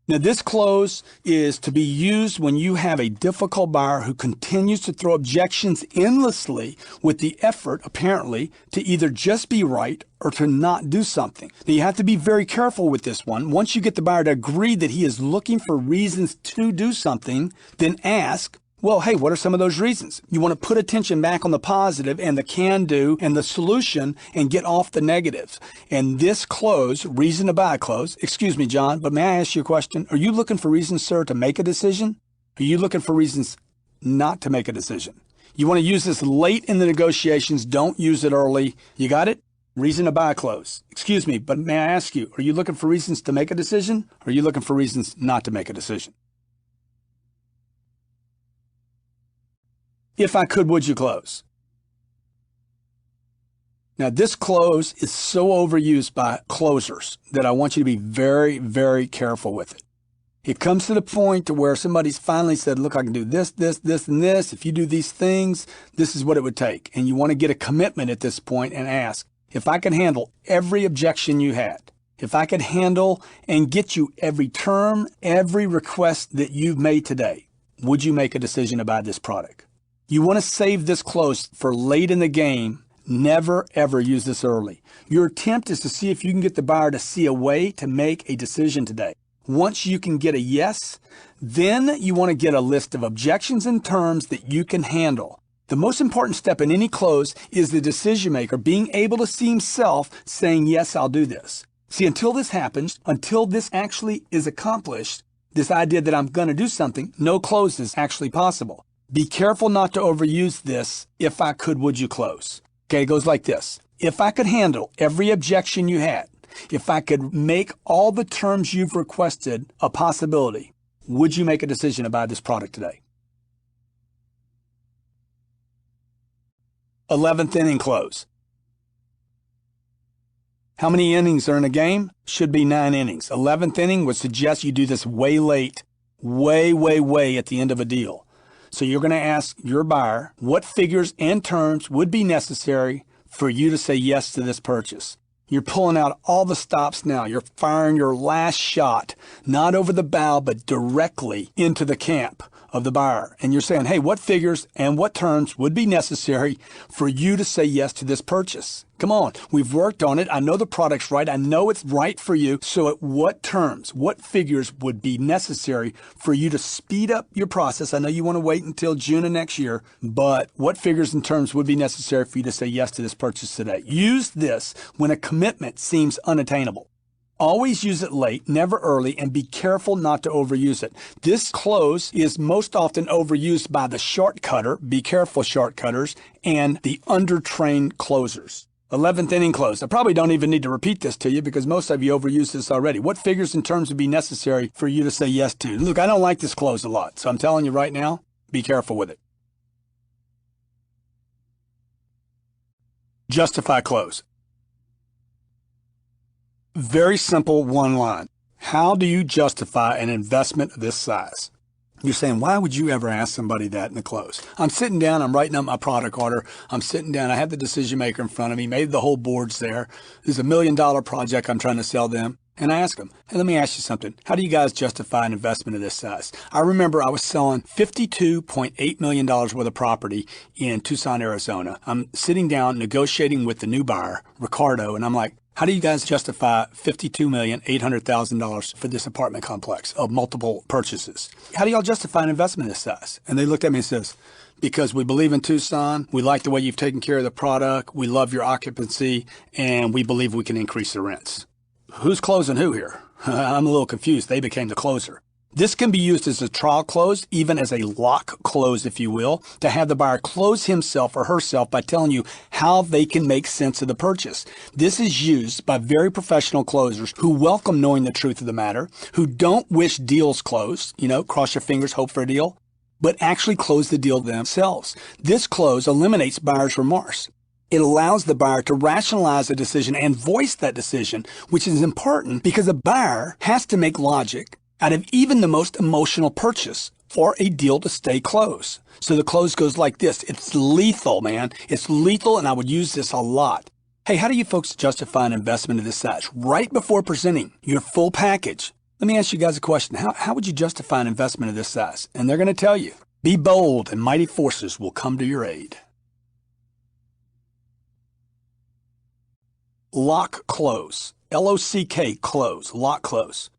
Now, this close is to be used when you have a difficult buyer who continues to throw objections endlessly with the effort, apparently, to either just be right or to not do something. Now, you have to be very careful with this one. Once you get the buyer to agree that he is looking for reasons to do something, then ask, well, hey, what are some of those reasons? You want to put attention back on the positive and the can-do and the solution and get off the negatives. And this close, reason to buy close, excuse me, John, but may I ask you a question? Are you looking for reasons, sir, to make a decision? Are you looking for reasons not to make a decision? You want to use this late in the negotiations. Don't use it early. You got it? Reason to buy close. Excuse me, but may I ask you, are you looking for reasons to make a decision? Or are you looking for reasons not to make a decision? If I could, would you close? Now, this close is so overused by closers that I want you to be very, very careful with it. It comes to the point to where somebody's finally said, look, I can do this, this, this, and this. If you do these things, this is what it would take. And you want to get a commitment at this point and ask, if I could handle every objection you had, if I could handle and get you every term, every request that you've made today, would you make a decision to buy this product? You want to save this close for late in the game. Never, ever use this early. Your attempt is to see if you can get the buyer to see a way to make a decision today. Once you can get a yes, then you want to get a list of objections and terms that you can handle. The most important step in any close is the decision maker being able to see himself saying, yes, I'll do this. See, until this happens, until this actually is accomplished, this idea that I'm going to do something, no close is actually possible. Be careful not to overuse this, if I could, would you close? Okay, it goes like this. If I could handle every objection you had, if I could make all the terms you've requested a possibility, would you make a decision to buy this product today? 11th inning close. How many innings are in a game? Should be 9 innings. 11th inning would suggest you do this way late, way at the end of a deal. So you're going to ask your buyer what figures and terms would be necessary for you to say yes to this purchase. You're pulling out all the stops now. You're firing your last shot, not over the bow, but directly into the camp of the buyer. And you're saying, hey, what figures and what terms would be necessary for you to say yes to this purchase? Come on, we've worked on it. I know the product's right. I know it's right for you. So at what terms, what figures would be necessary for you to speed up your process? I know you want to wait until June of next year, but what figures and terms would be necessary for you to say yes to this purchase today? Use this when a commitment seems unattainable. Always use it late, never early, and be careful not to overuse it. This close is most often overused by the shortcutter, be careful shortcutters, and the undertrained closers. 11th inning close. I probably don't even need to repeat this to you because most of you overused this already. What figures and terms would be necessary for you to say yes to? Look, I don't like this close a lot, so I'm telling you right now, be careful with it. Justify close. Very simple one line. How do you justify an investment of this size? You're saying, why would you ever ask somebody that in the close? I'm sitting down, I'm writing up my product order. I'm sitting down, I have the decision maker in front of me, maybe the whole board's there. There's a $1 million project I'm trying to sell them. And I ask them, hey, let me ask you something. How do you guys justify an investment of this size? I remember I was selling $52.8 million worth of property in Tucson, Arizona. I'm sitting down negotiating with the new buyer, Ricardo, and I'm like, how do you guys justify $52,800,000 for this apartment complex of multiple purchases? How do y'all justify an investment this size? And they looked at me and says, because we believe in Tucson, we like the way you've taken care of the product, we love your occupancy, and we believe we can increase the rents. Who's closing who here? I'm a little confused. They became the closer. This can be used as a trial close, even as a lock close, if you will, to have the buyer close himself or herself by telling you how they can make sense of the purchase. This is used by very professional closers who welcome knowing the truth of the matter, who don't wish deals closed, cross your fingers, hope for a deal, but actually close the deal themselves. This close eliminates buyer's remorse. It allows the buyer to rationalize a decision and voice that decision, which is important because a buyer has to make logic out of even the most emotional purchase for a deal to stay close. So the close goes like this. It's lethal, man. It's lethal, and I would use this a lot. Hey, how do you folks justify an investment of this size? Right before presenting your full package, let me ask you guys a question. How would you justify an investment of this size? And they're going to tell you. Be bold, and mighty forces will come to your aid. Lock close. L-O-C-K, close. Lock close.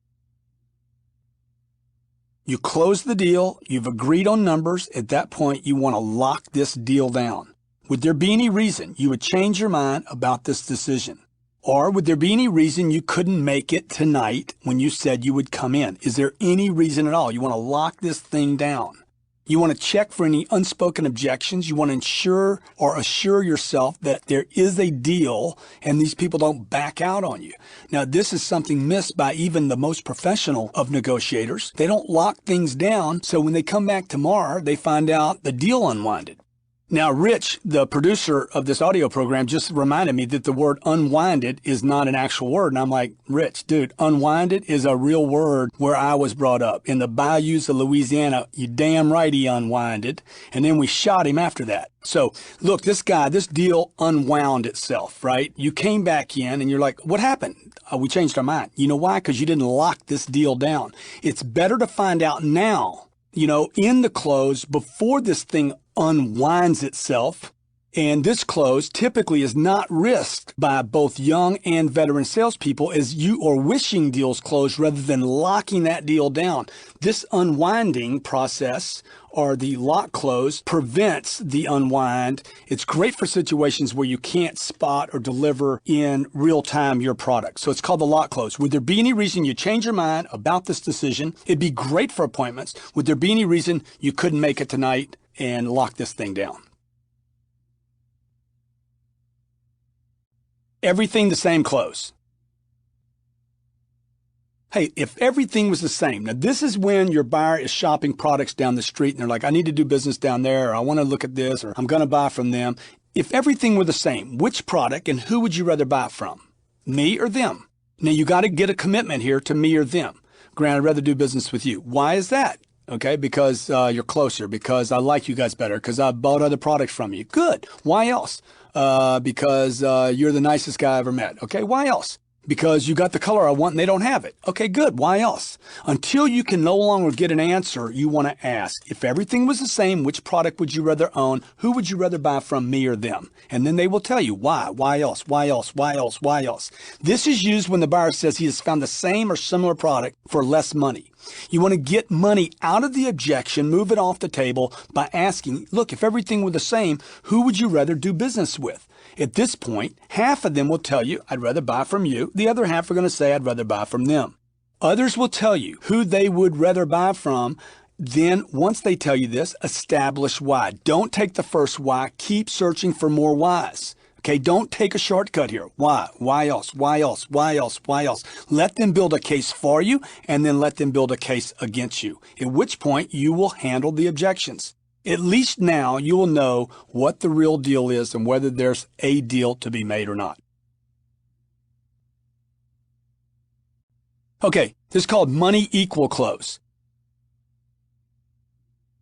You close the deal, you've agreed on numbers. At that point, you want to lock this deal down. Would there be any reason you would change your mind about this decision? Or would there be any reason you couldn't make it tonight when you said you would come in? Is there any reason at all? You want to lock this thing down. You want to check for any unspoken objections. You want to ensure or assure yourself that there is a deal and these people don't back out on you. Now, this is something missed by even the most professional of negotiators. They don't lock things down, so when they come back tomorrow, they find out the deal unwinded. Now, Rich, the producer of this audio program, just reminded me that the word unwinded is not an actual word. And I'm like, Rich, dude, unwinded is a real word where I was brought up. In the bayous of Louisiana, you damn right he unwinded. And then we shot him after that. So, look, this deal unwound itself, right? You came back in and you're like, what happened? We changed our mind. You know why? Because you didn't lock this deal down. It's better to find out now, in the close before this thing unwinds itself. And this close typically is not risked by both young and veteran salespeople as you are wishing deals closed rather than locking that deal down. This unwinding process or the lock close prevents the unwind. It's great for situations where you can't spot or deliver in real time your product. So it's called the lock close. Would there be any reason you change your mind about this decision? It'd be great for appointments. Would there be any reason you couldn't make it tonight and lock this thing down? Everything the same close. Hey, if everything was the same, now this is when your buyer is shopping products down the street and they're like, I need to do business down there, or I want to look at this, or I'm going to buy from them. If everything were the same, which product and who would you rather buy from? Me or them? Now you got to get a commitment here to me or them. Grant, I'd rather do business with you. Why is that? Okay, because you're closer, because I like you guys better, because I bought other products from you. Good. Why else? Because you're the nicest guy I ever met. Okay, why else? Because you got the color I want and they don't have it. Okay, good. Why else? Until you can no longer get an answer, you want to ask, if everything was the same, which product would you rather own? Who would you rather buy from, me or them? And then they will tell you why. Why else? Why else? Why else? Why else? This is used when the buyer says he has found the same or similar product for less money. You want to get money out of the objection, move it off the table by asking, look, if everything were the same, who would you rather do business with? At this point, half of them will tell you, I'd rather buy from you. The other half are going to say, I'd rather buy from them. Others will tell you who they would rather buy from. Then, once they tell you this, establish why. Don't take the first why. Keep searching for more whys. Okay, don't take a shortcut here. Why? Why else? Why else? Why else? Why else? Let them build a case for you and then let them build a case against you, at which point you will handle the objections. At least now you will know what the real deal is and whether there's a deal to be made or not. Okay, this is called money equal close.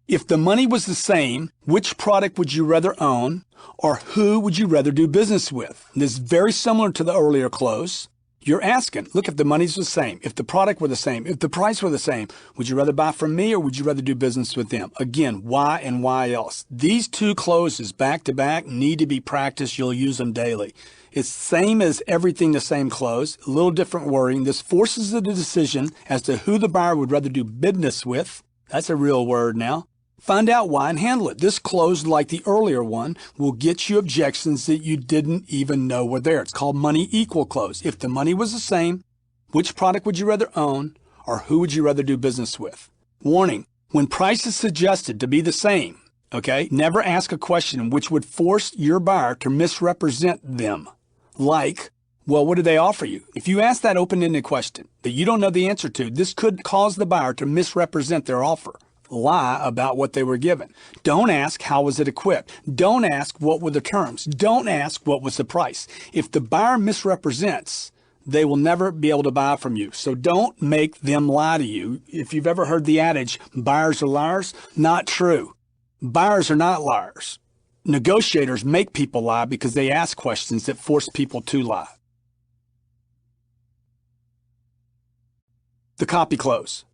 If the money was the same, which product would you rather own, or who would you rather do business with? This is very similar to the earlier close. You're asking, look, if the money's the same, if the product were the same, if the price were the same, would you rather buy from me or would you rather do business with them? Again, why and why else? These two closes back to back need to be practiced. You'll use them daily. It's same as everything the same close, a little different wording. This forces the decision as to who the buyer would rather do business with. That's a real word now. Find out why and handle it. This close, like the earlier one, will get you objections that you didn't even know were there. It's called money equal close. If the money was the same, which product would you rather own, or who would you rather do business with? Warning, when price is suggested to be the same, okay, never ask a question which would force your buyer to misrepresent them. Like, well, what do they offer you? If you ask that open-ended question that you don't know the answer to, this could cause the buyer to misrepresent their offer. Lie about what they were given. Don't ask how was it equipped. Don't ask what were the terms. Don't ask what was the price. If the buyer misrepresents, they will never be able to buy from you. So don't make them lie to you. If you've ever heard the adage, buyers are liars, not true. Buyers are not liars. Negotiators make people lie because they ask questions that force people to lie. The copy close.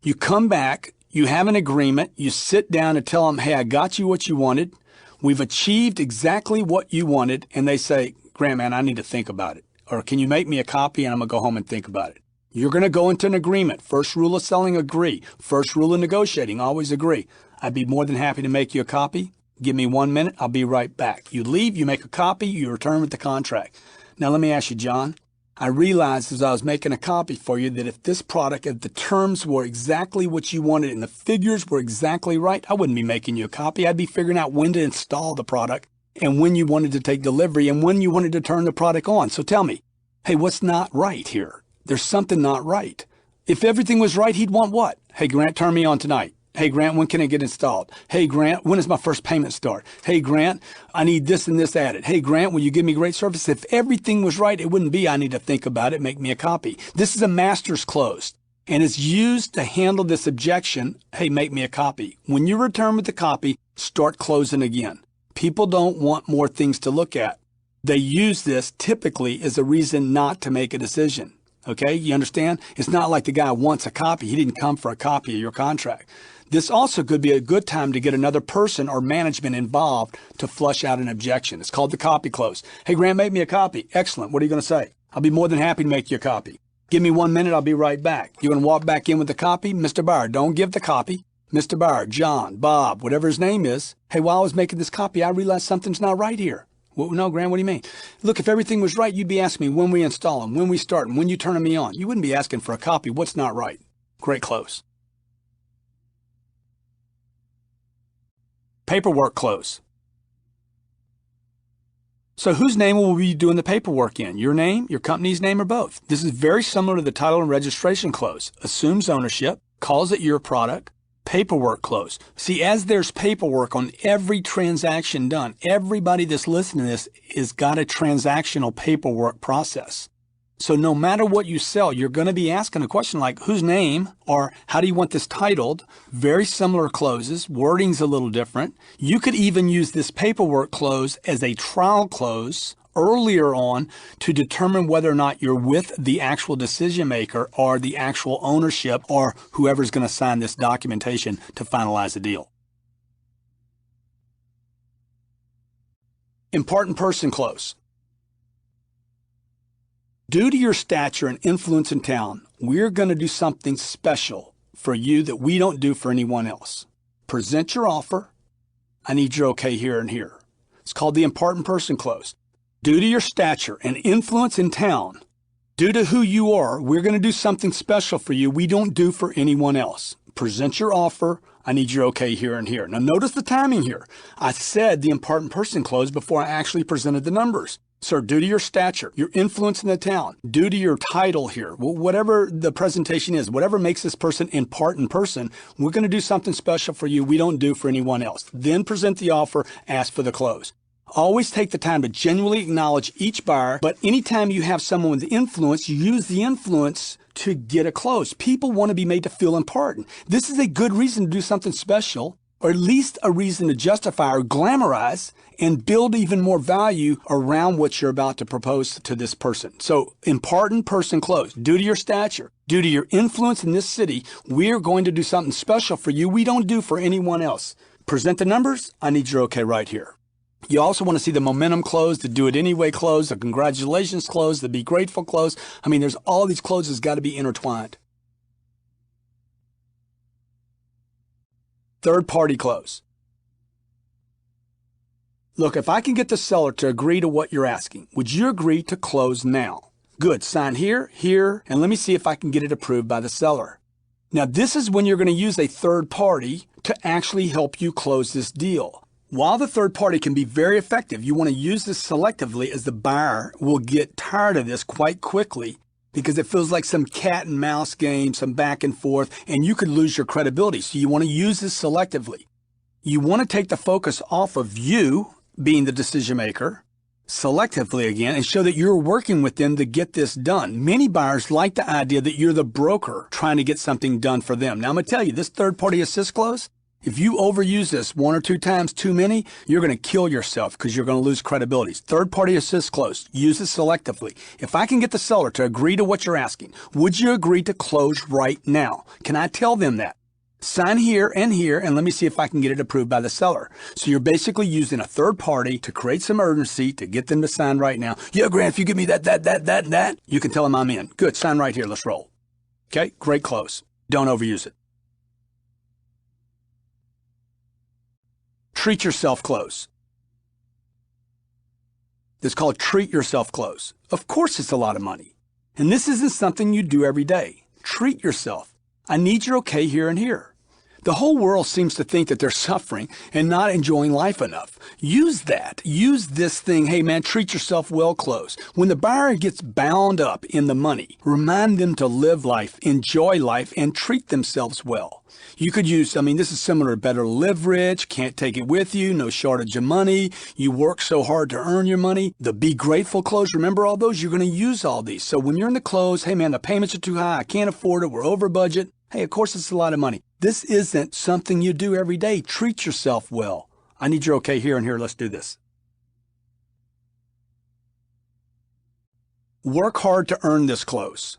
You come back, you have an agreement, you sit down and tell them, hey, I got you what you wanted. We've achieved exactly what you wanted. And they say, Grant, man, I need to think about it. Or can you make me a copy and I'm going to go home and think about it. You're going to go into an agreement. First rule of selling, agree. First rule of negotiating, always agree. I'd be more than happy to make you a copy. Give me 1 minute, I'll be right back. You leave, you make a copy, you return with the contract. Now let me ask you, John. I realized as I was making a copy for you that if this product, if the terms were exactly what you wanted and the figures were exactly right, I wouldn't be making you a copy. I'd be figuring out when to install the product and when you wanted to take delivery and when you wanted to turn the product on. So tell me, hey, what's not right here? There's something not right. If everything was right, he'd want what? Hey, Grant, turn me on tonight. Hey, Grant, when can it get installed? Hey, Grant, when does my first payment start? Hey, Grant, I need this and this added. Hey, Grant, will you give me great service? If everything was right, it wouldn't be I need to think about it, make me a copy. This is a master's close, and it's used to handle this objection, hey, make me a copy. When you return with the copy, start closing again. People don't want more things to look at. They use this typically as a reason not to make a decision. Okay, you understand? It's not like the guy wants a copy. He didn't come for a copy of your contract. This also could be a good time to get another person or management involved to flush out an objection. It's called the copy close. Hey, Grant, make me a copy. Excellent. What are you going to say? I'll be more than happy to make you a copy. Give me 1 minute. I'll be right back. You going to walk back in with the copy? Mr. Buyer, don't give the copy. Mr. Buyer, John, Bob, whatever his name is. Hey, while I was making this copy, I realized something's not right here. Well, no, Grant, what do you mean? Look, if everything was right, you'd be asking me when we install them, when we start them, when you turn me on. You wouldn't be asking for a copy. What's not right? Great close. Paperwork close. So whose name will we be doing the paperwork in? Your name, your company's name, or both? This is very similar to the title and registration close. Assumes ownership, calls it your product. Paperwork close. See, as there's paperwork on every transaction done, everybody that's listening to this has got a transactional paperwork process. So no matter what you sell, you're going to be asking a question like whose name or how do you want this titled? Very similar closes. Wording's a little different. You could even use this paperwork close as a trial close earlier on to determine whether or not you're with the actual decision maker or the actual ownership or whoever's going to sign this documentation to finalize the deal. Important person close. Due to your stature and influence in town, we're going to do something special for you that we don't do for anyone else. Present your offer. I need your okay here and here. It's called the important person close. Due to your stature and influence in town, due to who you are, we're going to do something special for you we don't do for anyone else. present your offer. I need your okay here and here. Now notice the timing here. I said the important person close before I actually presented the numbers. Sir, due to your stature, your influence in the town, due to your title here, whatever the presentation is, whatever makes this person important person, we're going to do something special for you we don't do for anyone else. Then present the offer, ask for the close. Always take the time to genuinely acknowledge each buyer, but anytime you have someone with influence, you use the influence to get a close. People want to be made to feel important. This is a good reason to do something special, or at least a reason to justify or glamorize and build even more value around what you're about to propose to this person. So, important person close. Due to your stature, due to your influence in this city, we're going to do something special for you we don't do for anyone else. Present the numbers. I need your okay right here. You also want to see the momentum close, the do it anyway close, the congratulations close, the be grateful close. I mean, there's all these closes got to be intertwined. Third party close. Look, if I can get the seller to agree to what you're asking, would you agree to close now? Good. Sign here, here, and let me see if I can get it approved by the seller. Now, this is when you're going to use a third party to actually help you close this deal. While the third party can be very effective, you want to use this selectively, as the buyer will get tired of this quite quickly because it feels like some cat and mouse game, some back and forth, and you could lose your credibility. So you want to use this selectively. You want to take the focus off of you being the decision maker selectively again and show that you're working with them to get this done. Many buyers like the idea that you're the broker trying to get something done for them. Now, I'm going to tell you, this third party assist close, if you overuse this one or two times too many, you're going to kill yourself because you're going to lose credibility. Third party assist close, use it selectively. If I can get the seller to agree to what you're asking, would you agree to close right now? Can I tell them that? Sign here, and let me see if I can get it approved by the seller. So you're basically using a third party to create some urgency to get them to sign right now. Yeah, Grant, if you give me that, you can tell them I'm in. Good, sign right here, let's roll. Okay, great close. Don't overuse it. Treat yourself close. This is called treat yourself close. Of course it's a lot of money. And this isn't something you do every day. Treat yourself. I need your okay here and here. The whole world seems to think that they're suffering and not enjoying life enough. Use that. Use this thing, hey man, treat yourself well close. When the buyer gets bound up in the money, remind them to live life, enjoy life, and treat themselves well. You could use, this is similar to better live rich, can't take it with you, no shortage of money, you work so hard to earn your money. The be grateful close, remember all those? You're going to use all these. So when you're in the close, hey man, the payments are too high, I can't afford it, we're over budget. Hey, of course it's a lot of money. This isn't something you do every day. Treat yourself well. I need your okay here and here. Let's do this. Work hard to earn this close.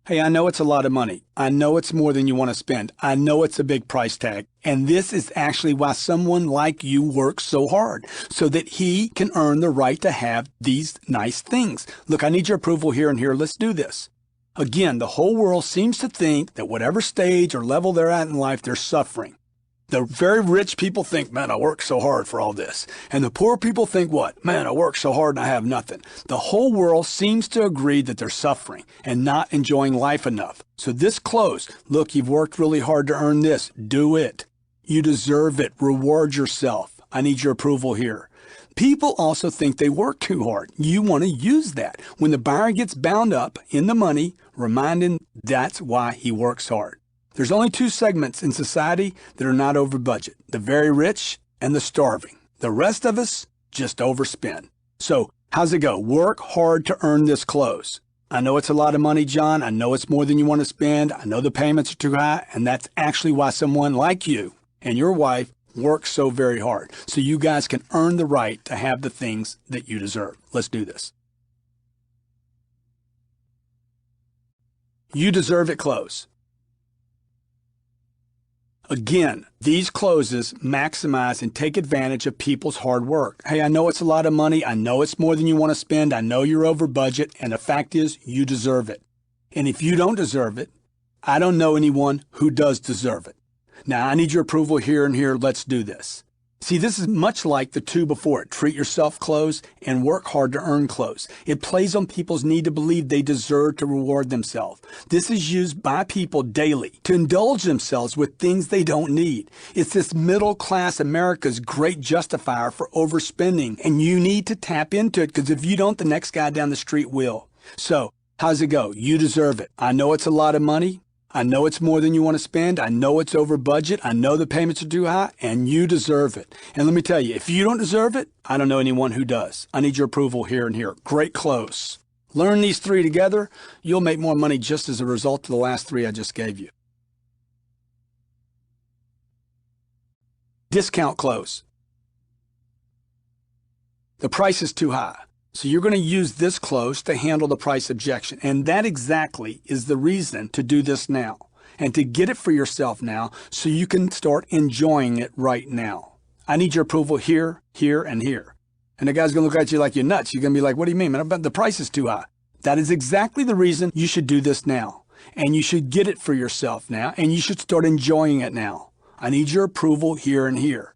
Hey, I know it's a lot of money. I know it's more than you want to spend. I know it's a big price tag. And this is actually why someone like you works so hard, so that he can earn the right to have these nice things. Look, I need your approval here and here. Let's do this. Again, the whole world seems to think that whatever stage or level they're at in life, they're suffering. The very rich people think, man, I work so hard for all this. And the poor people think what? Man, I work so hard and I have nothing. The whole world seems to agree that they're suffering and not enjoying life enough. So this close, look, you've worked really hard to earn this. Do it. You deserve it. Reward yourself. I need your approval here. People also think they work too hard. You want to use that. When the buyer gets bound up in the money, remind him that's why he works hard. There's only two segments in society that are not over budget, the very rich and the starving. The rest of us just overspend. So how's it go? Work hard to earn this close. I know it's a lot of money, John. I know it's more than you want to spend. I know the payments are too high. And that's actually why someone like you and your wife work so very hard, so you guys can earn the right to have the things that you deserve. Let's do this. You deserve it close. Again, these closes maximize and take advantage of people's hard work. Hey, I know it's a lot of money. I know it's more than you want to spend. I know you're over budget. And the fact is, you deserve it. And if you don't deserve it, I don't know anyone who does deserve it. Now, I need your approval here and here. Let's do this. See, this is much like the two before it, treat yourself close and work hard to earn close. It plays on people's need to believe they deserve to reward themselves. This is used by people daily to indulge themselves with things they don't need. It's this middle class America's great justifier for overspending, and you need to tap into it because if you don't, the next guy down the street will. So, how's it go? You deserve it. I know it's a lot of money. I know it's more than you want to spend. I know it's over budget. I know the payments are too high, and you deserve it. And let me tell you, if you don't deserve it, I don't know anyone who does. I need your approval here and here. Great close. Learn these three together. You'll make more money just as a result of the last three I just gave you. Discount close. The price is too high. So you're going to use this close to handle the price objection. And that exactly is the reason to do this now and to get it for yourself now so you can start enjoying it right now. I need your approval here, here, and here. And the guy's going to look at you like you're nuts. You're going to be like, what do you mean, man? The price is too high. That is exactly the reason you should do this now. And you should get it for yourself now. And you should start enjoying it now. I need your approval here and here.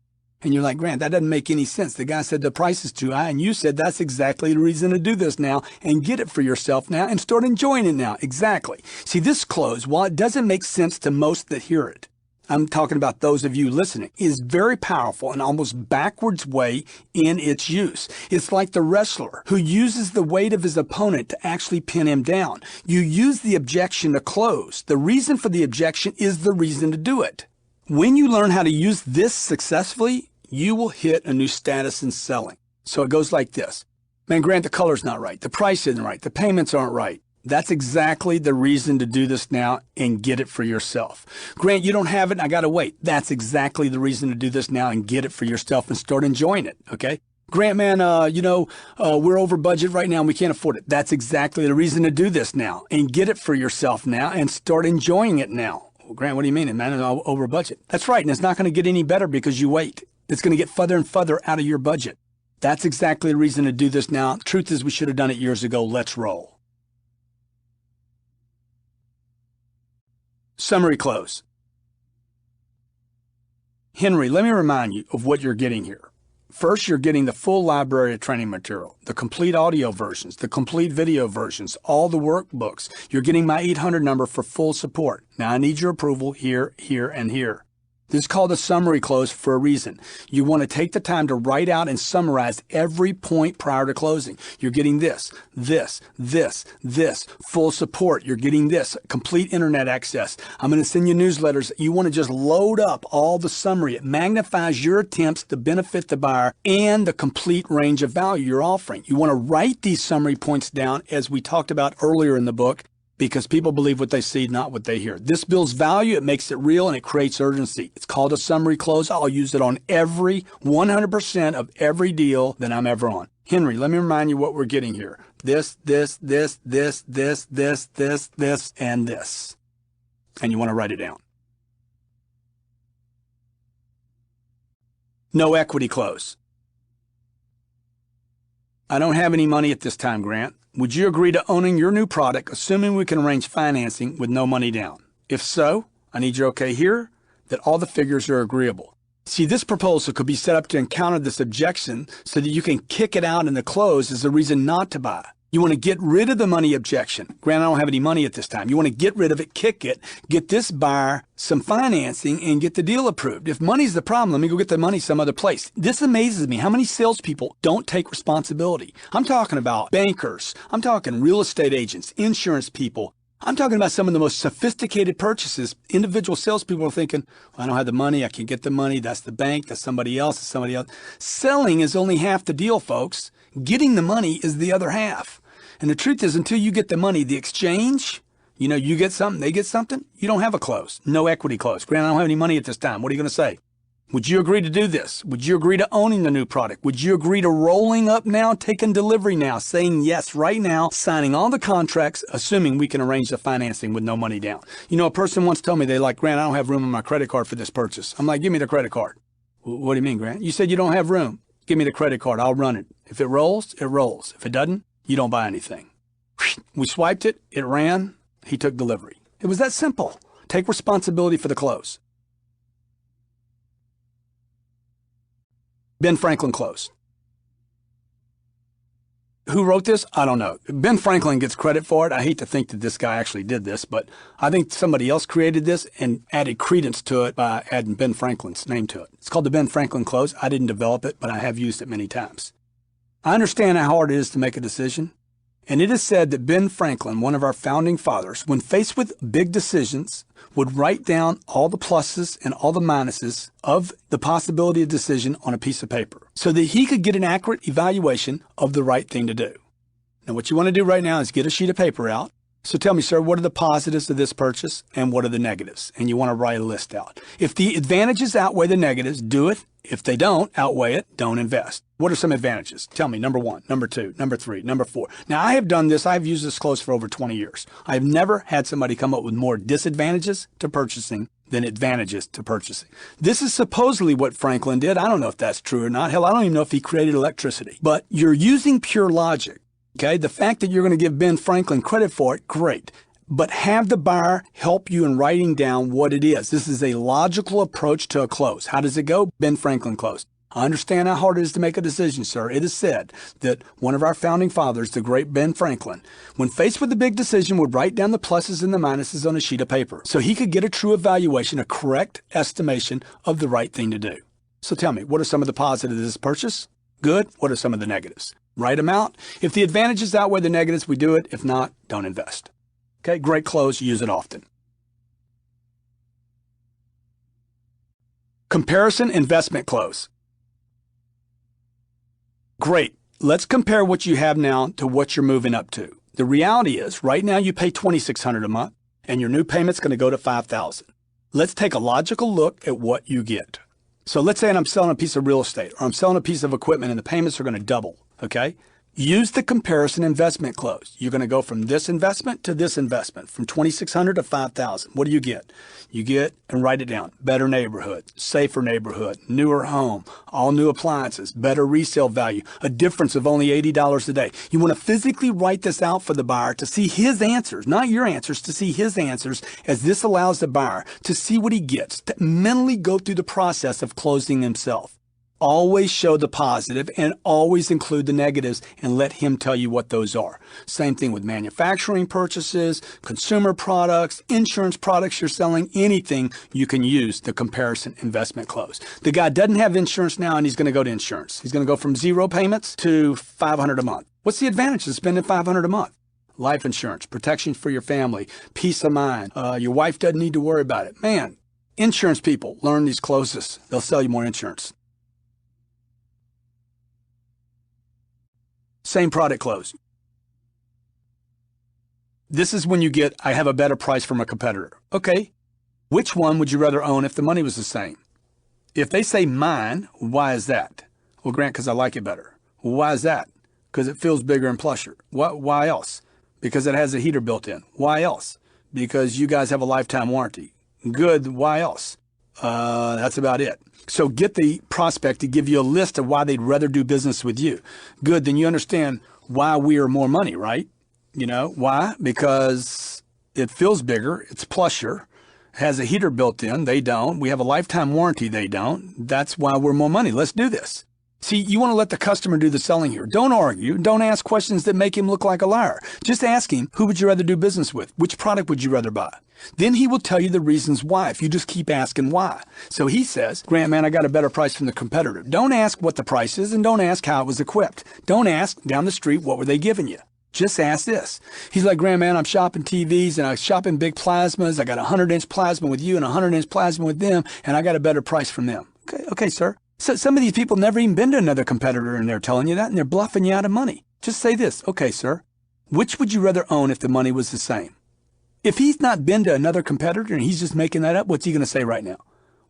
And you're like, Grant, that doesn't make any sense. The guy said the price is too high, and you said that's exactly the reason to do this now and get it for yourself now and start enjoying it now. Exactly. See, this close, while it doesn't make sense to most that hear it, I'm talking about those of you listening, is very powerful and almost backwards way in its use. It's like the wrestler who uses the weight of his opponent to actually pin him down. You use the objection to close. The reason for the objection is the reason to do it. When you learn how to use this successfully, you will hit a new status in selling. So it goes like this. Man, Grant, the color's not right. The price isn't right. The payments aren't right. That's exactly the reason to do this now and get it for yourself. Grant, you don't have it and I got to wait. That's exactly the reason to do this now and get it for yourself and start enjoying it, okay? Grant, man, we're over budget right now and we can't afford it. That's exactly the reason to do this now and get it for yourself now and start enjoying it now. Well, Grant, what do you mean, man? It's over budget. That's right, and it's not going to get any better because you wait. It's going to get further and further out of your budget. That's exactly the reason to do this now. Truth is, we should have done it years ago. Let's roll. Summary close. Henry, let me remind you of what you're getting here. First, you're getting the full library of training material, the complete audio versions, the complete video versions, all the workbooks. You're getting my 800 number for full support. Now, I need your approval here, here, and here. This is called a summary close for a reason. You want to take the time to write out and summarize every point prior to closing. You're getting this, full support. You're getting this, complete internet access. I'm going to send you newsletters. You want to just load up all the summary. It magnifies your attempts to benefit the buyer and the complete range of value you're offering. You want to write these summary points down as we talked about earlier in the book, because people believe what they see, not what they hear. This builds value, it makes it real, and it creates urgency. It's called a summary close. I'll use it on 100% of every deal that I'm ever on. Henry, let me remind you what we're getting here. This, and this. And you want to write it down. No equity close. I don't have any money at this time, Grant. Would you agree to owning your new product, assuming we can arrange financing with no money down? If so, I need your okay here that all the figures are agreeable. See, this proposal could be set up to encounter this objection so that you can kick it out in the close as a reason not to buy. You want to get rid of the money objection. Grant, I don't have any money at this time. You want to get rid of it, kick it, get this buyer some financing, and get the deal approved. If money's the problem, let me go get the money some other place. This amazes me. How many salespeople don't take responsibility? I'm talking about bankers. I'm talking real estate agents, insurance people. I'm talking about some of the most sophisticated purchases. Individual salespeople are thinking, well, I don't have the money. I can't get the money. That's the bank. That's somebody else. That's somebody else. Selling is only half the deal, folks. Getting the money is the other half. And the truth is, until you get the money, the exchange, you get something, they get something, you don't have a close. No equity close. Grant, I don't have any money at this time. What are you going to say? Would you agree to do this? Would you agree to owning the new product? Would you agree to rolling up now, taking delivery now, saying yes right now, signing all the contracts, assuming we can arrange the financing with no money down? A person once told me, they like, Grant, I don't have room on my credit card for this purchase. I'm like, give me the credit card. What do you mean, Grant? You said you don't have room. Give me the credit card. I'll run it. If it rolls, it rolls. If it doesn't, you don't buy anything. We swiped it. It ran. He took delivery. It was that simple. Take responsibility for the close. Ben Franklin Close. Who wrote this? I don't know. Ben Franklin gets credit for it. I hate to think that this guy actually did this, but I think somebody else created this and added credence to it by adding Ben Franklin's name to it. It's called the Ben Franklin Close. I didn't develop it, but I have used it many times. I understand how hard it is to make a decision, and it is said that Ben Franklin, one of our founding fathers, when faced with big decisions, would write down all the pluses and all the minuses of the possibility of decision on a piece of paper so that he could get an accurate evaluation of the right thing to do. Now, what you want to do right now is get a sheet of paper out. So tell me, sir, what are the positives of this purchase and what are the negatives? And you want to write a list out. If the advantages outweigh the negatives, do it. If they don't outweigh it, don't invest. What are some advantages? Tell me, number 1, number 2, number 3, number 4. Now, I have done this. I've used this close for over 20 years. I've never had somebody come up with more disadvantages to purchasing than advantages to purchasing. This is supposedly what Franklin did. I don't know if that's true or not. Hell, I don't even know if he created electricity. But you're using pure logic. Okay, the fact that you're going to give Ben Franklin credit for it, great. But have the buyer help you in writing down what it is. This is a logical approach to a close. How does it go? Ben Franklin Close. I understand how hard it is to make a decision, sir. It is said that one of our founding fathers, the great Ben Franklin, when faced with a big decision, would write down the pluses and the minuses on a sheet of paper so he could get a true evaluation, a correct estimation of the right thing to do. So tell me, what are some of the positives of this purchase? Good. What are some of the negatives? Write them out. If the advantages outweigh the negatives, we do it. If not, don't invest. Okay, great close. Use it often. Comparison investment close. Great. Let's compare what you have now to what you're moving up to. The reality is, right now you pay $2,600 a month, and your new payment's going to go to $5,000. Let's take a logical look at what you get. So let's say I'm selling a piece of real estate, or I'm selling a piece of equipment, and the payments are going to double. Okay? Use the comparison investment close. You're going to go from this investment to this investment, from $2,600 to $5,000. What do you get? You get, and write it down, better neighborhood, safer neighborhood, newer home, all new appliances, better resale value, a difference of only $80 a day. You want to physically write this out for the buyer to see his answers, not your answers, to see his answers, as this allows the buyer to see what he gets, to mentally go through the process of closing himself. Always show the positive and always include the negatives and let him tell you what those are. Same thing with manufacturing purchases, consumer products, insurance products you're selling, anything you can use the comparison investment close. The guy doesn't have insurance now and he's going to go to insurance. He's going to go from 0 payments to $500 a month. What's the advantage of spending $500 a month? Life insurance, protection for your family, peace of mind. Your wife doesn't need to worry about it. Man, insurance people, learn these closes. They'll sell you more insurance. Same product close. This is when you get, I have a better price from a competitor. Okay, which one would you rather own if the money was the same? If they say mine, why is that? Well, Grant, because I like it better. Well, why is that? Because it feels bigger and plusher. Why else? Because it has a heater built in. Why else? Because you guys have a lifetime warranty. Good, why else? That's about it. So get the prospect to give you a list of why they'd rather do business with you. Good, then you understand why we are more money, right? You know, why? Because it feels bigger, it's plusher, has a heater built in, they don't. We have a lifetime warranty, they don't. That's why we're more money. Let's do this. See, you want to let the customer do the selling here. Don't argue. Don't ask questions that make him look like a liar. Just ask him, who would you rather do business with? Which product would you rather buy? Then he will tell you the reasons why if you just keep asking why. So he says, Grant, man, I got a better price from the competitor. Don't ask what the price is and don't ask how it was equipped. Don't ask down the street, what were they giving you? Just ask this. He's like, Grant, man, I'm shopping TVs and I'm shopping big plasmas. I got a 100-inch plasma with you and a 100-inch plasma with them, and I got a better price from them. Okay, sir. So some of these people never even been to another competitor and they're telling you that and they're bluffing you out of money. Just say this. Okay, sir, which would you rather own if the money was the same? If he's not been to another competitor and he's just making that up, what's he going to say right now?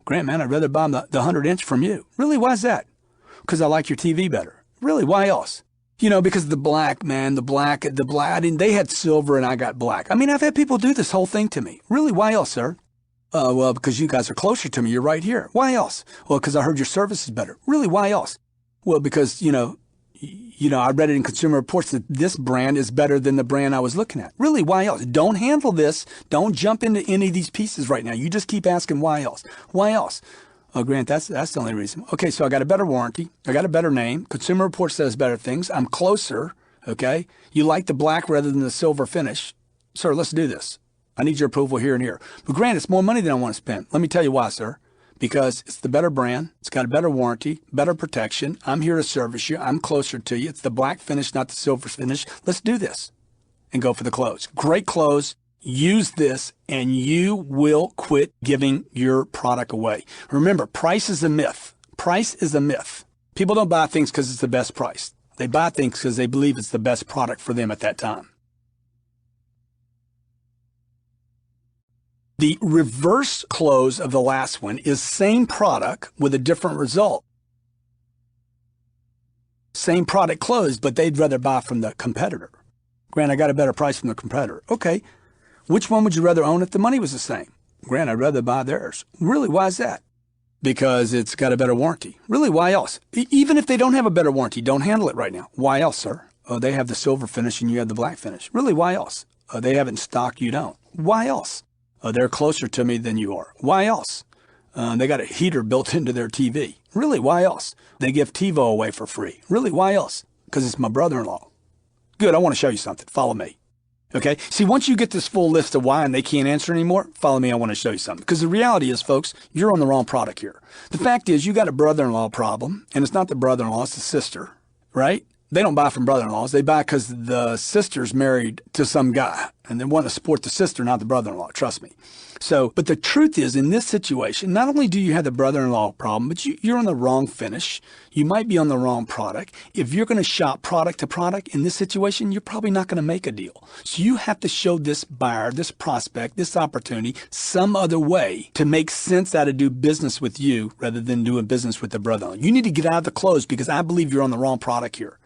Grant, man, I'd rather buy the 100-inch from you. Really, why is that? Because I like your TV better. Really, why else? You know, because the black, man, the black, they had silver and I got black. I mean, I've had people do this whole thing to me. Really, why else, sir? Well, because you guys are closer to me. You're right here. Why else? Well, because I heard your service is better. Really, why else? Well, because, you know, I read it in Consumer Reports that this brand is better than the brand I was looking at. Really, why else? Don't handle this. Don't jump into any of these pieces right now. You just keep asking why else. Why else? Oh, Grant, that's the only reason. Okay, so I got a better warranty. I got a better name. Consumer Reports says better things. I'm closer, okay? You like the black rather than the silver finish. Sir, let's do this. I need your approval here and here. But Grant, it's more money than I want to spend. Let me tell you why, sir. Because it's the better brand. It's got a better warranty, better protection. I'm here to service you. I'm closer to you. It's the black finish, not the silver finish. Let's do this and go for the close. Great close. Use this and you will quit giving your product away. Remember, price is a myth. Price is a myth. People don't buy things because it's the best price. They buy things because they believe it's the best product for them at that time. The reverse close of the last one is same product with a different result. Same product closed, but they'd rather buy from the competitor. Grant, I got a better price from the competitor. Okay. Which one would you rather own if the money was the same? Grant, I'd rather buy theirs. Really, why is that? Because it's got a better warranty. Really, why else? Even if they don't have a better warranty, don't handle it right now. Why else, sir? Oh, they have the silver finish and you have the black finish. Really, why else? They have it in stock, you don't. Why else? They're closer to me than you are. Why else? They got a heater built into their TV. Really, why else? They give TiVo away for free. Really, why else? Because it's my brother-in-law. Good, I want to show you something. Follow me. Okay? See, once you get this full list of why and they can't answer anymore, follow me, I want to show you something. Because the reality is, folks, you're on the wrong product here. The fact is, you got a brother-in-law problem, and it's not the brother-in-law, it's the sister, right? They don't buy from brother-in-laws. They buy because the sister's married to some guy, and they want to support the sister, not the brother-in-law. Trust me. So, but the truth is, in this situation, not only do you have the brother-in-law problem, but you're on the wrong finish. You might be on the wrong product. If you're going to shop product to product in this situation, you're probably not going to make a deal. So you have to show this buyer, this prospect, this opportunity some other way to make sense out of do business with you rather than doing business with the brother-in-law. You need to get out of the close because I believe you're on the wrong product here.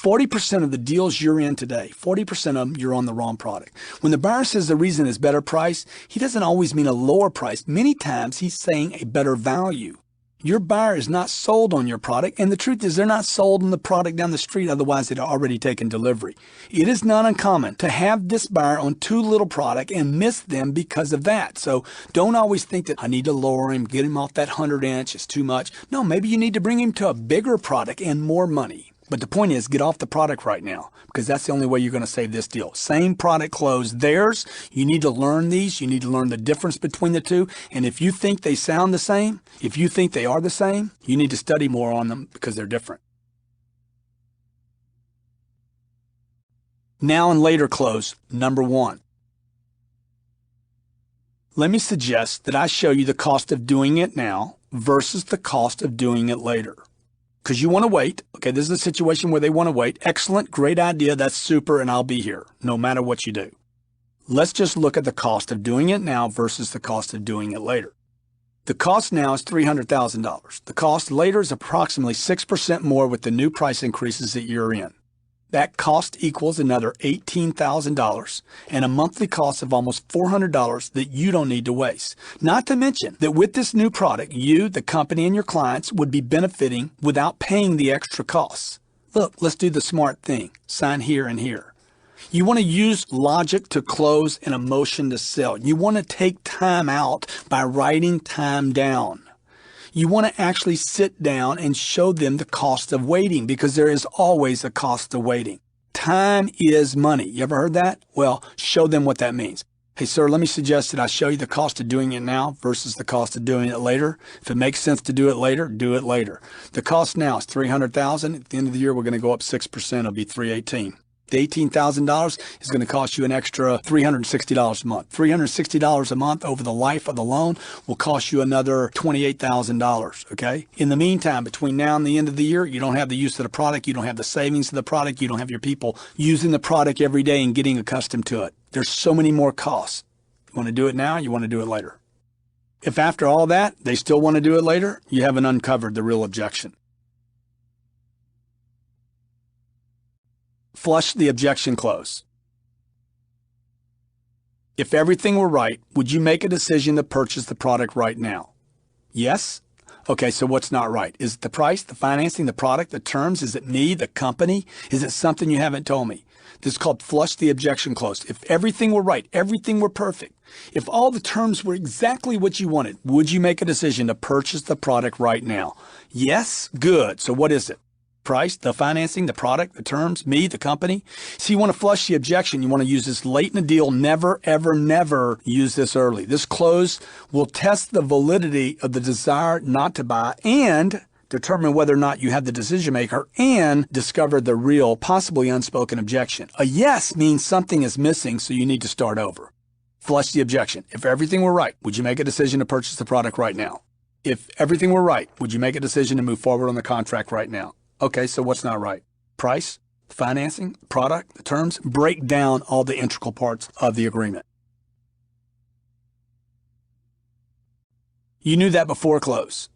40% of the deals you're in today, 40% of them, you're on the wrong product. When the buyer says the reason is better price, he doesn't always mean a lower price. Many times he's saying a better value. Your buyer is not sold on your product, and the truth is they're not sold on the product down the street, otherwise they'd already taken delivery. It is not uncommon to have this buyer on too little product and miss them because of that. So don't always think that I need to lower him, get him off that 100-inch, it's too much. No, maybe you need to bring him to a bigger product and more money. But the point is, get off the product right now because that's the only way you're going to save this deal. Same product close, theirs. You need to learn these. You need to learn the difference between the two. And if you think they sound the same, if you think they are the same, you need to study more on them because they're different. Now and later close, number 1. Let me suggest that I show you the cost of doing it now versus the cost of doing it later. Because you want to wait. Okay, this is a situation where they want to wait. Excellent, great idea, that's super, and I'll be here, no matter what you do. Let's just look at the cost of doing it now versus the cost of doing it later. The cost now is $300,000. The cost later is approximately 6% more with the new price increases that you're in. That cost equals another $18,000 and a monthly cost of almost $400 that you don't need to waste. Not to mention that with this new product, you, the company, and your clients would be benefiting without paying the extra costs. Look, let's do the smart thing. Sign here and here. You want to use logic to close and emotion to sell. You want to take time out by writing time down. You want to actually sit down and show them the cost of waiting because there is always a cost of waiting. Time is money. You ever heard that? Well, show them what that means. Hey, sir, let me suggest that I show you the cost of doing it now versus the cost of doing it later. If it makes sense to do it later, do it later. The cost now is $300,000. At the end of the year, we're going to go up 6%. It'll be $318,000. The $18,000 is going to cost you an extra $360 a month. $360 a month over the life of the loan will cost you another $28,000, okay? In the meantime, between now and the end of the year, you don't have the use of the product, you don't have the savings of the product, you don't have your people using the product every day and getting accustomed to it. There's so many more costs. You want to do it now, you want to do it later. If after all that, they still want to do it later, you haven't uncovered the real objection. Flush the objection close. If everything were right, would you make a decision to purchase the product right now? Yes? Okay, so what's not right? Is it the price, the financing, the product, the terms? Is it me, the company? Is it something you haven't told me? This is called flush the objection close. If everything were right, everything were perfect, if all the terms were exactly what you wanted, would you make a decision to purchase the product right now? Yes? Good. So what is it? Price, the financing, the product, the terms, me, the company. So you want to flush the objection. You want to use this late in the deal. Never, ever, never use this early. This close will test the validity of the desire not to buy and determine whether or not you have the decision maker and discover the real, possibly unspoken objection. A yes means something is missing, so you need to start over. Flush the objection. If everything were right, would you make a decision to purchase the product right now? If everything were right, would you make a decision to move forward on the contract right now? Okay, so what's not right? Price, financing, product, the terms. Break down all the integral parts of the agreement. You knew that before close.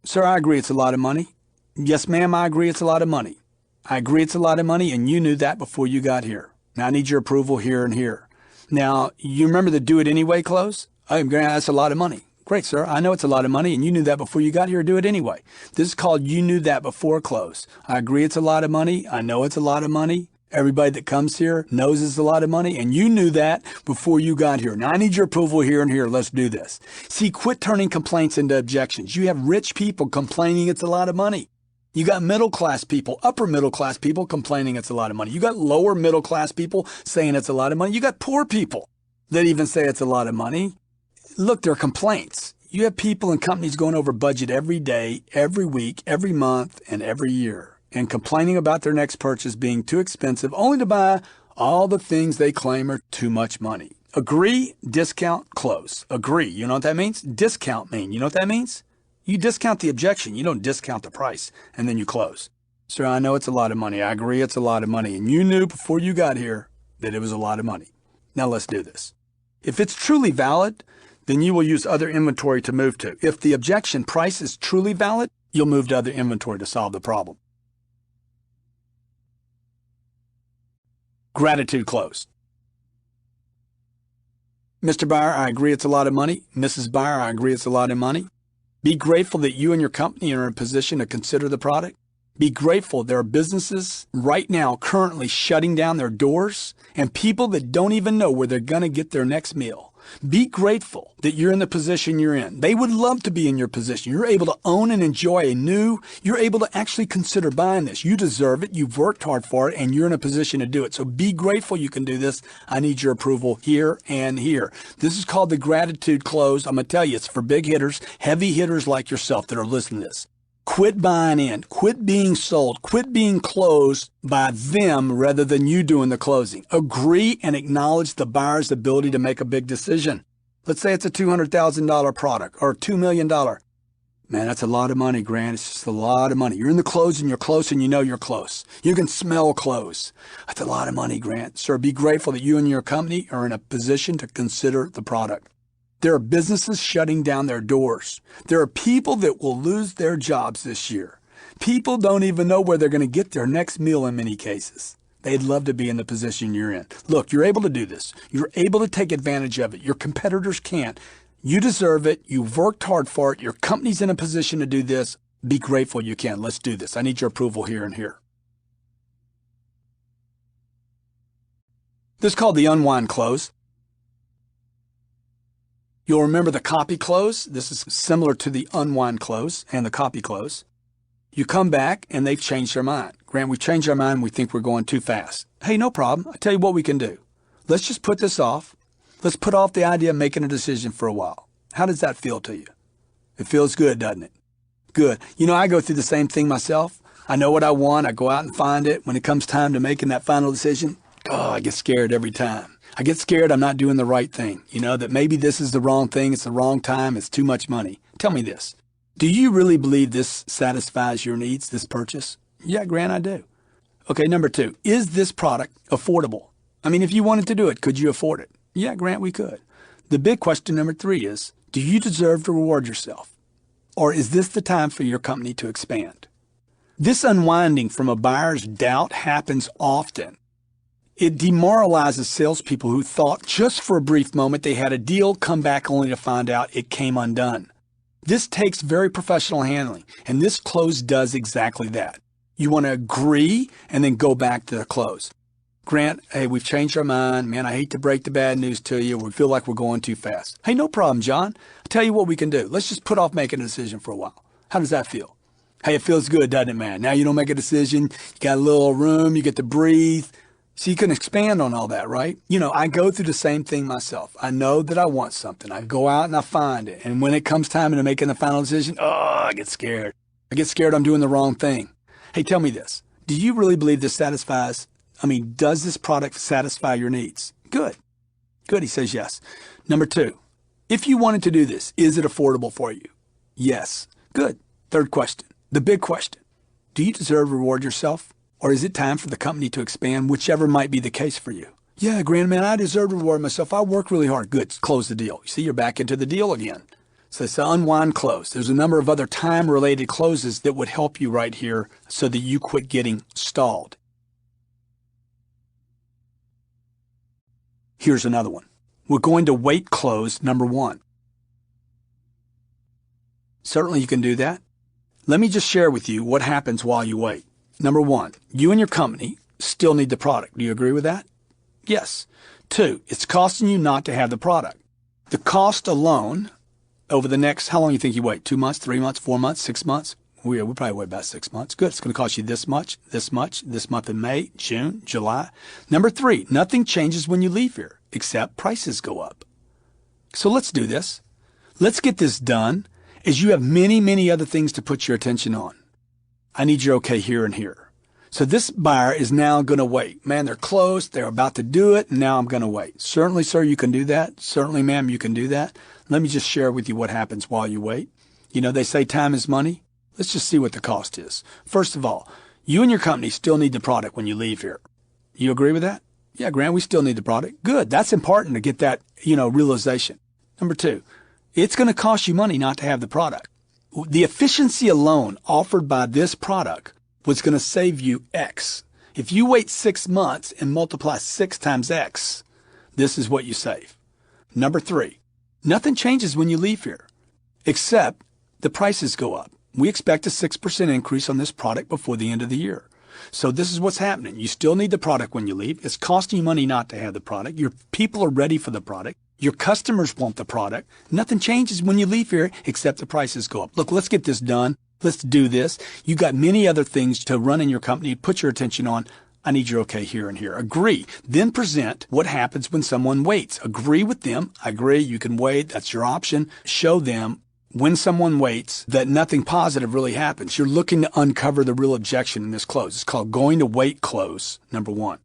Sir, I agree it's a lot of money. Yes, ma'am, I agree it's a lot of money. I agree it's a lot of money, and you knew that before you got here. Now, I need your approval here and here. Now, you remember the do it anyway close? I'm going to ask a lot of money. Great, sir. I know it's a lot of money, and you knew that before you got here. Do it anyway. This is called you knew that before close. I agree it's a lot of money. I know it's a lot of money. Everybody that comes here knows it's a lot of money, and you knew that before you got here. Now, I need your approval here and here. Let's do this. See, quit turning complaints into objections. You have rich people complaining it's a lot of money. You got middle-class people, upper middle-class people complaining it's a lot of money. You got lower middle-class people saying it's a lot of money. You got poor people that even say it's a lot of money. Look, they're complaints. You have people and companies going over budget every day, every week, every month, and every year, and complaining about their next purchase being too expensive only to buy all the things they claim are too much money. Agree, discount, close. Agree. You know what that means? Discount mean. You know what that means? You discount the objection. You don't discount the price, and then you close. Sir, I know it's a lot of money. I agree it's a lot of money, and you knew before you got here that it was a lot of money. Now let's do this. If it's truly valid, then you will use other inventory to move to. If the objection price is truly valid, you'll move to other inventory to solve the problem. Gratitude close. Mr. Buyer, I agree it's a lot of money. Mrs. Buyer, I agree it's a lot of money. Be grateful that you and your company are in a position to consider the product. Be grateful there are businesses right now currently shutting down their doors and people that don't even know where they're going to get their next meal. Be grateful that you're in the position you're in. They would love to be in your position. You're able to own and enjoy you're able to actually consider buying this. You deserve it. You've worked hard for it, and you're in a position to do it. So be grateful you can do this. I need your approval here and here. This is called the gratitude close. I'm going to tell you, it's for big hitters, heavy hitters like yourself that are listening to this. Quit buying in. Quit being sold. Quit being closed by them rather than you doing the closing. Agree and acknowledge the buyer's ability to make a big decision. Let's say it's a $200,000 product or $2 million. Man, that's a lot of money, Grant. It's just a lot of money. You're in the closing, you're close, and you know you're close. You can smell close. That's a lot of money, Grant. Sir, be grateful that you and your company are in a position to consider the product. There are businesses shutting down their doors. There are people that will lose their jobs this year. People don't even know where they're going to get their next meal in many cases. They'd love to be in the position you're in. Look, you're able to do this. You're able to take advantage of it. Your competitors can't. You deserve it. You've worked hard for it. Your company's in a position to do this. Be grateful you can. Let's do this. I need your approval here and here. This is called the Unwind Close. You'll remember the copy close. This is similar to the Unwind Close and the copy close. You come back and they've changed their mind. Grant, we've changed our mind. We think we're going too fast. Hey, no problem. I tell you what we can do. Let's just put this off. Let's put off the idea of making a decision for a while. How does that feel to you? It feels good, doesn't it? Good. You know, I go through the same thing myself. I know what I want. I go out and find it. When it comes time to making that final decision, I get scared every time. I get scared I'm not doing the right thing. You know, that maybe this is the wrong thing. It's the wrong time. It's too much money. Tell me this. Do you really believe this satisfies your needs, this purchase? Yeah, Grant, I do. Okay, number 2, is this product affordable? I mean, if you wanted to do it, could you afford it? Yeah, Grant, we could. The big question number 3 is, do you deserve to reward yourself? Or is this the time for your company to expand? This unwinding from a buyer's doubt happens often. It demoralizes salespeople who thought just for a brief moment they had a deal, come back only to find out it came undone. This takes very professional handling, and this close does exactly that. You want to agree and then go back to the close. Grant, hey, we've changed our mind. Man, I hate to break the bad news to you. We feel like we're going too fast. Hey, no problem, John. I'll tell you what we can do. Let's just put off making a decision for a while. How does that feel? Hey, it feels good, doesn't it, man? Now you don't make a decision. You got a little room. You get to breathe. So you can expand on all that, right? I go through the same thing myself. I know that I want something. I go out and I find it. And when it comes time to making the final decision, I get scared. I get scared I'm doing the wrong thing. Hey, tell me this. Do you really believe this does this product satisfy your needs? Good. Good, he says yes. Number 2, if you wanted to do this, is it affordable for you? Yes. Good. Third question, the big question. Do you deserve to reward yourself? Or is it time for the company to expand, whichever might be the case for you? Yeah, Grant, man, I deserve to reward myself. I work really hard. Good. Close the deal. You see, you're back into the deal again. So it's the Unwind Close. There's a number of other time-related closes that would help you right here so that you quit getting stalled. Here's another one. We're going to wait close number 1. Certainly you can do that. Let me just share with you what happens while you wait. Number 1, you and your company still need the product. Do you agree with that? Yes. 2, it's costing you not to have the product. The cost alone over the next, how long do you think you wait? 2 months, 3 months, 4 months, 6 months? We'll probably wait about 6 months. Good. It's going to cost you this much, this month in May, June, July. Number 3, nothing changes when you leave here except prices go up. So let's do this. Let's get this done as you have many, many other things to put your attention on. I need your okay here and here. So this buyer is now going to wait. Man, they're close. They're about to do it. And now I'm going to wait. Certainly, sir, you can do that. Certainly, ma'am, you can do that. Let me just share with you what happens while you wait. They say time is money. Let's just see what the cost is. First of all, you and your company still need the product when you leave here. You agree with that? Yeah, Grant, we still need the product. Good. That's important to get that, realization. Number 2, it's going to cost you money not to have the product. The efficiency alone offered by this product was going to save you X. If you wait 6 months and multiply 6 times X, this is what you save. Number 3, nothing changes when you leave here, except the prices go up. We expect a 6% increase on this product before the end of the year. So this is what's happening. You still need the product when you leave. It's costing you money not to have the product. Your people are ready for the product. Your customers want the product. Nothing changes when you leave here except the prices go up. Look, let's get this done. Let's do this. You got many other things to run in your company. Put your attention on. I need your okay here and here. Agree. Then present what happens when someone waits. Agree with them. I agree. You can wait. That's your option. Show them when someone waits that nothing positive really happens. You're looking to uncover the real objection in this close. It's called going to wait close, number 1.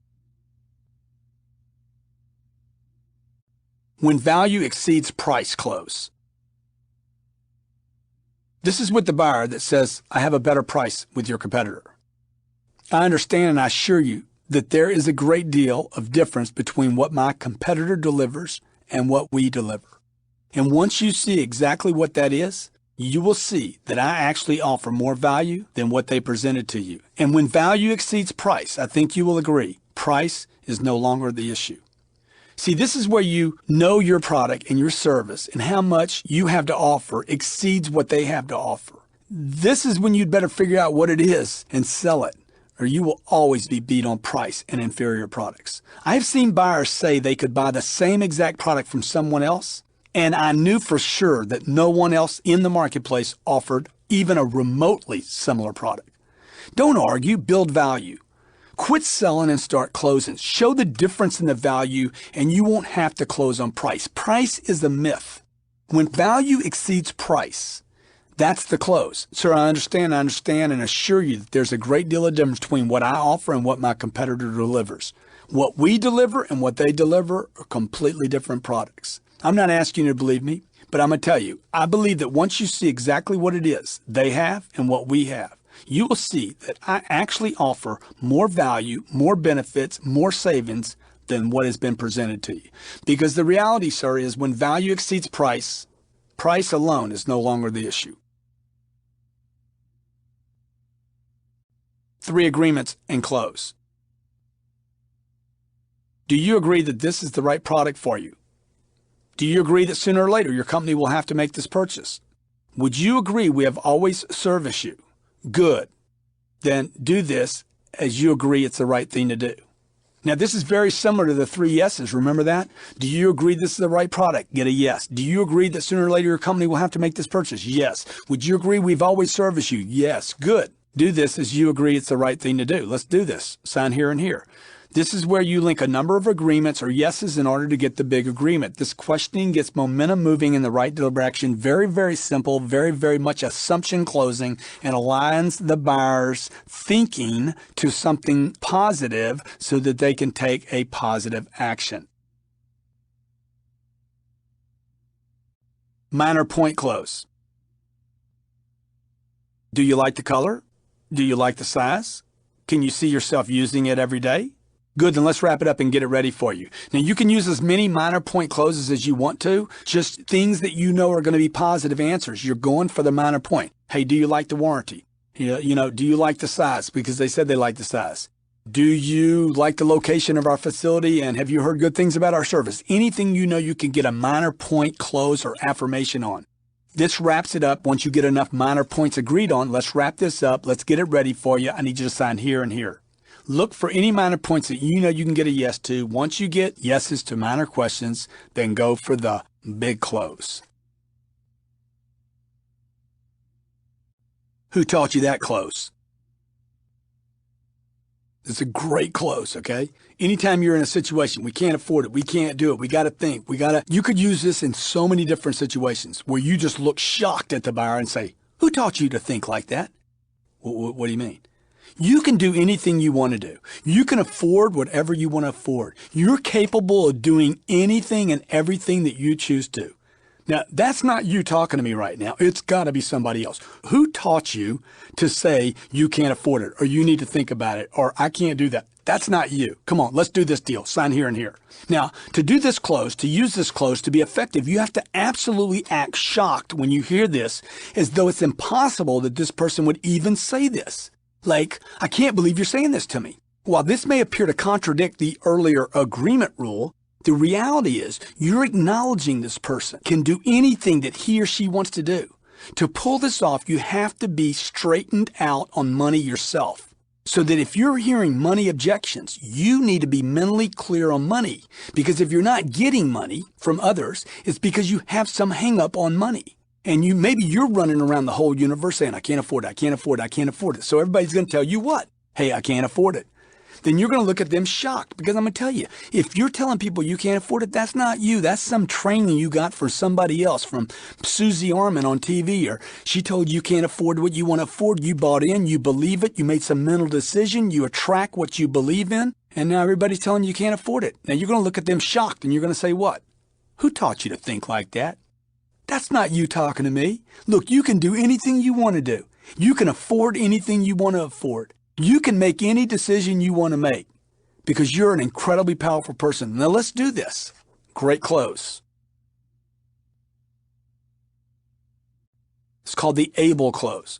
When value exceeds price close. This is with the buyer that says, I have a better price with your competitor. I understand and I assure you that there is a great deal of difference between what my competitor delivers and what we deliver. And once you see exactly what that is, you will see that I actually offer more value than what they presented to you. And when value exceeds price, I think you will agree, price is no longer the issue. See, this is where you know your product and your service and how much you have to offer exceeds what they have to offer. This is when you'd better figure out what it is and sell it, or you will always be beat on price and inferior products. I have seen buyers say they could buy the same exact product from someone else, and I knew for sure that no one else in the marketplace offered even a remotely similar product. Don't argue, build value. Quit selling and start closing. Show the difference in the value and you won't have to close on price. Price is a myth. When value exceeds price, that's the close. Sir, I understand and assure you that there's a great deal of difference between what I offer and what my competitor delivers. What we deliver and what they deliver are completely different products. I'm not asking you to believe me, but I'm going to tell you, I believe that once you see exactly what it is they have and what we have, you will see that I actually offer more value, more benefits, more savings than what has been presented to you. Because the reality, sir, is when value exceeds price, price alone is no longer the issue. 3 agreements and close. Do you agree that this is the right product for you? Do you agree that sooner or later your company will have to make this purchase? Would you agree we have always serviced you? Good. Then do this as you agree it's the right thing to do. Now, this is very similar to the 3 yeses. Remember that? Do you agree this is the right product? Get a yes. Do you agree that sooner or later your company will have to make this purchase? Yes. Would you agree we've always serviced you? Yes. Good. Do this as you agree it's the right thing to do. Let's do this. Sign here and here. This is where you link a number of agreements or yeses in order to get the big agreement. This questioning gets momentum moving in the right direction. Very, very simple, very, very much assumption closing, and aligns the buyer's thinking to something positive so that they can take a positive action. Minor point close. Do you like the color? Do you like the size? Can you see yourself using it every day? Good, then let's wrap it up and get it ready for you. Now, you can use as many minor point closes as you want to, just things that you know are going to be positive answers. You're going for the minor point. Hey, do you like the warranty? Do you like the size? Because they said they like the size. Do you like the location of our facility, and have you heard good things about our service? Anything you know you can get a minor point close or affirmation on. This wraps it up. Once you get enough minor points agreed on, let's wrap this up. Let's get it ready for you. I need you to sign here and here. Look for any minor points that you know you can get a yes to. Once you get yeses to minor questions, then go for the big close. Who taught you that close? It's a great close, okay? Anytime you're in a situation, we can't afford it, we can't do it, we got to think, you could use this in so many different situations where you just look shocked at the buyer and say, who taught you to think like that? What do you mean? You can do anything you want to do. You can afford whatever you want to afford. You're capable of doing anything and everything that you choose to. Now, that's not you talking to me right now. It's got to be somebody else. Who taught you to say you can't afford it, or you need to think about it, or I can't do that? That's not you. Come on, let's do this deal. Sign here and here. Now, to do this close, to use this close to be effective, you have to absolutely act shocked when you hear this, as though it's impossible that this person would even say this. Like, I can't believe you're saying this to me. While this may appear to contradict the earlier agreement rule, the reality is you're acknowledging this person can do anything that he or she wants to do. To pull this off, you have to be straightened out on money yourself. So that if you're hearing money objections, you need to be mentally clear on money. Because if you're not getting money from others, it's because you have some hang up on money. And maybe you're running around the whole universe saying, I can't afford it, I can't afford it, I can't afford it. So everybody's going to tell you what? Hey, I can't afford it. Then you're going to look at them shocked, because I'm going to tell you, if you're telling people you can't afford it, that's not you. That's some training you got for somebody else, from Susie Orman on TV, or she told you can't afford what you want to afford. You bought in, you believe it, you made some mental decision, you attract what you believe in, and now everybody's telling you can't afford it. Now you're going to look at them shocked, and you're going to say what? Who taught you to think like that? That's not you talking to me. Look, you can do anything you want to do. You can afford anything you want to afford. You can make any decision you want to make, because you're an incredibly powerful person. Now let's do this. Great close. It's called the able close.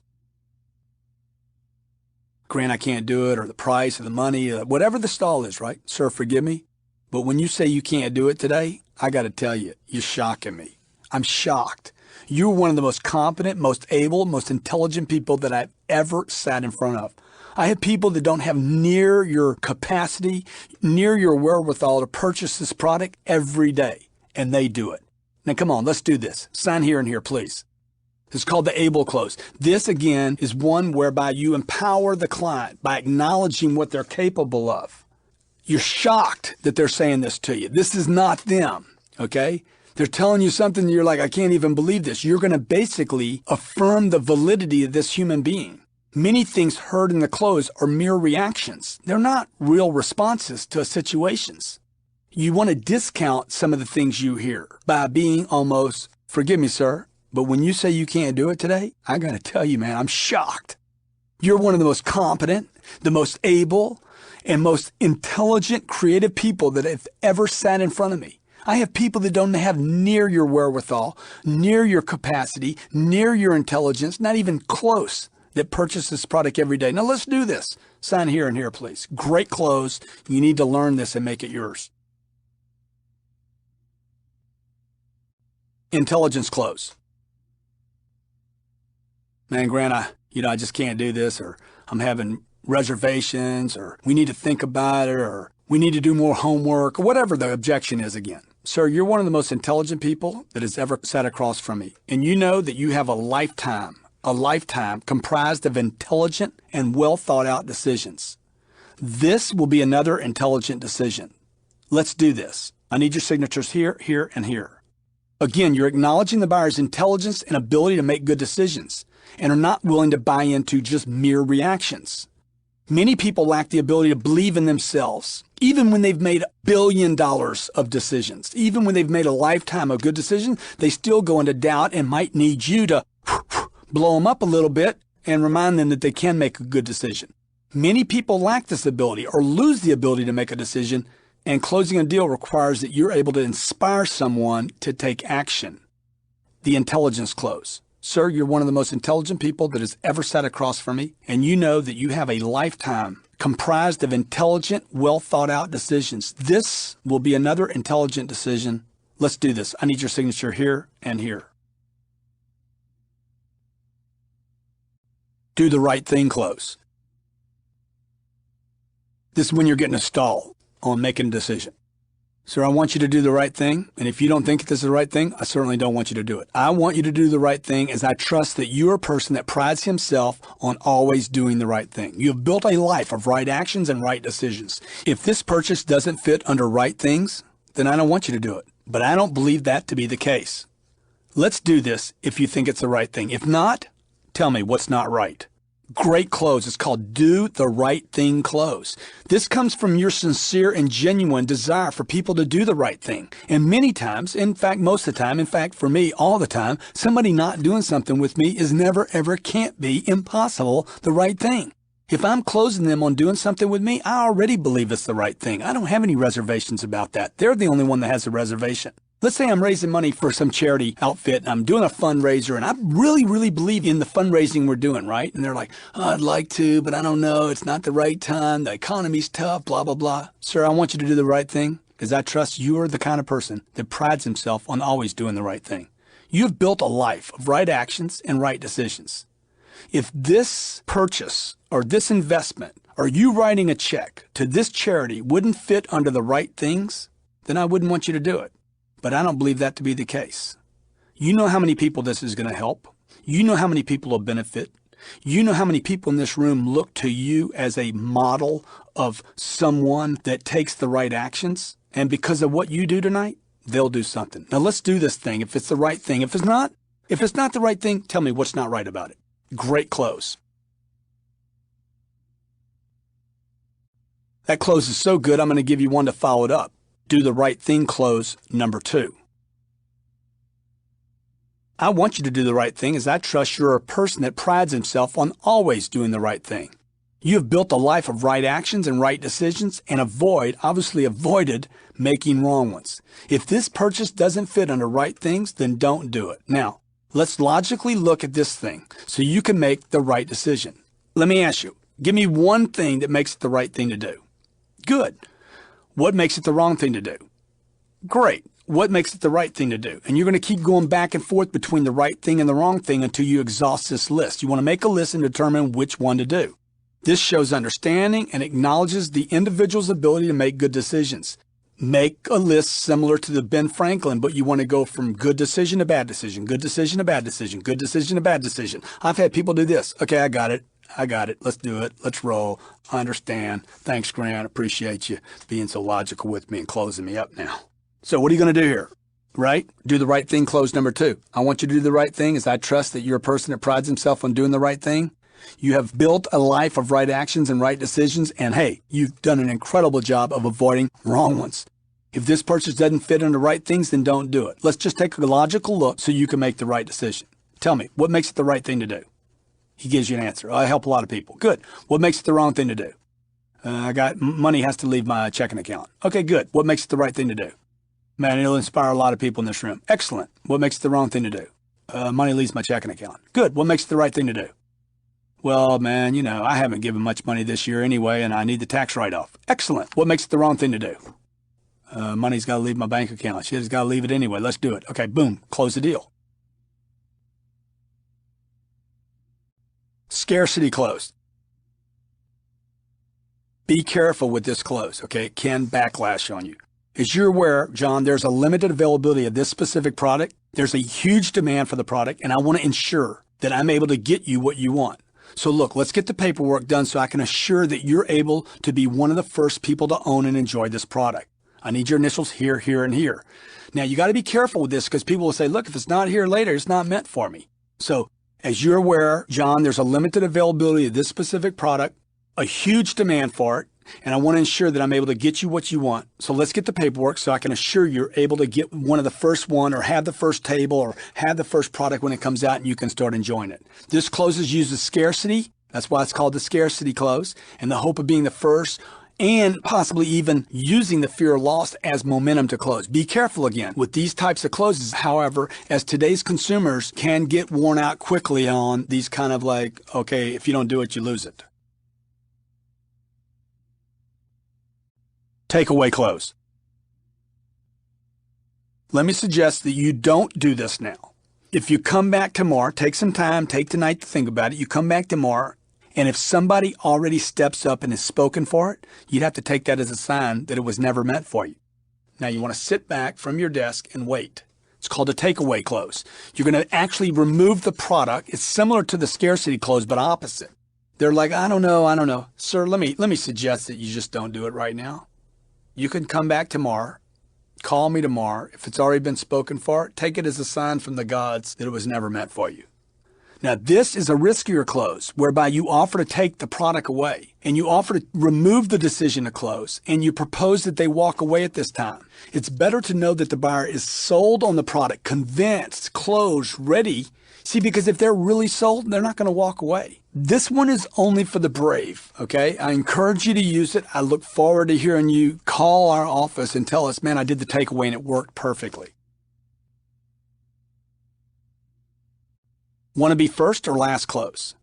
Grant, I can't do it, or the price, or the money, whatever the stall is, right? Sir, forgive me, but when you say you can't do it today, I got to tell you, you're shocking me. I'm shocked. You're one of the most competent, most able, most intelligent people that I've ever sat in front of. I have people that don't have near your capacity, near your wherewithal to purchase this product every day, and they do it. Now, come on, let's do this. Sign here and here, please. It's called the able close. This, again, is one whereby you empower the client by acknowledging what they're capable of. You're shocked that they're saying this to you. This is not them, okay? They're telling you something and you're like, I can't even believe this. You're going to basically affirm the validity of this human being. Many things heard in the close are mere reactions. They're not real responses to situations. You want to discount some of the things you hear by being almost, forgive me, sir, but when you say you can't do it today, I got to tell you, man, I'm shocked. You're one of the most competent, the most able, and most intelligent, creative people that have ever sat in front of me. I have people that don't have near your wherewithal, near your capacity, near your intelligence, not even close, that purchase this product every day. Now let's do this. Sign here and here, please. Great close. You need to learn this and make it yours. Intelligence close. Man, Grant, I just can't do this, or I'm having reservations, or we need to think about it, or we need to do more homework, or whatever the objection is again. Sir, you're one of the most intelligent people that has ever sat across from me. And you know that you have a lifetime comprised of intelligent and well thought out decisions. This will be another intelligent decision. Let's do this. I need your signatures here, here, and here. Again, you're acknowledging the buyer's intelligence and ability to make good decisions and are not willing to buy into just mere reactions. Many people lack the ability to believe in themselves, even when they've made $1 billion of decisions. Even when they've made a lifetime of good decisions, they still go into doubt and might need you to blow them up a little bit and remind them that they can make a good decision. Many people lack this ability or lose the ability to make a decision, and closing a deal requires that you're able to inspire someone to take action. The intelligence close. Sir, you're one of the most intelligent people that has ever sat across from me, and you know that you have a lifetime comprised of intelligent, well thought out decisions. This will be another intelligent decision. Let's do this. I need your signature here and here. Do the right thing close. This is when you're getting a stall on making a decision. Sir, I want you to do the right thing, and if you don't think this is the right thing, I certainly don't want you to do it. I want you to do the right thing as I trust that you're a person that prides himself on always doing the right thing. You have built a life of right actions and right decisions. If this purchase doesn't fit under right things, then I don't want you to do it. But I don't believe that to be the case. Let's do this if you think it's the right thing. If not, tell me what's not right. Great close. It's called Do the Right Thing Close. This comes from your sincere and genuine desire for people to do the right thing. And many times, in fact, most of the time, in fact, for me, all the time, somebody not doing something with me is never, ever, can't be, impossible, the right thing. If I'm closing them on doing something with me, I already believe it's the right thing. I don't have any reservations about that. They're the only one that has a reservation. Let's say I'm raising money for some charity outfit and I'm doing a fundraiser and I really, really believe in the fundraising we're doing, right? And they're like, oh, I'd like to, but I don't know. It's not the right time. The economy's tough, blah, blah, blah. Sir, I want you to do the right thing because I trust you are the kind of person that prides himself on always doing the right thing. You've built a life of right actions and right decisions. If this purchase or this investment or you writing a check to this charity wouldn't fit under the right things, then I wouldn't want you to do it. But I don't believe that to be the case. You know how many people this is going to help. You know how many people will benefit. You know how many people in this room look to you as a model of someone that takes the right actions. And because of what you do tonight, they'll do something. Now let's do this thing. If it's the right thing, if it's not the right thing, tell me what's not right about it. Great close. That close is so good, I'm going to give you one to follow it up. Do the right thing close number 2. I want you to do the right thing as I trust you're a person that prides himself on always doing the right thing. You have built a life of right actions and right decisions and obviously avoided making wrong ones. If this purchase doesn't fit under right things, then don't do it. Now, let's logically look at this thing so you can make the right decision. Let me ask you, give me one thing that makes it the right thing to do. Good. What makes it the wrong thing to do? Great. What makes it the right thing to do? And you're going to keep going back and forth between the right thing and the wrong thing until you exhaust this list. You want to make a list and determine which one to do. This shows understanding and acknowledges the individual's ability to make good decisions. Make a list similar to the Ben Franklin, but you want to go from good decision to bad decision, good decision to bad decision, good decision to bad decision. I've had people do this. Okay, I got it. Let's do it. Let's roll. I understand. Thanks, Grant. Appreciate you being so logical with me and closing me up now. So what are you going to do here? Right? Do the right thing close number 2. I want you to do the right thing as I trust that you're a person that prides himself on doing the right thing. You have built a life of right actions and right decisions. And hey, you've done an incredible job of avoiding wrong ones. If this purchase doesn't fit into right things, then don't do it. Let's just take a logical look so you can make the right decision. Tell me, what makes it the right thing to do? He gives you an answer. I help a lot of people. Good. What makes it the wrong thing to do? Money has to leave my checking account. Okay, good. What makes it the right thing to do? Man, it'll inspire a lot of people in this room. Excellent. What makes it the wrong thing to do? Money leaves my checking account. Good. What makes it the right thing to do? Well, man, I haven't given much money this year anyway, and I need the tax write-off. Excellent. What makes it the wrong thing to do? Money's got to leave my bank account. Shit's got to leave it anyway. Let's do it. Okay, boom, close the deal. Scarcity close. Be careful with this close, okay? It can backlash on you. As you're aware, John, there's a limited availability of this specific product. There's a huge demand for the product, and I want to ensure that I'm able to get you what you want. So look, let's get the paperwork done so I can assure that you're able to be one of the first people to own and enjoy this product. I need your initials here, here, and here. Now, you got to be careful with this because people will say, look, if it's not here later, it's not meant for me. So as you're aware, John, there's a limited availability of this specific product, a huge demand for it, and I want to ensure that I'm able to get you what you want. So let's get the paperwork so I can assure you're able to get one of the first one or have the first table or have the first product when it comes out and you can start enjoying it. This close uses scarcity. That's why it's called the scarcity close, and the hope of being the first and possibly even using the fear of loss as momentum to close. Be careful again with these types of closes, however, as today's consumers can get worn out quickly on these kind of like, okay, if you don't do it, you lose it. Takeaway close. Let me suggest that you don't do this now. If you come back tomorrow, take some time, take tonight to think about it. You come back tomorrow, and if somebody already steps up and has spoken for it, you'd have to take that as a sign that it was never meant for you. Now you want to sit back from your desk and wait. It's called a takeaway close. You're going to actually remove the product. It's similar to the scarcity close, but opposite. They're like, I don't know. Sir, let me suggest that you just don't do it right now. You can come back tomorrow. Call me tomorrow. If it's already been spoken for, take it as a sign from the gods that it was never meant for you. Now, this is a riskier close whereby you offer to take the product away and you offer to remove the decision to close and you propose that they walk away at this time. It's better to know that the buyer is sold on the product, convinced, closed, ready. See, because if they're really sold, they're not going to walk away. This one is only for the brave, okay? I encourage you to use it. I look forward to hearing you call our office and tell us, man, I did the takeaway and it worked perfectly. Want to be first or last close?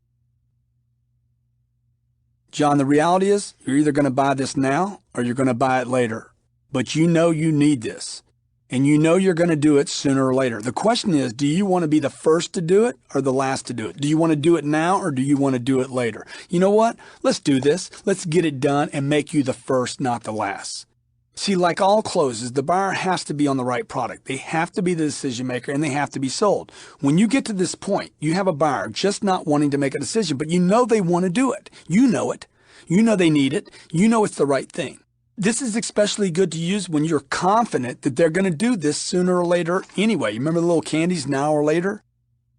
John, the reality is you're either going to buy this now or you're going to buy it later. But you know you need this. And you know you're going to do it sooner or later. The question is, do you want to be the first to do it or the last to do it? Do you want to do it now or do you want to do it later? You know what? Let's do this. Let's get it done and make you the first, not the last. See, like all closes, the buyer has to be on the right product. They have to be the decision maker and they have to be sold. When you get to this point, you have a buyer just not wanting to make a decision, but you know they want to do it. You know it. You know they need it. You know it's the right thing. This is especially good to use when you're confident that they're going to do this sooner or later anyway. You remember the little candies, now or later?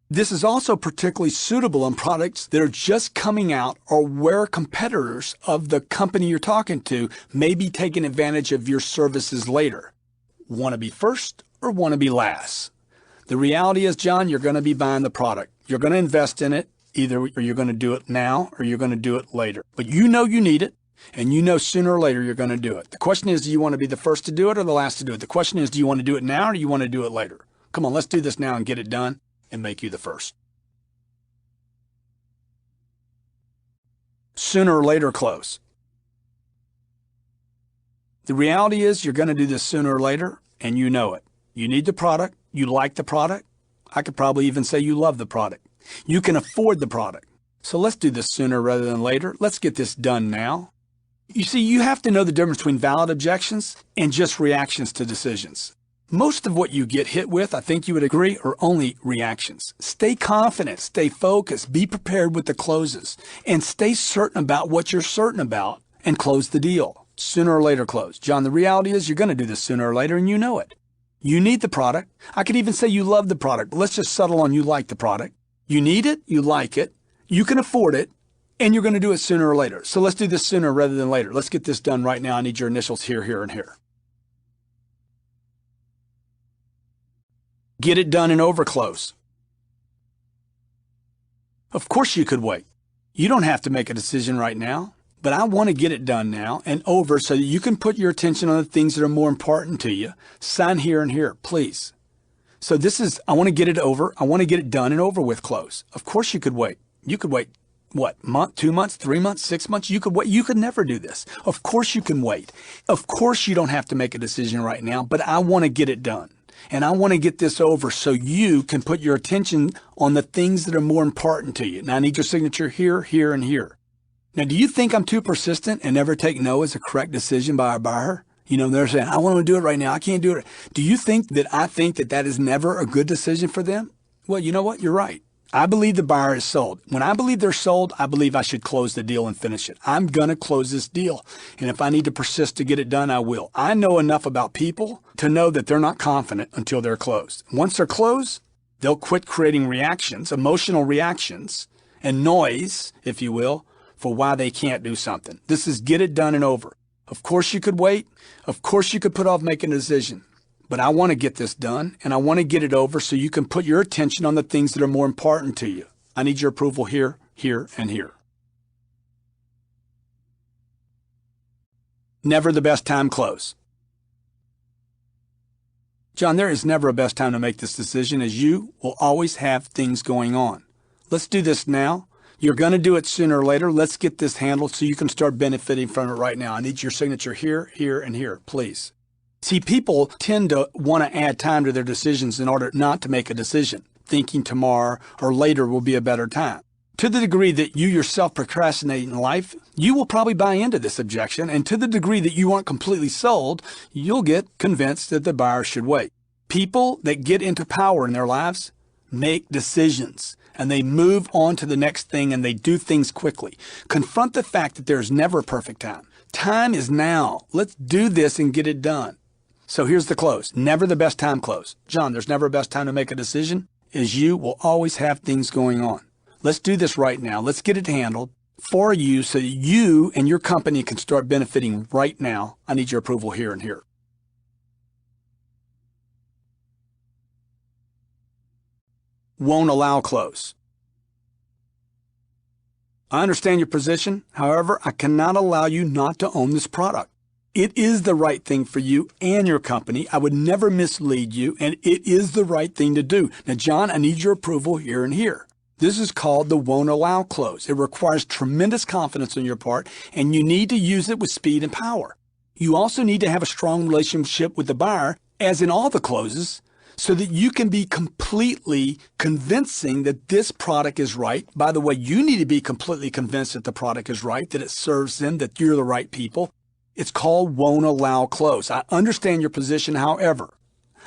This is also particularly suitable on products that are just coming out or where competitors of the company you're talking to may be taking advantage of your services later. Want to be first or want to be last? The reality is, John, you're going to be buying the product. You're going to invest in it. Either you're going to do it now or you're going to do it later. But you know you need it. And you know sooner or later you're going to do it. The question is, do you want to be the first to do it or the last to do it? The question is, do you want to do it now or do you want to do it later? Come on, let's do this now and get it done and make you the first. Sooner or later close. The reality is you're going to do this sooner or later and you know it. You need the product. You like the product. I could probably even say you love the product. You can afford the product. So let's do this sooner rather than later. Let's get this done now. You see, you have to know the difference between valid objections and just reactions to decisions. Most of what you get hit with, I think you would agree, are only reactions. Stay confident, stay focused, be prepared with the closes, and stay certain about what you're certain about and close the deal. Sooner or later close. John, the reality is you're going to do this sooner or later and you know it. You need the product. I could even say you love the product, but let's just settle on you like the product. You need it, you like it, you can afford it, and you're going to do it sooner or later. So let's do this sooner rather than later. Let's get this done right now. I need your initials here, here, and here. Get it done and over close. Of course you could wait. You don't have to make a decision right now, but I want to get it done now and over so that you can put your attention on the things that are more important to you. Sign here and here, please. So this is, I want to get it over. I want to get it done and over with close. Of course you could wait. You could wait what, month, 2 months, 3 months, 6 months? You could wait. You could never do this. Of course you can wait. Of course you don't have to make a decision right now, but I want to get it done. And I want to get this over so you can put your attention on the things that are more important to you. Now I need your signature here, here, and here. Now, do you think I'm too persistent and never take no as a correct decision by our buyer? You know, they're saying, I want to do it right now. I can't do it. Do you think that I think that that is never a good decision for them? Well, you know what? You're right. I believe the buyer is sold. When I believe they're sold, I believe I should close the deal and finish it. I'm going to close this deal. And if I need to persist to get it done, I will. I know enough about people to know that they're not confident until they're closed. Once they're closed, they'll quit creating reactions, emotional reactions, and noise, if you will, for why they can't do something. This is get it done and over. Of course you could wait. Of course you could put off making a decision. But I want to get this done, and I want to get it over so you can put your attention on the things that are more important to you. I need your approval here, here, and here. Never the best time close. John, there is never a best time to make this decision, as you will always have things going on. Let's do this now. You're going to do it sooner or later. Let's get this handled so you can start benefiting from it right now. I need your signature here, here, and here, please. See, people tend to want to add time to their decisions in order not to make a decision, thinking tomorrow or later will be a better time. To the degree that you yourself procrastinate in life, you will probably buy into this objection, and to the degree that you aren't completely sold, you'll get convinced that the buyer should wait. People that get into power in their lives make decisions, and they move on to the next thing, and they do things quickly. Confront the fact that there's never a perfect time. Time is now. Let's do this and get it done. So here's the close. Never the best time close. John, there's never a best time to make a decision, as you will always have things going on. Let's do this right now. Let's get it handled for you so that you and your company can start benefiting right now. I need your approval here and here. Won't allow close. I understand your position. However, I cannot allow you not to own this product. It is the right thing for you and your company. I would never mislead you, and it is the right thing to do. Now, John, I need your approval here and here. This is called the won't allow close. It requires tremendous confidence on your part, and you need to use it with speed and power. You also need to have a strong relationship with the buyer, as in all the closes, so that you can be completely convincing that this product is right. By the way, you need to be completely convinced that the product is right, that it serves them, that you're the right people. It's called won't allow close. I understand your position. However,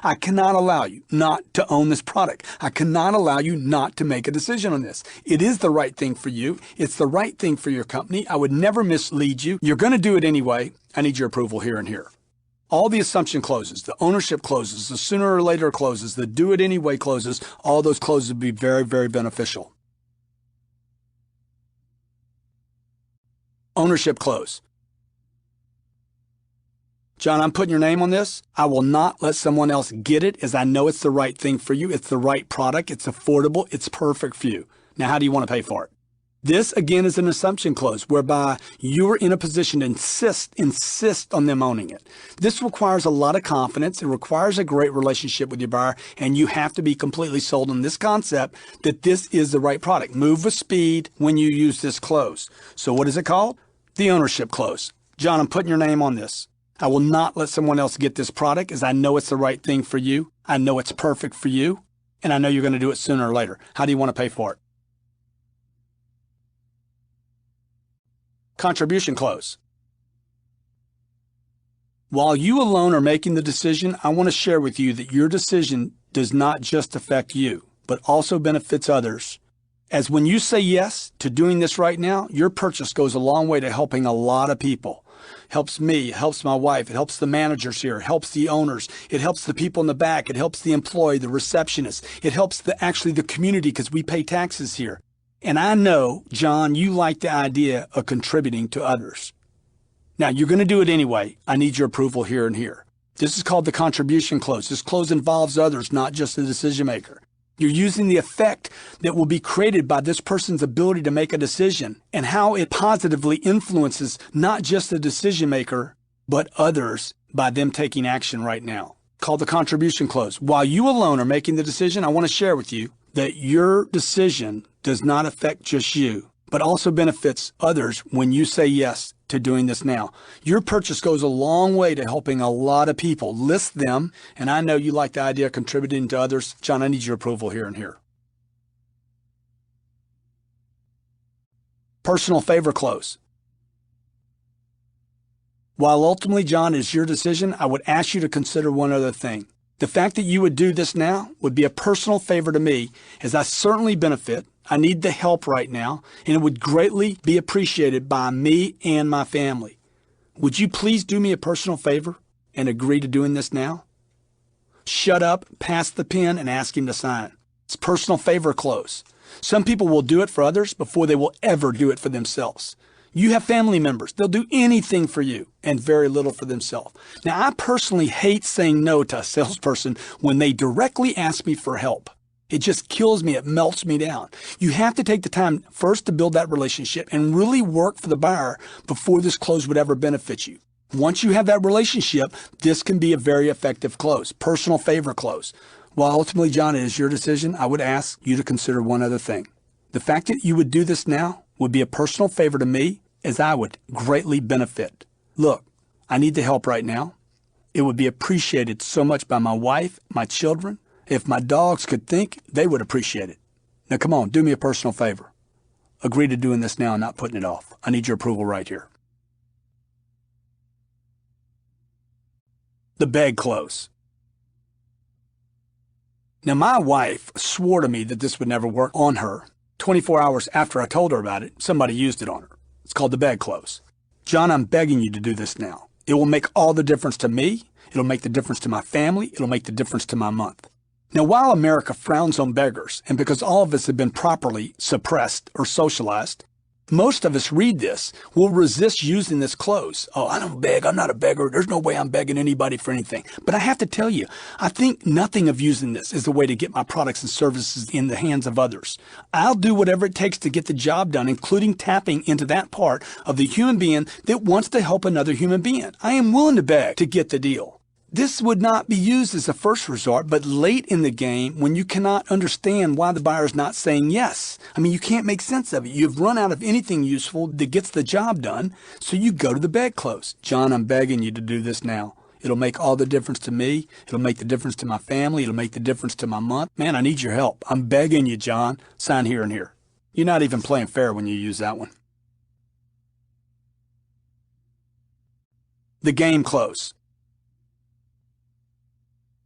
I cannot allow you not to own this product. I cannot allow you not to make a decision on this. It is the right thing for you. It's the right thing for your company. I would never mislead you. You're going to do it anyway. I need your approval here and here. All the assumption closes, the ownership closes, the sooner or later closes, the do it anyway closes, all those closes would be very, very beneficial. Ownership close. John, I'm putting your name on this. I will not let someone else get it, as I know it's the right thing for you. It's the right product. It's affordable. It's perfect for you. Now, how do you want to pay for it? This, again, is an assumption close, whereby you are in a position to insist on them owning it. This requires a lot of confidence. It requires a great relationship with your buyer, and you have to be completely sold on this concept that this is the right product. Move with speed when you use this close. So what is it called? The ownership close. John, I'm putting your name on this. I will not let someone else get this product, as I know it's the right thing for you. I know it's perfect for you, and I know you're going to do it sooner or later. How do you want to pay for it? Contribution close. While you alone are making the decision, I want to share with you that your decision does not just affect you, but also benefits others. As when you say yes to doing this right now, your purchase goes a long way to helping a lot of people. Helps me, helps my wife, it helps the managers here, it helps the owners, it helps the people in the back, it helps the employee, the receptionist, it helps actually the community, because we pay taxes here. And I know, John, you like the idea of contributing to others. Now, you're going to do it anyway. I need your approval here and here. This is called the contribution close. This close involves others, not just the decision maker. You're using the effect that will be created by this person's ability to make a decision and how it positively influences not just the decision maker, but others by them taking action right now. Called the contribution close. While you alone are making the decision, I want to share with you that your decision does not affect just you. but also benefits others when you say yes to doing this now. Your purchase goes a long way to helping a lot of people. List them, and I know you like the idea of contributing to others. John, I need your approval here and here. Personal favor close. While ultimately, John, it is your decision, I would ask you to consider one other thing. The fact that you would do this now would be a personal favor to me, as I certainly benefit. I need the help right now, and it would greatly be appreciated by me and my family. Would you please do me a personal favor and agree to doing this now? Shut up, pass the pen, and ask him to sign. It's personal favor close. Some people will do it for others before they will ever do it for themselves. You have family members. They'll do anything for you and very little for themselves. Now, I personally hate saying no to a salesperson when they directly ask me for help. It just kills me. It melts me down. You have to take the time first to build that relationship and really work for the buyer before this close would ever benefit you. Once you have that relationship, this can be a very effective close, personal favor close. While ultimately, John, it is your decision, I would ask you to consider one other thing. The fact that you would do this now would be a personal favor to me, as I would greatly benefit. Look, I need the help right now. It would be appreciated so much by my wife, my children. If my dogs could think, they would appreciate it. Now, come on, do me a personal favor. Agree to doing this now and not putting it off. I need your approval right here. The beg close. Now, my wife swore to me that this would never work on her. 24 hours after I told her about it, somebody used it on her. It's called the beg close. John, I'm begging you to do this now. It will make all the difference to me. It'll make the difference to my family. It'll make the difference to my month. Now, while America frowns on beggars, and because all of us have been properly suppressed or socialized, most of us read this will resist using this close. Oh, I don't beg. I'm not a beggar. There's no way I'm begging anybody for anything. But I have to tell you, I think nothing of using this is the way to get my products and services in the hands of others. I'll do whatever it takes to get the job done, including tapping into that part of the human being that wants to help another human being. I am willing to beg to get the deal. This would not be used as a first resort, but late in the game when you cannot understand why the buyer is not saying yes. I mean, you can't make sense of it. You've run out of anything useful that gets the job done, so you go to the beg close. John, I'm begging you to do this now. It'll make all the difference to me. It'll make the difference to my family. It'll make the difference to my month. Man, I need your help. I'm begging you, John. Sign here and here. You're not even playing fair when you use that one. The game close.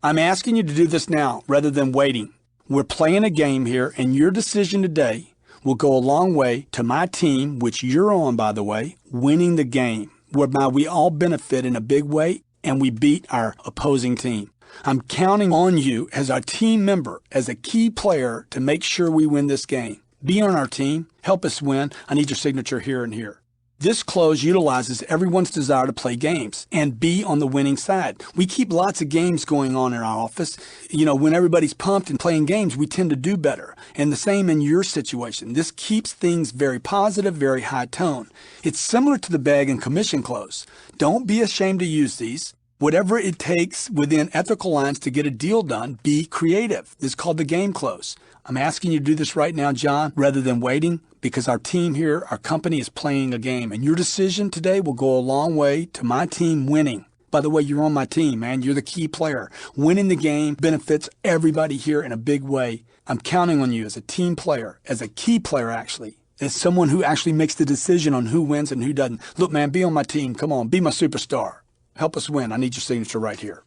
I'm asking you to do this now rather than waiting. We're playing a game here, and your decision today will go a long way to my team, which you're on, by the way, winning the game, whereby we all benefit in a big way and we beat our opposing team. I'm counting on you as our team member, as a key player, to make sure we win this game. Be on our team. Help us win. I need your signature here and here. This close utilizes everyone's desire to play games and be on the winning side. We keep lots of games going on in our office. You know, when everybody's pumped and playing games, we tend to do better. And the same in your situation. This keeps things very positive, very high tone. It's similar to the beg and commission close. Don't be ashamed to use these. Whatever it takes within ethical lines to get a deal done, be creative. This is called the game close. I'm asking you to do this right now, John, rather than waiting, because our team here, our company is playing a game, and your decision today will go a long way to my team winning. By the way, you're on my team, man. You're the key player. Winning the game benefits everybody here in a big way. I'm counting on you as a team player, as a key player, actually, as someone who actually makes the decision on who wins and who doesn't. Look, man, be on my team. Come on, be my superstar. Help us win. I need your signature right here.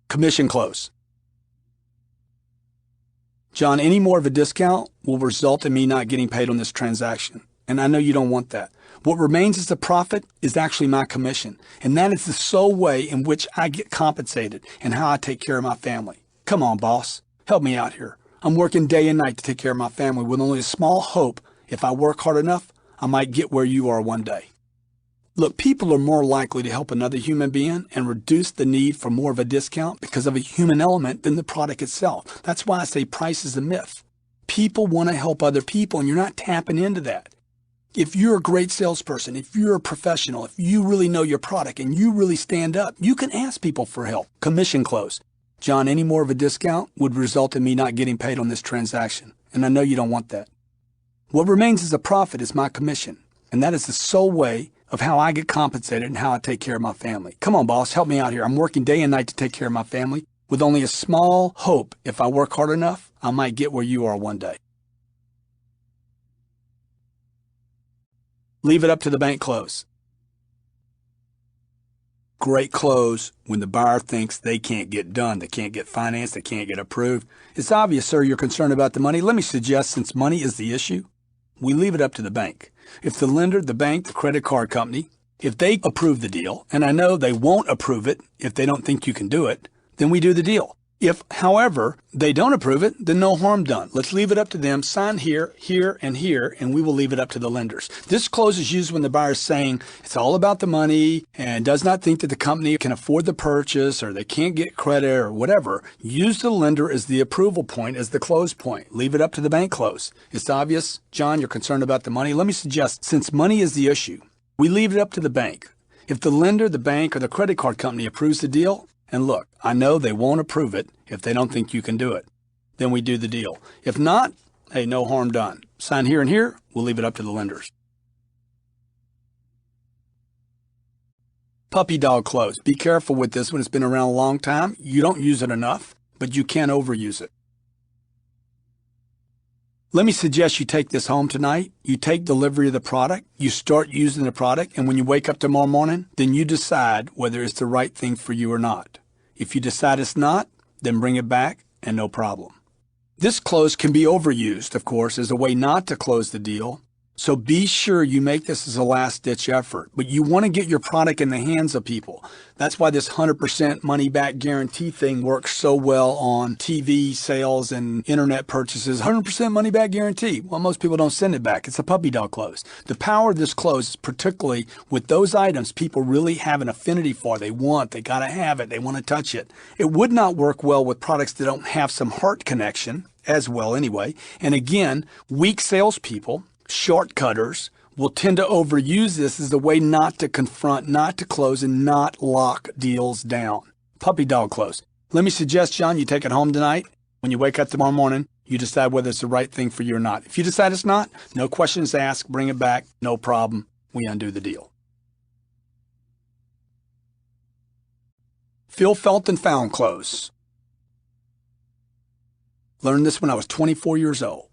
Commission close. John, any more of a discount will result in me not getting paid on this transaction. And I know you don't want that. What remains as a profit is actually my commission. And that is the sole way in which I get compensated and how I take care of my family. Come on, boss. Help me out here. I'm working day and night to take care of my family with only a small hope. If I work hard enough, I might get where you are one day. Look, people are more likely to help another human being and reduce the need for more of a discount because of a human element than the product itself. That's why I say price is a myth. People want to help other people, and you're not tapping into that. If you're a great salesperson, if you're a professional, if you really know your product and you really stand up, you can ask people for help. Commission close. John, any more of a discount would result in me not getting paid on this transaction, and I know you don't want that. What remains as a profit is my commission, and that is the sole way of how I get compensated and how I take care of my family. Come on, boss, help me out here. I'm working day and night to take care of my family with only a small hope if I work hard enough, I might get where you are one day. Leave it up to the bank close. Great close when the buyer thinks they can't get done, they can't get financed, they can't get approved. It's obvious, sir, you're concerned about the money. Let me suggest, since money is the issue, we leave it up to the bank. If the lender, the bank, the credit card company, if they approve the deal, and I know they won't approve it if they don't think you can do it, then we do the deal. If, however, they don't approve it, then no harm done. Let's leave it up to them. Sign here, here, and here, and we will leave it up to the lenders. This clause is used when the buyer is saying it's all about the money and does not think that the company can afford the purchase or they can't get credit or whatever. Use the lender as the approval point, as the close point. Leave it up to the bank close. It's obvious, John, you're concerned about the money. Let me suggest, since money is the issue, we leave it up to the bank. If the lender, the bank, or the credit card company approves the deal, and look, I know they won't approve it if they don't think you can do it, then we do the deal. If not, hey, no harm done. Sign here and here, we'll leave it up to the lenders. Puppy dog close. Be careful with this one. It's been around a long time. You don't use it enough, but you can overuse it. Let me suggest you take this home tonight. You take delivery of the product, you start using the product, and when you wake up tomorrow morning, then you decide whether it's the right thing for you or not. If you decide it's not, then bring it back and no problem. This close can be overused, of course, as a way not to close the deal. So be sure you make this as a last-ditch effort. But you want to get your product in the hands of people. That's why this 100% money-back guarantee thing works so well on TV sales and internet purchases. 100% money-back guarantee. Well, most people don't send it back. It's a puppy dog close. The power of this close is particularly with those items people really have an affinity for. They got to have it. They want to touch it. It would not work well with products that don't have some heart connection as well anyway. And again, weak salespeople, shortcutters, will tend to overuse this as a way not to confront, not to close, and not lock deals down. Puppy dog close. Let me suggest, John, you take it home tonight. When you wake up tomorrow morning, you decide whether it's the right thing for you or not. If you decide it's not, no questions asked, bring it back, no problem. We undo the deal. Feel, felt, and found close. Learned this when I was 24 years old.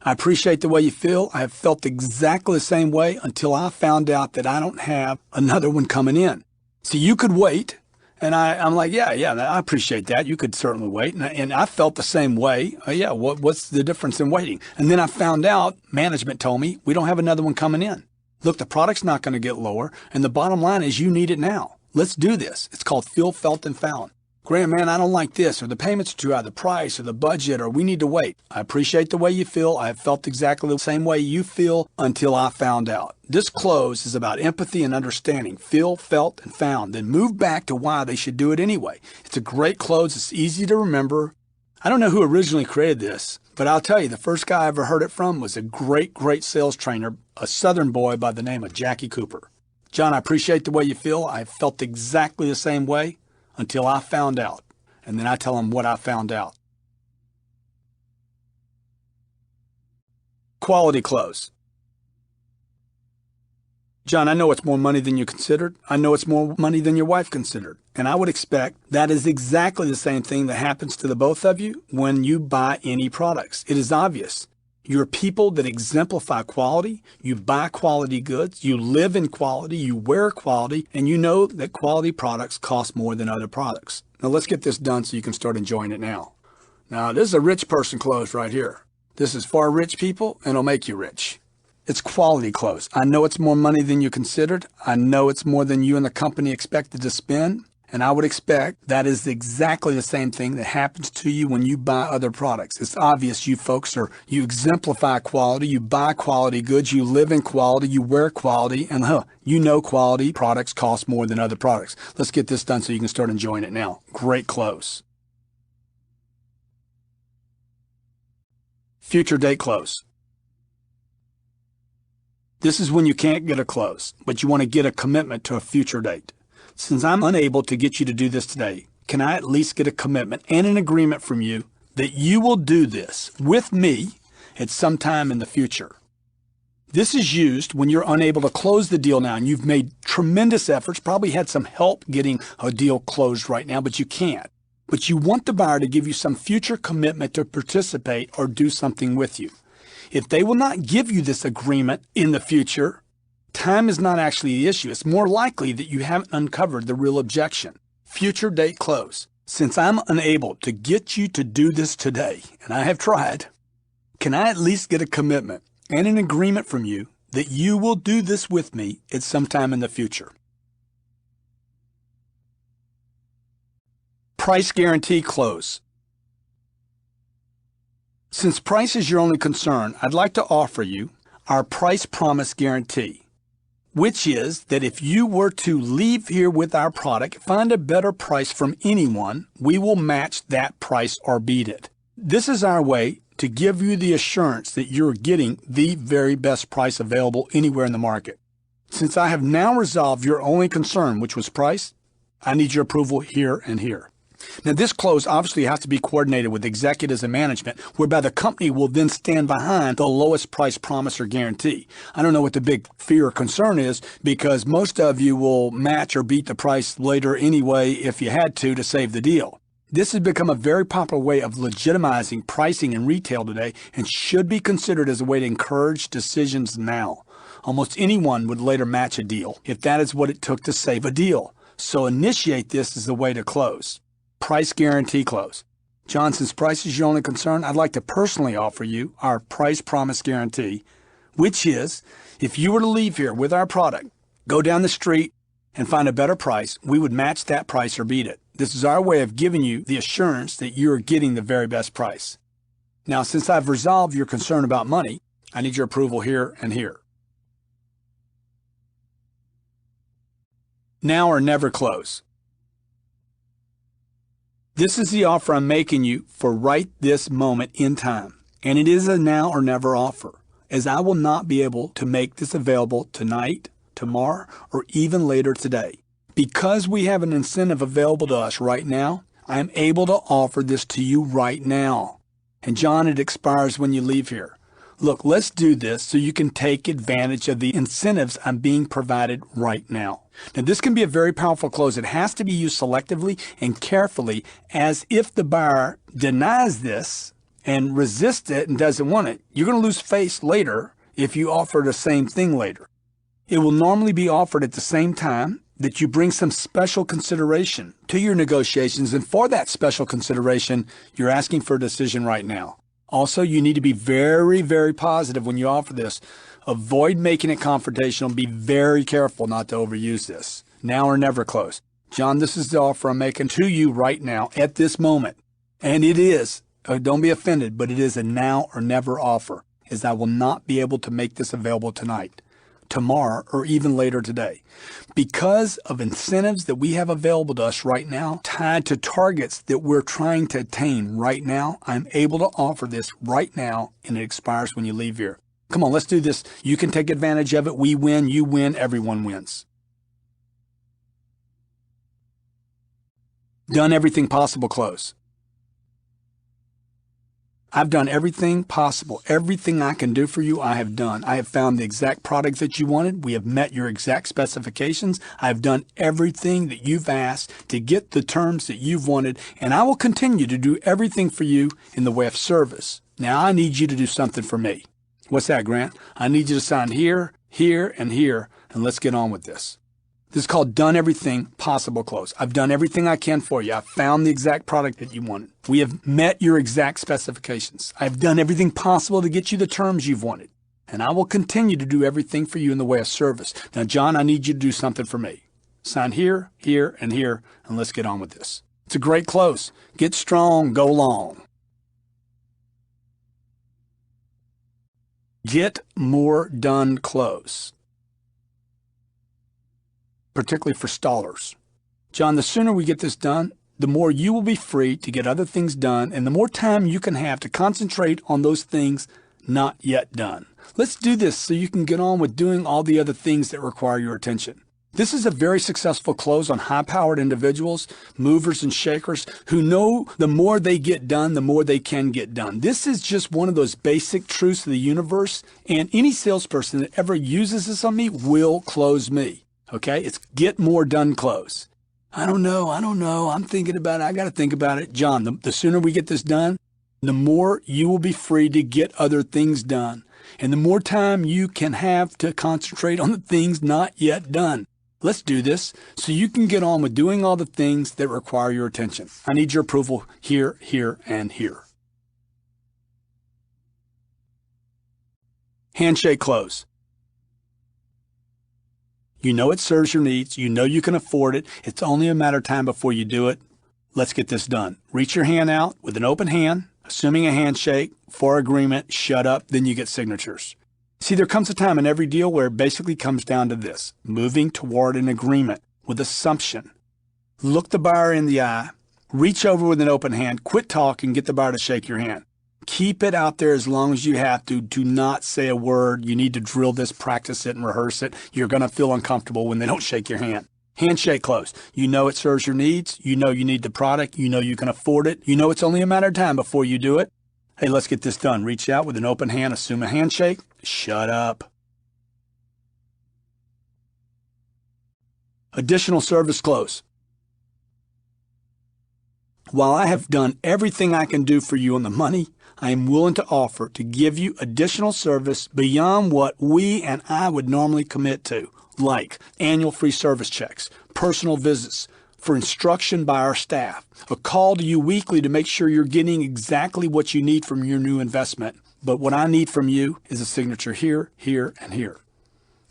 I appreciate the way you feel. I have felt exactly the same way until I found out that I don't have another one coming in. So you could wait. And I'm like, yeah, I appreciate that. You could certainly wait. And I felt the same way. What's the difference in waiting? And then I found out, management told me, we don't have another one coming in. Look, the product's not going to get lower. And the bottom line is you need it now. Let's do this. It's called feel, felt, and found. Grant, man, I don't like this, or the payments are too high, the price, or the budget, or we need to wait. I appreciate the way you feel. I have felt exactly the same way you feel until I found out. This close is about empathy and understanding. Feel, felt, and found. Then move back to why they should do it anyway. It's a great close. It's easy to remember. I don't know who originally created this, but I'll tell you, the first guy I ever heard it from was a great sales trainer, a Southern boy by the name of Jackie Cooper. John, I appreciate the way you feel. I have felt exactly the same way until I found out, and then I tell them what I found out. Quality close. John, I know it's more money than you considered. I know it's more money than your wife considered. And I would expect that is exactly the same thing that happens to the both of you when you buy any products. It is obvious. You're people that exemplify quality. You buy quality goods. You live in quality. You wear quality. And you know that quality products cost more than other products. Now let's get this done so you can start enjoying it now. Now this is a rich person close right here. This is for rich people and it'll make you rich. It's quality close. I know it's more money than you considered. I know it's more than you and the company expected to spend. And I would expect that is exactly the same thing that happens to you when you buy other products. It's obvious you folks you exemplify quality, you buy quality goods, you live in quality, you wear quality, and you know quality products cost more than other products. Let's get this done so you can start enjoying it now. Great close. Future date close. This is when you can't get a close, but you want to get a commitment to a future date. Since I'm unable to get you to do this today, can I at least get a commitment and an agreement from you that you will do this with me at some time in the future? This is used when you're unable to close the deal now and you've made tremendous efforts, probably had some help getting a deal closed right now, but you can't. But you want the buyer to give you some future commitment to participate or do something with you. If they will not give you this agreement in the future, time is not actually the issue. It's more likely that you haven't uncovered the real objection. Future date close. Since I'm unable to get you to do this today, and I have tried, can I at least get a commitment and an agreement from you that you will do this with me at some time in the future? Price guarantee close. Since price is your only concern, I'd like to offer you our price promise guarantee, which is that if you were to leave here with our product, find a better price from anyone, we will match that price or beat it. This is our way to give you the assurance that you're getting the very best price available anywhere in the market. Since I have now resolved your only concern, which was price, I need your approval here and here. Now, this close obviously has to be coordinated with executives and management, whereby the company will then stand behind the lowest price promise or guarantee. I don't know what the big fear or concern is, because most of you will match or beat the price later anyway if you had to save the deal. This has become a very popular way of legitimizing pricing in retail today and should be considered as a way to encourage decisions now. Almost anyone would later match a deal if that is what it took to save a deal. So initiate this as the way to close. Price guarantee close. John, since price is your only concern, I'd like to personally offer you our price promise guarantee, which is if you were to leave here with our product, go down the street and find a better price, we would match that price or beat it. This is our way of giving you the assurance that you're getting the very best price. Now, since I've resolved your concern about money, I need your approval here and here. Now or never close. This is the offer I'm making you for right this moment in time, and it is a now or never offer, as I will not be able to make this available tonight, tomorrow, or even later today. Because we have an incentive available to us right now, I am able to offer this to you right now. And John, it expires when you leave here. Look, let's do this so you can take advantage of the incentives I'm being provided right now. Now, this can be a very powerful close. It has to be used selectively and carefully, as if the buyer denies this and resists it and doesn't want it, you're going to lose face later if you offer the same thing later. It will normally be offered at the same time that you bring some special consideration to your negotiations, and for that special consideration, you're asking for a decision right now. Also, you need to be very, very positive when you offer this. Avoid making it confrontational. Be very careful not to overuse this. Now or never close. John, this is the offer I'm making to you right now at this moment. And it is, don't be offended, but it is a now or never offer, as I will not be able to make this available tonight, tomorrow, or even later today. Because of incentives that we have available to us right now, tied to targets that we're trying to attain right now, I'm able to offer this right now, and it expires when you leave here. Come on, let's do this. You can take advantage of it. We win, you win, everyone wins. Done everything possible close. I've done everything possible. Everything I can do for you, I have done. I have found the exact product that you wanted. We have met your exact specifications. I have done everything that you've asked to get the terms that you've wanted, and I will continue to do everything for you in the way of service. Now, I need you to do something for me. What's that, Grant? I need you to sign here, here, and here, and let's get on with this. This is called done everything possible close. I've done everything I can for you. I've found the exact product that you wanted. We have met your exact specifications. I've done everything possible to get you the terms you've wanted. And I will continue to do everything for you in the way of service. Now, John, I need you to do something for me. Sign here, here, and here, and let's get on with this. It's a great close. Get strong, go long. Get more done close, particularly for stallers. John, the sooner we get this done, the more you will be free to get other things done, and the more time you can have to concentrate on those things not yet done. Let's do this so you can get on with doing all the other things that require your attention. This is a very successful close on high-powered individuals, movers and shakers, who know the more they get done, the more they can get done. This is just one of those basic truths of the universe, and any salesperson that ever uses this on me will close me. Okay? It's get more done close. I don't know. I'm thinking about it. I got to think about it. John, the sooner we get this done, the more you will be free to get other things done. And the more time you can have to concentrate on the things not yet done. Let's do this so you can get on with doing all the things that require your attention. I need your approval here, here, and here. Handshake close. You know it serves your needs. You know you can afford it. It's only a matter of time before you do it. Let's get this done. Reach your hand out with an open hand, assuming a handshake, for agreement, shut up, then you get signatures. See, there comes a time in every deal where it basically comes down to this: moving toward an agreement with assumption. Look the buyer in the eye, reach over with an open hand, quit talking, get the buyer to shake your hand. Keep it out there as long as you have to. Do not say a word. You need to drill this, practice it, and rehearse it. You're going to feel uncomfortable when they don't shake your hand. Handshake close. You know it serves your needs. You know you need the product. You know you can afford it. You know it's only a matter of time before you do it. Hey, let's get this done. Reach out with an open hand, assume a handshake. Shut up. Additional service close. While I have done everything I can do for you on the money, I am willing to offer to give you additional service beyond what we and I would normally commit to, like annual free service checks, personal visits, for instruction by our staff, a call to you weekly to make sure you're getting exactly what you need from your new investment. But what I need from you is a signature here, here, and here.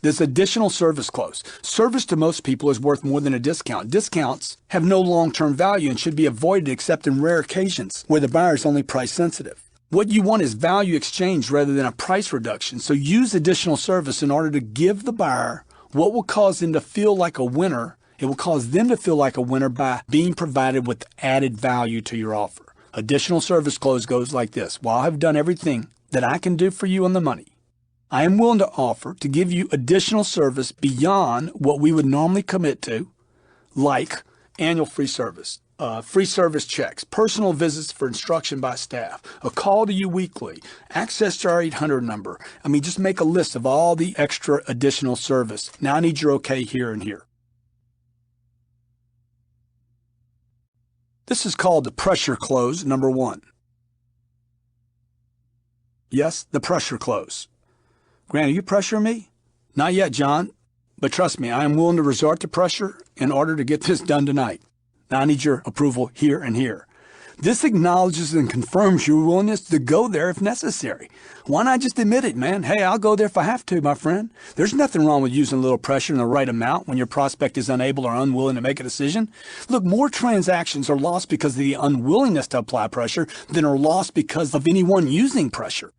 This additional service close. Service to most people is worth more than a discount. Discounts have no long-term value and should be avoided except in rare occasions where the buyer is only price sensitive. What you want is value exchange rather than a price reduction. So use additional service in order to give the buyer what will cause them to feel like a winner. It will cause them to feel like a winner by being provided with added value to your offer. Additional service close goes like this. While I've done everything that I can do for you on the money, I am willing to offer to give you additional service beyond what we would normally commit to, like annual free service checks, personal visits for instruction by staff, a call to you weekly, access to our 800 number. I mean, just make a list of all the extra additional service. Now I need your okay here and here. This is called the pressure close, number 1. Yes, the pressure close. Grant, are you pressuring me? Not yet, John. But trust me, I am willing to resort to pressure in order to get this done tonight. Now I need your approval here and here. This acknowledges and confirms your willingness to go there if necessary. Why not just admit it, man? Hey, I'll go there if I have to, my friend. There's nothing wrong with using a little pressure in the right amount when your prospect is unable or unwilling to make a decision. Look, more transactions are lost because of the unwillingness to apply pressure than are lost because of anyone using pressure.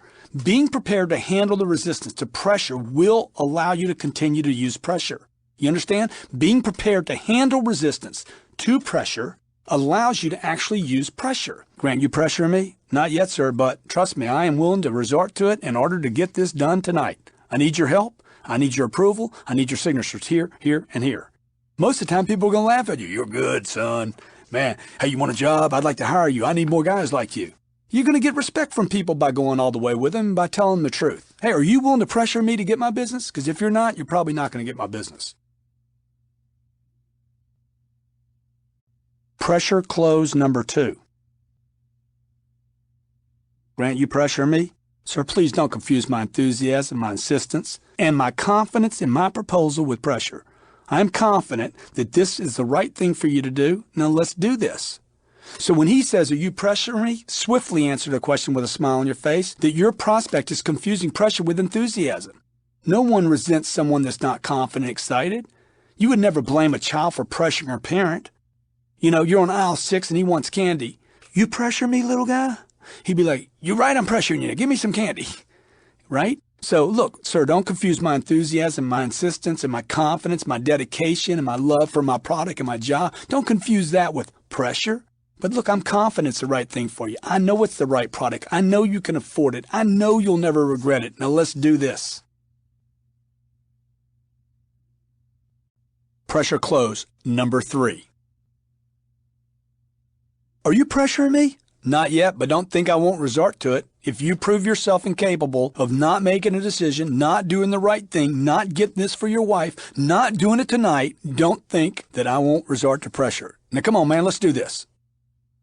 Being prepared to handle the resistance to pressure will allow you to continue to use pressure. You understand? Being prepared to handle resistance to pressure allows you to actually use pressure. Grant, you pressuring me? Not yet, sir, but trust me, I am willing to resort to it in order to get this done tonight. I need your help. I need your approval. I need your signatures here, here, and here. Most of the time, people are going to laugh at you. You're good, son. Man, hey, you want a job? I'd like to hire you. I need more guys like you. You're going to get respect from people by going all the way with them and by telling them the truth. Hey, are you willing to pressure me to get my business? Because if you're not, you're probably not going to get my business. Pressure close number 2. Grant, you pressure me? Sir, please don't confuse my enthusiasm, my insistence, and my confidence in my proposal with pressure. I am confident that this is the right thing for you to do. Now let's do this. So when he says, are you pressuring me? Swiftly answer the question with a smile on your face that your prospect is confusing pressure with enthusiasm. No one resents someone that's not confident and excited. You would never blame a child for pressuring a parent. You know, you're on aisle 6 and he wants candy. You pressure me, little guy? He'd be like, you're right, I'm pressuring you. Give me some candy. Right? So look, sir, don't confuse my enthusiasm, my insistence, and my confidence, my dedication, and my love for my product and my job. Don't confuse that with pressure. But look, I'm confident it's the right thing for you. I know it's the right product. I know you can afford it. I know you'll never regret it. Now let's do this. Pressure close number 3. Are you pressuring me? Not yet, but don't think I won't resort to it. If you prove yourself incapable of not making a decision, not doing the right thing, not getting this for your wife, not doing it tonight, don't think that I won't resort to pressure. Now come on, man, let's do this.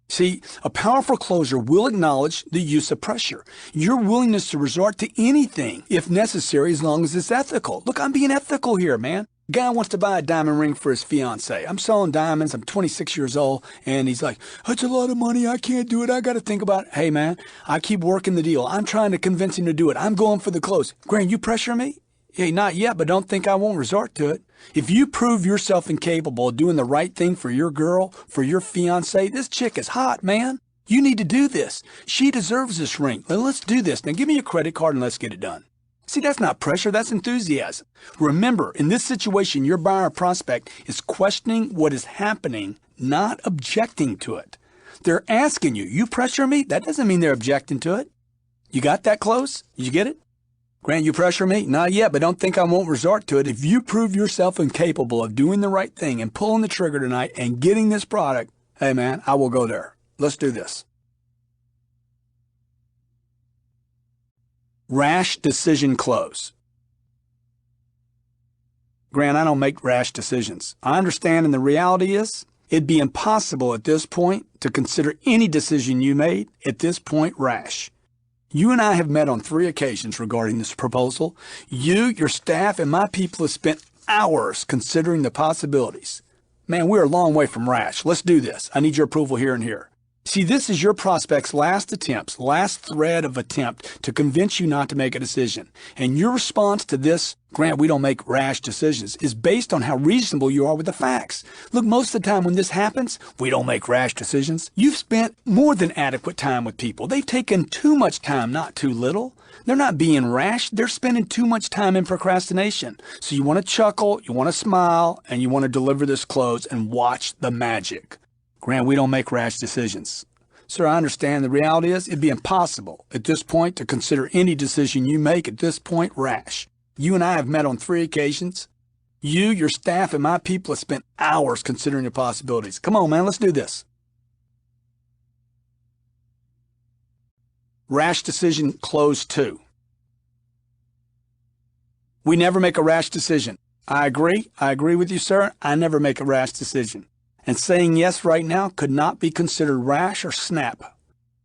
See, a powerful closer will acknowledge the use of pressure. Your willingness to resort to anything, if necessary, as long as it's ethical. Look, I'm being ethical here, man. Guy wants to buy a diamond ring for his fiancée. I'm selling diamonds. I'm 26 years old. And he's like, that's a lot of money. I can't do it. I got to think about it. Hey, man, I keep working the deal. I'm trying to convince him to do it. I'm going for the close. Grant, you pressure me? Hey, not yet, but don't think I won't resort to it. If you prove yourself incapable of doing the right thing for your girl, for your fiancée, this chick is hot, man. You need to do this. She deserves this ring. Let's do this. Now give me your credit card and let's get it done. See, that's not pressure, that's enthusiasm. Remember, in this situation, your buyer or prospect is questioning what is happening, not objecting to it. They're asking you, you pressure me? That doesn't mean they're objecting to it. You got that close? Did you get it? Grant, you pressure me? Not yet, but don't think I won't resort to it. If you prove yourself incapable of doing the right thing and pulling the trigger tonight and getting this product, hey man, I will go there. Let's do this. Rash decision close. Grant, I don't make rash decisions. I understand, and the reality is, it'd be impossible at this point to consider any decision you made at this point rash. You and I have met on 3 occasions regarding this proposal. You, your staff, and my people have spent hours considering the possibilities. Man, we're a long way from rash. Let's do this. I need your approval here and here. See, this is your prospect's last thread of attempt to convince you not to make a decision. And your response to this, Grant, we don't make rash decisions, is based on how reasonable you are with the facts. Look, most of the time when this happens, we don't make rash decisions. You've spent more than adequate time with people. They've taken too much time, not too little. They're not being rash. They're spending too much time in procrastination. So you want to chuckle, you want to smile, and you want to deliver this close and watch the magic. Grant, we don't make rash decisions. Sir, I understand. The reality is it'd be impossible at this point to consider any decision you make at this point rash. You and I have met on 3 occasions. You, your staff, and my people have spent hours considering the possibilities. Come on, man, let's do this. Rash decision close 2. We never make a rash decision. I agree with you, sir. I never make a rash decision. And saying yes right now could not be considered rash or snap.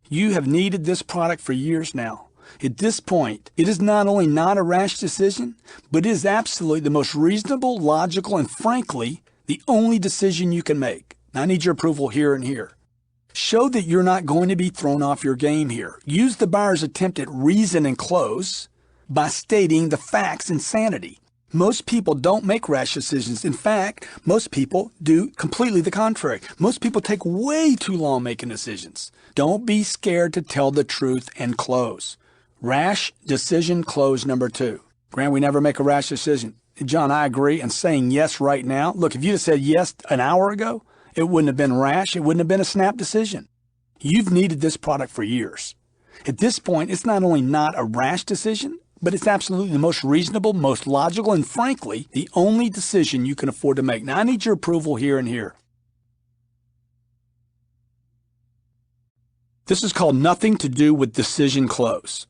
You have needed this product for years now. At this point, it is not only not a rash decision, but it is absolutely the most reasonable, logical, and frankly, the only decision you can make. Now, I need your approval here and here. Show that you're not going to be thrown off your game here. Use the buyer's attempt at reason and close by stating the facts and sanity. Most people don't make rash decisions. In fact, most people do completely the contrary. Most people take way too long making decisions. Don't be scared to tell the truth and close. Rash decision close number 2. Grant, we never make a rash decision. John, I agree. And saying yes right now, look, if you'd have said yes an hour ago, it wouldn't have been rash. It wouldn't have been a snap decision. You've needed this product for years. At this point, it's not only not a rash decision, but it's absolutely the most reasonable, most logical, and frankly, the only decision you can afford to make. Now, I need your approval here and here. This is called nothing to do with decision close.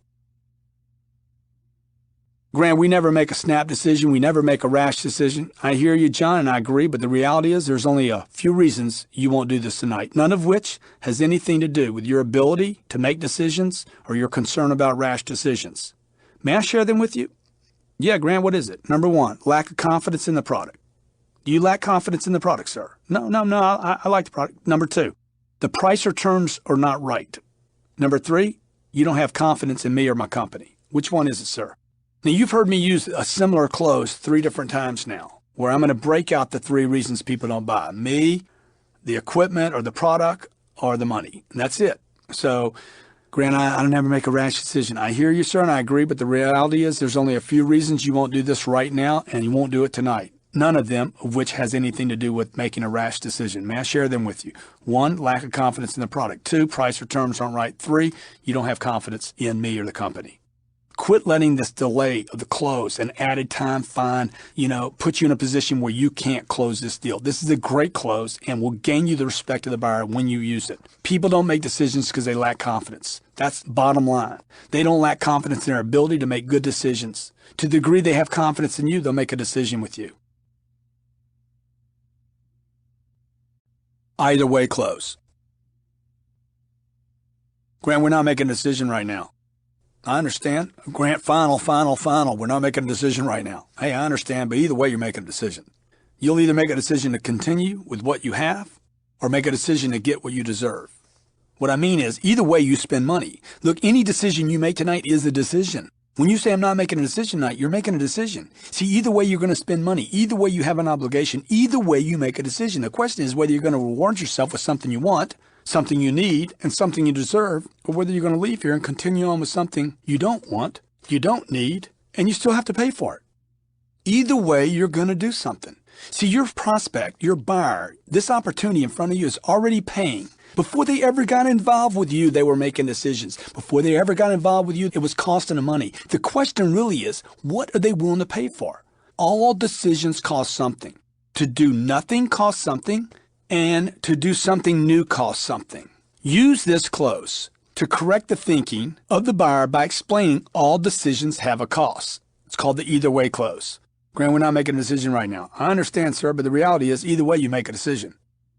Grant, we never make a snap decision. We never make a rash decision. I hear you, John, and I agree, but the reality is there's only a few reasons you won't do this tonight, none of which has anything to do with your ability to make decisions or your concern about rash decisions. May I share them with you? Yeah, Grant, what is it? Number 1, lack of confidence in the product. Do you lack confidence in the product, sir? No, I like the product. Number 2, the price or terms are not right. Number 3, you don't have confidence in me or my company. Which one is it, sir? Now, you've heard me use a similar close 3 different times now, where I'm going to break out the 3 reasons people don't buy. Me, the equipment or the product, or the money. And that's it. So, Grant, I don't ever make a rash decision. I hear you, sir, and I agree, but the reality is there's only a few reasons you won't do this right now, and you won't do it tonight. None of them of which has anything to do with making a rash decision. May I share them with you? 1, lack of confidence in the product. 2, price or terms aren't right. 3, you don't have confidence in me or the company. Quit letting this delay of the close and added time fine, put you in a position where you can't close this deal. This is a great close and will gain you the respect of the buyer when you use it. People don't make decisions because they lack confidence. That's bottom line. They don't lack confidence in their ability to make good decisions. To the degree they have confidence in you, they'll make a decision with you. Either way close. Grant, we're not making a decision right now. I understand. Grant, final. We're not making a decision right now. Hey, I understand, but either way, you're making a decision. You'll either make a decision to continue with what you have or make a decision to get what you deserve. What I mean is, either way, you spend money. Look, any decision you make tonight is a decision. When you say I'm not making a decision tonight, you're making a decision. See, either way, you're going to spend money. Either way, you have an obligation. Either way, you make a decision. The question is whether you're going to reward yourself with something you want, something you need, and something you deserve, or whether you're going to leave here and continue on with something you don't want, you don't need, and you still have to pay for it. Either way, you're going to do something. See, your prospect, your buyer, this opportunity in front of you is already paying. Before they ever got involved with you, they were making decisions. Before they ever got involved with you, it was costing them money. The question really is, what are they willing to pay for? All decisions cost something. To do nothing costs something, and to do something new costs something. Use this close to correct the thinking of the buyer by explaining all decisions have a cost. It's called the either way close. Grant, we're not making a decision right now. I understand, sir, but the reality is either way you make a decision.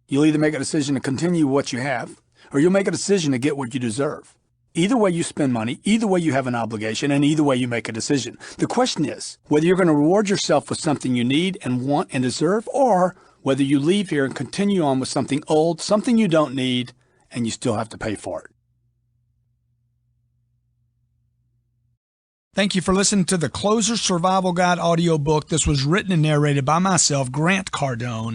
You'll either make a decision to continue what you have, or you'll make a decision to get what you deserve. Either way you spend money, either way you have an obligation, and either way you make a decision. The question is whether you're going to reward yourself with something you need and want and deserve, or whether you leave here and continue on with something old, something you don't need, and you still have to pay for it. Thank you for listening to the Closer Survival Guide audiobook. This was written and narrated by myself, Grant Cardone.